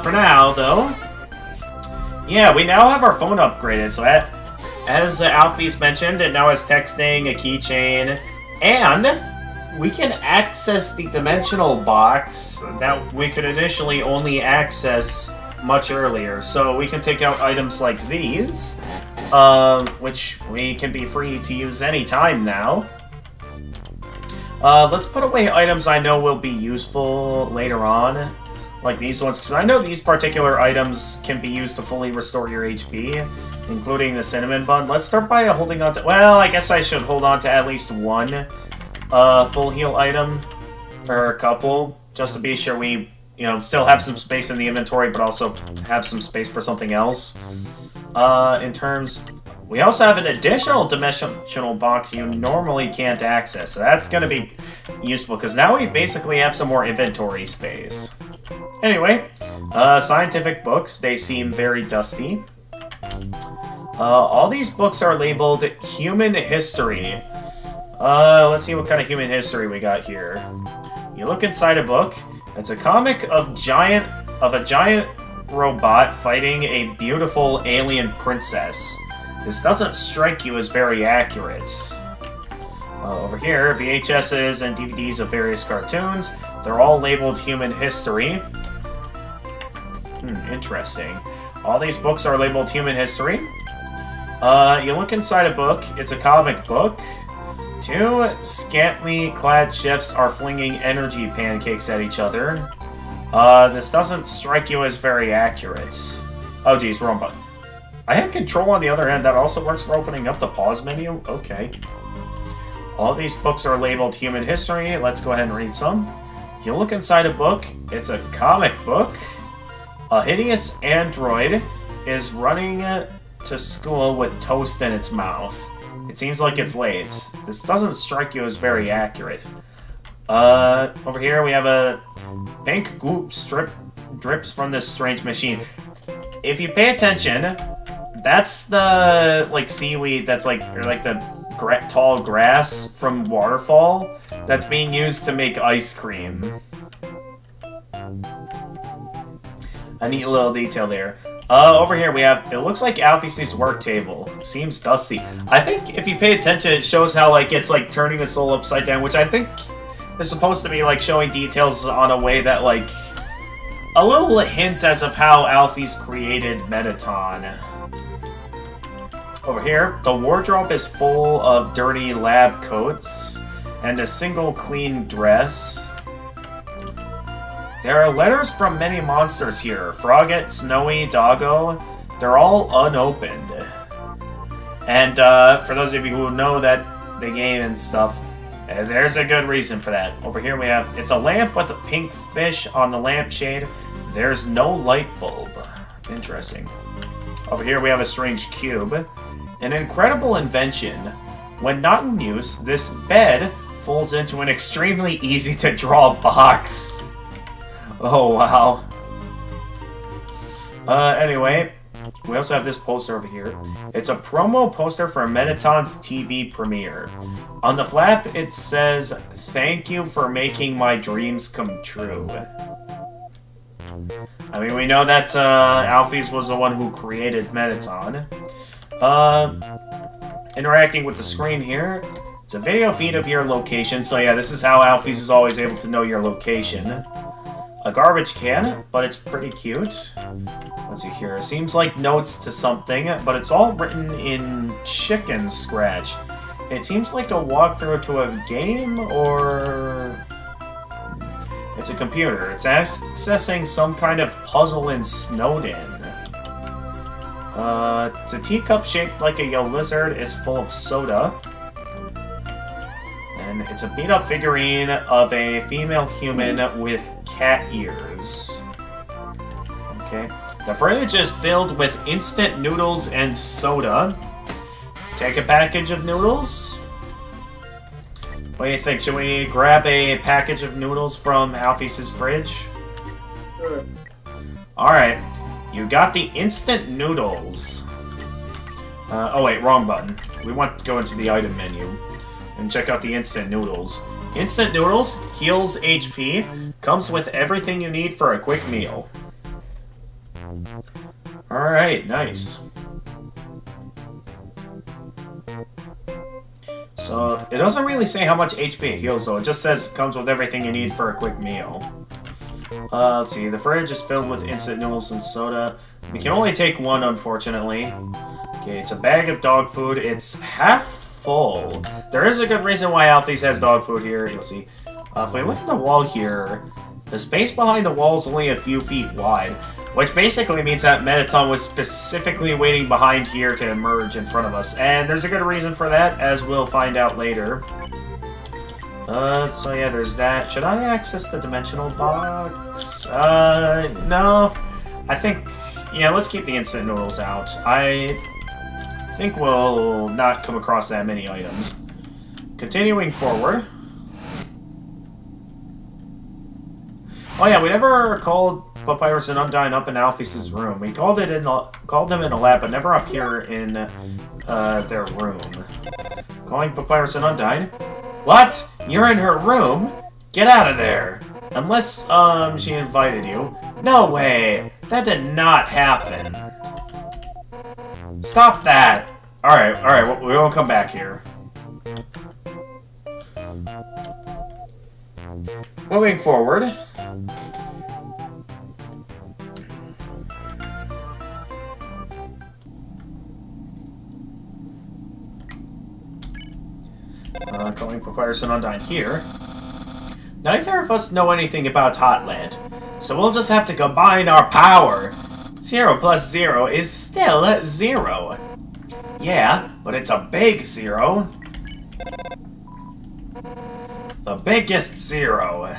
For now, though, yeah, we now have our phone upgraded. So, as Alfie's mentioned, it now has texting, a keychain, and we can access the dimensional box that we could initially only access much earlier. So we can take out items like these, which we can be free to use anytime now. Let's put away items I know will be useful later on, like these ones, because I know these particular items can be used to fully restore your HP, including the cinnamon bun. Let's start by holding on to... Well, I guess I should hold on to at least one full heal item, or a couple, just to be sure we, you know, still have some space in the inventory, but also have some space for something else. In terms... We also have an additional dimensional box you normally can't access, so that's going to be useful, because now we basically have some more inventory space. Anyway, scientific books, they seem very dusty. All these books are labeled Human History. Let's see what kind of human history we got here. You look inside a book, it's a comic of a giant robot fighting a beautiful alien princess. This doesn't strike you as very accurate. Over here, VHSs and DVDs of various cartoons. They're all labeled Human History. Interesting. All these books are labeled Human History. You look inside a book. It's a comic book. Two scantily clad chefs are flinging energy pancakes at each other. This doesn't strike you as very accurate. Oh geez, wrong button. I have control on the other end. That also works for opening up the pause menu? Okay. All these books are labeled Human History. Let's go ahead and read some. You look inside a book. It's a comic book. A hideous android is running to school with toast in its mouth. It seems like it's late. This doesn't strike you as very accurate. Over here we have a pink goop drips from this strange machine. If you pay attention, that's the, like, seaweed that's, like, or, like, the tall grass from Waterfall that's being used to make ice cream. A neat little detail there. Over here we have, it looks like Alphys' work table. Seems dusty. I think if you pay attention, it shows how, like, it's, like, turning the soul upside down, which I think is supposed to be, like, showing details on a way that, like, a little hint as of how Alphys created Mettaton. Over here, the wardrobe is full of dirty lab coats and a single clean dress. There are letters from many monsters here. Frogget, Snowy, Doggo. They're all unopened. And for those of you who know that the game and stuff, there's a good reason for that. Over here we have, it's a lamp with a pink fish on the lampshade. There's no light bulb. Interesting. Over here we have a strange cube. An incredible invention. When not in use, this bed folds into an extremely easy to draw box. Oh, wow. Anyway, we also have this poster over here. It's a promo poster for Mettaton's TV premiere. On the flap, it says, "Thank you for making my dreams come true." I mean, we know that Alphys was the one who created Mettaton. Interacting with the screen here. It's a video feed of your location. So yeah, this is how Alphys is always able to know your location. A garbage can, but it's pretty cute. Let's see here. It seems like notes to something, but it's all written in chicken scratch. It seems like a walkthrough to a game, or... It's a computer. It's accessing some kind of puzzle in Snowden. It's a teacup shaped like a yellow lizard. It's full of soda. And it's a beat-up figurine of a female human with cat ears. Okay. The fridge is filled with instant noodles and soda. Take a package of noodles. What do you think? Should we grab a package of noodles from Alphys' fridge? Sure. Alright. You got the instant noodles. Oh wait, wrong button. We want to go into the item menu and check out the instant noodles. Instant noodles heals HP, comes with everything you need for a quick meal. Alright, nice. So, it doesn't really say how much HP it heals though, it just says comes with everything you need for a quick meal. Let's see, the fridge is filled with instant noodles and soda. We can only take one, unfortunately. Okay, it's a bag of dog food. It's half full. There is a good reason why Alphys has dog food here, you'll see. If we look at the wall here, the space behind the wall is only a few feet wide, which basically means that Mettaton was specifically waiting behind here to emerge in front of us. And there's a good reason for that, as we'll find out later. So yeah, there's that. Should I access the dimensional box? No. I think, yeah, let's keep the instant noodles out. think we'll not come across that many items. Continuing forward. Oh yeah, we never called Papyrus and Undyne up in Alphys' room. We called them in the lab, but never up here in their room. Calling Papyrus and Undyne. What? You're in her room? Get out of there! Unless, she invited you. No way! That did not happen. Stop that! Alright, we won't come back here. Moving forward. Calling Papyrus and Undyne here. Neither of us know anything about Hotland, so we'll just have to combine our power. 0 plus 0 is still 0. Yeah, but it's a big 0. The biggest 0.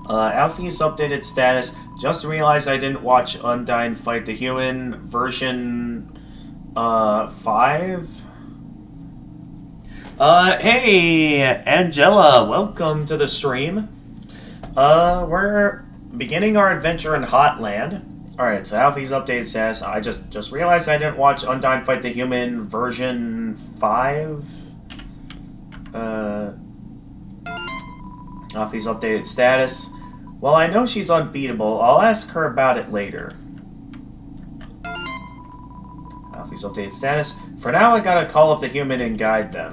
Alfie's updated status. Just realized I didn't watch Undyne fight the human version 5. Hey, Angela, welcome to the stream. We're beginning our adventure in Hotland. Alright, so Alfie's updated status. I just realized I didn't watch Undyne fight the human version 5. Alfie's updated status. Well, I know she's unbeatable. I'll ask her about it later. Alfie's updated status. For now, I gotta call up the human and guide them.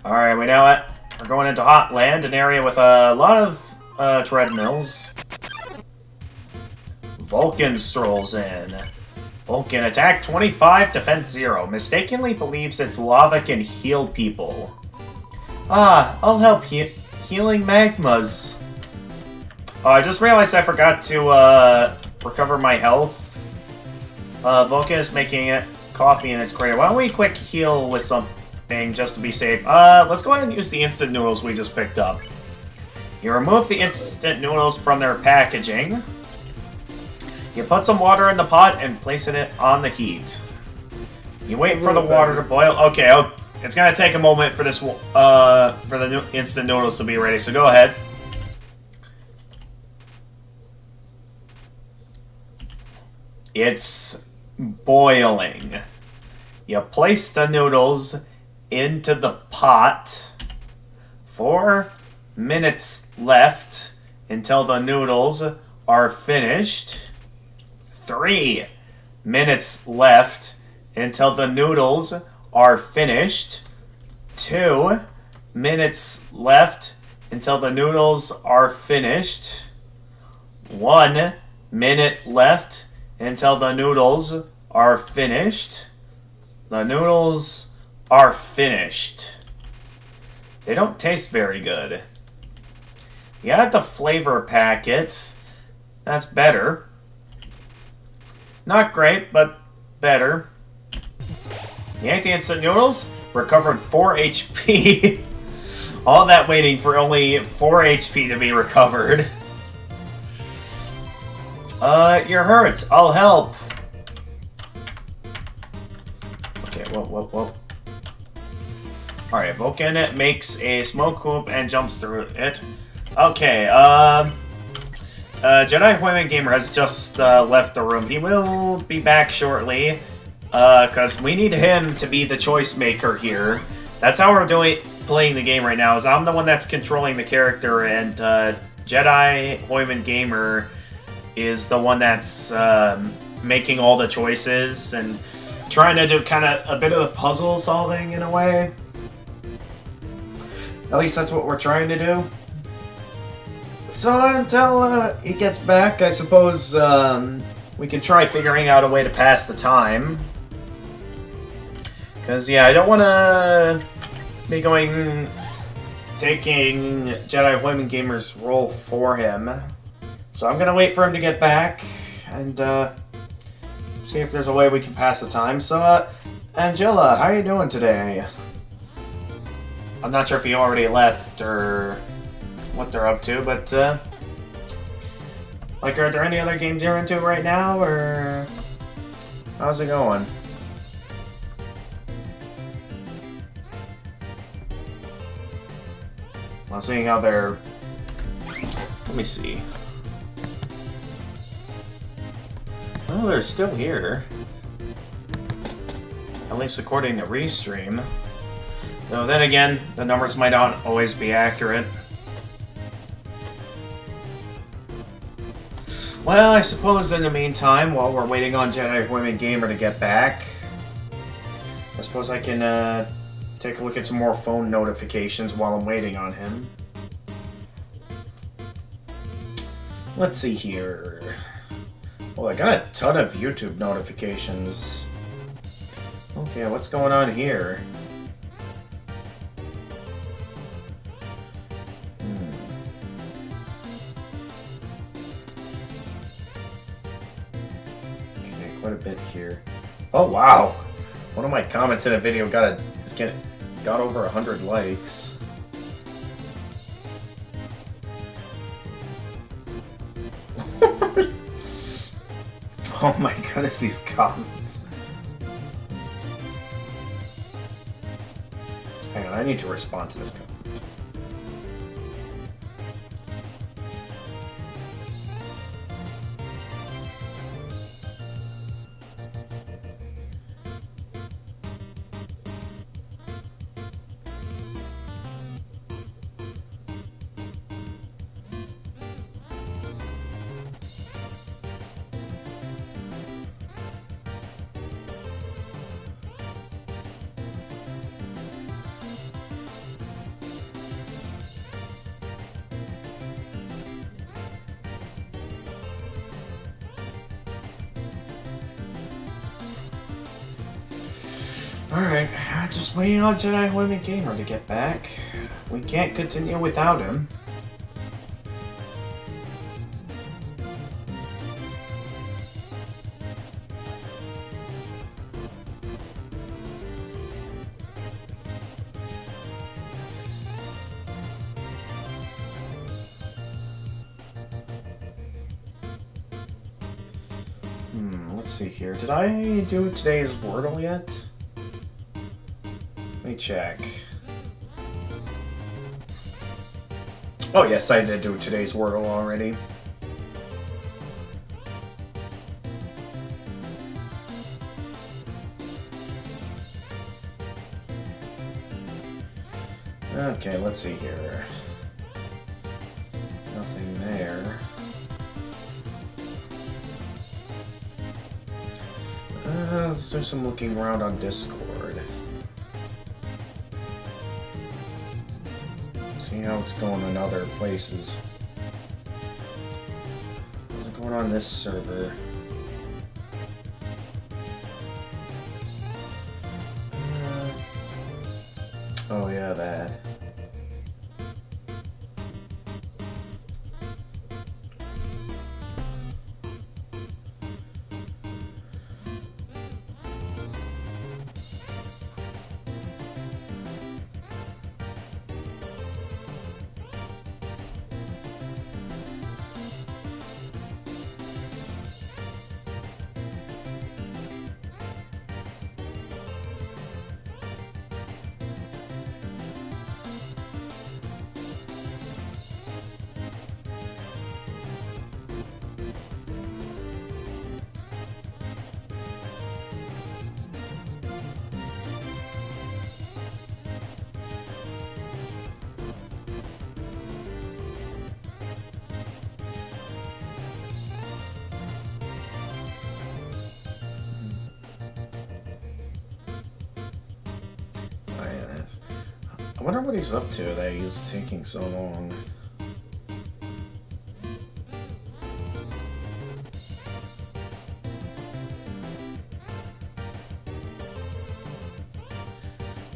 Alright, we know it. We're going into Hotland, an area with a lot of treadmills. Vulcan strolls in. Vulcan, attack 25, defense 0. Mistakenly believes its lava can heal people. Ah, I'll help healing magmas. Oh, I just realized I forgot to recover my health. Vulcan is making coffee in its crater. Why don't we quick heal with something just to be safe? Let's go ahead and use the instant noodles we just picked up. You remove the instant noodles from their packaging. You put some water in the pot and place it on the heat. You wait for the water to boil. Okay, it's gonna take a moment for this, for the instant noodles to be ready. So go ahead. It's boiling. You place the noodles into the pot. 4 minutes left until the noodles are finished. 3 minutes left until the noodles are finished. 2 minutes left until the noodles are finished. 1 minute left until the noodles are finished. The noodles are finished. They don't taste very good. You add the flavor packet. That's better. Not great, but better. You ate the instant noodles, recovered 4 HP. All that waiting for only 4 HP to be recovered. You're hurt. I'll help. Okay, whoa. Alright, Vulcan makes a smoke hoop and jumps through it. Okay, Jedi Women Gamer has just left the room. He will be back shortly, because we need him to be the choice maker here. That's how we're playing the game right now, is I'm the one that's controlling the character, and Jedi Women Gamer is the one that's making all the choices and trying to do kind of a bit of puzzle solving in a way. At least that's what we're trying to do. So until he gets back, I suppose we can try figuring out a way to pass the time. Because, yeah, I don't want to be taking Jedi Women Gamer's role for him. So I'm going to wait for him to get back and see if there's a way we can pass the time. So, Angela, how are you doing today? I'm not sure if you already left or what they're up to, but Like, are there any other games you're into right now, or how's it going? I'm seeing how they're... Let me see. Oh, they're still here. At least according to Restream. Though then again, the numbers might not always be accurate. Well, I suppose in the meantime, while we're waiting on Jedi Women Gamer to get back, I suppose I can take a look at some more phone notifications while I'm waiting on him. Let's see here. Oh, I got a ton of YouTube notifications. Okay, what's going on here? Okay, quite a bit here. Oh wow! One of my comments in a video got over 100 likes. Oh my goodness, these comments. Hang on, I need to respond to this comment. Alright, just waiting on Jedi Women Gamer to get back. We can't continue without him. Let's see here. Did I do today's Wordle yet? Let me check. Oh yes, I did do today's Wordle already. Okay, let's see here. Nothing there. Let's do some looking around on Discord. See how it's going in other places. How's it going on this server? Oh yeah, that. I wonder what he's up to that he's taking so long.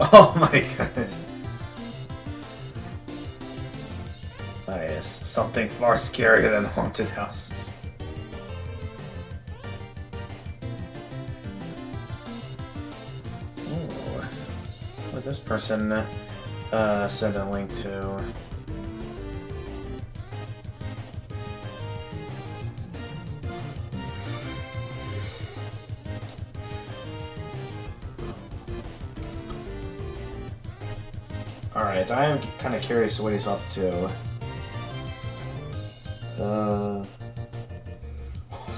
Oh my goodness. Oh yes, something far scarier than haunted houses. Ooh. What this person send a link to. Alright, I am kind of curious what he's up to.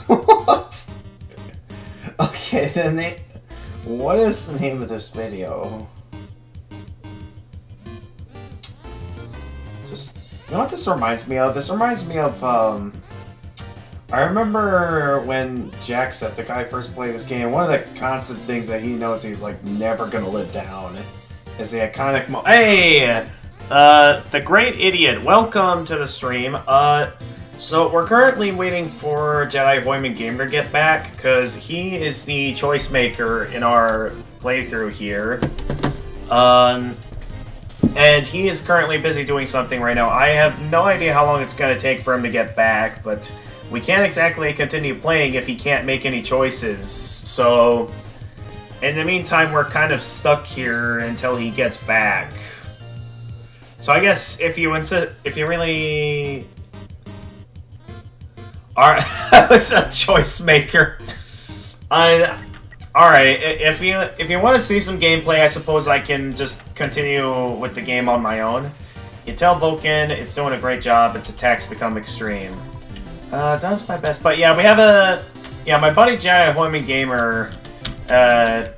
What? Okay, then what is the name of this video? Just, you know what this reminds me of? This reminds me of, I remember when Jacksepticeye first played this game, one of the constant things that he knows he's, like, never gonna live down is the iconic Hey! The Great Idiot, welcome to the stream. So we're currently waiting for Jedi Boyman Gamer to get back, because he is the choice maker in our playthrough here. And he is currently busy doing something right now. I have no idea how long it's going to take for him to get back, but we can't exactly continue playing if he can't make any choices. So, in the meantime, we're kind of stuck here until he gets back. So I guess if you really are it's a choice maker. Alright, if you want to see some gameplay, I suppose I can just continue with the game on my own. You tell Vulcan it's doing a great job, its attacks become extreme. That's my best, but yeah, we have my buddy Jedi Boyman Gamer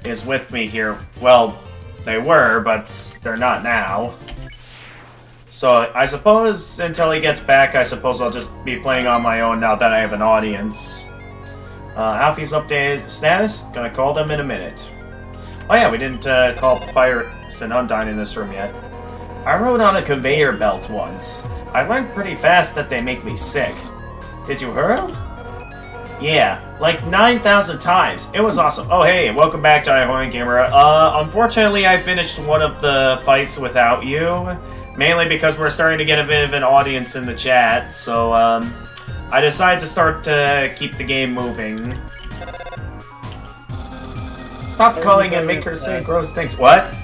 is with me here. Well, they were, but they're not now. So, I suppose until he gets back, I suppose I'll just be playing on my own now that I have an audience. Alfie's updated status. Gonna call them in a minute. Oh yeah, we didn't call Pirates and Undyne in this room yet. I rode on a conveyor belt once. I learned pretty fast that they make me sick. Did you hurl? Yeah, like 9,000 times. It was awesome. Oh hey, welcome back to Boyman Gamer. Unfortunately I finished one of the fights without you. Mainly because we're starting to get a bit of an audience in the chat, so I decided to start to keep the game moving. Stop calling and make her say gross things. What?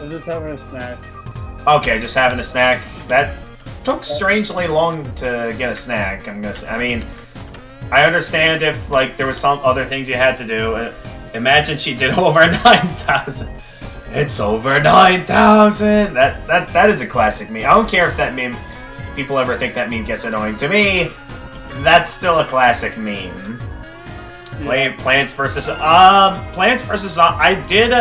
I'm just having a snack. Okay, just having a snack. That took strangely long to get a snack. I mean, I understand if like there was some other things you had to do. Imagine she did over 9,000. It's over 9,000! That is a classic meme. I don't care if that meme, people ever think that meme gets annoying. To me, that's still a classic meme. Yeah. Plants vs. I did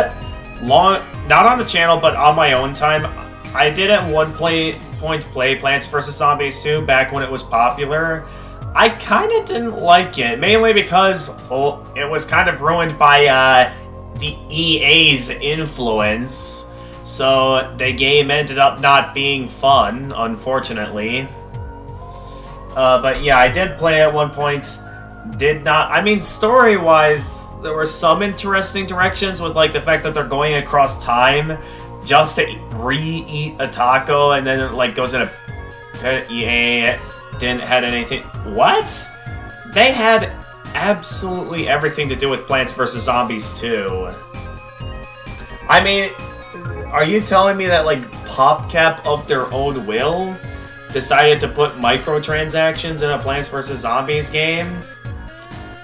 not on the channel, but on my own time, I did at one point play Plants vs. Zombies 2 back when it was popular. I kind of didn't like it, mainly because it was kind of ruined by the EA's influence, so the game ended up not being fun, unfortunately. But yeah, I did play at one point. I mean, story-wise, there were some interesting directions with like the fact that they're going across time just to re-eat a taco, and then it like goes in a pit. EA didn't have anything. What? They had absolutely everything to do with Plants vs. Zombies 2. I mean, are you telling me that, like, PopCap of their own will decided to put microtransactions in a Plants vs. Zombies game?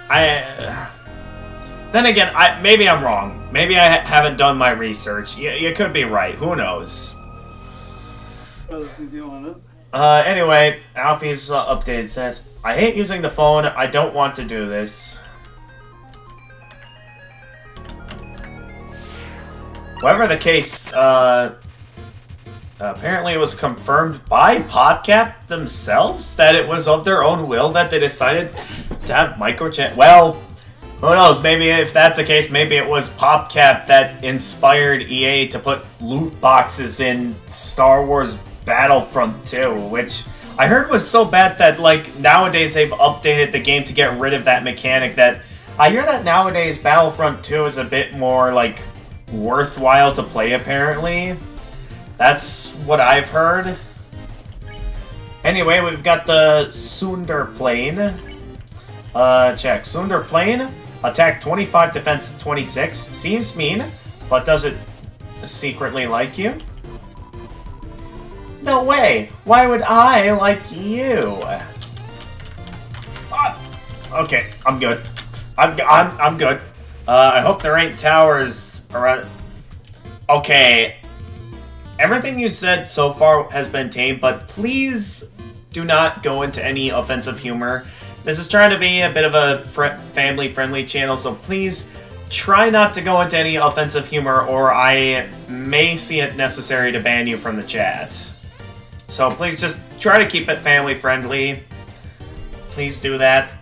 Then again, maybe I'm wrong. Maybe I haven't done my research. You could be right. Who knows? Anyway, Alfie's update says, I hate using the phone. I don't want to do this. Whatever the case, apparently it was confirmed by PodCap themselves that it was of their own will that they decided to have microchat. Well, who knows? Maybe if that's the case, maybe it was PopCap that inspired EA to put loot boxes in Star Wars Battlefront 2, which I heard was so bad that, like, nowadays they've updated the game to get rid of that mechanic. That I hear that nowadays Battlefront 2 is a bit more, like, worthwhile to play, apparently. That's what I've heard. Anyway, we've got the Sundar plane. Check. Sundar plane. Attack 25, defense 26. Seems mean, but does it secretly like you? No way! Why would I like you? Okay, I'm good. I'm good. I hope there ain't towers around. Okay. everything you said so far has been tame, but please do not go into any offensive humor. This is trying to be a bit of a family-friendly channel, so please try not to go into any offensive humor, or I may see it necessary to ban you from the chat. So please just try to keep it family-friendly. Please do that.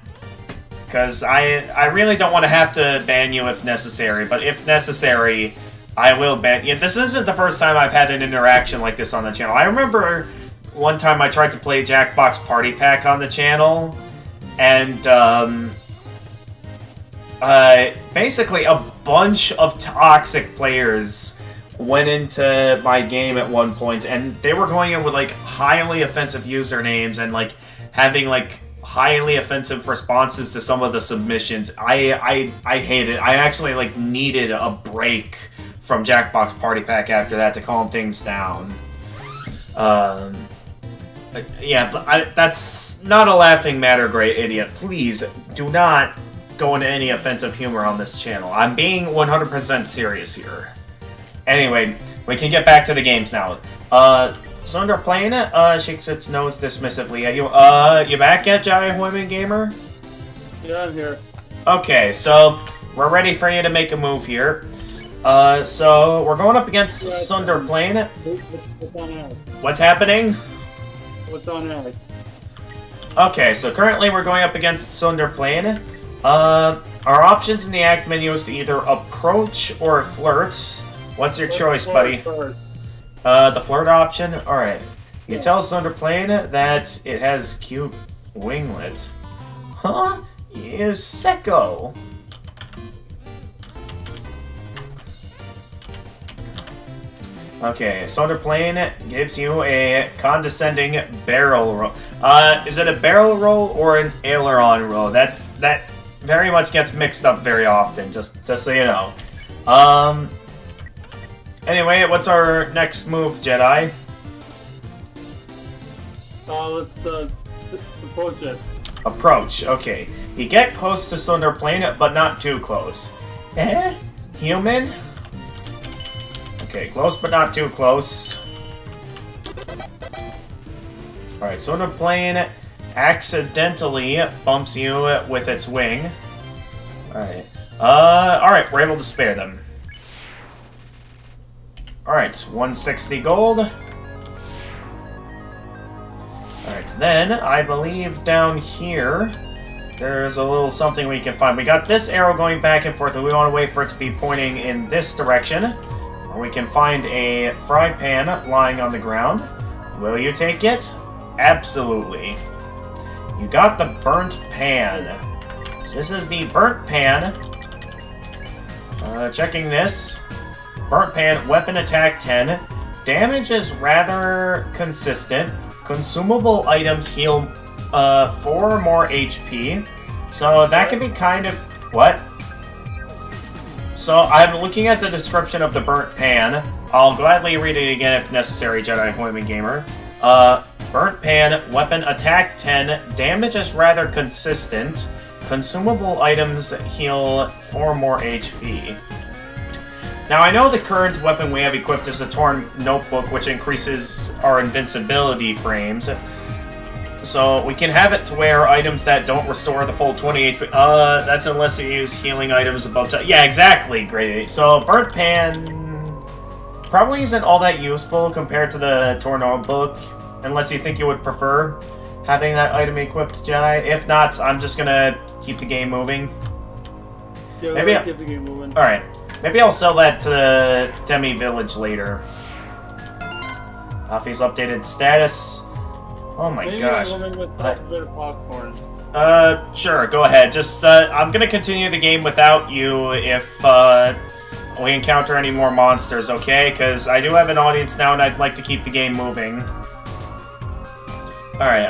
Because I really don't want to have to ban you if necessary, but if necessary, I will ban you. This isn't the first time I've had an interaction like this on the channel. I remember one time I tried to play Jackbox Party Pack on the channel, and basically a bunch of toxic players went into my game at one point, and they were going in with like highly offensive usernames and like having like highly offensive responses to some of the submissions. I hate it. I actually like needed a break from Jackbox Party Pack after that to calm things down. Yeah, that's not a laughing matter, great idiot. Please do not go into any offensive humor on this channel. I'm being 100% serious here. Anyway, we can get back to the games now. Sunder playing it, shakes its nose dismissively at you. You back yet, Jai Women Gamer? Yeah, I'm here. Okay, so we're ready for you to make a move here. So we're going up against Sunder playing it. What's on air? What's happening? What's on air? Okay, so currently we're going up against Sunder playing it. Our options in the act menu is to either approach or flirt. What's your choice, buddy? The flirt option? Alright. You tell Sunder playing that it has cute winglets. Huh? You sicko. Okay, Sunder playing gives you a condescending barrel roll. Is it a barrel roll or an aileron roll? That very much gets mixed up very often, just so you know. Anyway, what's our next move, Jedi? Let's approach it. Approach, okay. You get close to Sunder Planet, but not too close. Eh? Human? Okay, close but not too close. Alright, Sunder Planet accidentally bumps you with its wing. Alright. Alright, we're able to spare them. Alright, 160 gold. Alright, then, I believe down here, there's a little something we can find. We got this arrow going back and forth, and we want to wait for it to be pointing in this direction. Or we can find a fry pan lying on the ground. Will you take it? Absolutely. You got the burnt pan. So this is the burnt pan. Checking this. Burnt pan, weapon attack 10. Damage is rather consistent. Consumable items heal 4 more HP. So that could be kind of... What? So I'm looking at the description of the burnt pan. I'll gladly read it again if necessary, Jedi Women Gamer. Burnt pan, weapon attack 10. Damage is rather consistent. Consumable items heal 4 more HP. Now, I know the current weapon we have equipped is the Torn Notebook, which increases our invincibility frames. So, we can have it to where items that don't restore the full 20 HP... that's unless you use healing items above... Yeah, exactly, great. So, Burnt Pan probably isn't all that useful compared to the Torn Notebook, unless you think you would prefer having that item equipped, Jedi. If not, I'm just gonna keep the game moving. Yeah, Maybe keep the game moving. Alright. Maybe I'll sell that to the Demi Village later. Coffee's updated status. Oh my gosh. With a bit of popcorn. Sure, go ahead. Just, I'm gonna continue the game without you if, we encounter any more monsters, okay? Because I do have an audience now and I'd like to keep the game moving. Alright,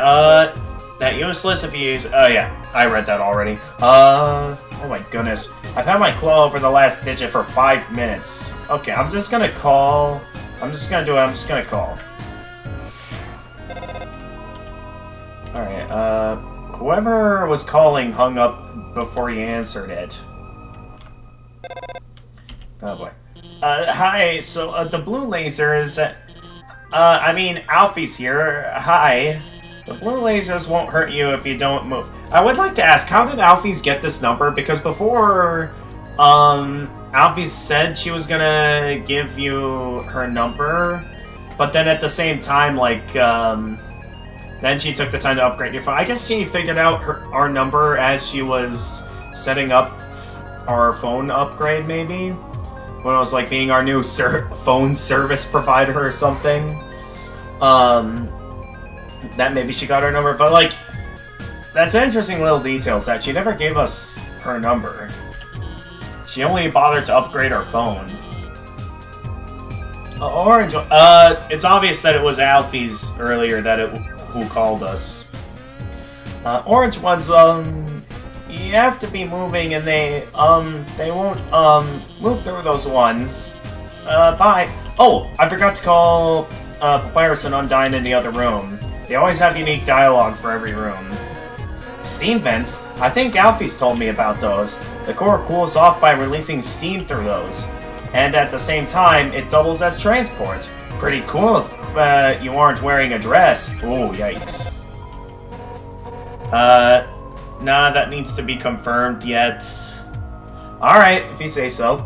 that useless if you use... Oh, yeah. I read that already. Oh my goodness. I've had my claw over the last digit for 5 minutes. Okay, I'm just gonna call... I'm just gonna call. Alright, whoever was calling hung up before you answered it. Oh boy. Hi, so, the blue laser is... I mean, Alfie's here. Hi. The blue lasers won't hurt you if you don't move. I would like to ask, how did Alfie's get this number? Because before, Alfie said she was gonna give you her number, but then at the same time, like, then she took the time to upgrade your phone. I guess she figured out our number as she was setting up our phone upgrade, maybe? When it was like being our new phone service provider or something. That maybe she got our number, but like, that's an interesting little details that she never gave us her number. She only bothered to upgrade our phone. Orange, it's obvious that it was Alfie's earlier who called us. Orange ones, you have to be moving and they won't, move through those ones. Bye. Oh, I forgot to call, Papyrus and Undyne in the other room. They always have unique dialogue for every room. Steam vents? I think Alfie's told me about those. The core cools off by releasing steam through those. And at the same time, it doubles as transport. Pretty cool if you aren't wearing a dress. Ooh, yikes. Nah, that needs to be confirmed yet. Alright, if you say so.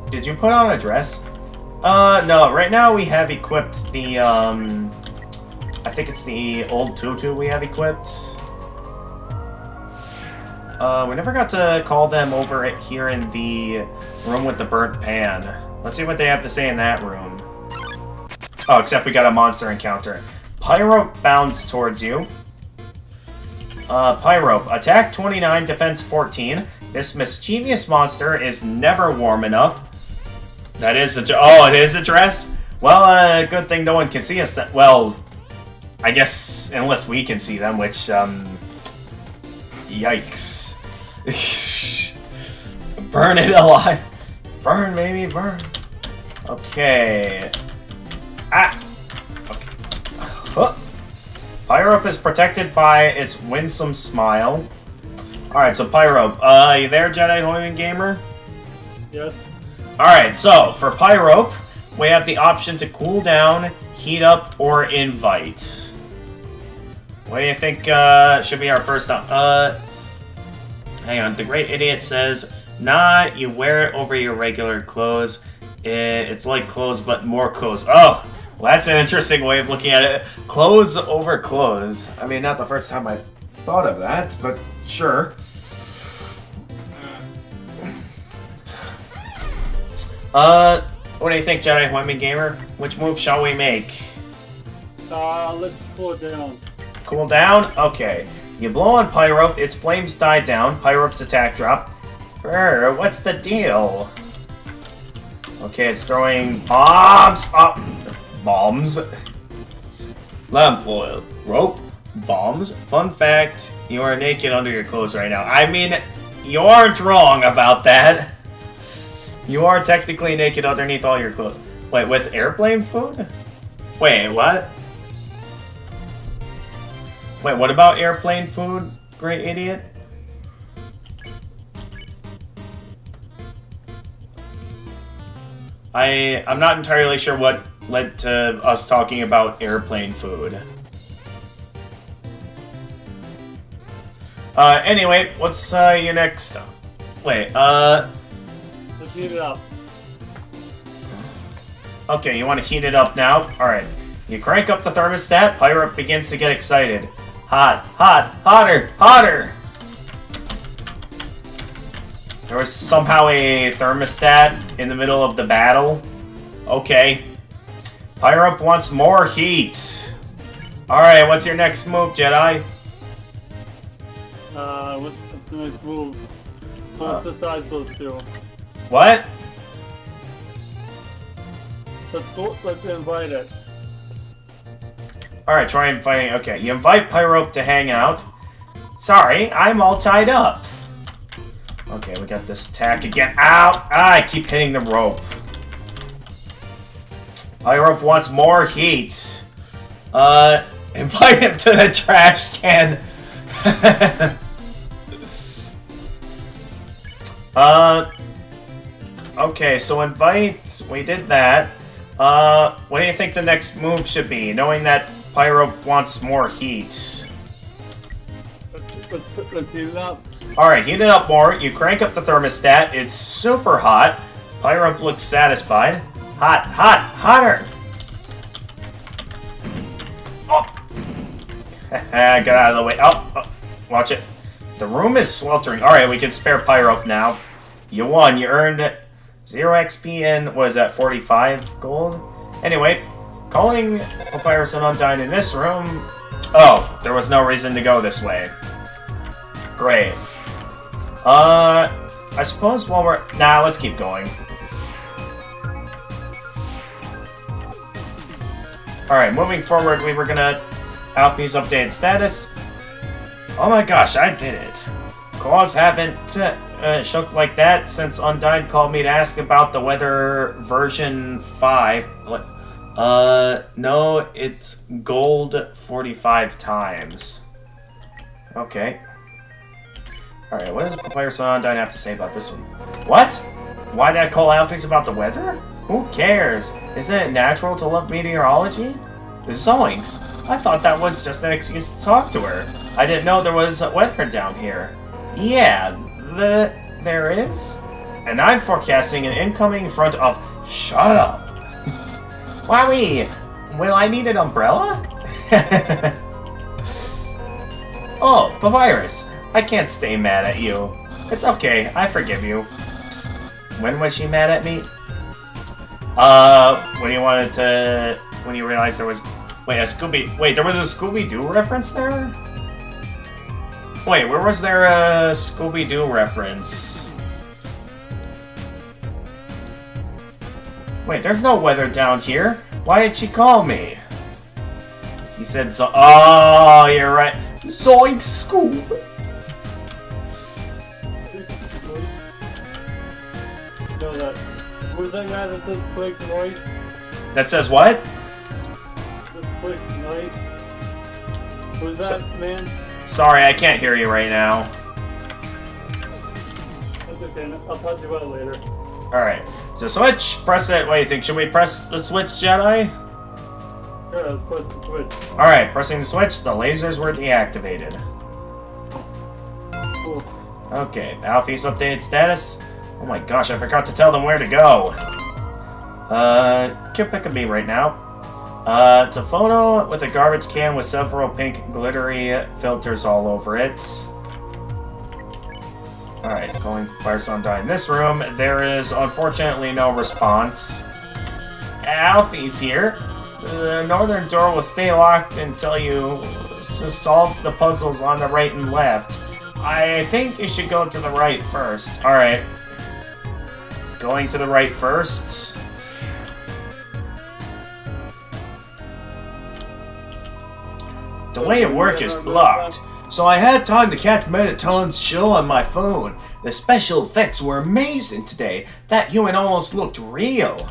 Did you put on a dress? No, right now we have equipped the, I think it's the old tutu we have equipped. We never got to call them over here in the room with the burnt pan. Let's see what they have to say in that room. Oh, except we got a monster encounter. Pyrope bounds towards you. Pyrope, attack 29, defense 14. This mischievous monster is never warm enough. That is oh, it is a dress? Well, good thing no one can see us. Well, I guess unless we can see them, which, yikes. Burn it alive. Burn, baby, burn. Okay. Ah! Okay. Huh. Pyrope is protected by its winsome smile. Alright, so Pyrope. You there, Jedi Hoyman Gamer? Yes. Alright, so for Pyrope, we have the option to cool down, heat up, or invite. What do you think should be our first hang on, the Great Idiot says, nah, you wear it over your regular clothes. It's like clothes, but more clothes. Oh, well, that's an interesting way of looking at it. Clothes over clothes. I mean, not the first time I thought of that, but sure. What do you think, Jedi Hoyman Gamer? Which move shall we make? Let's cool it down. Cool down? Okay. You blow on Pyrope, its flames die down. Pyrope's attack drop. Brr, what's the deal? Okay, it's throwing bombs up. Bombs. Lamp oil. Rope. Bombs. Fun fact, you are naked under your clothes right now. I mean, you aren't wrong about that. You are technically naked underneath all your clothes. Wait, with airplane food? Wait, what? Wait, what about airplane food, Great Idiot? I'm not entirely sure what led to us talking about airplane food. Anyway, what's your next... Wait, Let's heat it up. Okay, you want to heat it up now? Alright. You crank up the thermostat, Pyrope begins to get excited. Hot, hot, hotter, hotter! There was somehow a thermostat in the middle of the battle. Okay. Pyrope wants more heat. Alright, what's your next move, Jedi? What's the next move? What's besides those two? What? Let's invite it. Alright, try inviting. Okay, you invite Pyrope to hang out. Sorry, I'm all tied up. Okay, we got this attack again. Ow! Ah, I keep hitting the rope. Pyrope wants more heat. Invite him to the trash can. Okay, so invite. We did that. What do you think the next move should be, knowing that Pyro wants more heat? Let's heat it up. Alright, heat it up more. You crank up the thermostat. It's super hot. Pyro looks satisfied. Hot, hot, hotter! Oh! Get out of the way. Oh, watch it. The room is sweltering. Alright, we can spare Pyro now. You won. You earned 0 XP and, what is that, 45 gold? Anyway, calling Papyrus and Undyne in this room... Oh, there was no reason to go this way. Great. I suppose while we're... Nah, let's keep going. Alright, moving forward, we were gonna... Alfie's updated status. Oh my gosh, I did it. Claws haven't shook like that since Undyne called me to ask about the weather version 5. No, it's gold 45 times. Okay. Alright, what does Papyrus and Undyne have to say about this one? What? Why did I call Alphys about the weather? Who cares? Isn't it natural to love meteorology? Zoinks! I thought that was just an excuse to talk to her. I didn't know there was weather down here. Yeah, there is? And I'm forecasting an incoming front of... Shut up! Wowee! Will I need an umbrella? Oh, Papyrus! I can't stay mad at you. It's okay, I forgive you. Psst. When was she mad at me? When you wanted to... When you realized there was... Wait, there was a Scooby-Doo reference there? Wait, where was there a Scooby-Doo reference? Wait, there's no weather down here. Why did she call me? He said so. Oh, you're right. Zoink Scoob. No, that. Who's that guy that says quick noise? That says what? Quick noise. Who's that man? Sorry, I can't hear you right now. That's okay. I'll talk to you about it later. Alright. So switch. Press it. What do you think? Should we press the switch, Jedi? Sure, let's press the switch. Alright, pressing the switch. The lasers were deactivated. Cool. Okay, Alfie's updated status. Oh my gosh, I forgot to tell them where to go. Can't pick a me right now. It's a photo with a garbage can with several pink glittery filters all over it. Alright, calling Papyrus and Undyne in this room. There is unfortunately no response. Alfie's here. The northern door will stay locked until you solve the puzzles on the right and left. I think you should go to the right first. Alright. Going to the right first. The way it works is blocked, so I had time to catch Mettaton's show on my phone. The special effects were amazing today. That human almost looked real.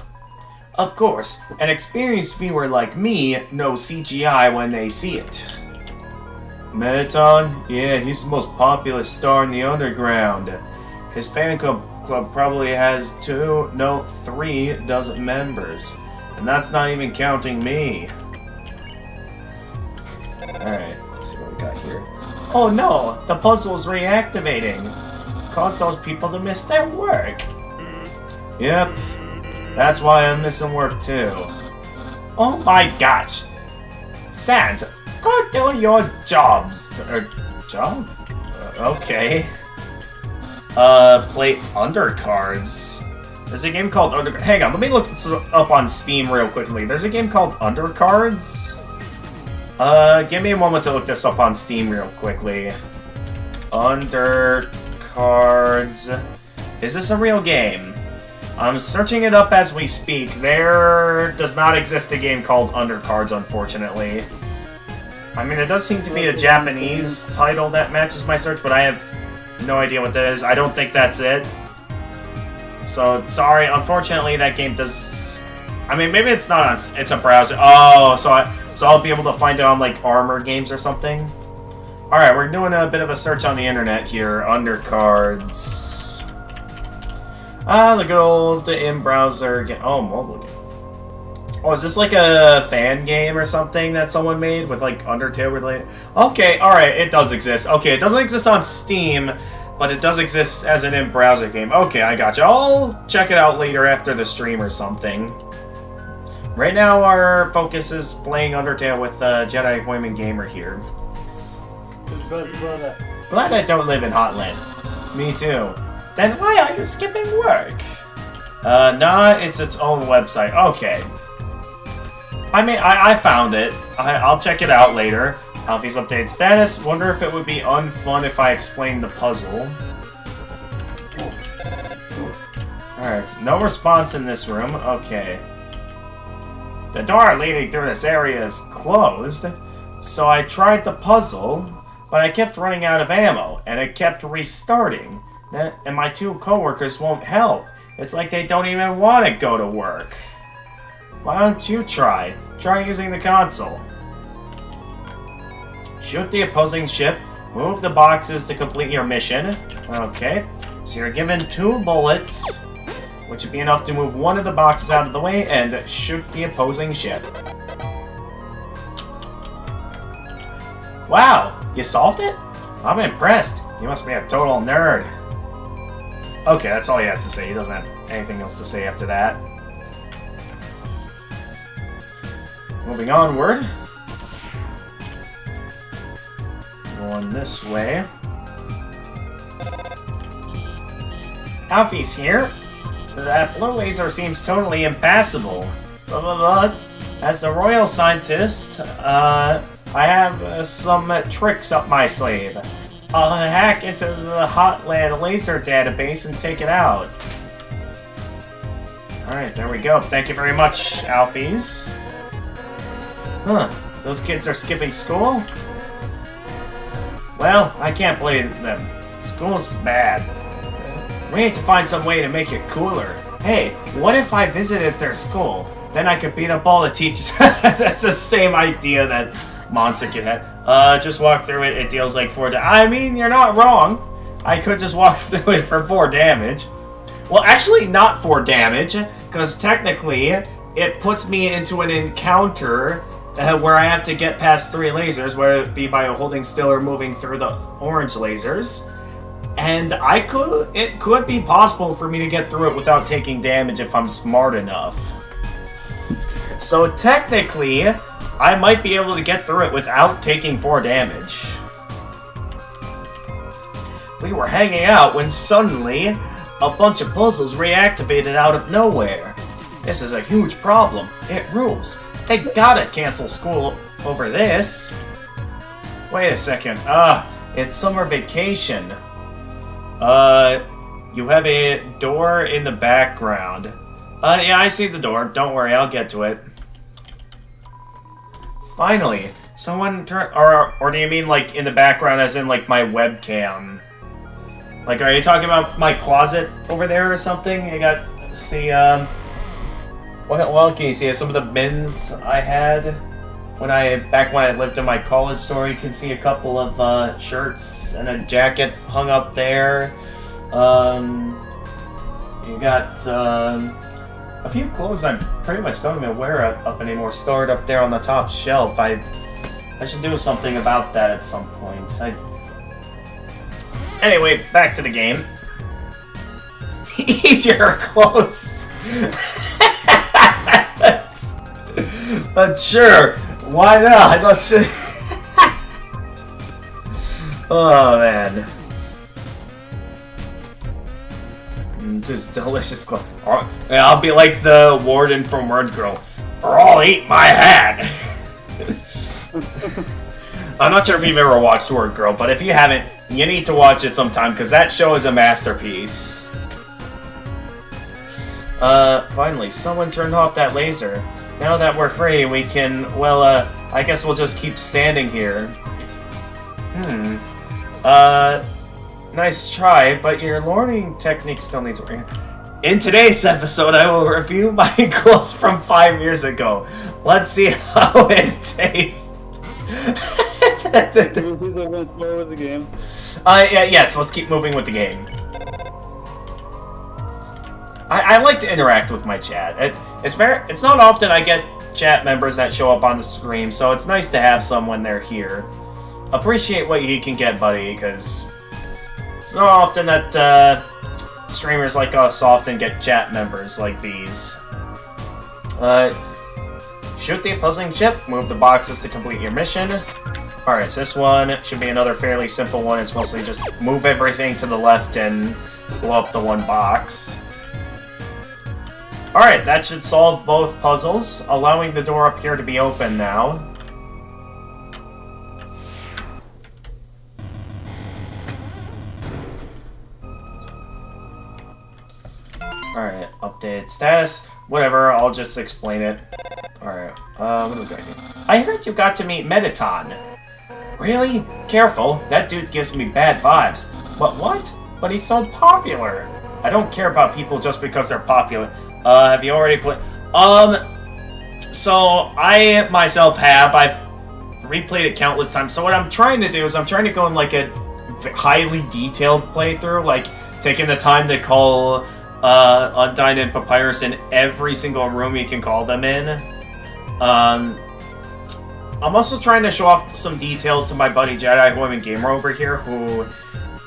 Of course, an experienced viewer like me knows CGI when they see it. Mettaton? Yeah, he's the most popular star in the underground. His fan club probably has 3 dozen members. And that's not even counting me. Alright, let's see what we got here. Oh no! The puzzle's reactivating! Cause those people to miss their work! Yep. That's why I'm missing work too. Oh my gosh! Sans, go do your jobs! Job? Okay. Play Undercards. There's a game called Undercards. Hang on, let me look this up on Steam real quickly. There's a game called Undercards? Give me a moment to look this up on Steam real quickly. Undercards. Is this a real game? I'm searching it up as we speak. There does not exist a game called Undercards, unfortunately. I mean, it does seem to be a Japanese title that matches my search, but I have no idea what that is. I don't think that's it. So, sorry, unfortunately that game does... I mean, maybe it's not on... It's a browser. Oh, so I'll be able to find it on, like, Armor Games or something. Alright, we're doing a bit of a search on the internet here. Undercards. The good old in-browser game. Oh, mobile game. Oh, is this like a fan game or something that someone made with like Undertale related? Okay, alright, it does exist. Okay, it doesn't exist on Steam, but it does exist as an in-browser game. Okay, I gotcha. I'll check it out later after the stream or something. Right now, our focus is playing Undertale with Jedi Hoyman Gamer here. Glad I don't live in Hotland. Me too. Then why are you skipping work? Nah, it's its own website. Okay. I found it. I'll check it out later. Alfie's updated status. Wonder if it would be unfun if I explained the puzzle. Alright, no response in this room. Okay. The door leading through this area is closed, so I tried the puzzle, but I kept running out of ammo, and it kept restarting. And my 2 coworkers won't help. It's like they don't even want to go to work. Why don't you try? Try using the console. Shoot the opposing ship, move the boxes to complete your mission. Okay, so you're given 2 bullets, which would be enough to move one of the boxes out of the way and shoot the opposing ship. Wow, you solved it? I'm impressed. You must be a total nerd. Okay, that's all he has to say. He doesn't have anything else to say after that. Moving onward. Going this way. Alfie's here. That blue laser seems totally impassable. But as the royal scientist, I have some tricks up my sleeve. I'll hack into the Hotland laser database and take it out. Alright, there we go. Thank you very much, Alfies. Huh, those kids are skipping school? Well, I can't blame them. School's bad. We need to find some way to make it cooler. Hey, what if I visited their school? Then I could beat up all the teachers. That's the same idea that Monster Kid had. Just walk through it. It deals like 4 damage. I mean, you're not wrong. I could just walk through it for 4 damage. Well, actually not 4 damage, because technically it puts me into an encounter where I have to get past 3 lasers, whether it be by holding still or moving through the orange lasers. And it could be possible for me to get through it without taking damage if I'm smart enough. So technically, I might be able to get through it without taking 4 damage. We were hanging out when suddenly a bunch of puzzles reactivated out of nowhere. This is a huge problem. It rules. They gotta cancel school over this. Wait a second. It's summer vacation. You have a door in the background. Yeah, I see the door. Don't worry, I'll get to it. Finally, someone turn... Or do you mean, like, in the background as in, like, my webcam? Like, are you talking about my closet over there or something? You got... See, Well, can you see some of the bins I had back when I lived in my college store? You can see a couple of shirts and a jacket hung up there. You got a few clothes I pretty much don't even wear up anymore, stored up there on the top shelf. I should do something about that at some point. Anyway, back to the game. Eat your clothes. But sure, why not? Let's just... Oh, man. Just delicious clothes. I'll be like the warden from Word Girl. Or I'll eat my hat. I'm not sure if you've ever watched Word Girl, but if you haven't, you need to watch it sometime, because that show is a masterpiece. Finally, someone turned off that laser. Now that we're free, we can, well, I guess we'll just keep standing here. Nice try, but your learning technique still needs work. In today's episode, I will review my clothes from 5 years ago. Let's see how it tastes. Yes, let's keep moving with the game. I like to interact with my chat. It's not often I get chat members that show up on the stream, so it's nice to have some when they're here. Appreciate what you can get, buddy, because it's not often that streamers like us often get chat members like these. Shoot the opposing ship, move the boxes to complete your mission. Alright, so this one should be another fairly simple one. It's mostly just move everything to the left and blow up the one box. Alright, that should solve both puzzles, allowing the door up here to be open now. Alright, updated status. Whatever, I'll just explain it. Alright, what do we got here? I heard you got to meet Mettaton. Really? Careful, that dude gives me bad vibes. But what? But he's so popular. I don't care about people just because they're popular. Have you already played? So I myself have. I've replayed it countless times. So what I'm trying to do is I'm trying to go in like a highly detailed playthrough, like taking the time to call Undyne and Papyrus in every single room you can call them in. I'm also trying to show off some details to my buddy Jedi Woman Gamer over here, who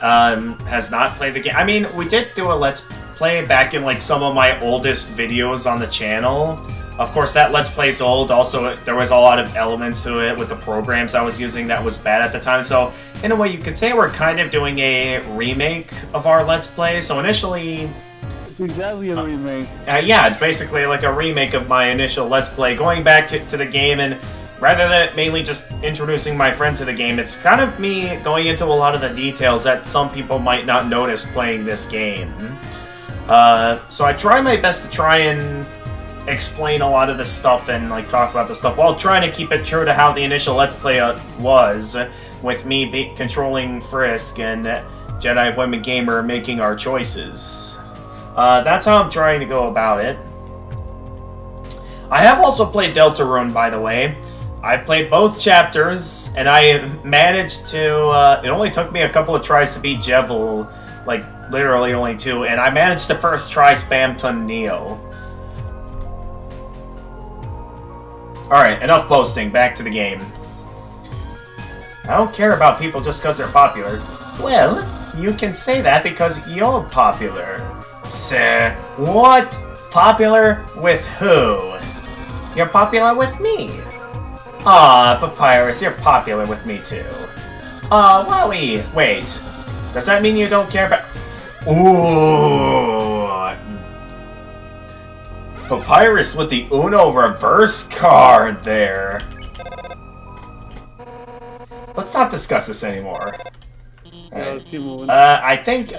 has not played the game. I mean, we did do a Let's Play back in like some of my oldest videos on the channel. Of course, that Let's Play's old. Also, there was a lot of elements to it with the programs I was using that was bad at the time. So, in a way, you could say we're kind of doing a remake of our Let's Play. So initially... It's exactly a remake. Yeah, it's basically like a remake of my initial Let's Play. Going back to the game, and rather than mainly just introducing my friend to the game, it's kind of me going into a lot of the details that some people might not notice playing this game. So I try my best to try and explain a lot of this stuff and like talk about the stuff while trying to keep it true to how the initial Let's Play was, with me controlling Frisk and Jedi Women Gamer making our choices. That's how I'm trying to go about it. I have also played Deltarune, by the way. I've played both chapters, and I managed to, it only took me a couple of tries to beat Jevil, like, literally only 2, and I managed to first try Spamton Neo. Alright, enough boasting, back to the game. I don't care about people just because they're popular. Well, you can say that because you're popular. Sir, what? Popular with who? You're popular with me. Aw, Papyrus, you're popular with me too. Aw, wowie. Wait, does that mean you don't care about... Ooh. Papyrus with the Uno reverse card there. Let's not discuss this anymore. Yeah, let's keep moving. I think,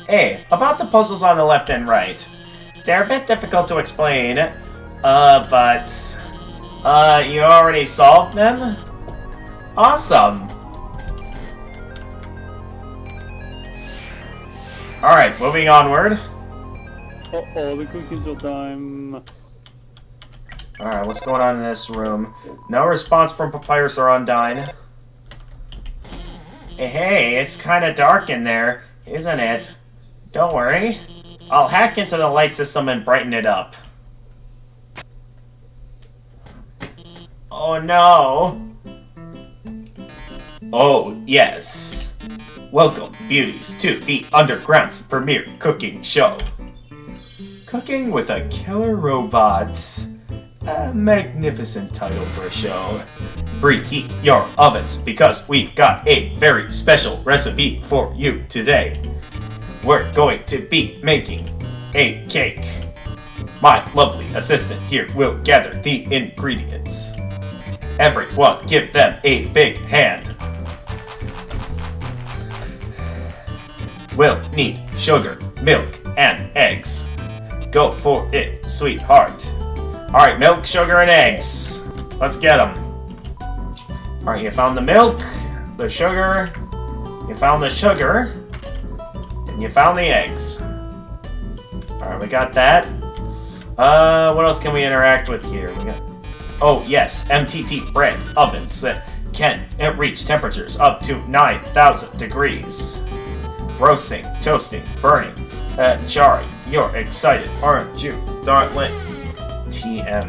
hey, about the puzzles on the left and right. They're a bit difficult to explain, but, you already solved them? Awesome! Alright, moving onward. Uh-oh, the cookie show time. Alright, what's going on in this room? No response from Papyrus or Undyne. Hey, it's kinda dark in there, isn't it? Don't worry. I'll hack into the light system and brighten it up. Oh no! Oh, yes. Welcome, beauties, to the Underground's premier cooking show. Cooking with a killer robot. A magnificent title for a show. Preheat your ovens because we've got a very special recipe for you today. We're going to be making a cake. My lovely assistant here will gather the ingredients. Everyone give them a big hand. We'll need sugar, milk, and eggs. Go for it, sweetheart. Alright, milk, sugar, and eggs. Let's get them. Alright, you found the milk, the sugar, you found the sugar, and you found the eggs. Alright, we got that. What else can we interact with here? We got... Oh, yes, MTT bread ovens that can reach temperatures up to 9,000 degrees. Roasting, toasting, burning. Jari, you're excited, aren't you, darling? TM.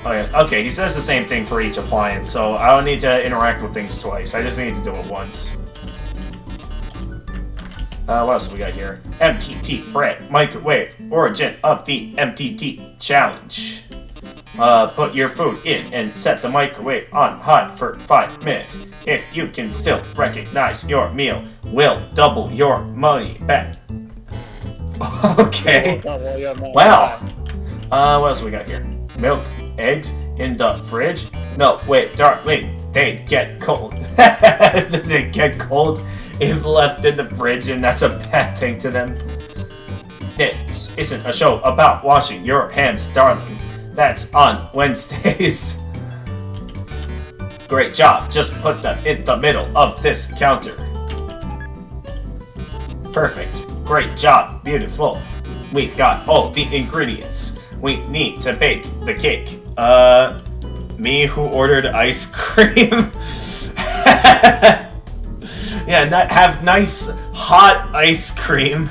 Okay, he says the same thing for each appliance, so I don't need to interact with things twice. I just need to do it once. What else do we got here? MTT bread microwave origin of the MTT challenge. Put your food in and set the microwave on high for 5 minutes. If you can still recognize your meal, we'll double your money back. Okay. Wow. What else we got here? Milk, eggs in the fridge? No, wait, darling, they get cold. They get cold if left in the fridge, and that's a bad thing to them. This isn't a show about washing your hands, darling. That's on Wednesdays. Great job. Just put them in the middle of this counter. Perfect. Great job. Beautiful. We've got all the ingredients. We need to bake the cake. Me who ordered ice cream. Yeah, have nice hot ice cream.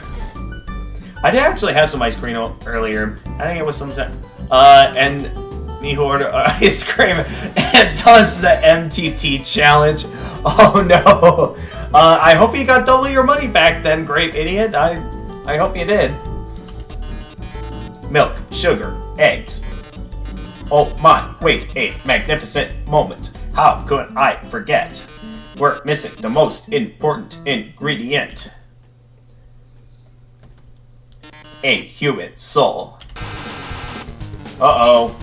I did actually have some ice cream earlier. I think it was sometime. And me who ordered ice cream and does the MTT challenge. Oh no. I hope you got double your money back then, great idiot. I hope you did. Milk, sugar, eggs. Oh my, wait, a magnificent moment. How could I forget? We're missing the most important ingredient. A human soul. Uh-oh.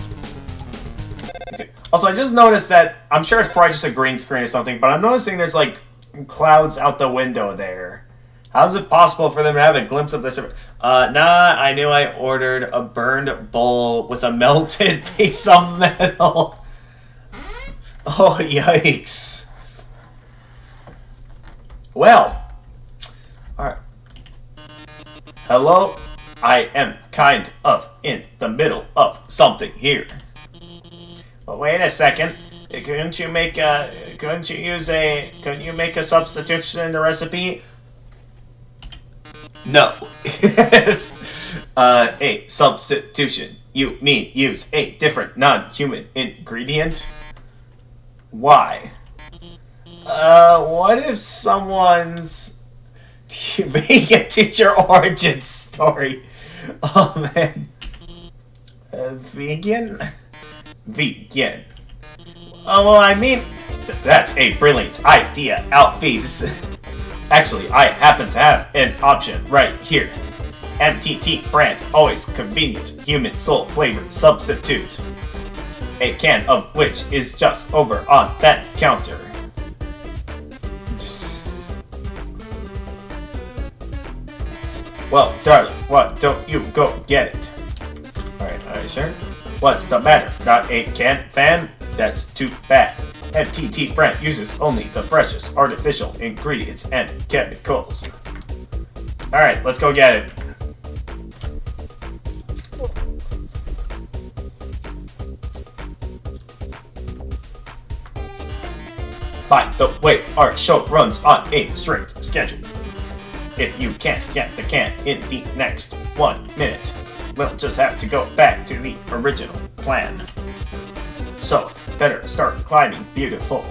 Okay. Also, I just noticed that, I'm sure it's probably just a green screen or something, but I'm noticing there's like clouds out the window there. How's it possible for them to have a glimpse of this? Nah, I knew I ordered a burned bowl with a melted piece of metal. Oh, yikes. Well. Alright. Hello? I am kind of in the middle of something here. But wait a second. Couldn't you make a substitution in the recipe? No. A substitution. You mean use a different non-human ingredient? Why? What if someone's being a teacher origin story? Oh man. Vegan? Vegan. Oh, well, I mean, that's a brilliant idea, Alphys. Actually, I happen to have an option right here. MTT brand, always convenient, human soul flavored substitute. A can of which is just over on that counter. Well, darling, why don't you go get it? Alright, sure. What's the matter? Not a can fan? That's too bad. MTT brand uses only the freshest artificial ingredients and chemicals. Alright, let's go get it. By the way, our show runs on a strict schedule. If you can't get the can in the next 1 minute, we'll just have to go back to the original plan. So, better start climbing, beautiful.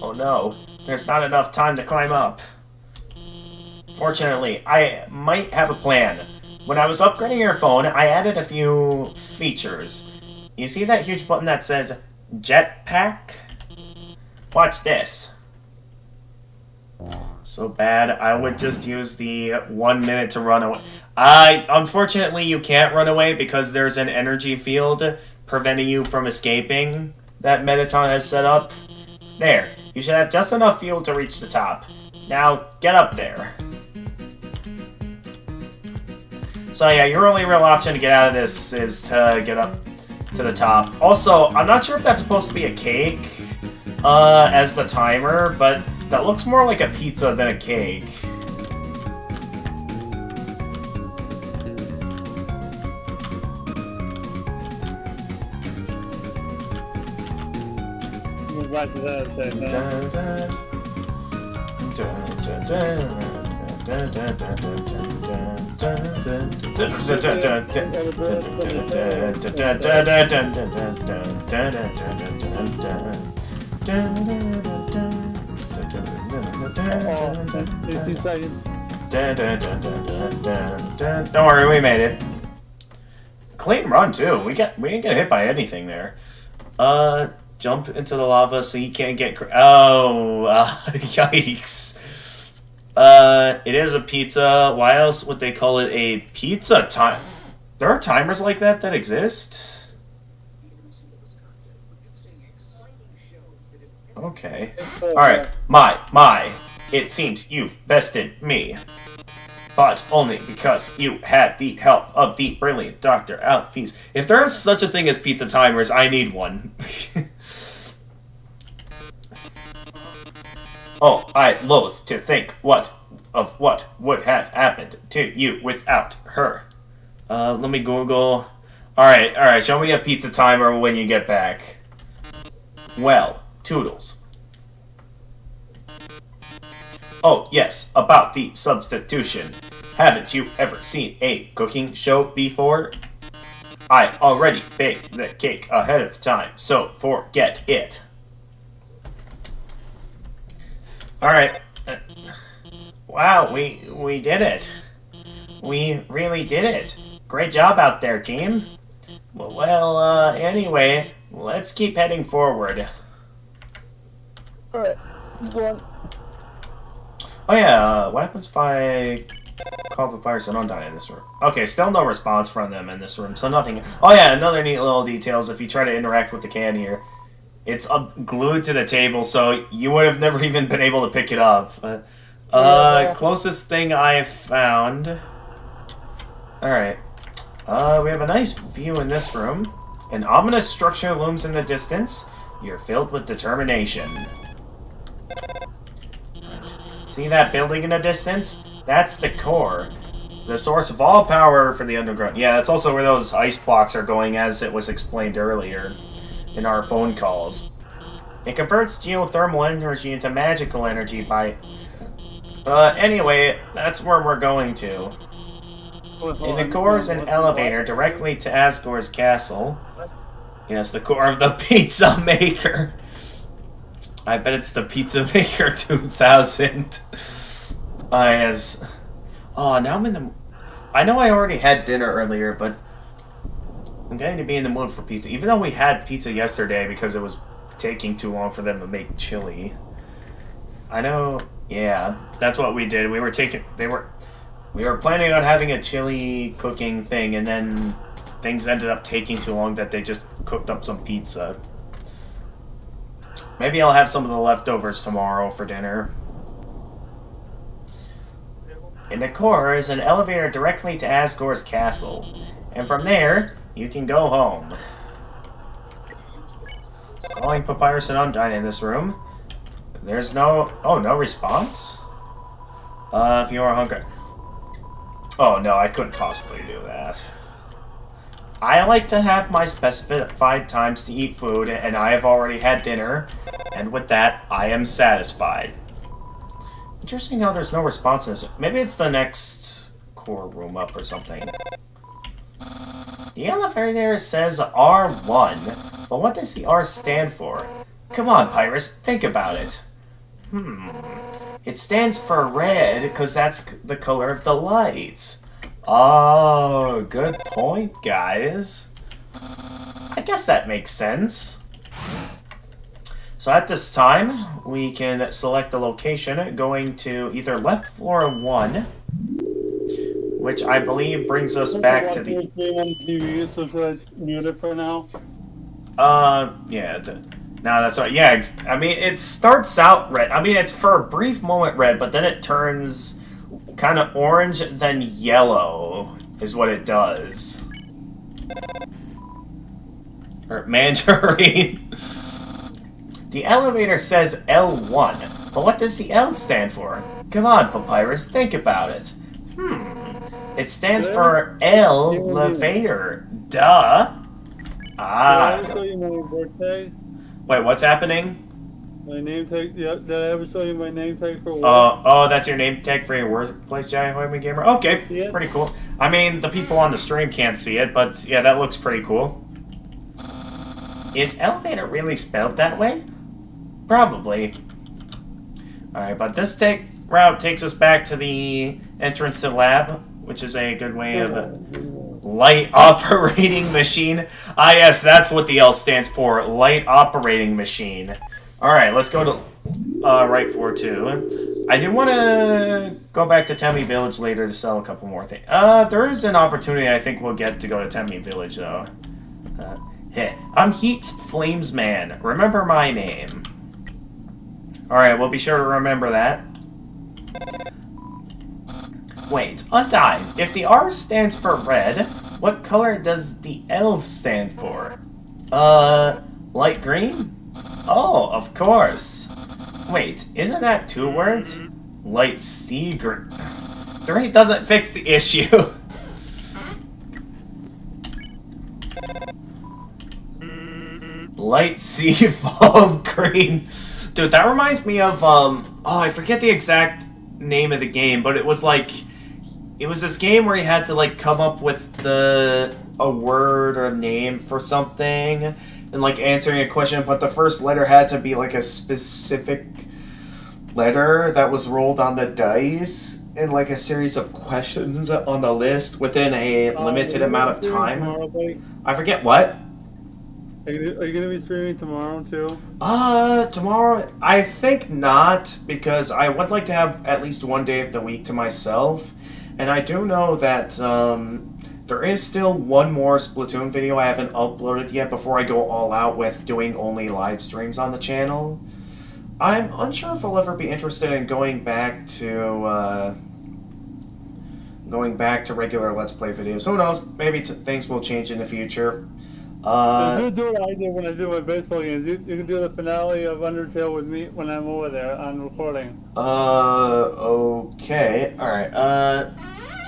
Oh no, there's not enough time to climb up. Fortunately, I might have a plan. When I was upgrading your phone, I added a few features. You see that huge button that says Jetpack? Watch this. So bad, I would just use the 1 minute to run away. Unfortunately, you can't run away because there's an energy field preventing you from escaping that Mettaton has set up. There, you should have just enough fuel to reach the top. Now, get up there. So yeah, your only real option to get out of this is to get up to the top. Also, I'm not sure if that's supposed to be a cake as the timer, but that looks more like a pizza than a cake. Don't worry, we made it. Clean run too. We didn't get hit by anything there. Jump into the lava so you can't get. Yikes. It is a pizza. Why else would they call it a pizza time? There are timers like that exist? Okay. Alright. My. It seems you've bested me. But only because you had the help of the brilliant Dr. Alphys. If there is such a thing as pizza timers, I need one. Oh, I loathe to think what would have happened to you without her. Let me Google. Alright, show me a pizza timer when you get back. Well, Toodles. Oh, yes, about the substitution. Haven't you ever seen a cooking show before? I already baked the cake ahead of time, so forget it. Alright. Wow, we did it. We really did it. Great job out there, team. Well, anyway, let's keep heading forward. Alright, go on. Oh yeah, what happens if I call Papyrus and Undyne in this room? Okay, still no response from them in this room, so nothing. Oh yeah, another neat little details if you try to interact with the can here. It's glued to the table, so you would have never even been able to pick it up. Closest thing I've found. Alright. We have a nice view in this room. An ominous structure looms in the distance. You're filled with determination. See that building in the distance? That's the core. The source of all power for the underground. Yeah, that's also where those ice blocks are going, as it was explained earlier in our phone calls. It converts geothermal energy into magical energy by... anyway, that's where we're going to. In the core is an elevator directly to Asgore's castle. Yes, the core of the pizza maker. I bet it's the Pizza Maker 2000. Yes. Oh, now I'm in the... I know I already had dinner earlier, but I'm getting to be in the mood for pizza. Even though we had pizza yesterday because it was taking too long for them to make chili. I know... Yeah, that's what we did. We were planning on having a chili cooking thing, and then things ended up taking too long that they just cooked up some pizza. Maybe I'll have some of the leftovers tomorrow for dinner. In the core is an elevator directly to Asgore's castle. And from there, you can go home. Calling Papyrus and Undyne in this room. There's no... Oh, no response? If you are hungry... Oh, no, I couldn't possibly do that. I like to have my specified times to eat food, and I have already had dinner, and with that, I am satisfied. Interesting how there's no response in this. Maybe it's the next core room up or something. The elevator says R1, but what does the R stand for? Come on, Pyrus, think about it. It stands for red, because that's the color of the lights. Oh, good point, guys. I guess that makes sense. So at this time, we can select a location going to either left floor 1, which I believe brings us back to the... So should I mute it for now? Yeah. No, that's right. Yeah, I mean, it starts out red. I mean, it's for a brief moment red, but then it turns kind of orange, then yellow is what it does. Or mandarin. The elevator says L1, but what does the L stand for? Come on, Papyrus, think about it. It stands for elevator. Duh. Ah. Can I show you my birthday? Wait, what's happening? My name tag. Yeah, did I ever show you my name tag for work? Oh, that's your name tag for your workplace, Giant Hoyman Gamer? Okay, Yeah. pretty cool. I mean, the people on the stream can't see it, but yeah, that looks pretty cool. Is elevator really spelled that way? Probably. Alright, but this route takes us back to the entrance to the lab, which is a good way of light operating machine. Ah, yes, that's what the L stands for. Light operating machine. Alright, let's go to right floor 2. I do want to go back to Temmie Village later to sell a couple more things. There is an opportunity I think we'll get to go to Temmie Village, though. Hey, I'm Heat Flames Man. Remember my name. Alright, we'll be sure to remember that. Wait, Undyne. If the R stands for red, what color does the L stand for? Light green? Oh, of course. Wait, isn't that 2 words? Light sea green. 3 doesn't fix the issue. Light sea foam green. Dude, that reminds me of, oh, I forget the exact name of the game, but it was like, it was this game where you had to, like, come up with a word or a name for something, and, like, answering a question, but the first letter had to be, like, a specific letter that was rolled on the dice, and, like, a series of questions on the list within a limited amount of time. I forget what? Are you going to be streaming tomorrow, too? Tomorrow, I think not, because I would like to have at least one day of the week to myself, and I do know that, there is still one more Splatoon video I haven't uploaded yet before I go all out with doing only live streams on the channel. I'm unsure if I'll ever be interested in going back to regular Let's Play videos. Who knows? Maybe things will change in the future. You do what I do when I do my baseball games. You can do the finale of Undertale with me when I'm over there on recording. Okay. Alright,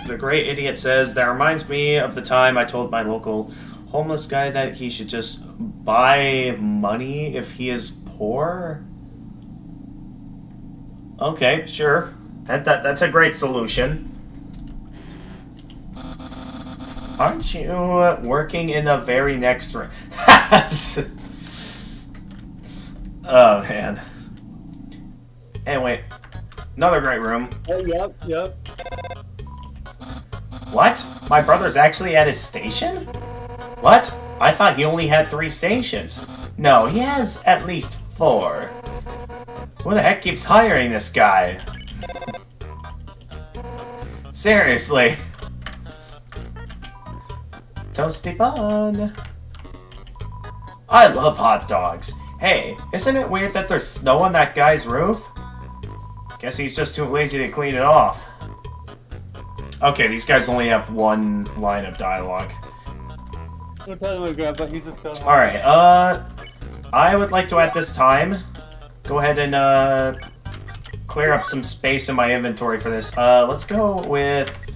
The Great Idiot says, that reminds me of the time I told my local homeless guy that he should just buy money if he is poor. Okay, sure. That's a great solution. Aren't you working in the very next room? Oh, man. Anyway, another great room. Oh, yep. What? My brother's actually at his station? What? I thought he only had 3 stations. No, he has at least 4. Who the heck keeps hiring this guy? Seriously. Toasty bun. I love hot dogs. Hey, isn't it weird that there's snow on that guy's roof? Guess he's just too lazy to clean it off. Okay, these guys only have 1 line of dialogue. Alright, I would like to, at this time, go ahead and, clear up some space in my inventory for this. Let's go with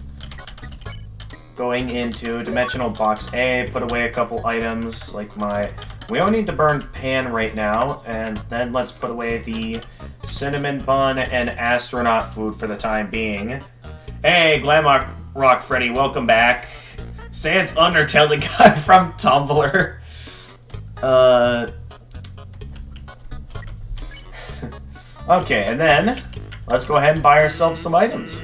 going into Dimensional Box A, put away a couple items, like we don't need the burned pan right now, and then let's put away the cinnamon bun and astronaut food for the time being. Hey, Glam Rock Freddy, welcome back. Say it's Undertale, the guy from Tumblr. Okay, and then let's go ahead and buy ourselves some items.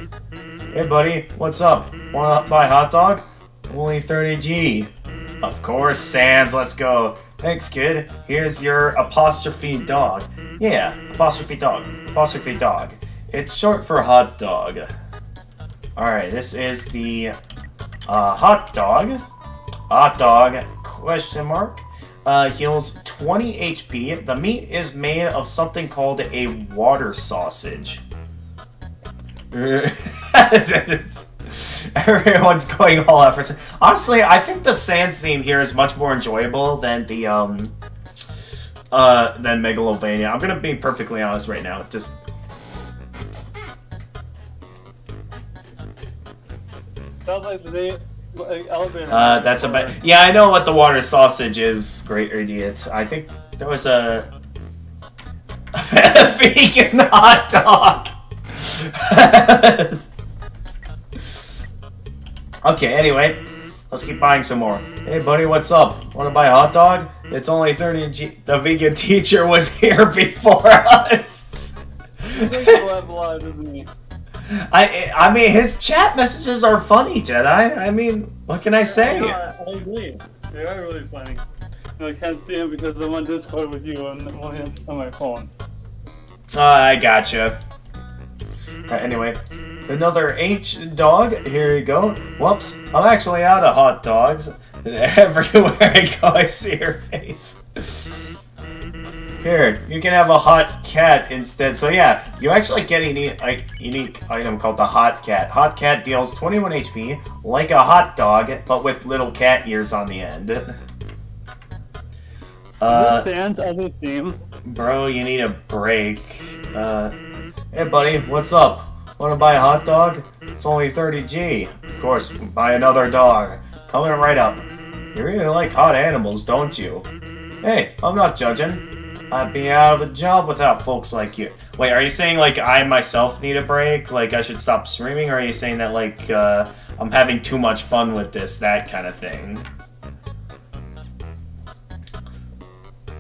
Hey, buddy, what's up? Want to buy a hot dog? Only 30G. Of course, Sans, let's go. Thanks, kid. Here's your apostrophe dog. Yeah, apostrophe dog. Apostrophe dog. It's short for hot dog. Alright, this is the hot dog. Hot dog, question mark. Heals 20 HP. The meat is made of something called a water sausage. Everyone's going all out for. Honestly, I think the Sans theme here is much more enjoyable than the than Megalovania. I'm gonna be perfectly honest right now. Just sounds like the elevator. That's about. Yeah, I know what the water sausage is. Great idiot. I think there was a vegan hot dog. Okay, anyway, let's keep buying some more. Hey, buddy, what's up? Want to buy a hot dog? It's only 30 G. The vegan teacher was here before us. I mean, his chat messages are funny, Jedi. I mean, what can I say? I agree. They are really funny. I can't see him because I'm on Discord with you and on my phone. I gotcha. Anyway, another ancient dog. Here you go. Whoops, I'm actually out of hot dogs. Everywhere I go, I see your face. Here, you can have a hot cat instead. So yeah, you actually get a unique item called the Hot Cat. Hot Cat deals 21 HP, like a hot dog, but with little cat ears on the end. Sans other theme. Bro, you need a break. Hey buddy, what's up? Wanna buy a hot dog? It's only 30 G. Of course, buy another dog. Coming right up. You really like hot animals, don't you? Hey, I'm not judging. I'd be out of a job without folks like you. Wait, are you saying, like, I myself need a break? Like, I should stop streaming? Or are you saying that, like, I'm having too much fun with this, that kind of thing?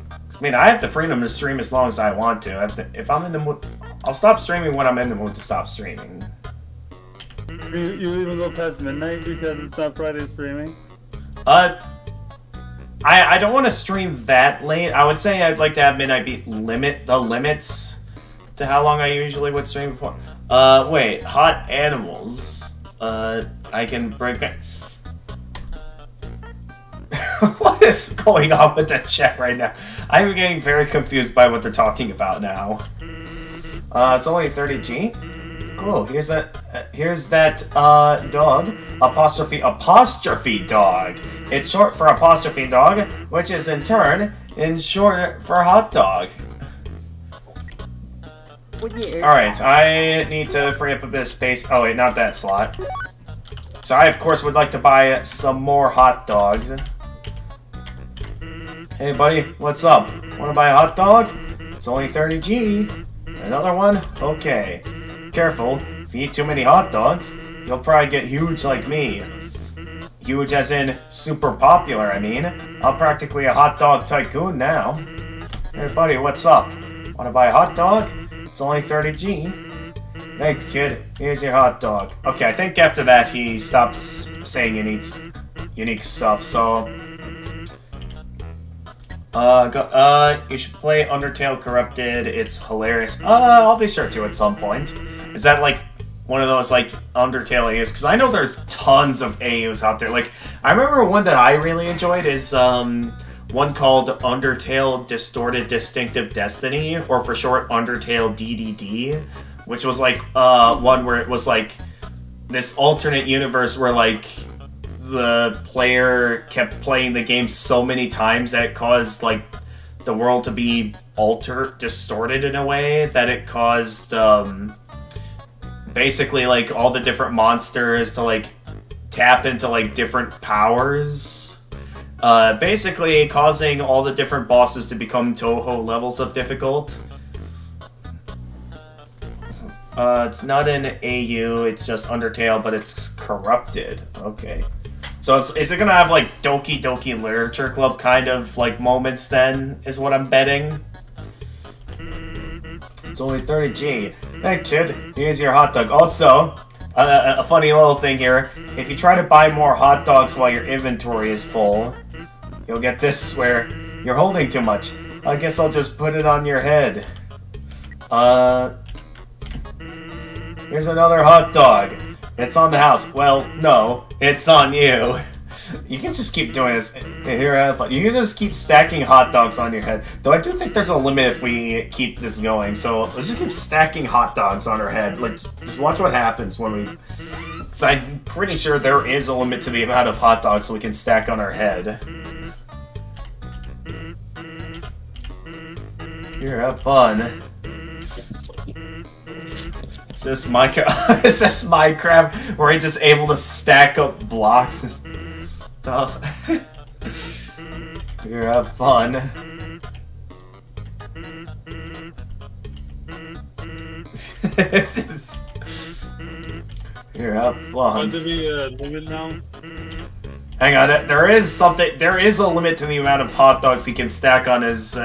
I mean, I have the freedom to stream as long as I want to. If I'm in the mood... I'll stop streaming when I'm in the mood to stop streaming. You even go past midnight because it's not Friday streaming? I don't want to stream that late. I would say I'd like to have midnight be the limits to how long I usually would stream for. Wait, hot animals. I can break it. What is going on with the chat right now? I'm getting very confused by what they're talking about now. It's only 30G. Oh, here's that dog. Apostrophe dog. It's short for apostrophe dog, which is in turn short for hot dog. Alright, I need to free up a bit of space. Oh wait, not that slot. So I of course would like to buy some more hot dogs. Hey buddy, what's up? Wanna buy a hot dog? It's only 30G. Another one? Okay. Careful, if you eat too many hot dogs, you'll probably get huge like me. Huge as in super popular, I mean. I'm practically a hot dog tycoon now. Hey buddy, what's up? Wanna buy a hot dog? It's only 30G. Thanks kid, here's your hot dog. Okay, I think after that he stops saying unique stuff, so... you should play Undertale Corrupted, it's hilarious. I'll be sure to at some point. Is that like one of those like Undertale AUs? Because I know there's tons of AUs out there. Like, I remember one that I really enjoyed is one called Undertale Distorted Distinctive Destiny, or for short Undertale DDD, which was like one where it was like this alternate universe where like the player kept playing the game so many times that it caused like the world to be distorted in a way that it caused basically like all the different monsters to like tap into like different powers, basically causing all the different bosses to become Toho levels of difficult. It's not an AU, it's just Undertale, but it's corrupted. Okay. So is it gonna have like Doki Doki Literature Club kind of like moments then, is what I'm betting? It's only 30G. Hey kid, here's your hot dog. Also, a funny little thing here. If you try to buy more hot dogs while your inventory is full, you'll get this where you're holding too much. I guess I'll just put it on your head. Here's another hot dog. It's on the house. Well, no, it's on you. You can just keep doing this. Here, have fun. You can just keep stacking hot dogs on your head. Though I do think there's a limit if we keep this going. So let's just keep stacking hot dogs on our head. Like, just watch what happens when we... So I'm pretty sure there is a limit to the amount of hot dogs we can stack on our head. Here, have fun. Is this Minecraft? Is this Minecraft where he's just able to stack up blocks and stuff? Here, have fun. Here, have fun. Would there be a limit now? Hang on, there is a limit to the amount of hot dogs he can stack on his,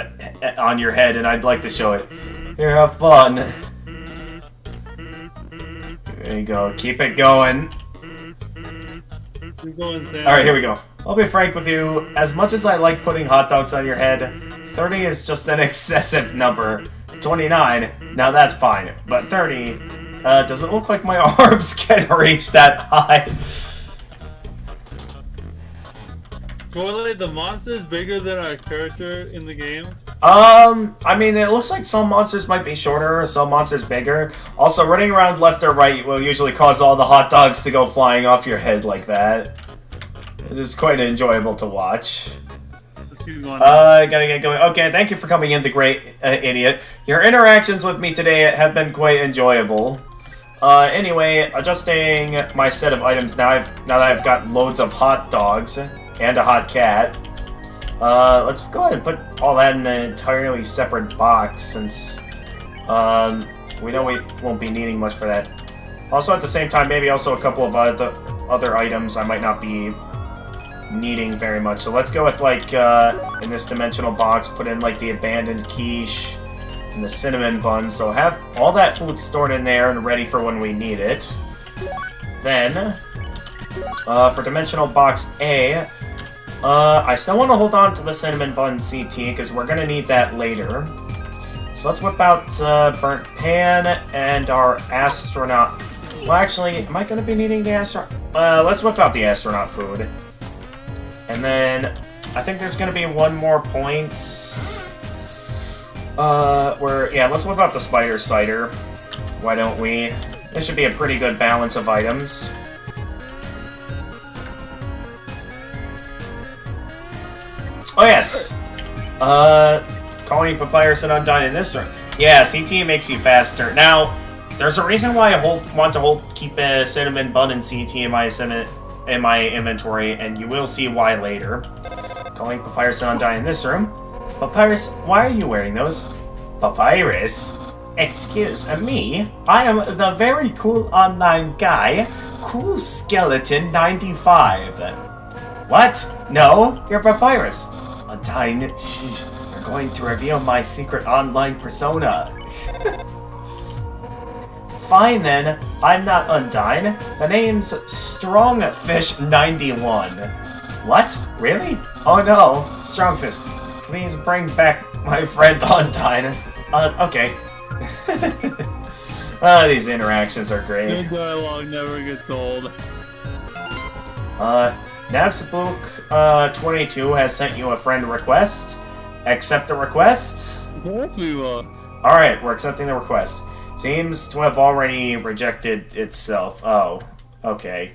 on your head, and I'd like to show it. Here, have fun. There you go, keep it going. Keep going, Sam. Alright, here we go. I'll be frank with you, as much as I like putting hot dogs on your head, 30 is just an excessive number. 29, now that's fine, but 30, doesn't look like my arms can reach that high. Totally, the monster is bigger than our character in the game. I mean, it looks like some monsters might be shorter, some monsters bigger. Also, running around left or right will usually cause all the hot dogs to go flying off your head like that. It is quite enjoyable to watch. Gotta get going. Okay, thank you for coming in, the great idiot. Your interactions with me today have been quite enjoyable. Anyway, adjusting my set of items now that I've got loads of hot dogs and a hot cat. Let's go ahead and put all that in an entirely separate box since we know we won't be needing much for that. Also, at the same time, maybe also a couple of other items I might not be needing very much. So let's go with, like, in this dimensional box, put in, like, the abandoned quiche and the cinnamon bun. So have all that food stored in there and ready for when we need it. Then, for dimensional box A, I still want to hold on to the cinnamon bun CT because we're going to need that later. So let's whip out burnt pan and our astronaut. Well, actually, am I going to be needing the astronaut? Let's whip out the astronaut food. And then I think there's going to be one more point let's whip out the spider cider. Why don't we? This should be a pretty good balance of items. Oh yes! Calling Papyrus and Undyne in this room. Yeah, CT makes you faster. Now, there's a reason why I want to keep a cinnamon bun and CT in my inventory, and you will see why later. Calling Papyrus and Undyne in this room. Papyrus, why are you wearing those? Papyrus? Excuse me, I am the very cool online guy, Cool Skeleton 95. What? No, you're Papyrus. Undyne, you're going to reveal my secret online persona. Fine then, I'm not Undyne. The name's Strongfish91. What? Really? Oh no, Strongfish. Please bring back my friend Undyne. Okay. These interactions are great. Good dialogue never gets old. Nabsbook22 has sent you a friend request. Accept the request. Yes, we will. Alright, we're accepting the request. Seems to have already rejected itself. Oh, okay.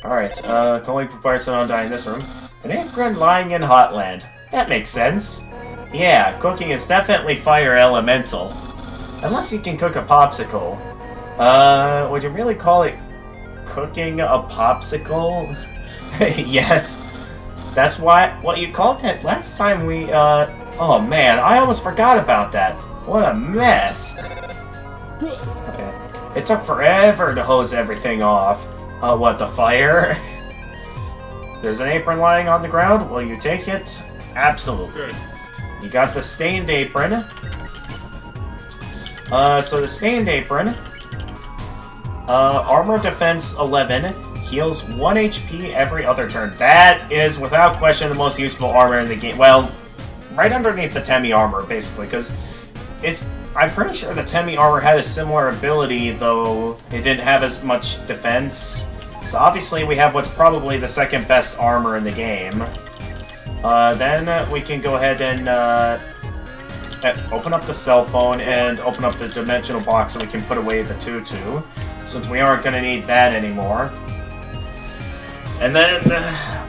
Alright, calling Papyrus and Undyne in this room. An apron lying in Hotland. That makes sense. Yeah, cooking is definitely fire elemental. Unless you can cook a popsicle. Would you really call it cooking a popsicle? Yes. That's what you called it last time we, oh man, I almost forgot about that. What a mess. Okay. It took forever to hose everything off. What, the fire? There's an apron lying on the ground. Will you take it? Absolutely. Good. You got the stained apron. So the stained apron. Armor defense 11. Heals 1 HP every other turn. That is, without question, the most useful armor in the game. Well, right underneath the Temi armor, basically, because I'm pretty sure the Temi armor had a similar ability, though it didn't have as much defense. So obviously we have what's probably the second best armor in the game. Then we can go ahead and open up the cell phone and open up the dimensional box so we can put away the tutu, since we aren't going to need that anymore. And then,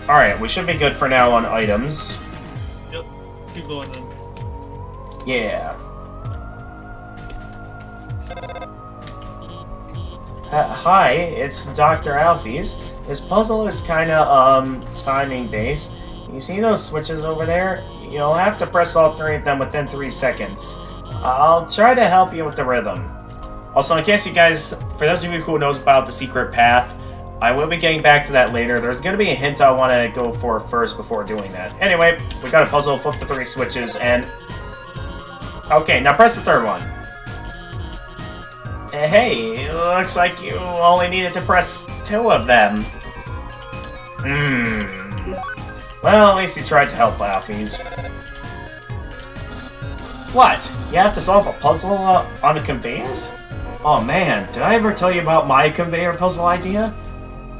alright, we should be good for now on items. Yep, keep going then. Yeah. Hi, it's Dr. Alfie's. This puzzle is kinda, timing-based. You see those switches over there? You'll have to press all 3 of them within 3 seconds. I'll try to help you with the rhythm. Also, in case you guys, for those of you who knows about the secret path, I will be getting back to that later. There's going to be a hint I want to go for first before doing that. Anyway, we got a puzzle, flip the 3 switches, and... Okay, now press the 3rd one. Hey, looks like you only needed to press 2 of them. Well, at least you tried to help, Alfies. What? You have to solve a puzzle on the conveyors? Oh man, did I ever tell you about my conveyor puzzle idea?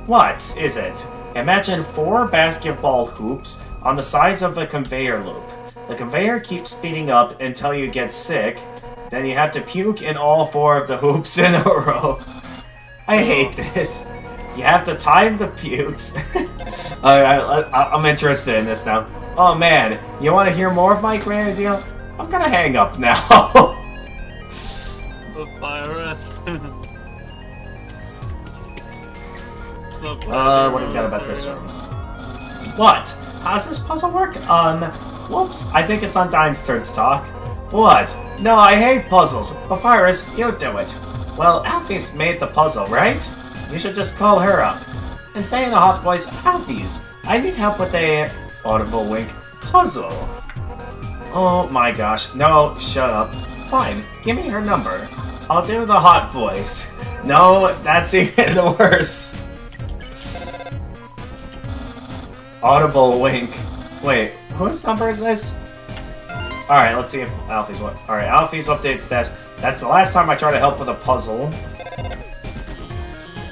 What is it? Imagine 4 basketball hoops on the sides of a conveyor loop. The conveyor keeps speeding up until you get sick, then you have to puke in all 4 of the hoops in a row. I hate this. You have to time the pukes. I'm interested in this now. Oh man, you want to hear more of my grand idea? I'm gonna hang up now. The virus. What do we got about this one? What? How's this puzzle work? Whoops, I think it's Undyne's turn to talk. What? No, I hate puzzles. Papyrus, you do it. Well, Alphys made the puzzle, right? You should just call her up. And say in a hot voice, Alphys, I need help with a... audible wink. Puzzle. Oh my gosh. No, shut up. Fine, give me her number. I'll do the hot voice. No, that's even worse. Audible wink. Wait, whose number is this? Alright, let's see if Alfie's what. Alright, Alfie's updates desk. That's the last time I try to help with a puzzle.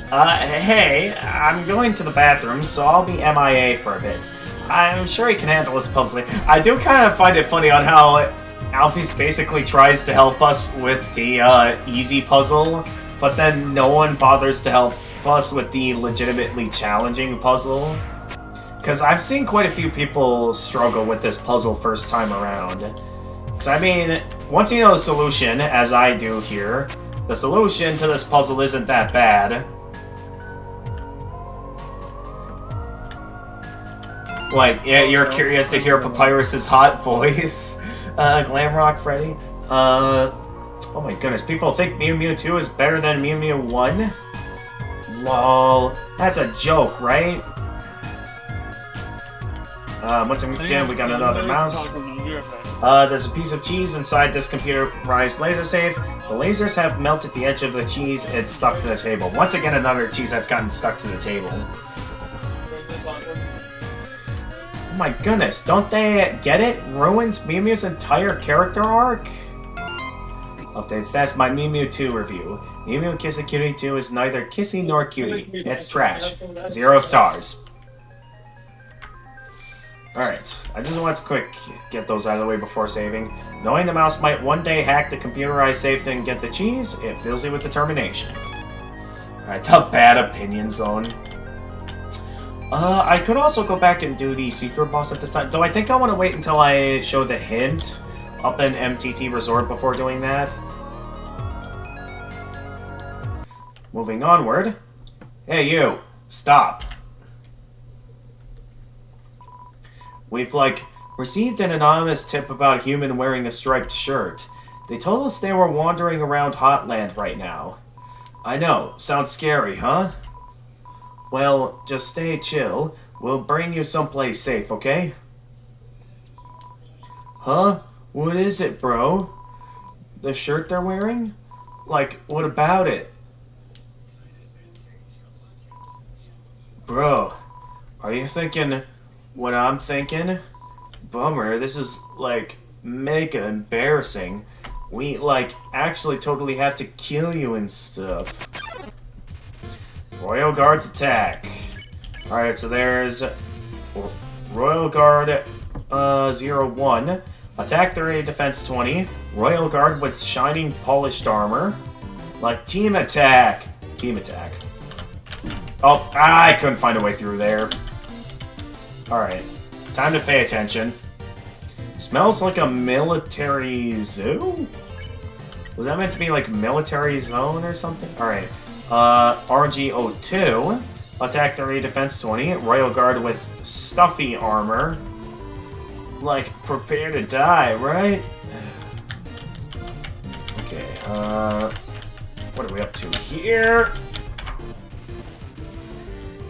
Hey, I'm going to the bathroom, so I'll be MIA for a bit. I'm sure he can handle this puzzling. I do kind of find it funny on how Alphys basically tries to help us with the easy puzzle, but then no one bothers to help us with the legitimately challenging puzzle. Because I've seen quite a few people struggle with this puzzle first time around. Because, I mean, once you know the solution, as I do here, the solution to this puzzle isn't that bad. Like, yeah, you're curious to hear Papyrus's hot voice. Glamrock Freddy. Oh my goodness, people think Mew Mew 2 is better than Mew Mew 1? Lol, that's a joke, right? Once again, we got another mouse. There's a piece of cheese inside this computerized laser safe. The lasers have melted the edge of the cheese. It's stuck to the table. Once again, another cheese that's gotten stuck to the table. Oh my goodness, don't they get it? Ruins Mew Mew's entire character arc? Updates, that's my Mew Mew 2 review. Mew Mew Kiss a Cutie 2 is neither kissy nor cutie. It's trash. 0 stars. Alright, I just wanted to quick get those out of the way before saving. Knowing the mouse might one day hack the computerized safe and get the cheese, it fills you with determination. Alright, the bad opinion zone. I could also go back and do the secret boss at this time, though I think I want to wait until I show the hint up in MTT Resort before doing that. Moving onward. Hey you, stop. We've, received an anonymous tip about a human wearing a striped shirt. They told us they were wandering around Hotland right now. I know, sounds scary, huh? Well, just stay chill. We'll bring you someplace safe, okay? Huh? What is it, bro? The shirt they're wearing? What about it? Bro, are you thinking what I'm thinking? Bummer, this is, mega embarrassing. We, actually totally have to kill you and stuff. Royal Guard's attack. Alright, so there's Royal Guard 01. Attack 30, defense 20. Royal Guard with shining polished armor. Team attack. Team attack. Oh, I couldn't find a way through there. Alright, time to pay attention. Smells like a military zoo? Was that meant to be military zone or something? Alright. RG02. Attack 30, defense 20. Royal Guard with stuffy armor. Prepare to die, right? What are we up to here?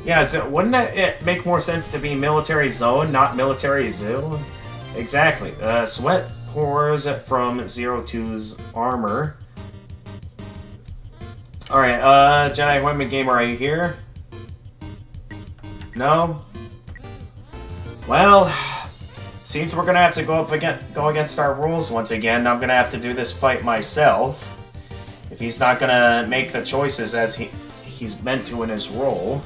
Yeah, so wouldn't it make more sense to be military zone, not military zoo? Exactly. Sweat pours from Zero Two's armor. Alright, Jedi Women Gamer, are you here? No? Well, seems we're gonna have to go against our rules once again. I'm gonna have to do this fight myself. If he's not gonna make the choices as he's meant to in his role.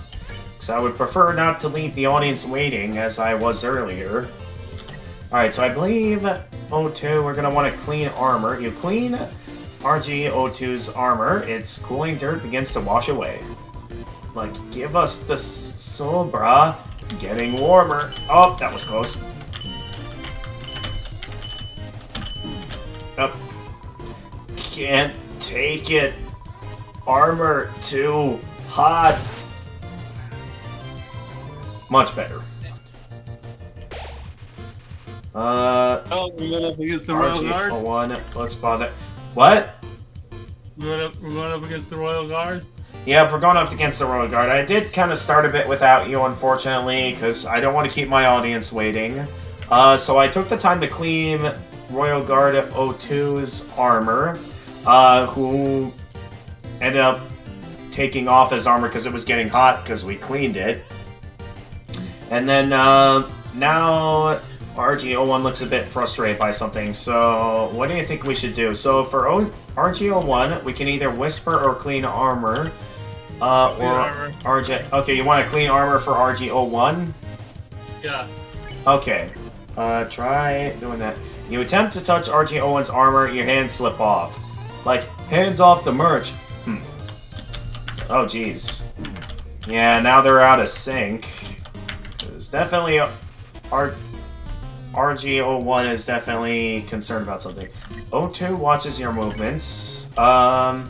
So I would prefer not to leave the audience waiting, as I was earlier. Alright, so I believe O2, we're going to want to clean armor. You clean RG-O2's armor, its cooling dirt begins to wash away. Like, give us the soul, brah. Getting warmer. Oh, that was close. Oh. Can't take it. Armor too hot. Much better. Oh, we're going up against the Royal Guard? RG-01, let's bother. What? We're going up against the Royal Guard? Yeah, we're going up against the Royal Guard. I did kind of start a bit without you, unfortunately, because I don't want to keep my audience waiting. So I took the time to clean Royal Guard O2's armor, who ended up taking off his armor because it was getting hot because we cleaned it. And then, now RG-01 looks a bit frustrated by something, so what do you think we should do? So for RG-01, we can either whisper or clean armor, RG... Okay, you want to clean armor for RG-01? Yeah. Okay, try doing that. You attempt to touch RG-01's armor, your hands slip off. Like, hands off the merch. Oh, jeez. Yeah, now they're out of sync. There's definitely RG-01 is definitely concerned about something. O2 watches your movements. So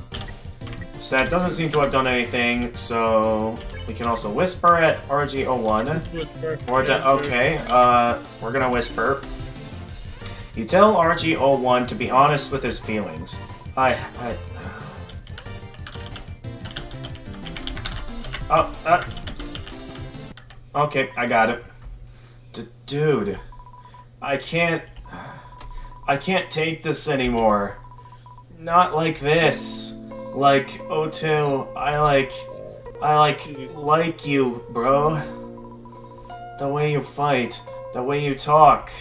that doesn't seem to have done anything, so we can also whisper at RG-01. Whisper. Okay, we're gonna whisper. You tell RG-01 to be honest with his feelings. Okay, I got it. Dude, I can't take this anymore. Not like this. Like, O2, I like you, bro. The way you fight, the way you talk.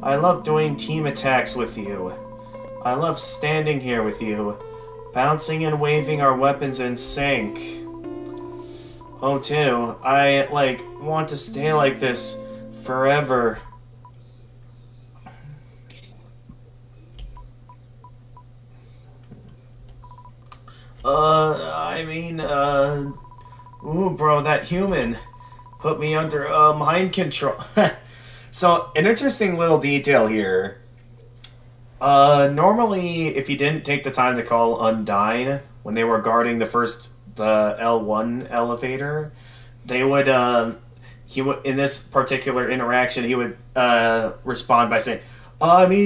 I love doing team attacks with you. I love standing here with you, bouncing and waving our weapons in sync. O2, I, want to stay like this forever. Ooh, bro, that human put me under, mind control. So, an interesting little detail here. Normally, if you didn't take the time to call Undyne when they were guarding the L1 elevator, they would, he would, in this particular interaction, he would, respond by saying,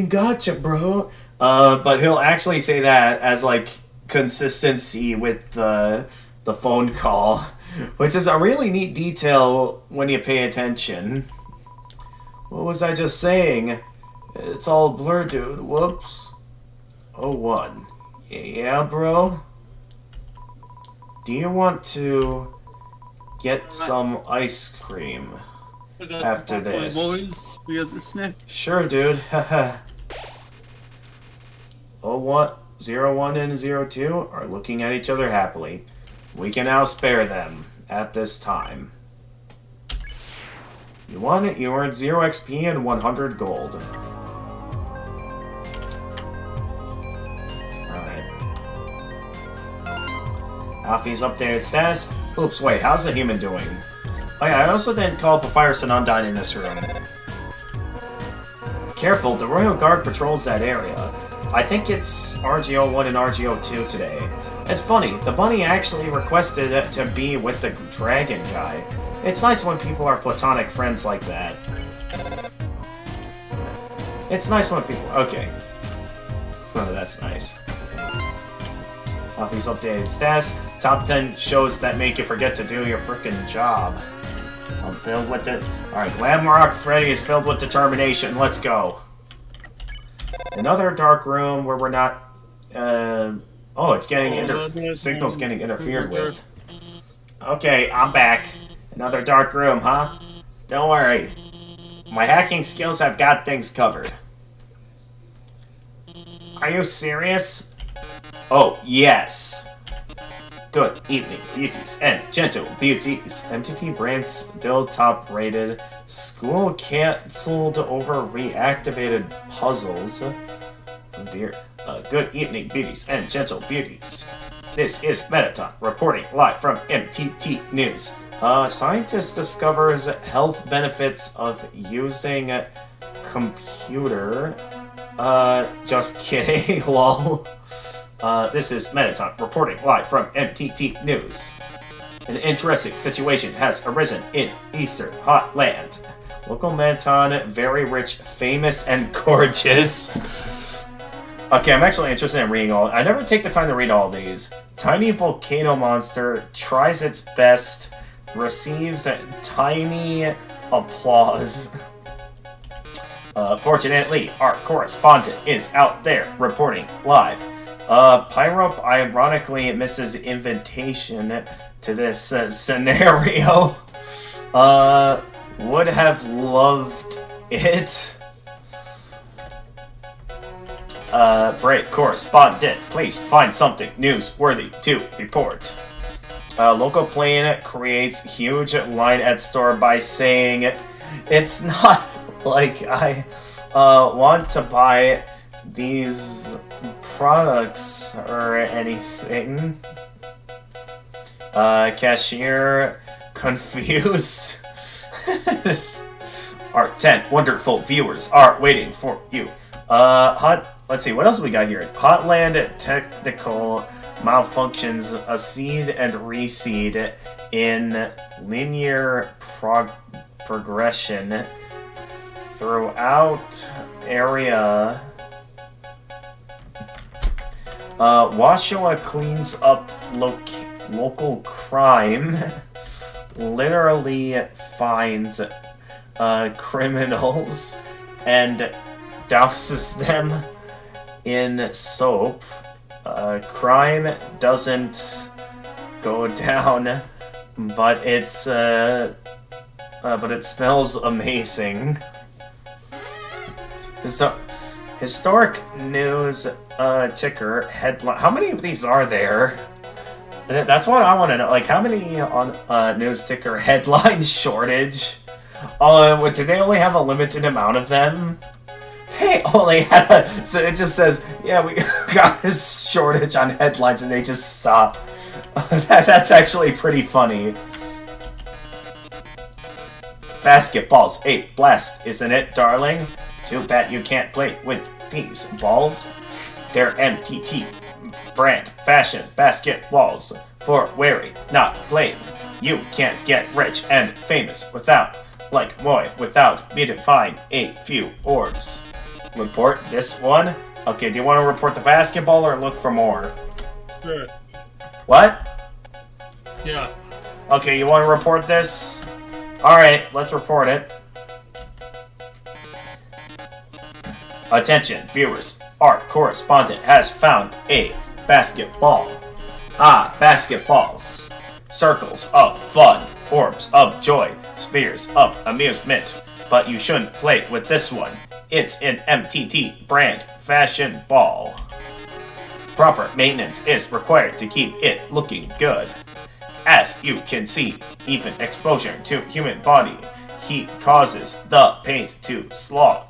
gotcha, bro. But he'll actually say that as, consistency with the phone call, which is a really neat detail when you pay attention. What was I just saying? It's all blurred, dude. Whoops. 01. Yeah, bro? Do you want to get some ice cream after this? Boys, we got the sniff. Sure, dude. Haha. 01, 01 and 02 are looking at each other happily. We can now spare them at this time. You want it? You earned 0 XP and 100 gold. Alright. Alfie's updated status. Oops, wait, how's the human doing? Oh yeah, I also didn't call Papyrus and Undyne in this room. Careful, the Royal Guard patrols that area. I think it's RG-01 and RG-02 today. It's funny, the bunny actually requested to be with the dragon guy. It's nice when people are platonic friends like that. It's nice when people... Okay. Oh, that's nice. Coffee's updated status. Top 10 shows that make you forget to do your frickin' job. I'm filled with it. Alright, Glamrock Freddy is filled with determination. Let's go. Another dark room where we're not... oh, it's getting... signal's getting interfered with. Okay, I'm back. Another dark room, huh? Don't worry. My hacking skills have got things covered. Are you serious? Oh, yes. Good evening, beauties and gentle beauties. MTT brand still top rated. School cancelled over reactivated puzzles. Oh dear. Good evening, beauties and gentle beauties. This is Metaton reporting live from MTT News. Scientist discovers health benefits of using computer. Just kidding, lol. This is Metaton reporting live from MTT News. An interesting situation has arisen in Eastern Hotland. Local Metaton, very rich, famous, and gorgeous. Okay, I'm actually interested in reading all. I never take the time to read all these. Tiny volcano monster tries its best, receives tiny applause. Fortunately, our correspondent is out there reporting live. Pyrope ironically misses invitation to this scenario. Would have loved it. Brave correspondent, please find something newsworthy to report. Local plane creates huge line at store by saying, "It's not like I want to buy these products or anything." Cashier confused. Our 10 wonderful viewers are waiting for you. Let's see, what else we got here? Hotland technical malfunctions, a seed and reseed in linear progression throughout area. Washoa cleans up local crime. Literally finds criminals and douses them in soap. Crime doesn't go down, but it smells amazing. So, historic news ticker headline. How many of these are there? That's what I want to know. Like, how many on news ticker headline shortage? Did they only have a limited amount of them? They only had so it just says, yeah, we got this shortage on headlines, and they just stop. That's actually pretty funny. Basketball's a blast, isn't it, darling? Too bad you can't play with these balls. They're MTT brand fashion basketballs for wearing, not playing. You can't get rich and famous without beautifying a few orbs. Report this one. Okay, do you want to report the basketball or look for more? Sure. What? Yeah. Okay, you want to report this? Alright, let's report it. Attention, viewers. Our correspondent has found a basketball. Basketballs. Circles of fun. Orbs of joy. Spheres of amusement. But you shouldn't play with this one. It's an MTT brand fashion ball. Proper maintenance is required to keep it looking good. As you can see, even exposure to human body heat causes the paint to slog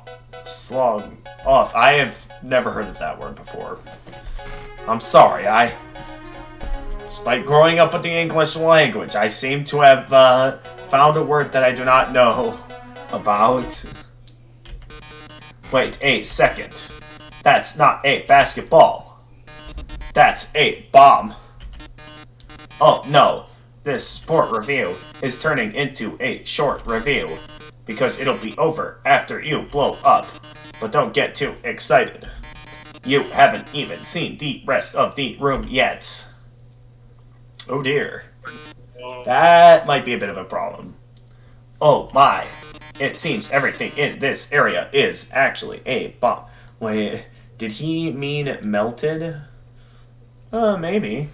off. I have never heard of that word before. I'm sorry, despite growing up with the English language, I seem to have found a word that I do not know about. Wait a second. That's not a basketball. That's a bomb. Oh no, this sport review is turning into a short review because it'll be over after you blow up. But don't get too excited. You haven't even seen the rest of the room yet. Oh dear. That might be a bit of a problem. Oh my. It seems everything in this area is actually a bomb. Wait, did he mean melted? Maybe.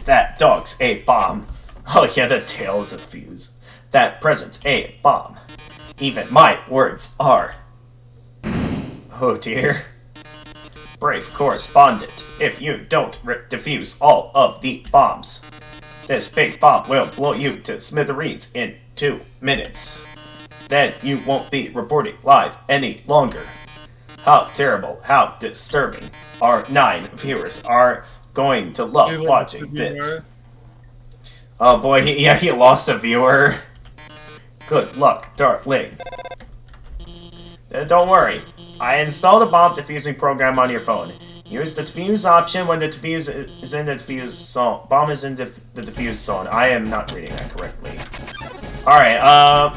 That dog's a bomb. Oh yeah, the tail is a fuse. That present's a bomb. Even my words are. Oh dear. Brave correspondent, if you don't defuse all of the bombs, this big bomb will blow you to smithereens in 2 minutes. Then you won't be reporting live any longer. How terrible, how disturbing. Our 9 viewers are going to love watching this. Oh boy, he lost a viewer. Good luck, darling. Don't worry. I installed a bomb defusing program on your phone. Use the defuse option when the defuse is in the defuse zone. Bomb is in the defuse zone. I am not reading that correctly. Alright,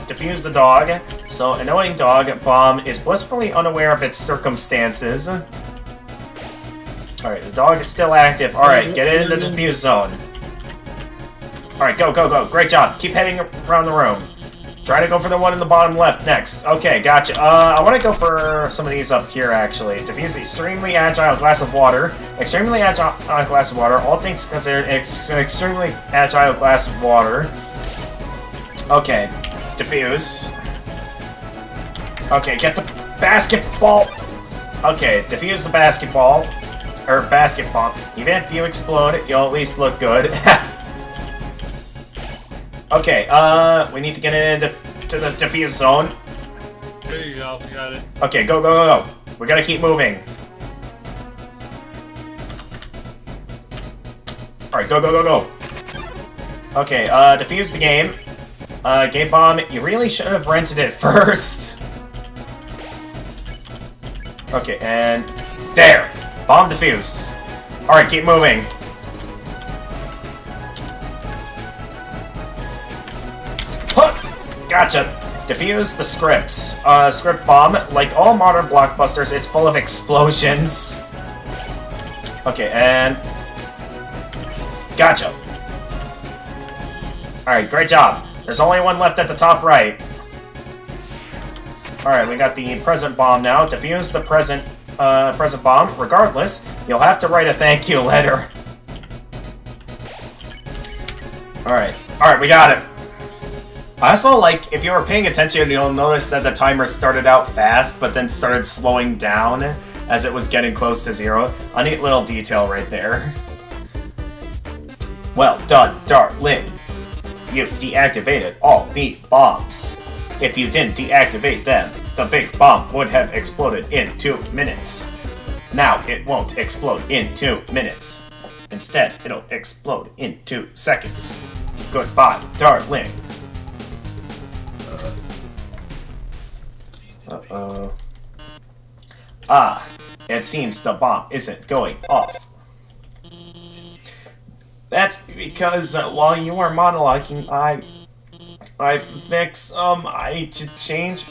defuse the dog. So, annoying dog, bomb is blissfully unaware of its circumstances. Alright, the dog is still active. Alright, get it in the defuse zone. Alright, go, go, go. Great job. Keep heading around the room. Try to go for the one in the bottom left next. Okay, gotcha. I want to go for some of these up here, actually. Defuse extremely agile glass of water. Extremely agile glass of water. All things considered, it's an extremely agile glass of water. Okay, defuse. Okay, get the basketball. Okay, defuse the basketball. Or basket bomb. Even if you explode, you'll at least look good. Okay, we need to get it into the defuse zone. There you go, you got it. Okay, go, go, go, go. We gotta keep moving. Alright, go, go, go, go. Okay, defuse the game. Game bomb, you really should have rented it first. Okay, and there. Bomb defused. Alright, keep moving. Gotcha. Defuse the scripts. Script bomb. Like all modern blockbusters, it's full of explosions. Okay, and... Gotcha. Alright, great job. There's only one left at the top right. Alright, we got the present bomb now. Defuse the present bomb. Regardless, you'll have to write a thank you letter. Alright. Alright, we got it. I also, like, if you were paying attention, you'll notice that the timer started out fast, but then started slowing down as it was getting close to 0. A neat little detail right there. Well done, darling. You deactivated all the bombs. If you didn't deactivate them, the big bomb would have exploded in 2 minutes. Now it won't explode in 2 minutes. Instead, it'll explode in 2 seconds. Goodbye, darling. Uh-oh. Ah, it seems the bomb isn't going off. That's because while you were monologuing, I fixed, I change.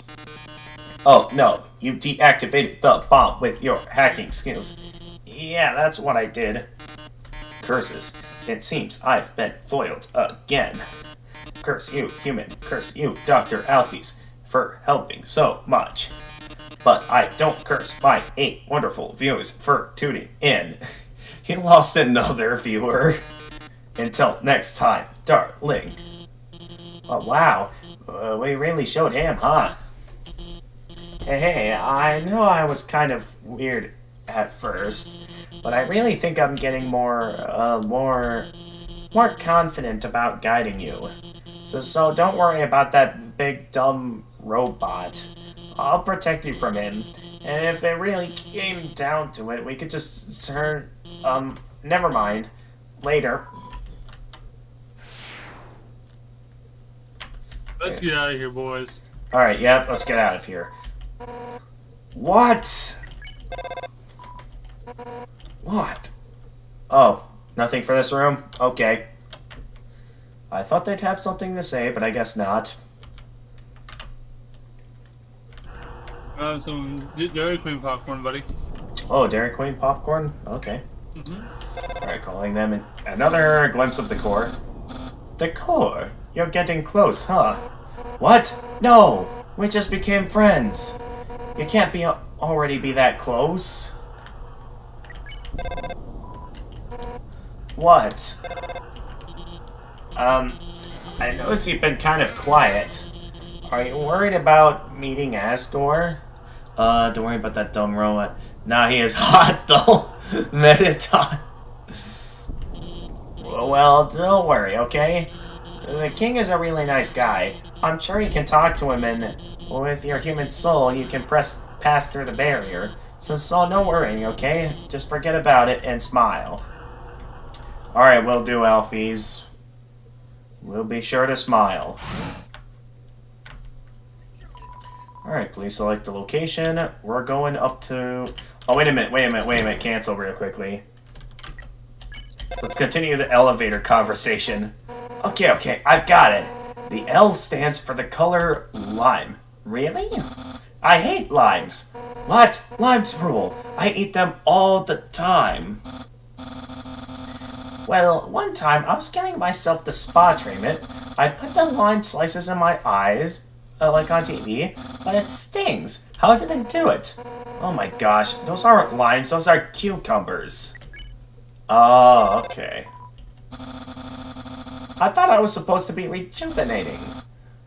Oh, no, you deactivated the bomb with your hacking skills. Yeah, that's what I did. Curses. It seems I've been foiled again. Curse you, human. Curse you, Dr. Alphys, for helping so much. But I don't curse my 8 wonderful viewers for tuning in. You lost another viewer. Until next time, darling. Oh, wow. We really showed him, huh? Hey, I know I was kind of weird at first, but I really think I'm getting more confident about guiding you. So don't worry about that big dumb robot. I'll protect you from him. And if it really came down to it, we could just turn, never mind. Later. Let's get out of here, boys. Alright, yep, let's get out of here. What? What? Oh, nothing for this room? Okay. I thought they'd have something to say, but I guess not. Some Dairy Queen popcorn, buddy. Oh, Dairy Queen popcorn? Okay. Mm-hmm. Alright, calling them another glimpse of the core. The core? You're getting close, huh? What? No! We just became friends! You can't already be that close. What? I notice you've been kind of quiet. Are you worried about meeting Asgore? Don't worry about that dumb robot. Nah, he is hot though. Mediton. Well, don't worry, okay? The king is a really nice guy. I'm sure you can talk to him, and with your human soul, you can pass through the barrier. So no worrying, okay? Just forget about it and smile. Alright, we'll do, Alfies. We'll be sure to smile. Alright, please select the location. We're going up to... Oh, wait a minute. Cancel real quickly. Let's continue the elevator conversation. Okay, I've got it. The L stands for the color lime. Really? I hate limes. What? Limes rule. I eat them all the time. Well, one time I was giving myself the spa treatment. I put the lime slices in my eyes, like on TV, but it stings. How did I do it? Oh my gosh, those aren't limes, those are cucumbers. Oh, okay. I thought I was supposed to be rejuvenating,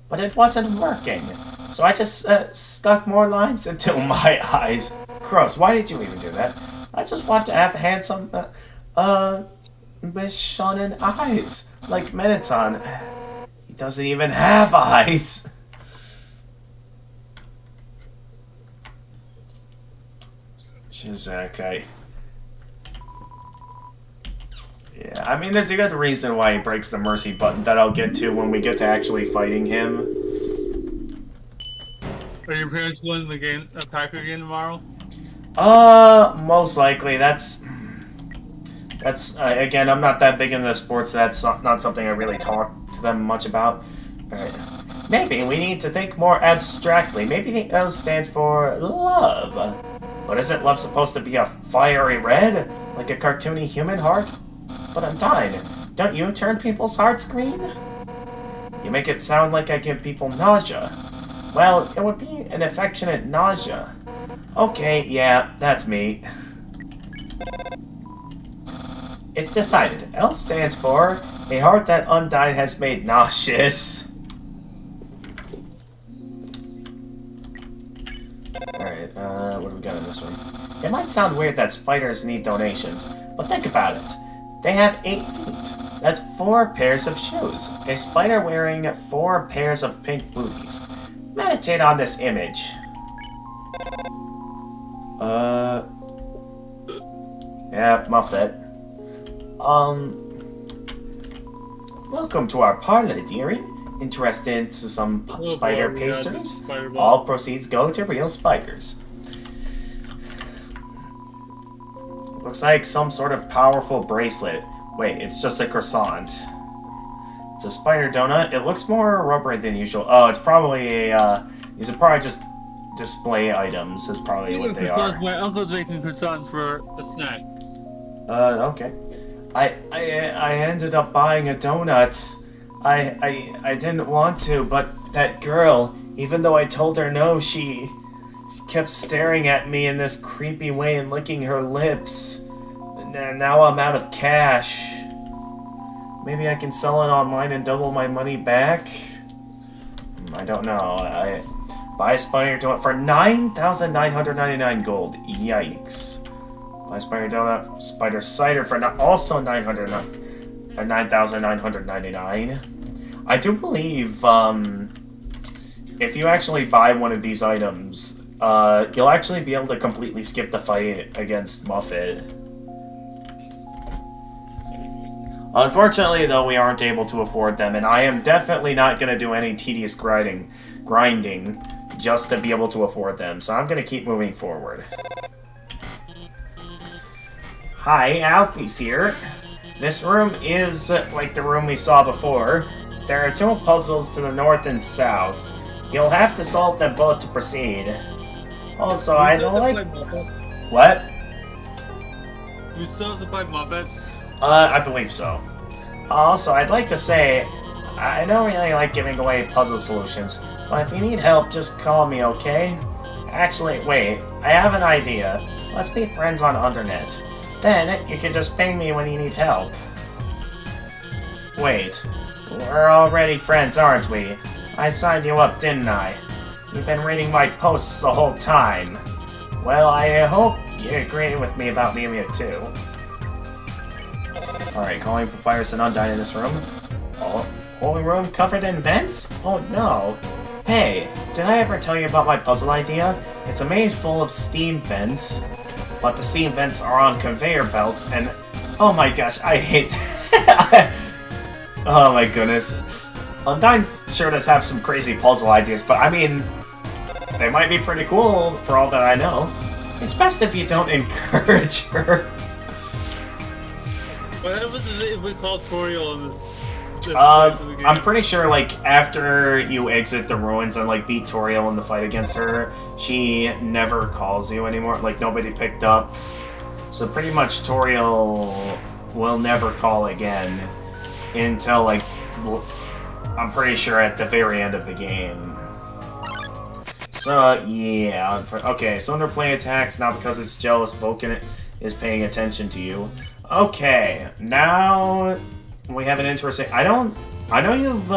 but it wasn't working. So I just stuck more limes into my eyes. Gross, why did you even do that? I just want to have handsome, shonen eyes, like Mediton. He doesn't even have eyes. Shizukai. Yeah, I mean, there's a good reason why he breaks the mercy button that I'll get to when we get to actually fighting him. Are your parents going to the game, pack again tomorrow? Most likely. That's again, I'm not that big into sports. That's not something I really talk to them much about. Alright. Maybe we need to think more abstractly. Maybe the L stands for love. But isn't love supposed to be a fiery red? Like a cartoony human heart? But Undyne, don't you turn people's hearts green? You make it sound like I give people nausea. Well, it would be an affectionate nausea. Okay, yeah, that's me. It's decided. L stands for a heart that Undyne has made nauseous. Alright, what do we got in this one? It might sound weird that spiders need donations, but think about it. They have 8 feet. That's 4 pairs of shoes. A spider wearing 4 pairs of pink booties. Meditate on this image. Yeah, Muffet. Welcome to our parlor, dearie. Interested in some spider pastries? All proceeds go to real spiders. Looks like some sort of powerful bracelet. Wait, it's just a croissant. It's a spider donut. It looks more rubbery than usual. Oh, it's probably a, these are probably just display items is probably what they are. My uncle's making croissants for a snack. Okay. I ended up buying a donut. I didn't want to, but that girl, even though I told her no, she kept staring at me in this creepy way and licking her lips. And now I'm out of cash. Maybe I can sell it online and double my money back? I don't know. I buy a spider donut for 9,999 gold. Yikes. Buy a spider donut, spider cider for also 9,999. I do believe if you actually buy one of these items, you'll actually be able to completely skip the fight against Muffet. Unfortunately, though, we aren't able to afford them, and I am definitely not going to do any tedious grinding just to be able to afford them, so I'm going to keep moving forward. Hi, Alfie's here. This room is like the room we saw before. There are 2 puzzles to the north and south. You'll have to solve them both to proceed. Also, I don't like... What? You still have to fight Muppet? I believe so. Also, I'd like to say, I don't really like giving away puzzle solutions, but if you need help, just call me, okay? Actually, wait, I have an idea. Let's be friends on Undernet. Then, you can just ping me when you need help. Wait, we're already friends, aren't we? I signed you up, didn't I? You've been reading my posts the whole time. Well, I hope you agree with me about Mimia too. Alright, calling for Papyrus and Undyne in this room. Oh, whole room covered in vents? Oh no. Hey, did I ever tell you about my puzzle idea? It's a maze full of steam vents, but the steam vents are on conveyor belts and... Oh my gosh, I hate... Oh my goodness. Undyne sure does have some crazy puzzle ideas, but I mean... They might be pretty cool, for all that I know. It's best if you don't encourage her. What happens if we call Toriel on this I'm pretty sure, like, after you exit the ruins and, like, beat Toriel in the fight against her, she never calls you anymore. Like, nobody picked up. So pretty much Toriel will never call again until, like, I'm pretty sure at the very end of the game. So, yeah. Okay, so Underplay attacks, not because it's jealous Vulcan is paying attention to you. Okay, now we have an interesting... I know you've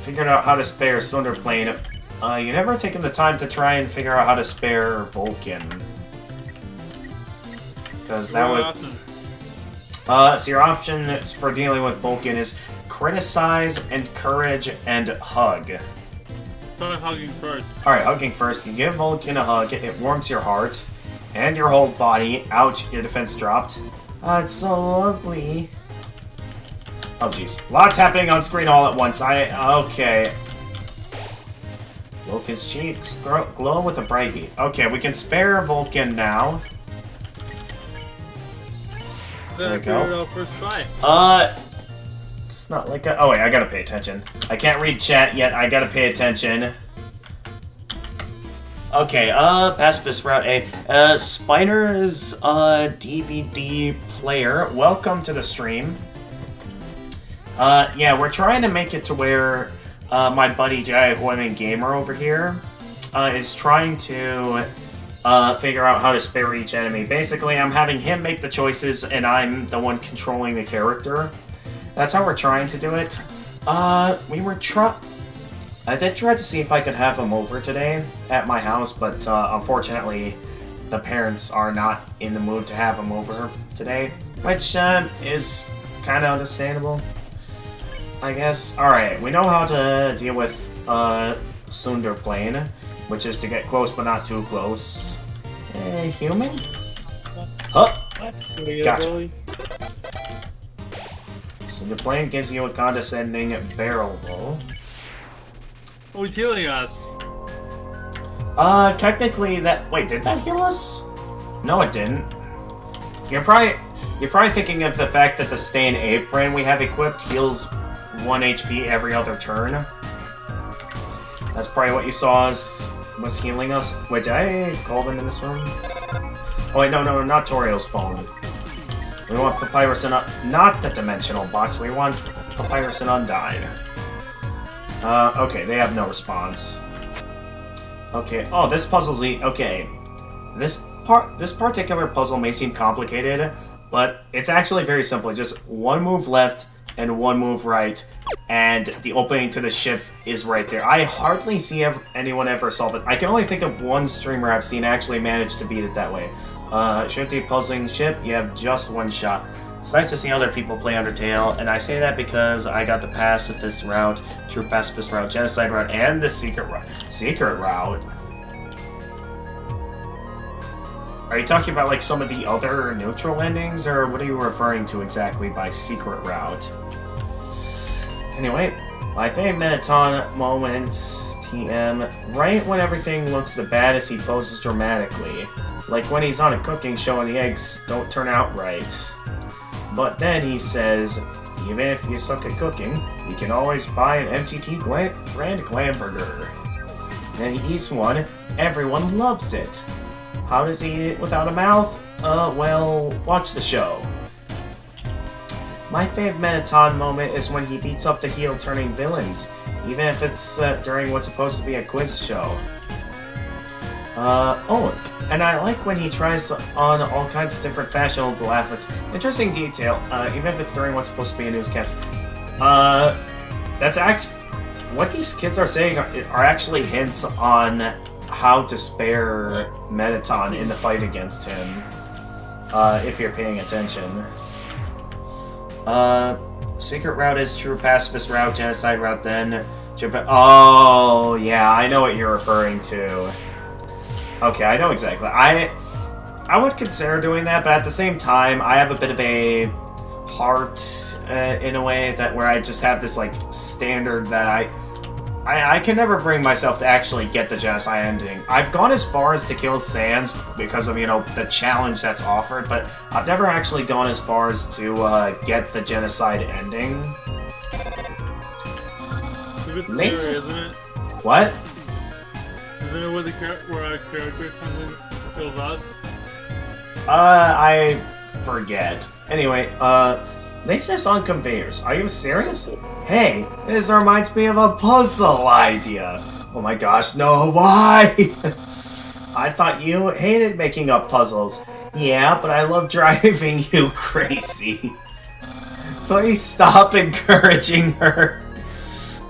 figured out how to spare Sunderplane. You never taken the time to try and figure out how to spare Vulcan. Because that would... so your options for dealing with Vulcan is criticize, encourage, and hug. Try hugging first. Alright, hugging first. You give Vulcan a hug, it warms your heart and your whole body. Ouch, your defense dropped. It's so lovely. Oh jeez. Lots happening on screen all at once. Okay. Vulcan's cheeks glow with a bright heat. Okay, we can spare Vulcan now. There we go. First try. It's not like oh wait, I gotta pay attention. I can't read chat yet, I gotta pay attention. Okay, Pacifist Route A. Spider's, DVD player, welcome to the stream. Yeah, we're trying to make it to where, my buddy Jai Hoyman Gamer over here, is trying to, figure out how to spare each enemy. Basically, I'm having him make the choices, and I'm the one controlling the character. That's how we're trying to do it. I did try to see if I could have him over today at my house, but unfortunately, the parents are not in the mood to have him over today, which is kind of understandable, I guess. Alright, we know how to deal with Sunderplane, which is to get close but not too close. Human? Huh? Gotcha. Sunderplane gives you a condescending barrel roll. Oh, he's healing us. Technically that... Wait, did that heal us? No, it didn't. You're probably thinking of the fact that the Stain Apron we have equipped heals 1 HP every other turn. That's probably what you saw was healing us. Wait, did I call them in this room? Oh wait, no, not Toriel's phone. We want Papyrus and... not the Dimensional Box, we want Papyrus and Undyne. Okay, they have no response. Okay, oh, this puzzle's okay. This particular puzzle may seem complicated, but it's actually very simple. Just one move left and one move right, and the opening to the ship is right there. I hardly see anyone ever solve it. I can only think of one streamer I've seen actually manage to beat it that way. Shoot the opposing ship, you have just one shot. It's nice to see other people play Undertale, and I say that because I got the Pacifist Route, True Pacifist Route, Genocide Route, and the Secret Route. Are you talking about, like, some of the other neutral endings, or what are you referring to exactly by Secret Route? Anyway, my favorite Mettaton moments, TM, right when everything looks the baddest, he poses dramatically. Like when he's on a cooking show and the eggs don't turn out right. But then he says, even if you suck at cooking, you can always buy an MTT brand clam burger. Then he eats one, everyone loves it. How does he eat it without a mouth? Well, watch the show. My fave Mettaton moment is when he beats up the heel-turning villains, even if it's during what's supposed to be a quiz show. Oh, and I like when he tries on all kinds of different fashionable outfits. Interesting detail, even if it's during what's supposed to be a newscast. That's actually... What these kids are saying are actually hints on how to spare Mettaton in the fight against him, if you're paying attention. Secret route is true pacifist route, genocide route, then... Oh, yeah, I know what you're referring to. Okay, I know exactly. I would consider doing that, but at the same time, I have a bit of a heart in a way that where I just have this like standard that I can never bring myself to actually get the genocide ending. I've gone as far as to kill Sans because of, you know, the challenge that's offered, but I've never actually gone as far as to get the genocide ending. Makes isn't it? What? Isn't it where our character comes in and kills us? I forget. Anyway, lasers on conveyors. Are you serious? Hey, this reminds me of a puzzle idea. Oh my gosh, no, why? I thought you hated making up puzzles. Yeah, but I love driving you crazy. Please stop encouraging her.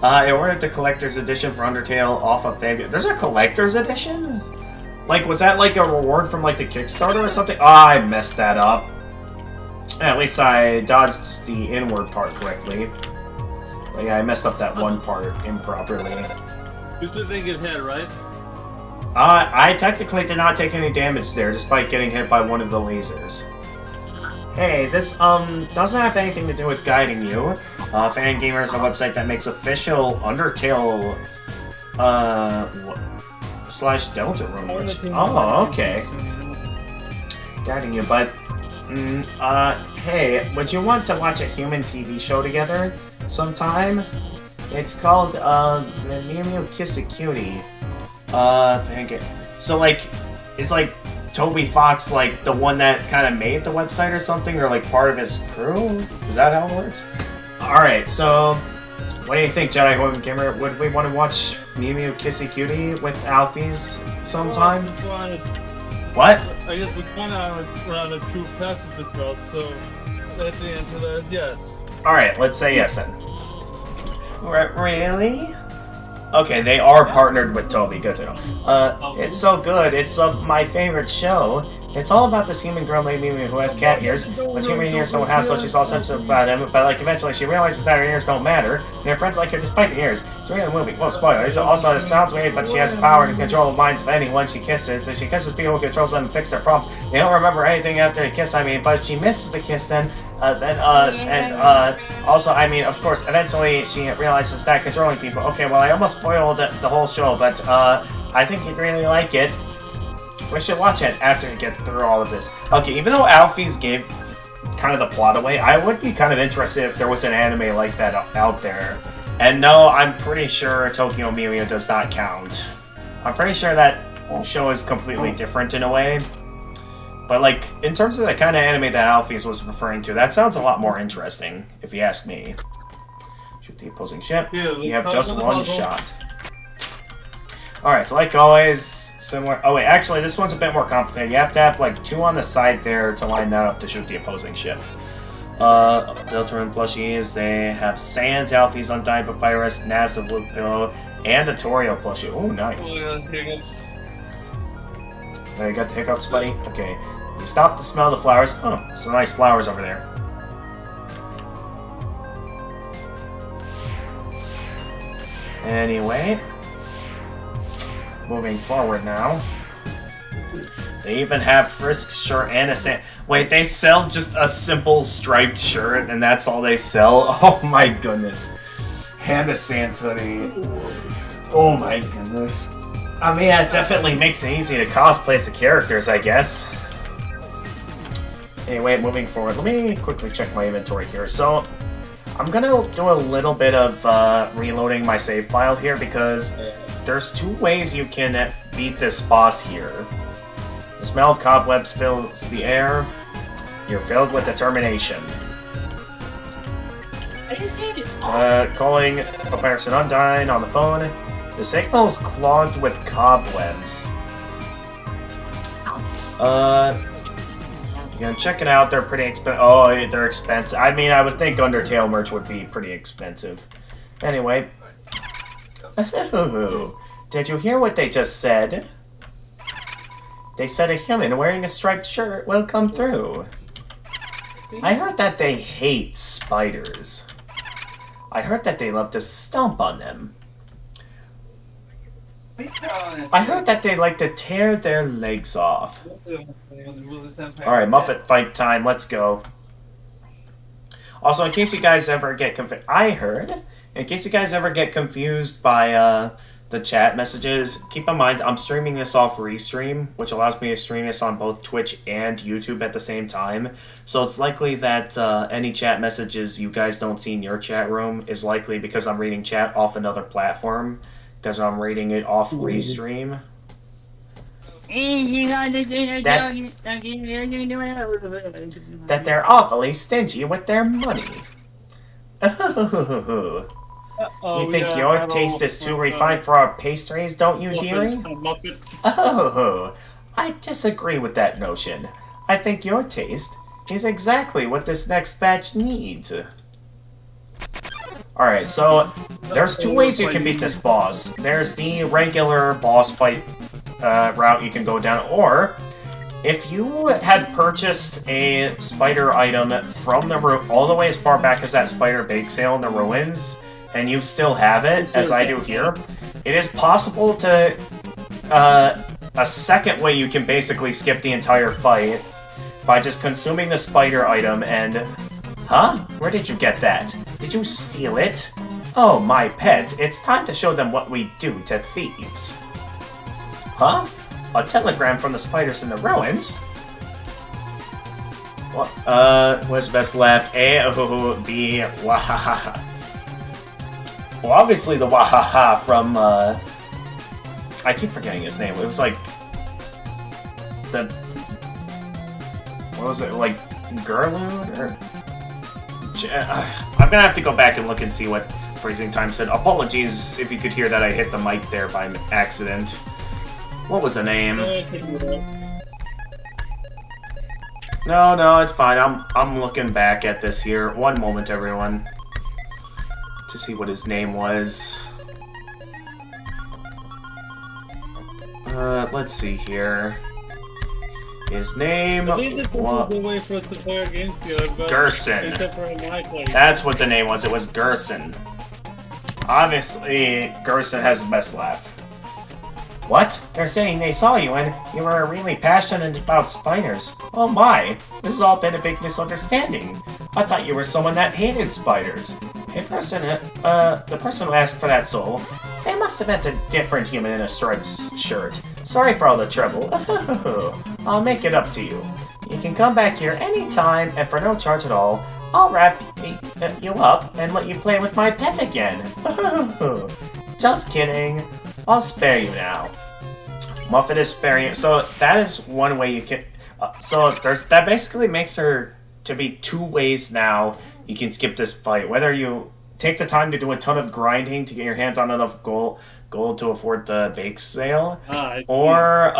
I ordered the collector's edition for Undertale off of Fabio. There's a collector's edition? Like, was that like a reward from like the Kickstarter or something? Oh, I messed that up. At least I dodged the inward part correctly. But yeah, I messed up that one part improperly. You still think it hit, right? I technically did not take any damage there, despite getting hit by one of the lasers. Hey, this, doesn't have anything to do with guiding you. Fangamer is a website that makes official Undertale, / Delta rumors. Oh, okay. Guiding you, but, hey, would you want to watch a human TV show together sometime? It's called, the Mew Mew Kiss a Cutie. So, like, is, like, Toby Fox, like, the one that kind of made the website or something, or, like, part of his crew? Is that how it works? Alright, so, what do you think, Jedi Woman Gamer? Would we want to watch Mew Mew Kissy Cutie with Alfies sometime? What? I guess we kind of were on a true pacifist route, so that's the answer there is yes. Alright, let's say yes then. Really? Okay, they are partnered with Toby, good to know. It's so good, it's my favorite show. It's all about this human girl named Mew Mew who has cat ears, but human ears don't have, so she's all sensitive about them, but like eventually she realizes that her ears don't matter, and her friends like her despite the ears. It's really a movie. Well, spoilers. Also, it sounds weird, but she has the power to control the minds of anyone she kisses, and she kisses people who controls them and fix their problems. They don't remember anything after a kiss, but she misses the kiss then, also, of course, eventually she realizes that controlling people... Okay, well, I almost spoiled the whole show, but, I think you'd really like it. We should watch it after we get through all of this. Okay, even though Alfie's gave kind of the plot away, I would be kind of interested if there was an anime like that out there. And no, I'm pretty sure Tokyo Mew Mew does not count. I'm pretty sure that show is completely different in a way. But, like, in terms of the kind of anime that Alphys was referring to, that sounds a lot more interesting, if you ask me. Shoot the opposing ship. Yeah, you have just one shot. Alright, so like always, similar... Oh, wait, actually, this one's a bit more complicated. You have to have, like, 2 on the side there to line that up to shoot the opposing ship. Deltarune plushies, they have Sans, Alphys, Undying Papyrus, Nabs of Blue Pillow, and a Torio plushie. Oh, nice. Oh, yeah, hiccups. You got the hiccups, buddy? Okay. You stop to smell the flowers. Oh, some nice flowers over there. Anyway. Moving forward now. They even have Frisk's shirt and a Sans... Wait, they sell just a simple striped shirt and that's all they sell? Oh my goodness. And a Sans hoodie. Oh my goodness. I mean, that definitely makes it easy to cosplay as the characters, I guess. Anyway, moving forward, let me quickly check my inventory here. So, I'm gonna do a little bit of reloading my save file here because there's 2 ways you can beat this boss here. The smell of cobwebs fills the air. You're filled with determination. Calling a person undying on the phone. The signal's clogged with cobwebs. You can check it out. They're pretty expensive. Oh, they're expensive. I mean, I would think Undertale merch would be pretty expensive. Anyway. Did you hear what they just said? They said a human wearing a striped shirt will come through. I heard that they hate spiders. I heard that they love to stomp on them. I heard that they like to tear their legs off. Alright, Muffet fight time, let's go. Also, in case you guys ever get confused, in case you guys ever get confused by the chat messages, keep in mind I'm streaming this off Restream, which allows me to stream this on both Twitch and YouTube at the same time. So it's likely that any chat messages you guys don't see in your chat room is likely because I'm reading chat off another platform, because I'm reading it off Restream. That they're awfully stingy with their money. You think your taste is too refined for our pastries, don't you, dearie? Oh, I disagree with that notion. I think your taste is exactly what this next batch needs. Alright, so there's two ways you can beat this boss. There's the regular boss fight route you can go down, or if you had purchased a spider item from the all the way as far back as that spider bake sale in the ruins, and you still have it, as I do here, it is possible to, a second way you can basically skip the entire fight by just consuming the spider item and... Huh? Where did you get that? Did you steal it? Oh, my pet, it's time to show them what we do to thieves. Huh? A telegram from the spiders in the ruins? What? What's best left? A, O, B, wahaha. Well, obviously the wahaha from, I keep forgetting his name. It was like... What was it? Like, Gerlud? Or... I'm gonna have to go back and look and see what Freezing Time said. Apologies if you could hear that I hit the mic there by accident. What was the name? No, it's fine. I'm looking back at this here. One moment, everyone. To see what his name was. Let's see here. His name Gerson. That's what the name was. It was Gerson. Obviously, Gerson has the best laugh. What? They're saying they saw you and you were really passionate about spiders. Oh my, this has all been a big misunderstanding. I thought you were someone that hated spiders. The person who asked for that soul, they must have meant a different human in a striped shirt. Sorry for all the trouble. I'll make it up to you. You can come back here anytime, and for no charge at all, I'll wrap you up and let you play with my pet again. Just kidding. I'll spare you now. Muffet is sparing you. So that is one way you can... so that basically makes her to be two ways now you can skip this fight. Whether you take the time to do a ton of grinding to get your hands on enough gold to afford the bake sale, or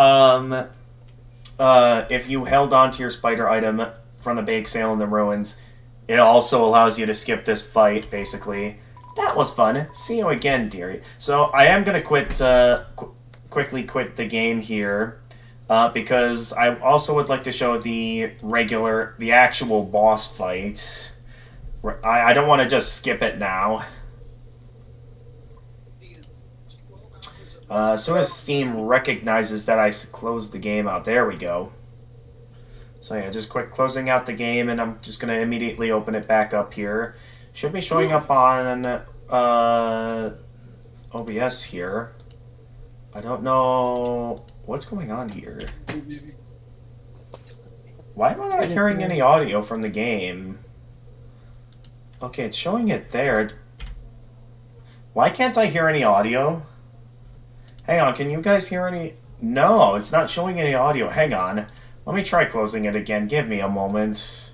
if you held on to your spider item from the bake sale in the ruins, it also allows you to skip this fight, basically. That was fun. See you again, dearie. So I am going to quickly quit the game here, because I also would like to show the actual boss fight. I don't want to just skip it now. As soon as Steam recognizes that I closed the game out, there we go. So yeah, just quick closing out the game, and I'm just going to immediately open it back up here. Should be showing up on OBS here. I don't know what's going on here. Why am I not hearing any audio from the game? Okay, it's showing it there. Why can't I hear any audio? Hang on, can you guys hear any No, it's not showing any audio. Hang on. Let me try closing it again. Give me a moment.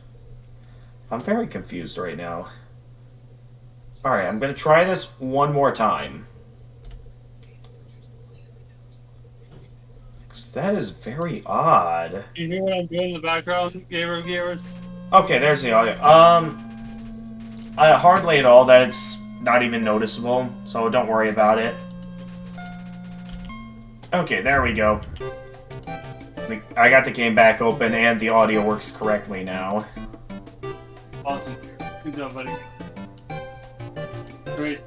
I'm very confused right now. Alright, I'm going to try this one more time. That is very odd. You hear what I'm doing in the background, gamers? Okay, there's the audio. Hardly at all. That's not even noticeable, so don't worry about it. Okay, there we go. I got the game back open, and the audio works correctly now. Awesome. Good job, buddy. Great.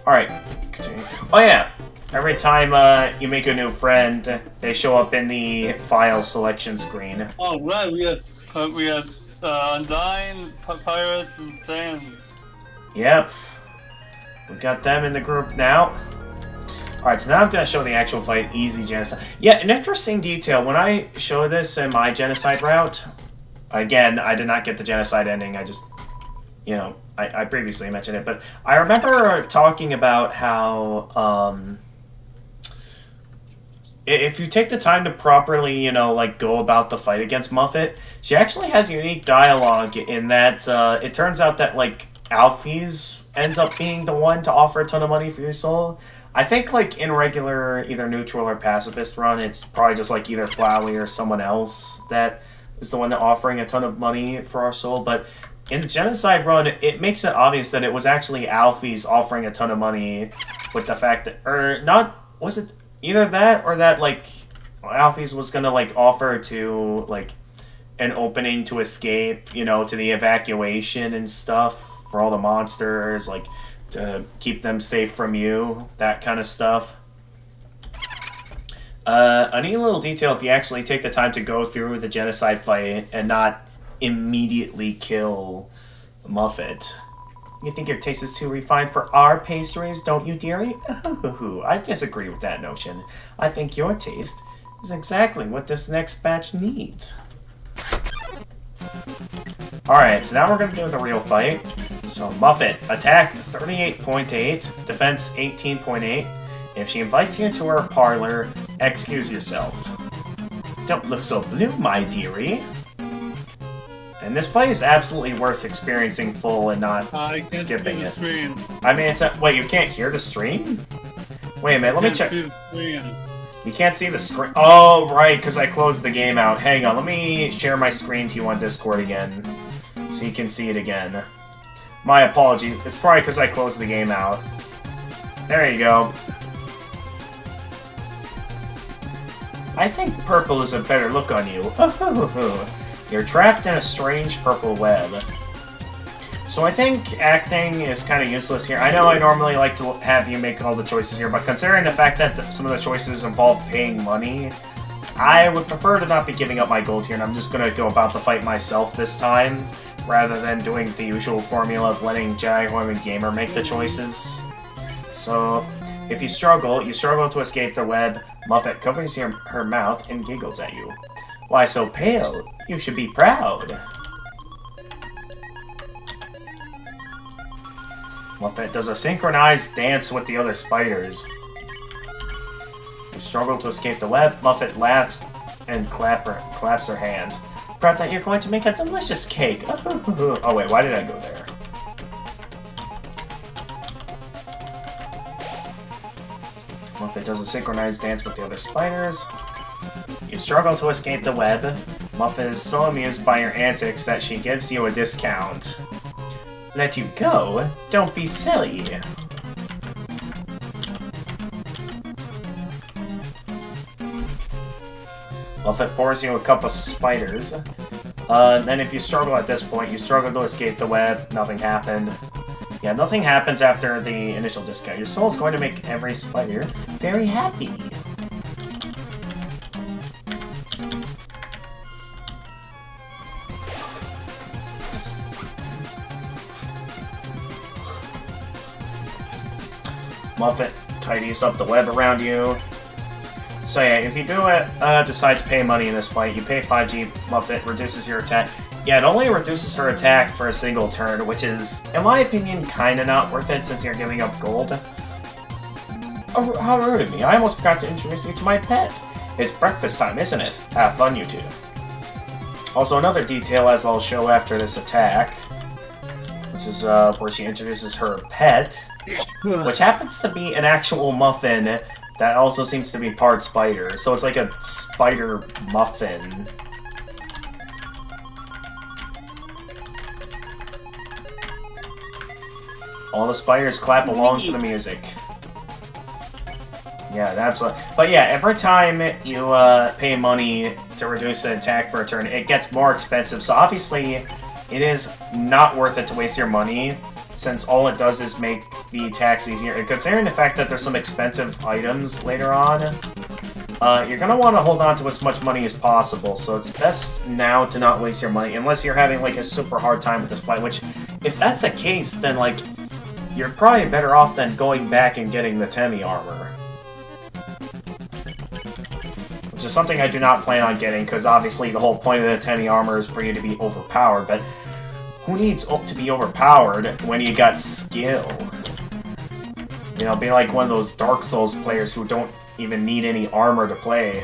Alright, continue. Oh yeah, every time you make a new friend, they show up in the file selection screen. Oh, right, we have Undyne, Papyrus, and Sand. Yep. We got them in the group now. Alright, so now I'm going to show the actual fight, easy genocide. Yeah, an interesting detail, when I show this in my genocide route, again, I did not get the genocide ending, I just, you know, I previously mentioned it, but I remember talking about how, if you take the time to properly, you know, like, go about the fight against Muffet, she actually has unique dialogue in that, it turns out that, like, Alphys ends up being the one to offer a ton of money for your soul. I think, like, in regular, either neutral or pacifist run, it's probably just, like, either Flowey or someone else that is the one that offering a ton of money for our soul, but in the genocide run, it makes it obvious that it was actually Alphys offering a ton of money with the fact that, or not, was it either that or that, like, Alphys was gonna, like, offer to, like, an opening to escape, you know, to the evacuation and stuff for all the monsters, like, to keep them safe from you, that kind of stuff. A neat little detail, if you actually take the time to go through the genocide fight and not immediately kill Muffet. You think your taste is too refined for our pastries, don't you, dearie? I disagree with that notion. I think your taste is exactly what this next batch needs. Alright, so now we're going to do the real fight. So, Muffet, attack 38.8, defense 18.8. If she invites you to her parlor, excuse yourself. Don't look so blue, my dearie. And this fight is absolutely worth experiencing full and not skipping it. Stream. I mean, it's a... Wait, you can't hear the stream? Wait a minute, let me check. You can't see the screen. Oh, right, because I closed the game out. Hang on, let me share my screen to you on Discord again, so you can see it again. My apologies. It's probably because I closed the game out. There you go. I think purple is a better look on you. You're trapped in a strange purple web. So I think acting is kind of useless here. I know I normally like to have you make all the choices here, but considering the fact that some of the choices involve paying money, I would prefer to not be giving up my gold here, and I'm just going to go about the fight myself this time, rather than doing the usual formula of letting Jedi Gamer make the choices. So, if you struggle to escape the web. Muffet covers her mouth and giggles at you. Why so pale? You should be proud. Muffet does a synchronized dance with the other spiders. You struggle to escape the web. Muffet laughs and claps her hands. Proud that you're going to make a delicious cake. Oh wait, why did I go there? Muffet does a synchronized dance with the other spiders. You struggle to escape the web. Muffet is so amused by your antics that she gives you a discount. Let you go? Don't be silly. Muffet pours you a cup of spiders. Then if you struggle at this point, you struggle to escape the web, nothing happened. Yeah, nothing happens after the initial discount. Your soul is going to make every spider very happy. Muffet tidies up the web around you. So yeah, if you do decide to pay money in this fight, you pay 5G, Muffet reduces your attack. Yeah, it only reduces her attack for a single turn, which is, in my opinion, kinda not worth it since you're giving up gold. Oh, how rude of me. I almost forgot to introduce you to my pet. It's breakfast time, isn't it? Have fun, you two. Also, another detail, as I'll show after this attack, which is where she introduces her pet, which happens to be an actual muffin that also seems to be part spider. So it's like a spider muffin. All the spiders clap along to the music. Yeah, absolutely. But yeah, every time you pay money to reduce an attack for a turn, it gets more expensive. So obviously, it is not worth it to waste your money, since all it does is make the attacks easier. And considering the fact that there's some expensive items later on, you're going to want to hold on to as much money as possible. So it's best now to not waste your money, unless you're having like a super hard time with this fight. Which, if that's the case, then like you're probably better off than going back and getting the Temi armor. Which is something I do not plan on getting, because obviously the whole point of the Temi armor is for you to be overpowered, but who needs to be overpowered when you got skill? You know, be like one of those Dark Souls players who don't even need any armor to play.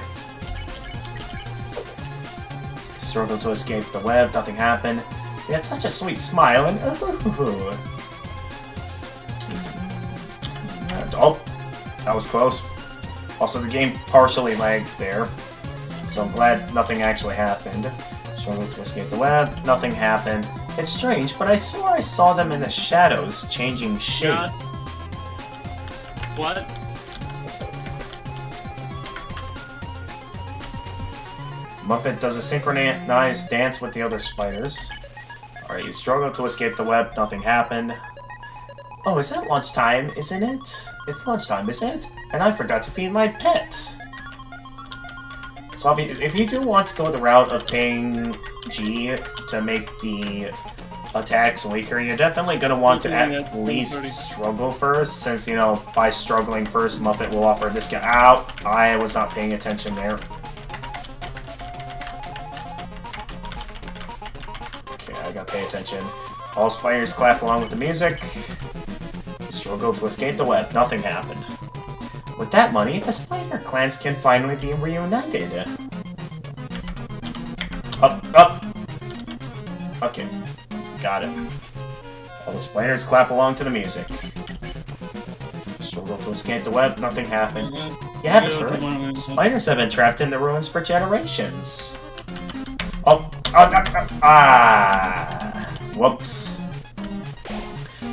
Struggle to escape the web, nothing happened. You had such a sweet smile and ooh. Oh, that was close. Also, the game partially lagged there, so I'm glad nothing actually happened. Struggled to escape the web, nothing happened. It's strange, but I swore I saw them in the shadows, changing shape. God. What? Muffet does a synchronized dance with the other spiders. Alright, you struggle to escape the web, nothing happened. Oh, is that lunchtime, isn't it? It's lunchtime, isn't it? And I forgot to feed my pet. So if you do want to go the route of paying G to make the attacks weaker, you're definitely going to want to at least struggle first, since, you know, by struggling first, Muffet will offer a discount. Ow! I was not paying attention there. Okay, I gotta pay attention. All spiders clap along with the music. Struggle to escape the web. Nothing happened. With that money, the spider clans can finally be reunited. Up, up! Okay. Got it. All the spiders clap along to the music. Struggle to escape the web. Nothing happened. You haven't heard? Spiders have been trapped in the ruins for generations. Oh! Whoops.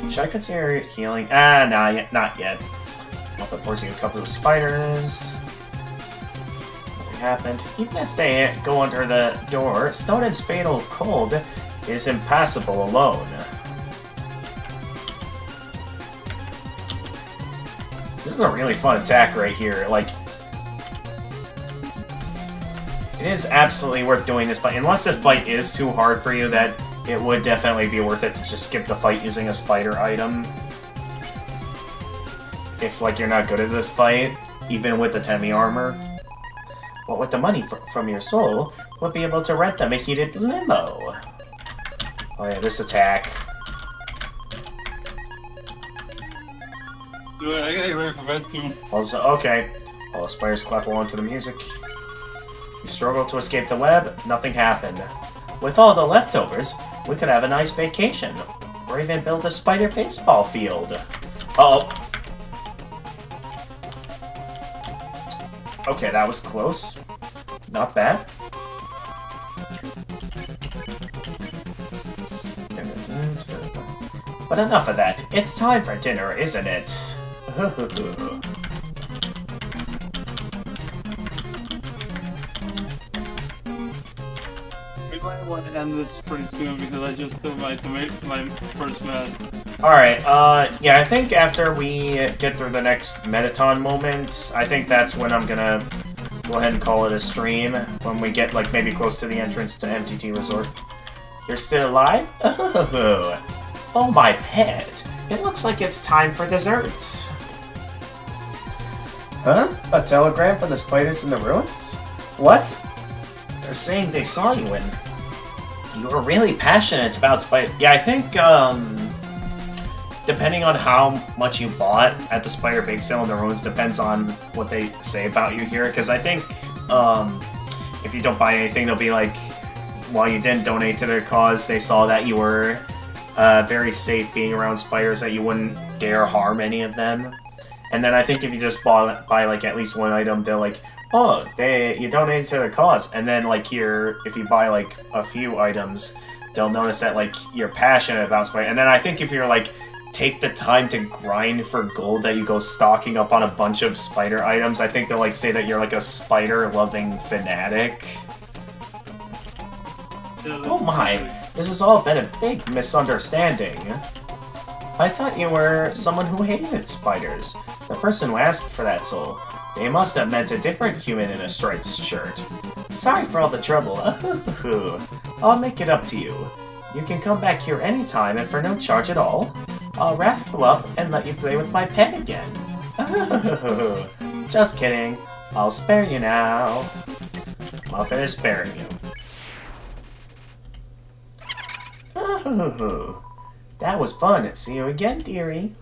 Should I consider healing? Not yet. I'll force you a couple of spiders. Nothing happened. Even if they go under the door, Snowden's fatal cold is impassable alone. This is a really fun attack right here. Like, it is absolutely worth doing this fight. Unless the fight is too hard for you, that it would definitely be worth it to just skip the fight using a spider item. If, like, you're not good at this fight, even with the Temi armor. But with the money from your soul, we'll be able to rent them a heated limo. Oh yeah, this attack. Do it, I gotta get ready for bed soon. Also, okay. All the spiders clap along to the music. You struggle to escape the web, nothing happened. With all the leftovers, we could have a nice vacation. Or even build a spider baseball field. Uh-oh. Okay, that was close. Not bad. But enough of that. It's time for dinner, isn't it? We might want to end this pretty soon because I just did my first match. Alright, yeah, I think after we get through the next Metaton moment, I think that's when I'm gonna go ahead and call it a stream, when we get, like, maybe close to the entrance to MTT Resort. You're still alive? Oh, my pet. It looks like it's time for desserts. Huh? A telegram from the spiders in the ruins? What? They're saying they saw you and you were really passionate about spider. Yeah, I think, depending on how much you bought at the Spider Bake Sale in the Ruins, depends on what they say about you here. Because I think if you don't buy anything, they'll be like, while you didn't donate to their cause, they saw that you were very safe being around spiders, that you wouldn't dare harm any of them. And then I think if you just buy like at least one item, they're like, oh, you donated to the cause. And then like here, if you buy like a few items, they'll notice that like you're passionate about spider. And then I think if you're like take the time to grind for gold, that you go stocking up on a bunch of spider items, I think they'll like say that you're like a spider loving fanatic. Oh my, this has all been a big misunderstanding. I thought you were someone who hated spiders. The person who asked for that soul. They must have meant a different human in a striped shirt. Sorry for all the trouble. I'll make it up to you. You can come back here anytime and for no charge at all. I'll wrap you up and let you play with my pet again. Just kidding. I'll spare you now. I'll finish sparing you. That was fun. See you again, dearie.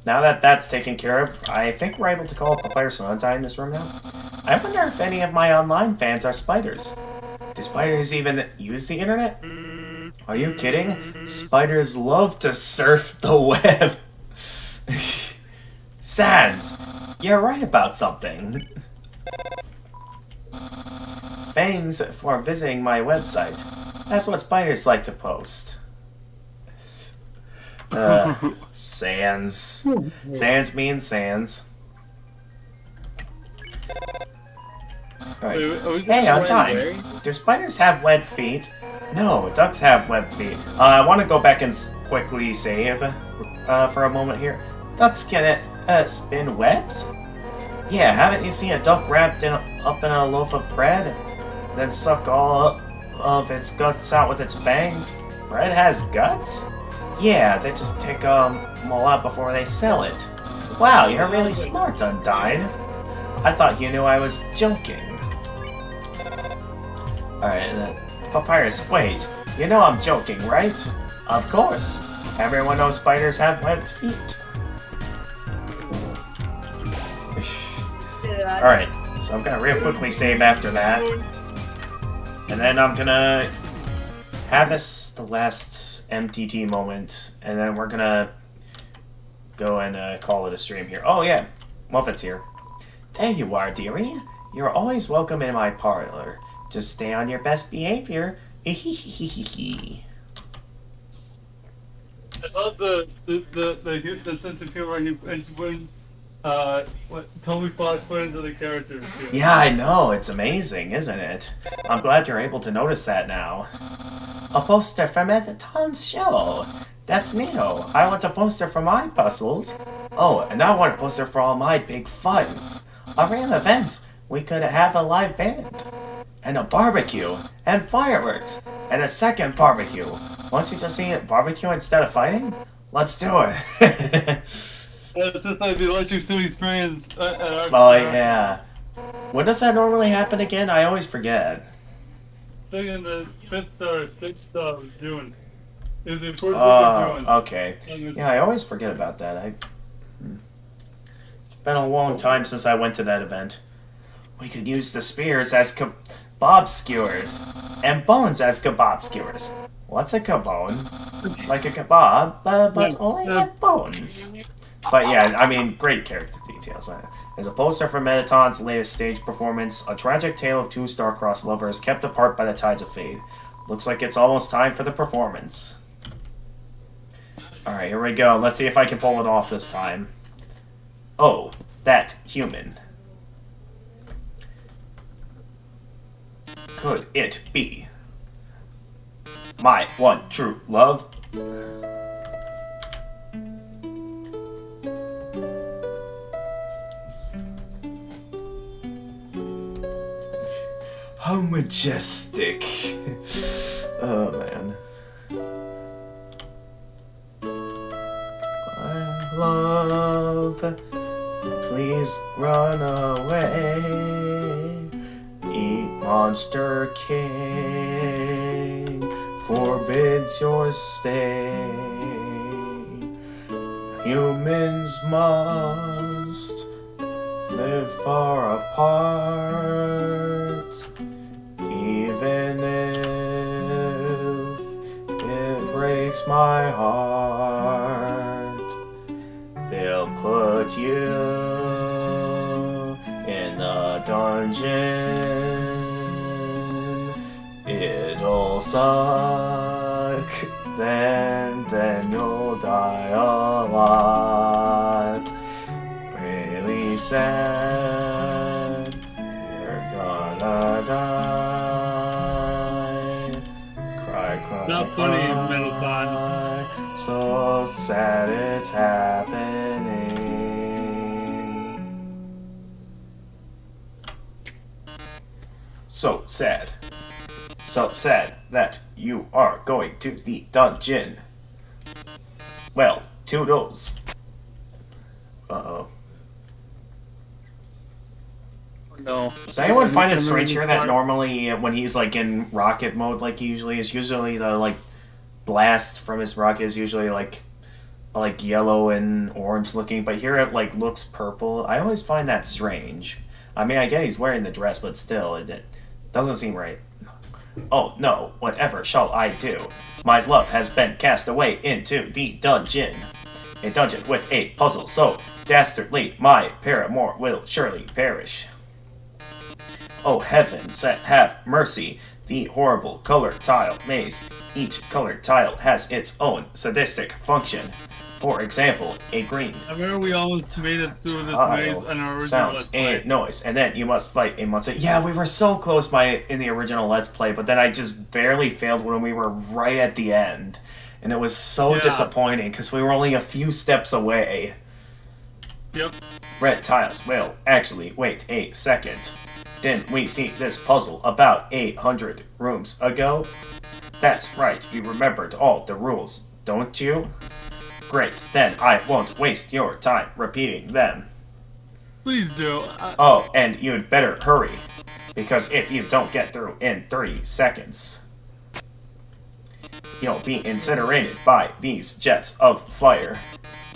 Now that that's taken care of, I think we're able to call up Papyrus and Untie in this room now. I wonder if any of my online fans are spiders. Do spiders even use the internet? Are you kidding? Spiders love to surf the web. Sans, you're right about something. Thanks for visiting my website. That's what spiders like to post. Sans. Sans means sans. Alright. Hey, on time. Do spiders have webbed feet? No, ducks have webbed feet. I want to go back and quickly save for a moment here. Ducks can spin webs? Yeah, haven't you seen a duck wrapped up in a loaf of bread? Then suck all of its guts out with its fangs? Bread has guts? Yeah, they just take them all out before they sell it. Wow, you're really smart, Undyne. I thought you knew I was joking. Alright, Papyrus, wait. You know I'm joking, right? Of course. Everyone knows spiders have webbed feet. Alright, so I'm gonna real quickly save after that. And then I'm gonna have this the last MTT moment, and then we're gonna go and call it a stream here. Oh yeah, Muffet's here. There you are, dearie. You're always welcome in my parlor. Just stay on your best behavior. I love the sense of humor when what Toby Fox put into the characters too. Yeah, I know. It's amazing, isn't it? I'm glad you're able to notice that now. A poster from Edmonton's show. That's neato. I want a poster for my puzzles. Oh, and I want a poster for all my big fights. A real event. We could have a live band. And a barbecue. And fireworks. And a second barbecue. Won't you just see it barbecue instead of fighting? Let's do it. It's just like the Electric City experience at our Oh, yeah. When does that normally happen again? I always forget. I think in the 5th or 6th of June. Is the important week of June. Okay. Yeah, I always forget about that. It's been a long time since I went to that event. We could use the spears as kebab skewers, and bones as kebab skewers. What's a kebone? Like a kebab, but only with bones. But yeah, I mean, great character details. There's a poster from Mettaton's latest stage performance, a tragic tale of two star-crossed lovers kept apart by the tides of fate. Looks like it's almost time for the performance. Alright, here we go. Let's see if I can pull it off this time. Oh, that human. Could it be my one true love? How majestic. Oh, man. My love, please run away. Eat Monster King forbids your stay. Humans must live far apart, even if it breaks my heart. They'll put you in a dungeon. It'll suck, then you'll die a lot. Really sad, you're gonna die. Cry, Not funny, Metalton. so sad it's happening. So sad. So sad that you are going to the dungeon. Well, toodles. Uh-oh. No. Does anyone find it strange here that normally when he's like in rocket mode like he usually is, usually the like blast from his rocket is usually like yellow and orange looking, but here it like looks purple. I always find that strange. I mean, I get he's wearing the dress, but still, it doesn't seem right. Oh no, whatever shall I do? My love has been cast away into the dungeon. A dungeon with a puzzle so dastardly, my paramour will surely perish. Oh heavens, have mercy. The horrible color tile maze. Each colored tile has its own sadistic function. For example, a green I remember we almost made it through this maze on our original sounds Let's Play. a noise, and then you must fight a monster. Yeah, we were so close in the original Let's Play, but then I just barely failed when we were right at the end. And it was so disappointing, because we were only a few steps away. Yep. Red tiles. Well, actually, wait a second. Didn't we see this puzzle about 800 rooms ago? That's right, you remembered all the rules, don't you? Great, then I won't waste your time repeating them. Please do. Oh, and you'd better hurry, because if you don't get through in 3 seconds, you'll be incinerated by these jets of fire.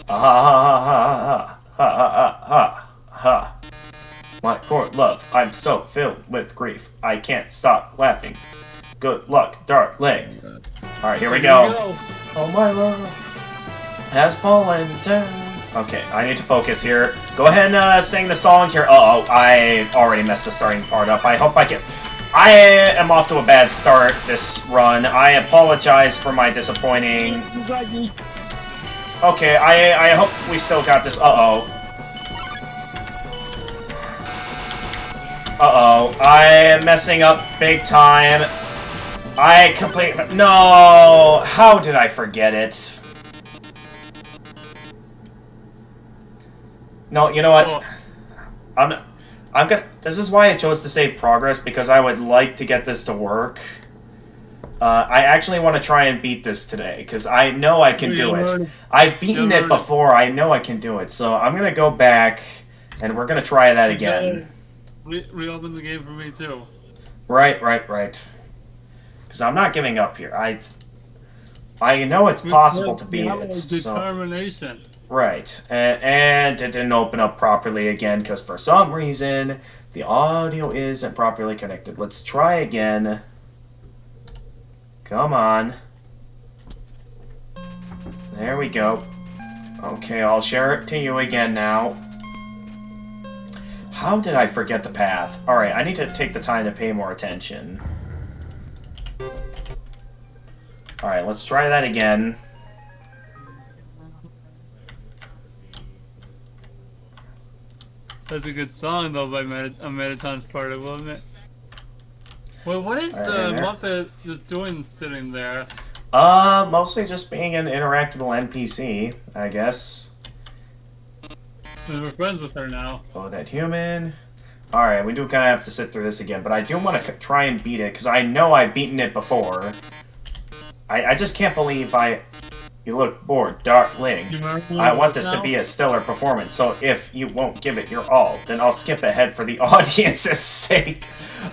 Ah ha ha ha ha ha ha ha ha. My poor love, I'm so filled with grief, I can't stop laughing. Good luck, darling. Alright, here we go. Oh, my love has fallen down. Okay, I need to focus here. Go ahead and sing the song here. Uh-oh, I already messed the starting part up. I hope I can... I am off to a bad start this run. I apologize for my disappointing... Okay, I hope we still got this. Uh-oh. Uh-oh, I am messing up big time. I completely... No! How did I forget it? No, you know what? I'm gonna... This is why I chose to save progress, because I would like to get this to work. I actually want to try and beat this today, because I know I can do it. I've beaten it before, I know I can do it, so I'm gonna go back, and we're gonna try that again. Reopen the game for me too. Right. Because I'm not giving up here. I know it's possible to beat it. Determination. So. Right. And it didn't open up properly again because for some reason the audio isn't properly connected. Let's try again. Come on. There we go. Okay, I'll share it to you again now. How did I forget the path? Alright, I need to take the time to pay more attention. Alright, let's try that again. That's a good song, though, by Mettaton's part, wasn't it? Well, what is Muppet just doing sitting there? Mostly just being an interactable NPC, I guess. We're friends with her now. Oh, that human. Alright, we do kind of have to sit through this again, but I do want to try and beat it, because I know I've beaten it before. I just can't believe You look bored, darling. I want this to be a stellar performance, so if you won't give it your all, then I'll skip ahead for the audience's sake.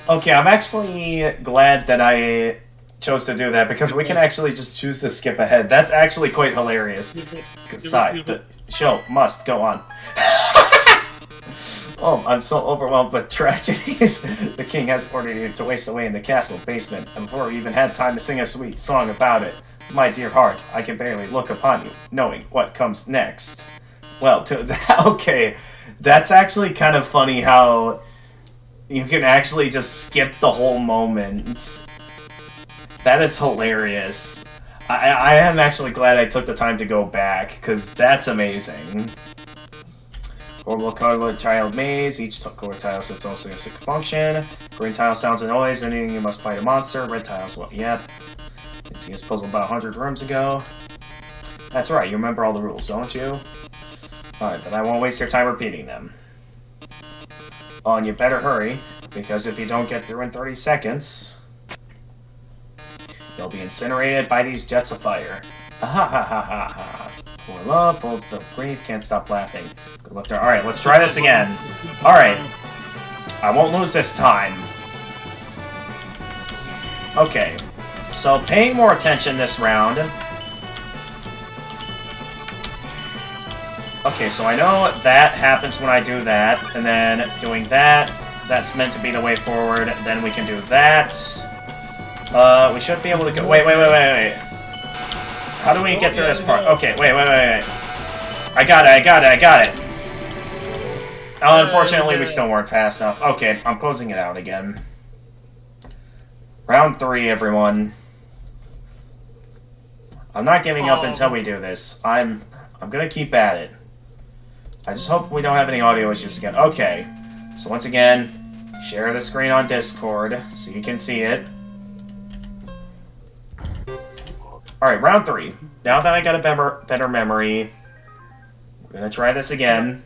Okay, I'm actually glad that I chose to do that because we can actually just choose to skip ahead. That's actually quite hilarious. Side, the show must go on. Oh, I'm so overwhelmed with tragedies. The king has ordered you to waste away in the castle basement, and before we even had time to sing a sweet song about it. My dear heart, I can barely look upon you, knowing what comes next. Well, okay, that's actually kind of funny how you can actually just skip the whole moment. That is hilarious. I am actually glad I took the time to go back, because that's amazing. Orbital color tile maze. Each color tile has its own specific function. Green tile sounds a noise, and you must fight a monster. Red tiles, well, yep. It's this puzzle about 100 rooms ago. That's right, you remember all the rules, don't you? Alright, but I won't waste your time repeating them. Oh, and you better hurry, because if you don't get through in 30 seconds, you'll be incinerated by these jets of fire. Ha ha ha ha ha ha. For love, both the grief, can't stop laughing. Good luck there. Alright, let's try this again. Alright. I won't lose this time. Okay. So, paying more attention this round. Okay, so I know that happens when I do that. And then doing that, that's meant to be the way forward. Then we can do that. We should be able to go... Wait. How do we get through this part? Okay, wait. I got it. Oh, unfortunately, we still weren't fast enough. Okay, I'm closing it out again. Round 3, everyone. I'm not giving up until we do this. I'm gonna keep at it. I just hope we don't have any audio issues again. Okay, so once again, share the screen on Discord so you can see it. Alright, round 3. Now that I got a better memory, we're gonna try this again.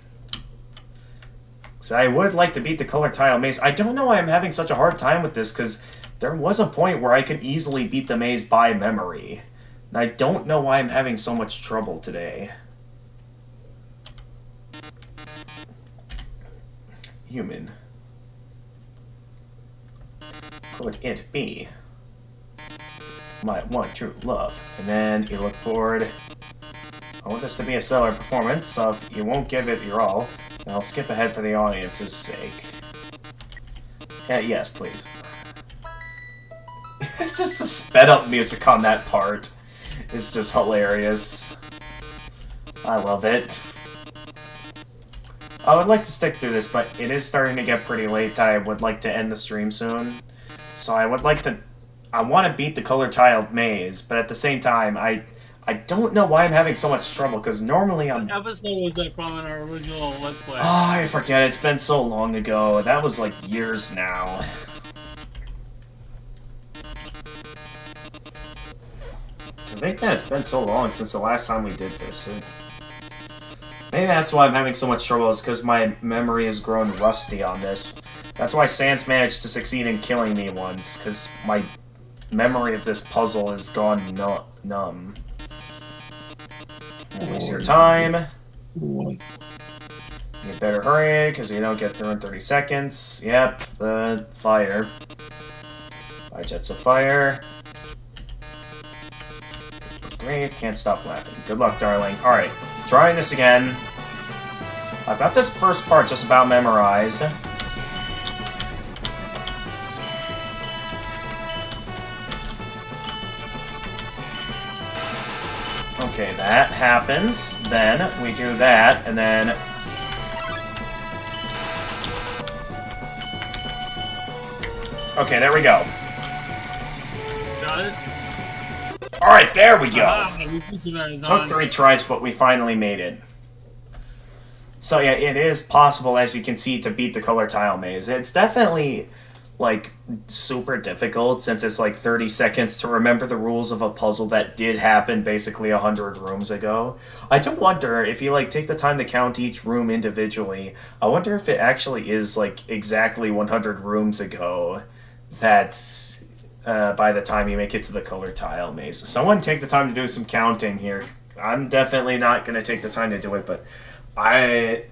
So I would like to beat the color tile maze. I don't know why I'm having such a hard time with this, because there was a point where I could easily beat the maze by memory. And I don't know why I'm having so much trouble today. Human. Could it be my one true love? And then you look forward. I want this to be a stellar performance, so if you won't give it your all, then I'll skip ahead for the audience's sake. Yes, please. It's just the sped up music on that part. It's just hilarious. I love it. I would like to stick through this, but it is starting to get pretty late. I would like to end the stream soon. So I would like to... I want to beat the color tiled maze, but at the same time, I don't know why I'm having so much trouble, because normally I'm... What episode was that from in our original Let's Play? Oh, I forget. It's been so long ago. That was like years now. I think that it's been so long since the last time we did this. Maybe that's why I'm having so much trouble, is because my memory has grown rusty on this. That's why Sans managed to succeed in killing me once, because my memory of this puzzle has gone numb. Don't waste your time. You better hurry, because you don't get through in 30 seconds. Yep, the fire. 5 jets of fire. Grave, can't stop laughing. Good luck, darling. Alright, trying this again. I've got this first part just about memorized. Okay, that happens. Then we do that, and then... Okay, there we go. Got it? Alright, there we go! We Took 3 tries, but we finally made it. So yeah, it is possible, as you can see, to beat the color tile maze. It's definitely, like, super difficult, since it's like 30 seconds to remember the rules of a puzzle that did happen basically 100 rooms ago. I do wonder if you, like, take the time to count each room individually, I wonder if it actually is, like, exactly 100 rooms ago that... by the time you make it to the color tile maze. Someone take the time to do some counting here. I'm definitely not going to take the time to do it, but I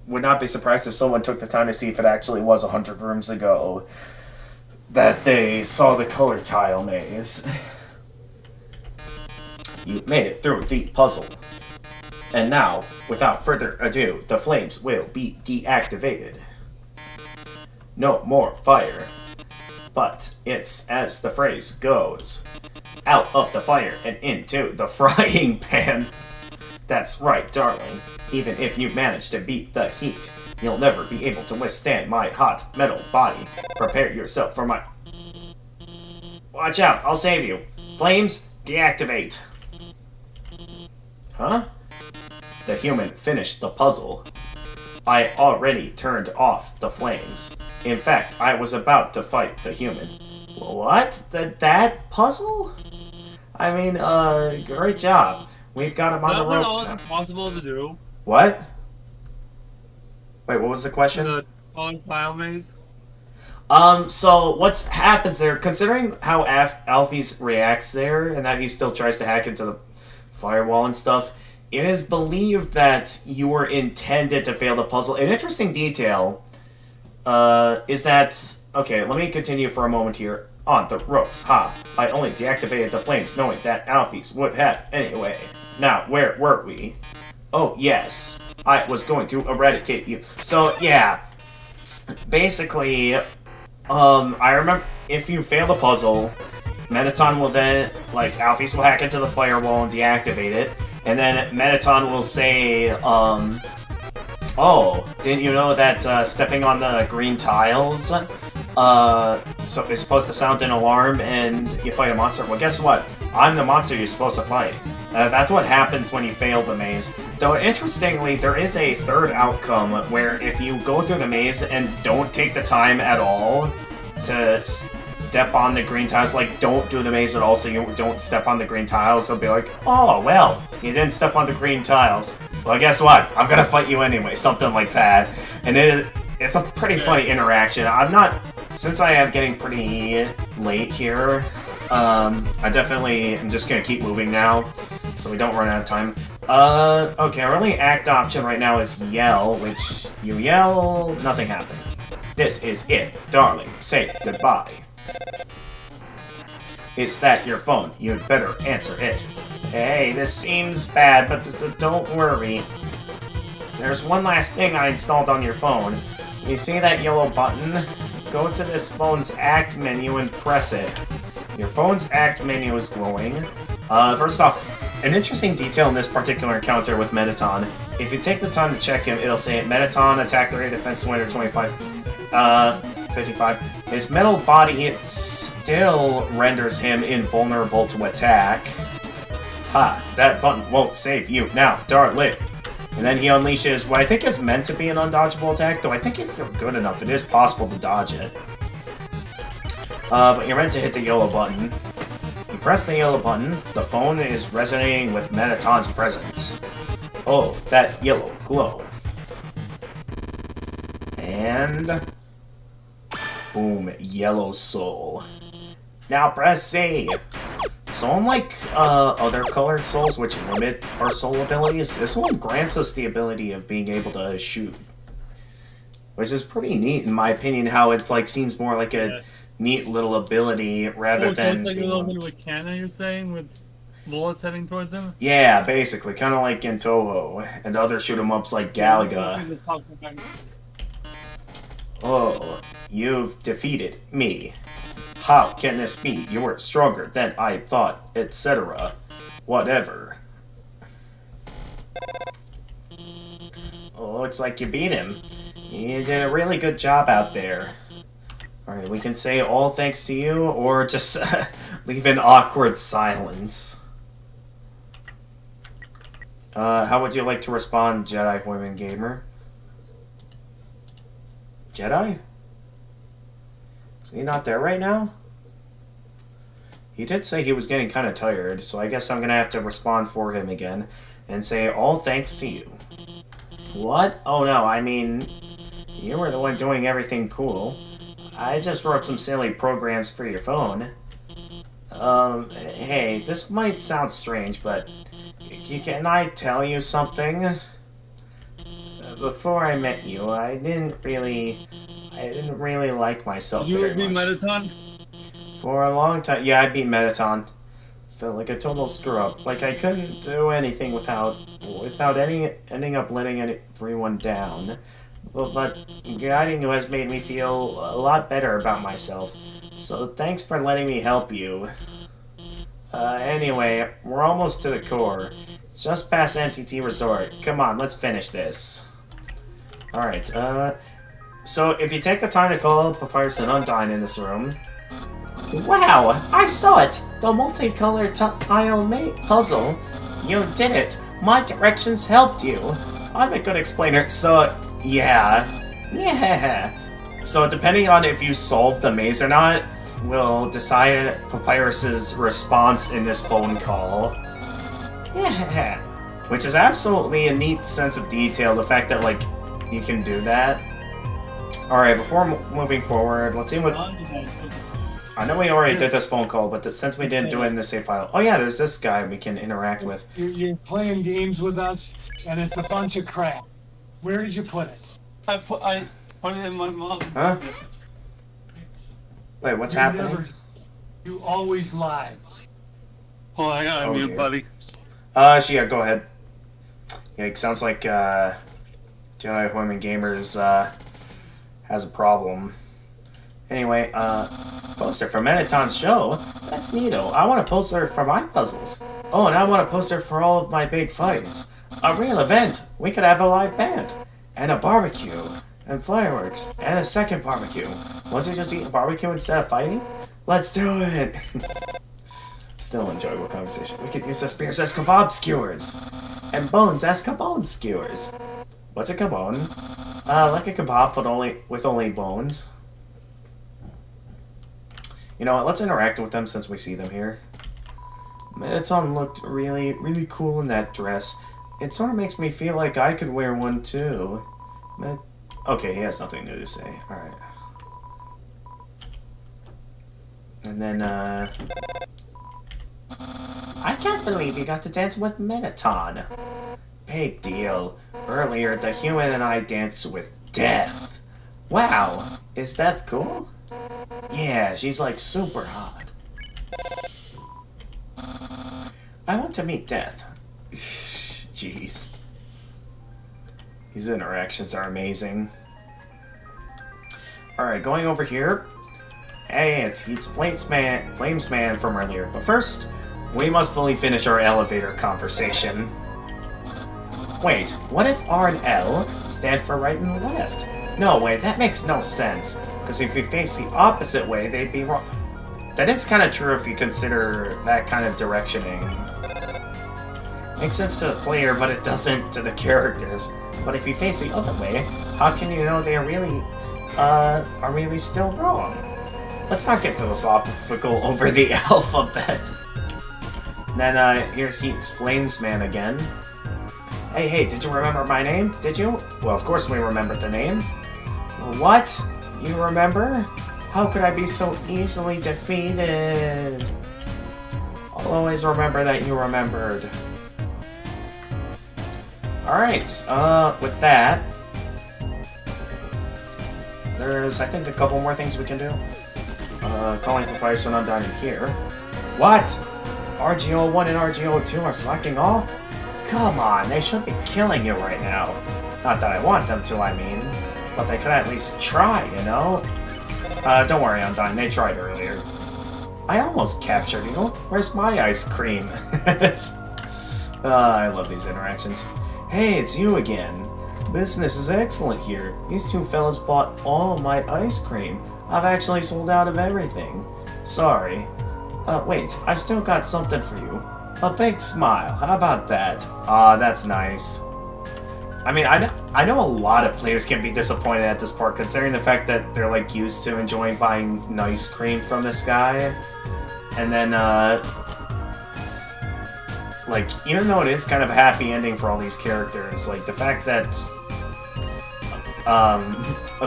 would not be surprised if someone took the time to see if it actually was 100 rooms ago. that they saw the color tile maze. You made it through the puzzle. And now, without further ado, the flames will be deactivated. No more fire. But it's as the phrase goes. Out of the fire and into the frying pan. That's right, darling. Even if you manage to beat the heat, you'll never be able to withstand my hot metal body. Prepare yourself for my... Watch out, I'll save you. Flames, deactivate. Huh? The human finished the puzzle. I already turned off the flames. In fact, I was about to fight the human. What? That puzzle? I mean, great job. We've got him on the ropes now. That was impossible to do. What? Wait, what was the question? The color tile maze. So what's happens there, considering how Alfie's reacts there, and that he still tries to hack into the firewall and stuff, it is believed that you were intended to fail the puzzle. An interesting detail, is that... Okay, let me continue for a moment here. On the ropes, ha. I only deactivated the flames knowing that Alfie's would have anyway. Now, where were we? Oh, yes. I was going to eradicate you. So, yeah. Basically, I remember if you fail the puzzle, Mettaton will then, like, Alphys will hack into the firewall and deactivate it, and then Mettaton will say, oh, didn't you know that, stepping on the green tiles, so it's supposed to sound an alarm and you fight a monster? Well, guess what? I'm the monster you're supposed to fight. That's what happens when you fail the maze. Though, interestingly, there is a third outcome where if you go through the maze and don't take the time at all to step on the green tiles, like, don't do the maze at all so you don't step on the green tiles, they'll be like, oh, well, you didn't step on the green tiles. Well, guess what? I'm gonna fight you anyway, something like that. And it's a pretty funny interaction. Since I am getting pretty late here, I definitely am just gonna keep moving now, so we don't run out of time. Okay, our only act option right now is yell, which you yell, nothing happened. This is it, darling. Say goodbye. Is that your phone? You'd better answer it. Hey, this seems bad, but don't worry. There's one last thing I installed on your phone. You see that yellow button? Go to this phone's act menu and press it. Your phone's act menu is glowing. First off, an interesting detail in this particular encounter with Mettaton. If you take the time to check him, it'll say Mettaton, attack rate, defense 20 or 25. 55. His metal body still renders him invulnerable to attack. Ha, that button won't save you. Now, darling. And then he unleashes what I think is meant to be an undodgeable attack, though I think if you're good enough, it is possible to dodge it. But you're meant to hit the yellow button. You press the yellow button, the phone is resonating with Mettaton's presence. Oh, that yellow glow. And... boom, yellow soul. Now press C! So unlike other colored souls which limit our soul abilities, this one grants us the ability of being able to shoot. Which is pretty neat in my opinion, how it like seems more like a neat little ability rather than... So it's like a little bit of a cannon, you're saying, with bullets heading towards him? Yeah, basically, kind of like in Toho and other shoot-em-ups like Galaga. Oh, you've defeated me. How can this be? You were stronger than I thought, etc. Whatever. Oh, looks like you beat him. You did a really good job out there. Alright, we can say all thanks to you, or just leave an awkward silence. How would you like to respond, Jedi Women Gamer? Jedi? Is he not there right now? He did say he was getting kind of tired, so I guess I'm gonna have to respond for him again and say all thanks to you. What? Oh no, I mean, you were the one doing everything cool. I just wrote some silly programs for your phone. Hey, this might sound strange, but can I tell you something? Before I met you, I didn't really like myself very much. You would be Mettaton? For a long time. Yeah, I beat Metaton. Felt like a total screw up. Like I couldn't do anything without ending up letting everyone down. But guiding you has made me feel a lot better about myself. So thanks for letting me help you. Anyway, we're almost to the core. It's just past NTT Resort. Come on, let's finish this. Alright, so if you take the time to call Papyrus and Undyne in this room... Wow! I saw it! The multicolored tile puzzle! You did it! My directions helped you! I'm a good explainer, so... yeah. Yeah! So depending on if you solve the maze or not, will decide Papyrus's response in this phone call. Yeah! Which is absolutely a neat sense of detail, the fact that, like, you can do that. Alright, before moving forward, let's see what... I know we already did this phone call, but since we didn't do it in the save file... Oh yeah, there's this guy we can interact with. You're playing games with us, and it's a bunch of crap. Where did you put it? I put it in my mouth. Huh? Wait, what's happening? You always lie. Oh, I got mute, dear. buddy. Yeah, go ahead. Yeah, it sounds like, Jedi Women Gamers, has a problem. Anyway, poster for Metaton's show? That's neato. I want a poster for my puzzles. Oh, and I want a poster for all of my big fights. A real event! We could have a live band. And a barbecue. And fireworks. And a second barbecue. Want to just eat a barbecue instead of fighting? Let's do it! Still enjoyable conversation. We could use the spears as kebab skewers. And bones as kebab skewers. What's a kebab? Like a kebab, but with only bones. You know what, let's interact with them since we see them here. Metaton looked really, really cool in that dress. It sort of makes me feel like I could wear one too. Okay, he has nothing new to say. Alright. And then, I can't believe you got to dance with Metaton. Big deal. Earlier, the human and I danced with Death. Wow, is Death cool? Yeah, she's like super hot. I want to meet Death. Jeez. These interactions are amazing. Alright, going over here. Hey, it's Flames Man from earlier. But first, we must fully finish our elevator conversation. Wait, what if R and L stand for right and left? No way, that makes no sense. Because if we face the opposite way, they'd be wrong. That is kind of true if you consider that kind of directioning. Makes sense to the player, but it doesn't to the characters. But if you face the other way, how can you know they are really still wrong? Let's not get philosophical over the alphabet. Then, here's Heat's Flames Man again. Hey, did you remember my name? Did you? Well, of course we remembered the name. What? You remember? How could I be so easily defeated? I'll always remember that you remembered. Alright, with that, there's, I think, a couple more things we can do. Calling Papyrus and Undyne in here. What? RGO1 and RGO2 are slacking off? Come on, they should be killing you right now. Not that I want them to, I mean. But they could at least try, you know? Don't worry, Undyne, they tried earlier. I almost captured you. Where's my ice cream? I love these interactions. Hey, it's you again. Business is excellent here. These two fellas bought all my ice cream. I've actually sold out of everything. Sorry. Wait, I've still got something for you. A big smile, how about that? Aw, that's nice. I mean, I know a lot of players can be disappointed at this part, considering the fact that they're, like, used to enjoying buying nice cream from this guy. And then, like, even though it is kind of a happy ending for all these characters, like, the fact that,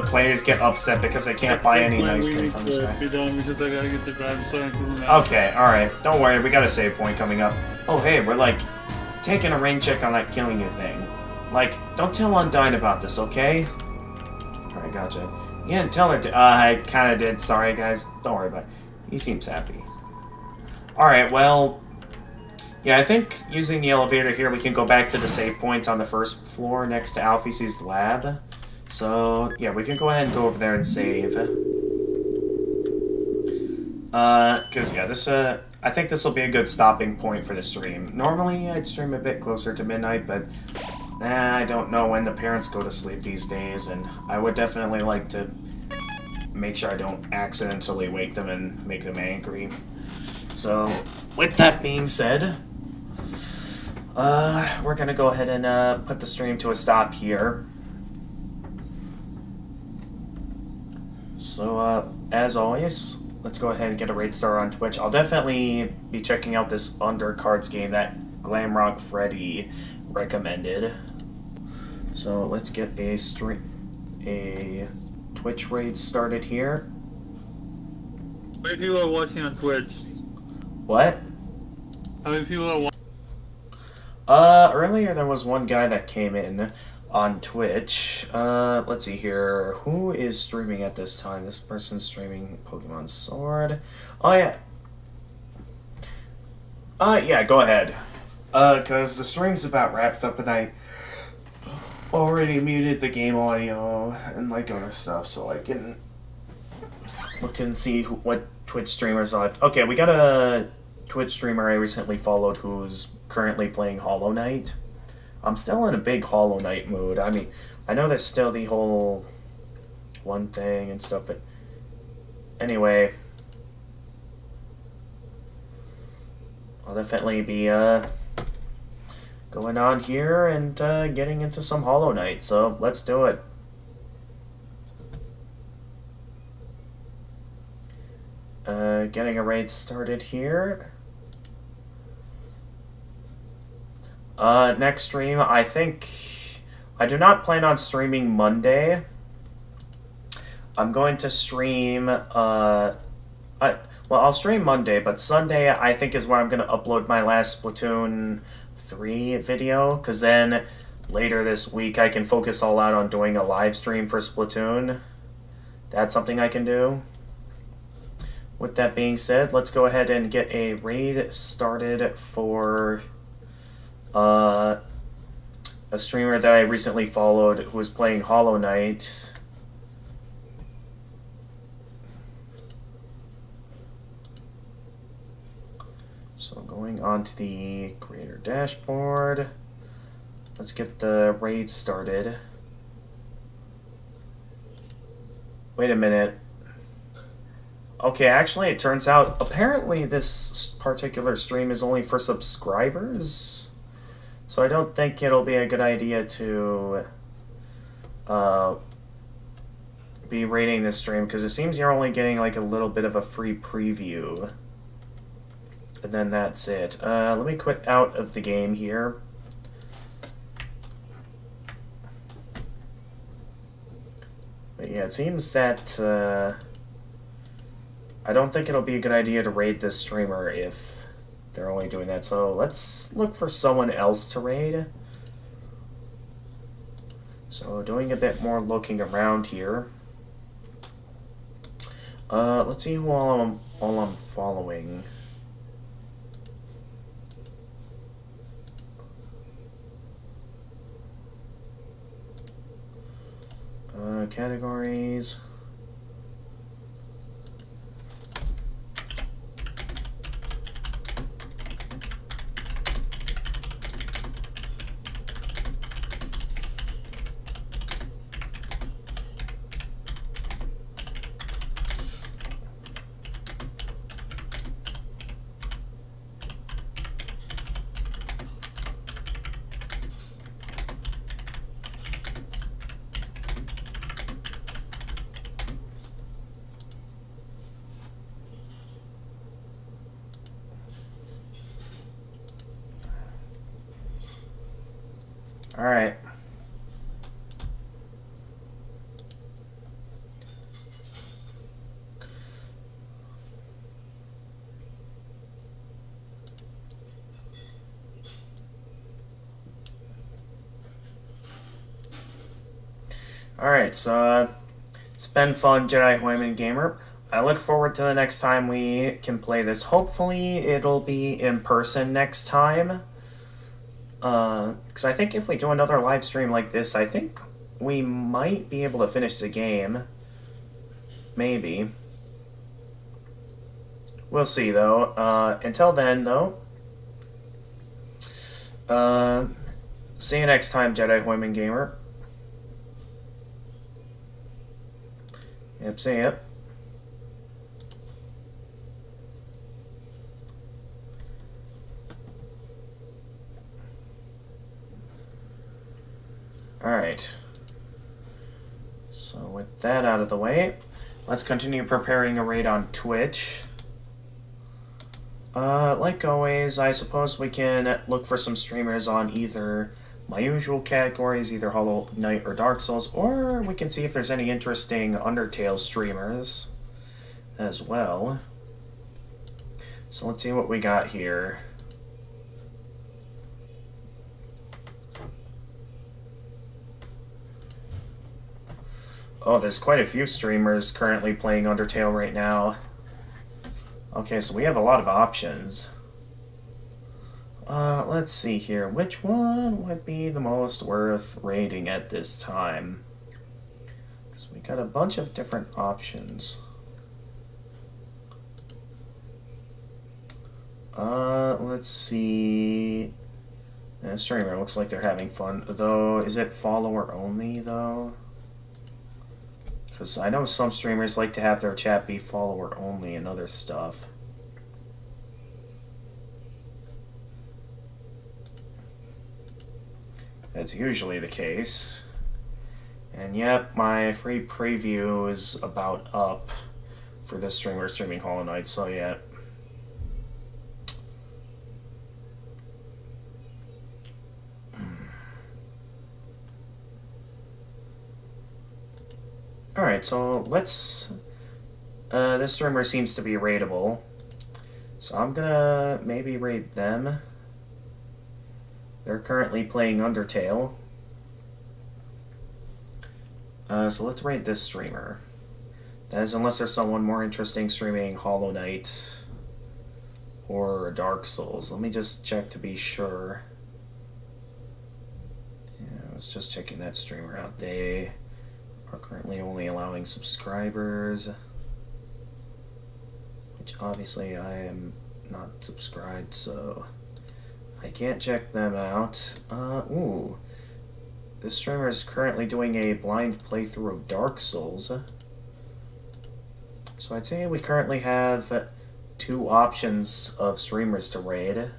players get upset because they can't buy any nice cream from this guy. Okay, alright. Don't worry, we got a save point coming up. Oh, hey, we're, like, taking a rain check on that killing you thing. Like, don't tell Undyne about this, okay? Alright, gotcha. You didn't tell her to- I kinda did, sorry guys. Don't worry about it. He seems happy. Alright, well... Yeah, I think using the elevator here, we can go back to the save point on the first floor next to Alphys' lab. So, yeah, we can go ahead and go over there and save. Because, yeah, this, I think this will be a good stopping point for the stream. Normally, I'd stream a bit closer to midnight, but I don't know when the parents go to sleep these days, and I would definitely like to make sure I don't accidentally wake them and make them angry. So, with that being said, we're gonna go ahead and put the stream to a stop here. So, as always, let's go ahead and get a raid star on Twitch. I'll definitely be checking out this Undercards game that Glamrock Freddy recommended. So let's get a Twitch raid started here. How many people are watching on Twitch? What? How many people are watching? Earlier there was one guy that came in on Twitch. Let's see here. Who is streaming at this time? This person's streaming Pokemon Sword. Oh, yeah. Yeah, go ahead. Because the stream's about wrapped up and I already muted the game audio and, like, other stuff so I can look and see what Twitch streamers are. Okay, we got a Twitch streamer I recently followed who's currently playing Hollow Knight. I'm still in a big Hollow Knight mood. I mean, I know there's still the whole one thing and stuff, but anyway, I'll definitely be going on here and getting into some Hollow Knight, so let's do it. Getting a raid started here. Next stream, I do not plan on streaming Monday. I'm going to stream, I'll stream Monday, but Sunday I think is where I'm going to upload my last Splatoon 3 video, because then later this week I can focus all out on doing a live stream for Splatoon. That's something I can do. With that being said, let's go ahead and get a raid started for a streamer that I recently followed who was playing Hollow Knight. So going on to the creator dashboard, let's get the raid started. Wait a minute. Okay, actually it turns out apparently this particular stream is only for subscribers. So I don't think it'll be a good idea to be rating this stream, because it seems you're only getting like a little bit of a free preview. And then that's it. Let me quit out of the game here. But yeah, it seems that I don't think it'll be a good idea to raid this streamer if they're only doing that. So let's look for someone else to raid. So doing a bit more looking around here. Let's see who all I'm following. Categories. All right. All right, so it's been fun, Jedi Hoyman Gamer. I look forward to the next time we can play this. Hopefully, it'll be in person next time. Because I think if we do another live stream like this, I think we might be able to finish the game. Maybe. We'll see, though. Until then, though. See you next time, Jedi Women Gamer. Yep, see ya. Alright. So with that out of the way, let's continue preparing a raid on Twitch. Like always, I suppose we can look for some streamers on either my usual categories, either Hollow Knight or Dark Souls, or we can see if there's any interesting Undertale streamers as well. So let's see what we got here. Oh, there's quite a few streamers currently playing Undertale right now. Okay, so we have a lot of options. Let's see here. Which one would be the most worth raiding at this time? Because we got a bunch of different options. Let's see. Streamer looks like they're having fun. Though, is it follower only, though? Because I know some streamers like to have their chat be follower only and other stuff. That's usually the case. And yep, my free preview is about up for this streamer streaming Hollow Knight, so yeah. Alright, so let's... this streamer seems to be raidable. So I'm gonna maybe raid them. They're currently playing Undertale. So let's raid this streamer. That is, unless there's someone more interesting streaming Hollow Knight or Dark Souls. Let me just check to be sure. Yeah, I was just checking that streamer out. They are currently only allowing subscribers, which obviously I am not subscribed, so I can't check them out. Ooh. This streamer is currently doing a blind playthrough of Dark Souls. So I'd say we currently have 2 options of streamers to raid.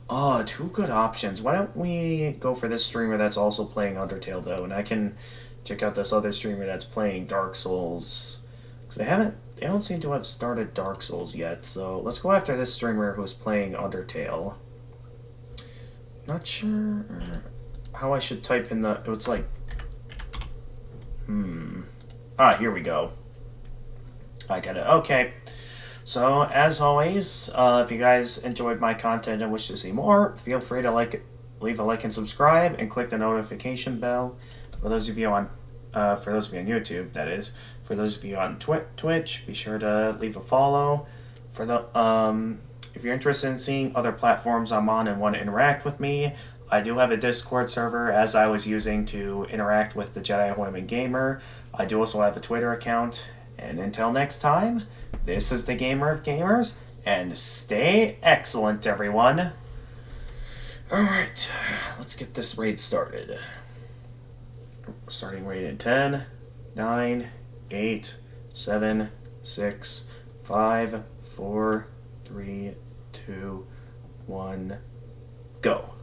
Oh, 2 good options. Why don't we go for this streamer that's also playing Undertale, though, and I can check out this other streamer that's playing Dark Souls. Because they don't seem to have started Dark Souls yet, so let's go after this streamer who's playing Undertale. Not sure how I should type in the... It's like... here we go. I got it. Okay. So, as always, if you guys enjoyed my content and wish to see more, feel free to leave a like and subscribe, and click the notification bell. For those of you on YouTube, that is. For those of you on Twitch, be sure to leave a follow. For the if you're interested in seeing other platforms I'm on and want to interact with me, I do have a Discord server, as I was using to interact with the Jedi Women Gamer. I do also have a Twitter account. And until next time, this is the Gamer of Gamers, and stay excellent, everyone. Alright, let's get this raid started. Starting raid in 10, 9, 8, 7, 6, 5, 4, 3, 2, 1, go.